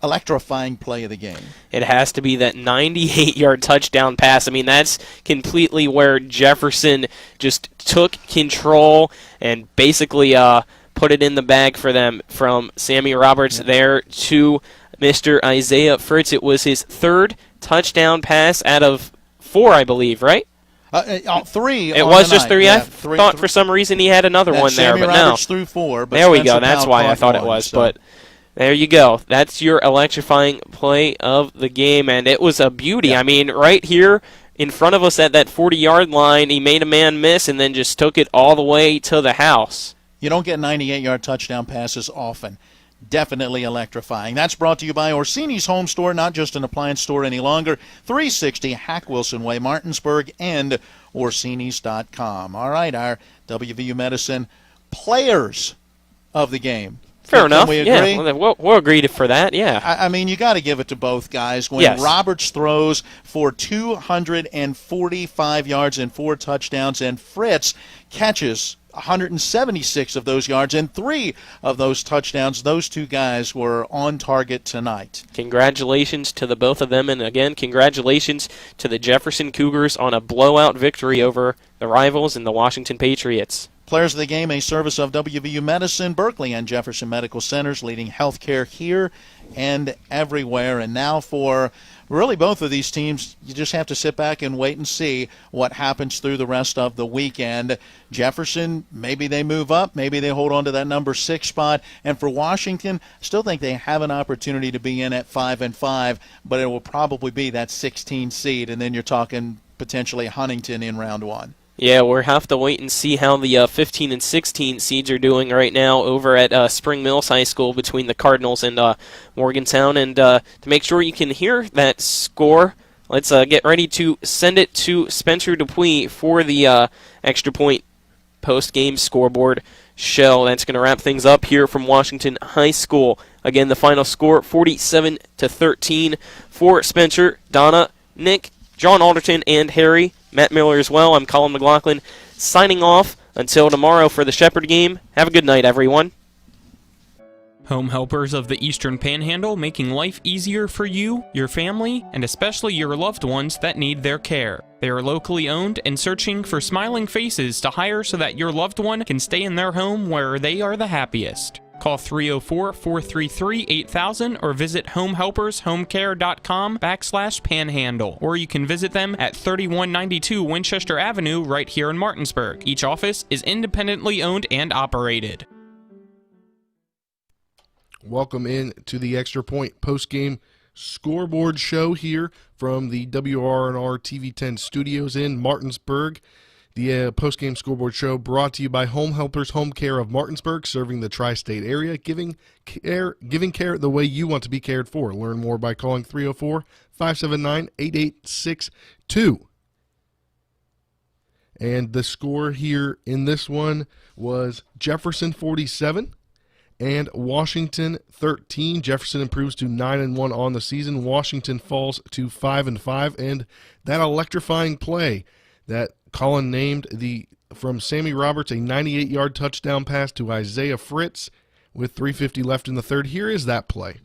electrifying play of the game. It has to be that 98-yard touchdown pass. I mean, that's completely where Jefferson just took control and basically put it in the bag for them from Sammy Roberts there to Mr. Isaiah Fritz. It was his 3rd touchdown pass out of 4, I believe, right? 3. It was just 3. I thought for some reason he had another one there, Sammy but Roberts no. threw 4. But there we Spencer go. That's Powell why I thought it one, was. so. But there you go. That's your electrifying play of the game, and it was a beauty. I mean, right here in front of us at that 40-yard line, he made a man miss and then just took it all the way to the house. You don't get 98-yard touchdown passes often. Definitely electrifying. That's brought to you by Orsini's Home Store, not just an appliance store any longer. 360 Hack Wilson Way, Martinsburg, and Orsinis.com. All right, our WVU Medicine players of the game. Fair enough. We agree? Yeah, we'll agree for that. Yeah. I mean, you got to give it to both guys. When Roberts throws for 245 yards and 4 touchdowns, and Fritz catches 176 of those yards and 3 of those touchdowns. Those two guys were on target tonight. Congratulations to the both of them, and again, congratulations to the Jefferson Cougars on a blowout victory over the rivals in the Washington Patriots. Players of the game, a service of WVU Medicine, Berkeley, and Jefferson Medical Centers, leading healthcare here and everywhere. And now for really both of these teams, you just have to sit back and wait and see what happens through the rest of the weekend. Jefferson, maybe they move up, maybe they hold on to that number 6 spot. And for Washington, still think they have an opportunity to be in at 5-5, but it will probably be that 16 seed, and then you're talking potentially Huntington in round 1. Yeah, we'll have to wait and see how the 15 and 16 seeds are doing right now over at Spring Mills High School between the Cardinals and Morgantown. And to make sure you can hear that score, let's get ready to send it to Spencer Dupuis for the Extra Point post-game scoreboard show. That's going to wrap things up here from Washington High School. Again, the final score, 47-13 for Spencer, Donna, Nick, John Alderton, and Harry. Matt Miller as well. I'm Colin McLaughlin signing off until tomorrow for the Shepherd game. Have a good night, everyone. Home Helpers of the Eastern Panhandle, making life easier for you, your family, and especially your loved ones that need their care. They are locally owned and searching for smiling faces to hire so that your loved one can stay in their home where they are the happiest. Call 304-433-8000 or visit homehelpershomecare.com/panhandle. Or you can visit them at 3192 Winchester Avenue right here in Martinsburg. Each office is independently owned and operated. Welcome in to the Extra Point post-game scoreboard show here from the WRNR TV 10 studios in Martinsburg. The post-game scoreboard show brought to you by Home Helpers Home Care of Martinsburg, serving the tri-state area, giving care the way you want to be cared for. Learn more by calling 304-579-8862. And the score here in this one was Jefferson 47 and Washington 13. Jefferson improves to 9-1 on the season. Washington falls to 5-5, and that electrifying play that Colin named from Sammy Roberts, a 98-yard touchdown pass to Isaiah Fritz with 3:50 left in the third. Here is that play.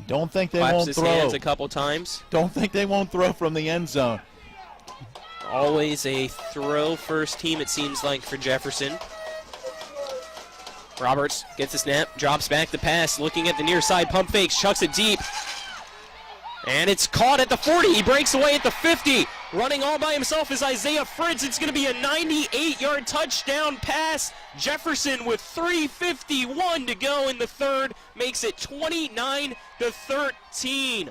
Don't think they Claps won't his throw. hands a couple times. Don't think they won't throw from the end zone. Always a throw first team, it seems like, for Jefferson. Roberts gets the snap, drops back the pass, looking at the near side, pump fakes, chucks it deep. And it's caught at the 40. He breaks away at the 50. Running all by himself is Isaiah Fritz. It's going to be a 98-yard touchdown pass. Jefferson with 3:51 to go in the third makes it 29-13.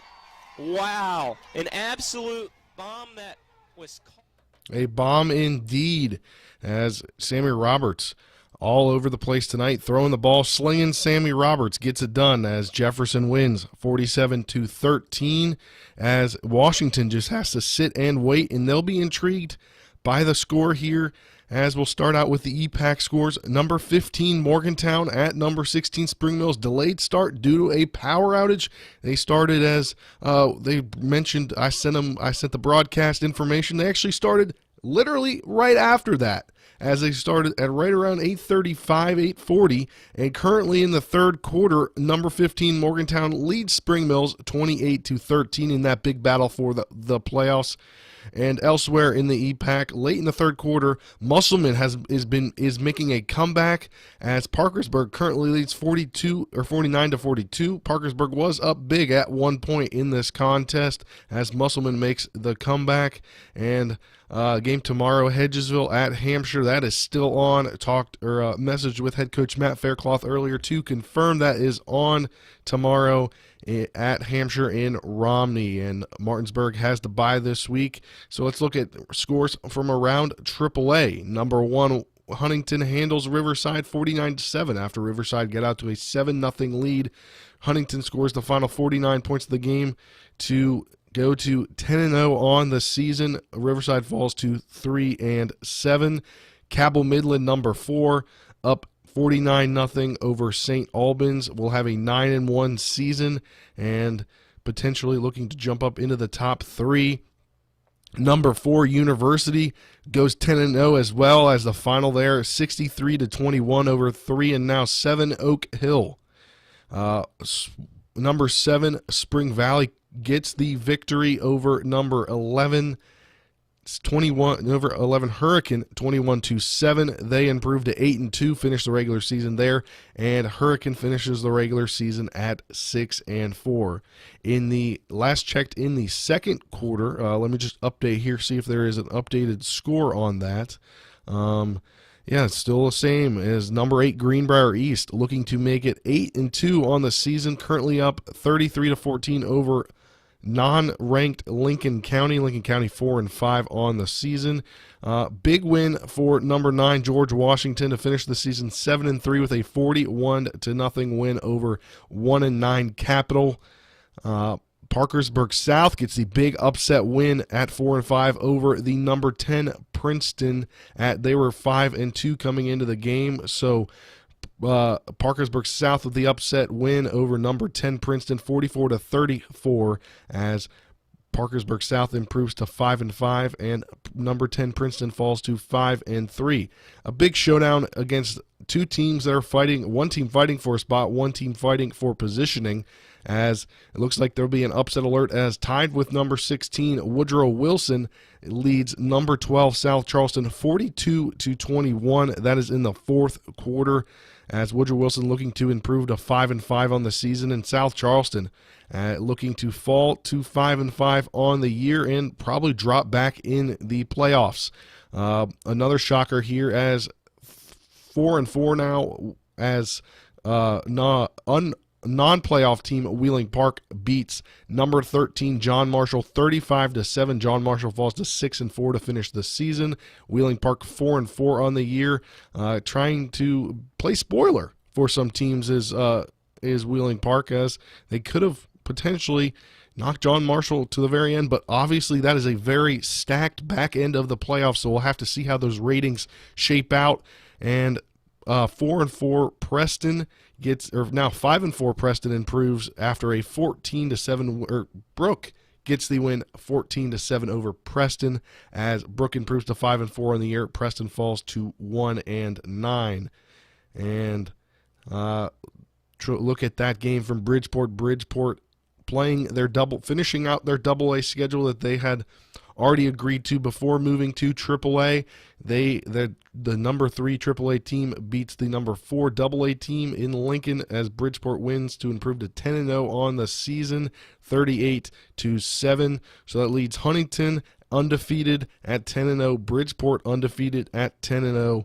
Wow, an absolute bomb that was caught. A bomb indeed, as Sammy Roberts all over the place tonight, throwing the ball, slinging. Sammy Roberts gets it done as Jefferson wins 47-13, as Washington just has to sit and wait, and they'll be intrigued by the score here, as we'll start out with the EPAC scores. Number 15 Morgantown at number 16 Spring Mills. Delayed start due to a power outage. They started as they mentioned. I sent the broadcast information. They actually started literally right after that, as they started at right around 8:35, 8:40, and currently in the third quarter, number 15 Morgantown leads Spring Mills 28-13 in that big battle for the playoffs. And elsewhere in the EPAC, late in the third quarter, Musselman is making a comeback, as Parkersburg currently leads 49-42. Parkersburg was up big at one point in this contest, as Musselman makes the comeback. And game tomorrow, Hedgesville at Hampshire, that is still on. Messaged with head coach Matt Faircloth earlier to confirm that is on tomorrow at Hampshire in Romney, and Martinsburg has the bye this week. So let's look at scores from around AAA. Number 1, Huntington handles Riverside 49-7 after Riverside get out to a 7-0 lead. Huntington scores the final 49 points of the game to go to 10-0 on the season. Riverside falls to 3-7. Cabell Midland, number 4, up 49-0 over St. Albans, will have a 9-1 season and potentially looking to jump up into the top 3. Number 4 University goes 10-0 as well, as the final there 63-21 over 3 and now 7 Oak Hill. Number 7 Spring Valley gets the victory over number 11 Hurricane 21-7. They improved to 8-2, finish the regular season there, and Hurricane finishes the regular season at 6-4. In the last checked in the second quarter, let me just update here, see if there is an updated score on that. Yeah, it's still the same as number 8 Greenbrier East, looking to make it 8-2 on the season, currently up 33-14 over non-ranked Lincoln County. Lincoln County 4-5 on the season. Big win for number 9 George Washington to finish the season 7-3 with a 41-0 win over 1-9 Capital. Parkersburg South gets the big upset win at 4-5 over the number 10 Princeton. They were 5-2 coming into the game, so Parkersburg South with the upset win over number 10 Princeton, 44-34, as Parkersburg South improves to 5-5, and number 10 Princeton falls to 5-3. A big showdown against two teams that are fighting, one team fighting for a spot, one team fighting for positioning, as it looks like there'll be an upset alert, as tied with number 16 Woodrow Wilson leads number 12 South Charleston 42-21. That is in the fourth quarter, as Woodrow Wilson looking to improve to 5-5 on the season, and South Charleston looking to fall to 5-5 on the year and probably drop back in the playoffs. Another shocker here, as 4-4 now, as non-playoff team Wheeling Park beats number 13 John Marshall 35-7. John Marshall falls to 6-4 to finish the season. Wheeling Park 4-4 on the year, trying to play spoiler for some teams is Wheeling Park, as they could have potentially knocked John Marshall to the very end, but obviously that is a very stacked back end of the playoffs, so we'll have to see how those ratings shape out. And 4-4 Preston gets, or now 5-4 Preston improves after a 14-7, or Brook gets the win 14-7 over Preston, as Brook improves to 5-4 on the year. Preston falls to 1-9. And look at that game from Bridgeport. Bridgeport playing their finishing out their AA schedule that they had already agreed to before moving to AAA. The number 3 AAA team beats the number 4 AA team in Lincoln, as Bridgeport wins to improve to 10-0 on the season, 38-7. So that leads Huntington undefeated at 10-0, Bridgeport undefeated at 10-0.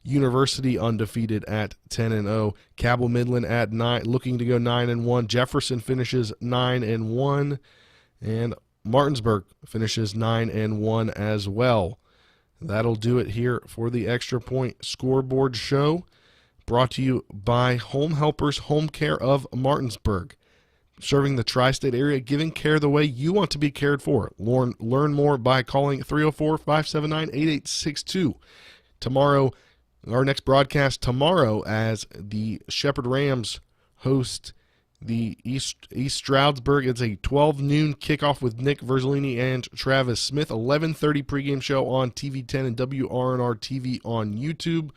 University undefeated at 10-0. Cabell Midland at 9, looking to go 9-1. Jefferson finishes 9-1, and Martinsburg finishes 9-1 as well. That'll do it here for the Extra Point Scoreboard Show, brought to you by Home Helpers Home Care of Martinsburg, serving the tri-state area, giving care the way you want to be cared for. Learn more by calling 304-579-8862. Tomorrow, our next broadcast tomorrow, as the Shepherd Rams host the East Stroudsburg. It's a 12 noon kickoff with Nick Verzolini and Travis Smith. 11:30 pregame show on TV10 and WRNR TV on YouTube.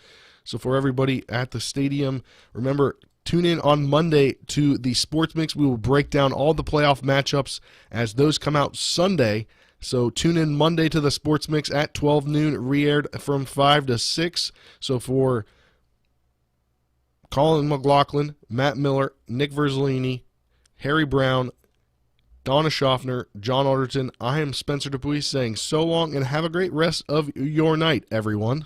So for everybody at the stadium, remember, tune in on Monday to the Sports Mix. We will break down all the playoff matchups as those come out Sunday. So tune in Monday to the Sports Mix at 12 noon, re-aired from 5 to 6. So for Colin McLaughlin, Matt Miller, Nick Verzolini, Harry Brown, Donna Schaffner, John Alderton, I am Spencer Dupuis saying so long and have a great rest of your night, everyone.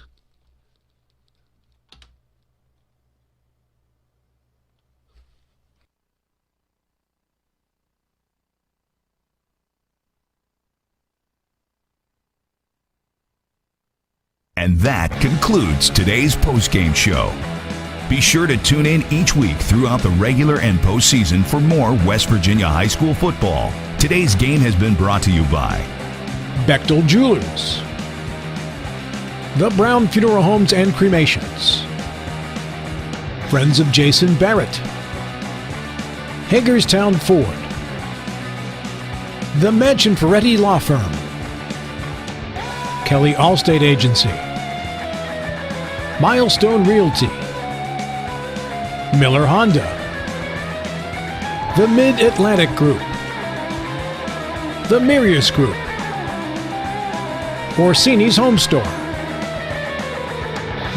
And that concludes today's postgame show. Be sure to tune in each week throughout the regular and postseason for more West Virginia high school football. Today's game has been brought to you by Bechtel Jewelers, The Brown Funeral Homes and Cremations, Friends of Jason Barrett, Hagerstown Ford, The Mansion Ferretti Law Firm, Kelly Allstate Agency, Milestone Realty, Miller Honda, the Mid-Atlantic Group, the Mirius Group, Orsini's Home Store,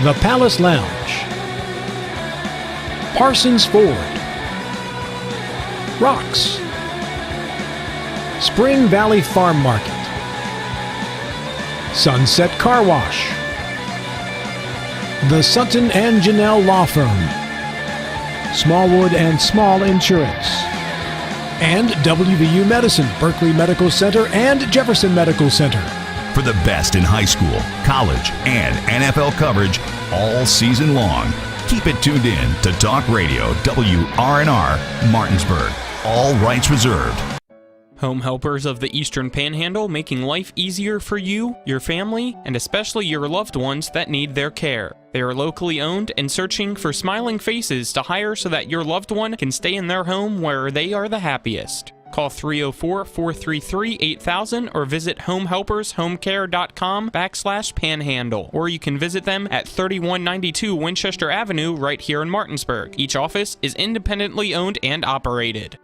the Palace Lounge, Parsons Ford, Rocks, Spring Valley Farm Market, Sunset Car Wash, the Sutton and Janelle Law Firm, Smallwood and Small Insurance, and WVU Medicine, Berkeley Medical Center, and Jefferson Medical Center. For the best in high school, college, and NFL coverage all season long, keep it tuned in to Talk Radio WRNR Martinsburg. All rights reserved. Home Helpers of the Eastern Panhandle, making life easier for you, your family, and especially your loved ones that need their care. They are locally owned and searching for smiling faces to hire so that your loved one can stay in their home where they are the happiest. Call 304-433-8000 or visit homehelpershomecare.com/panhandle. Or you can visit them at 3192 Winchester Avenue right here in Martinsburg. Each office is independently owned and operated.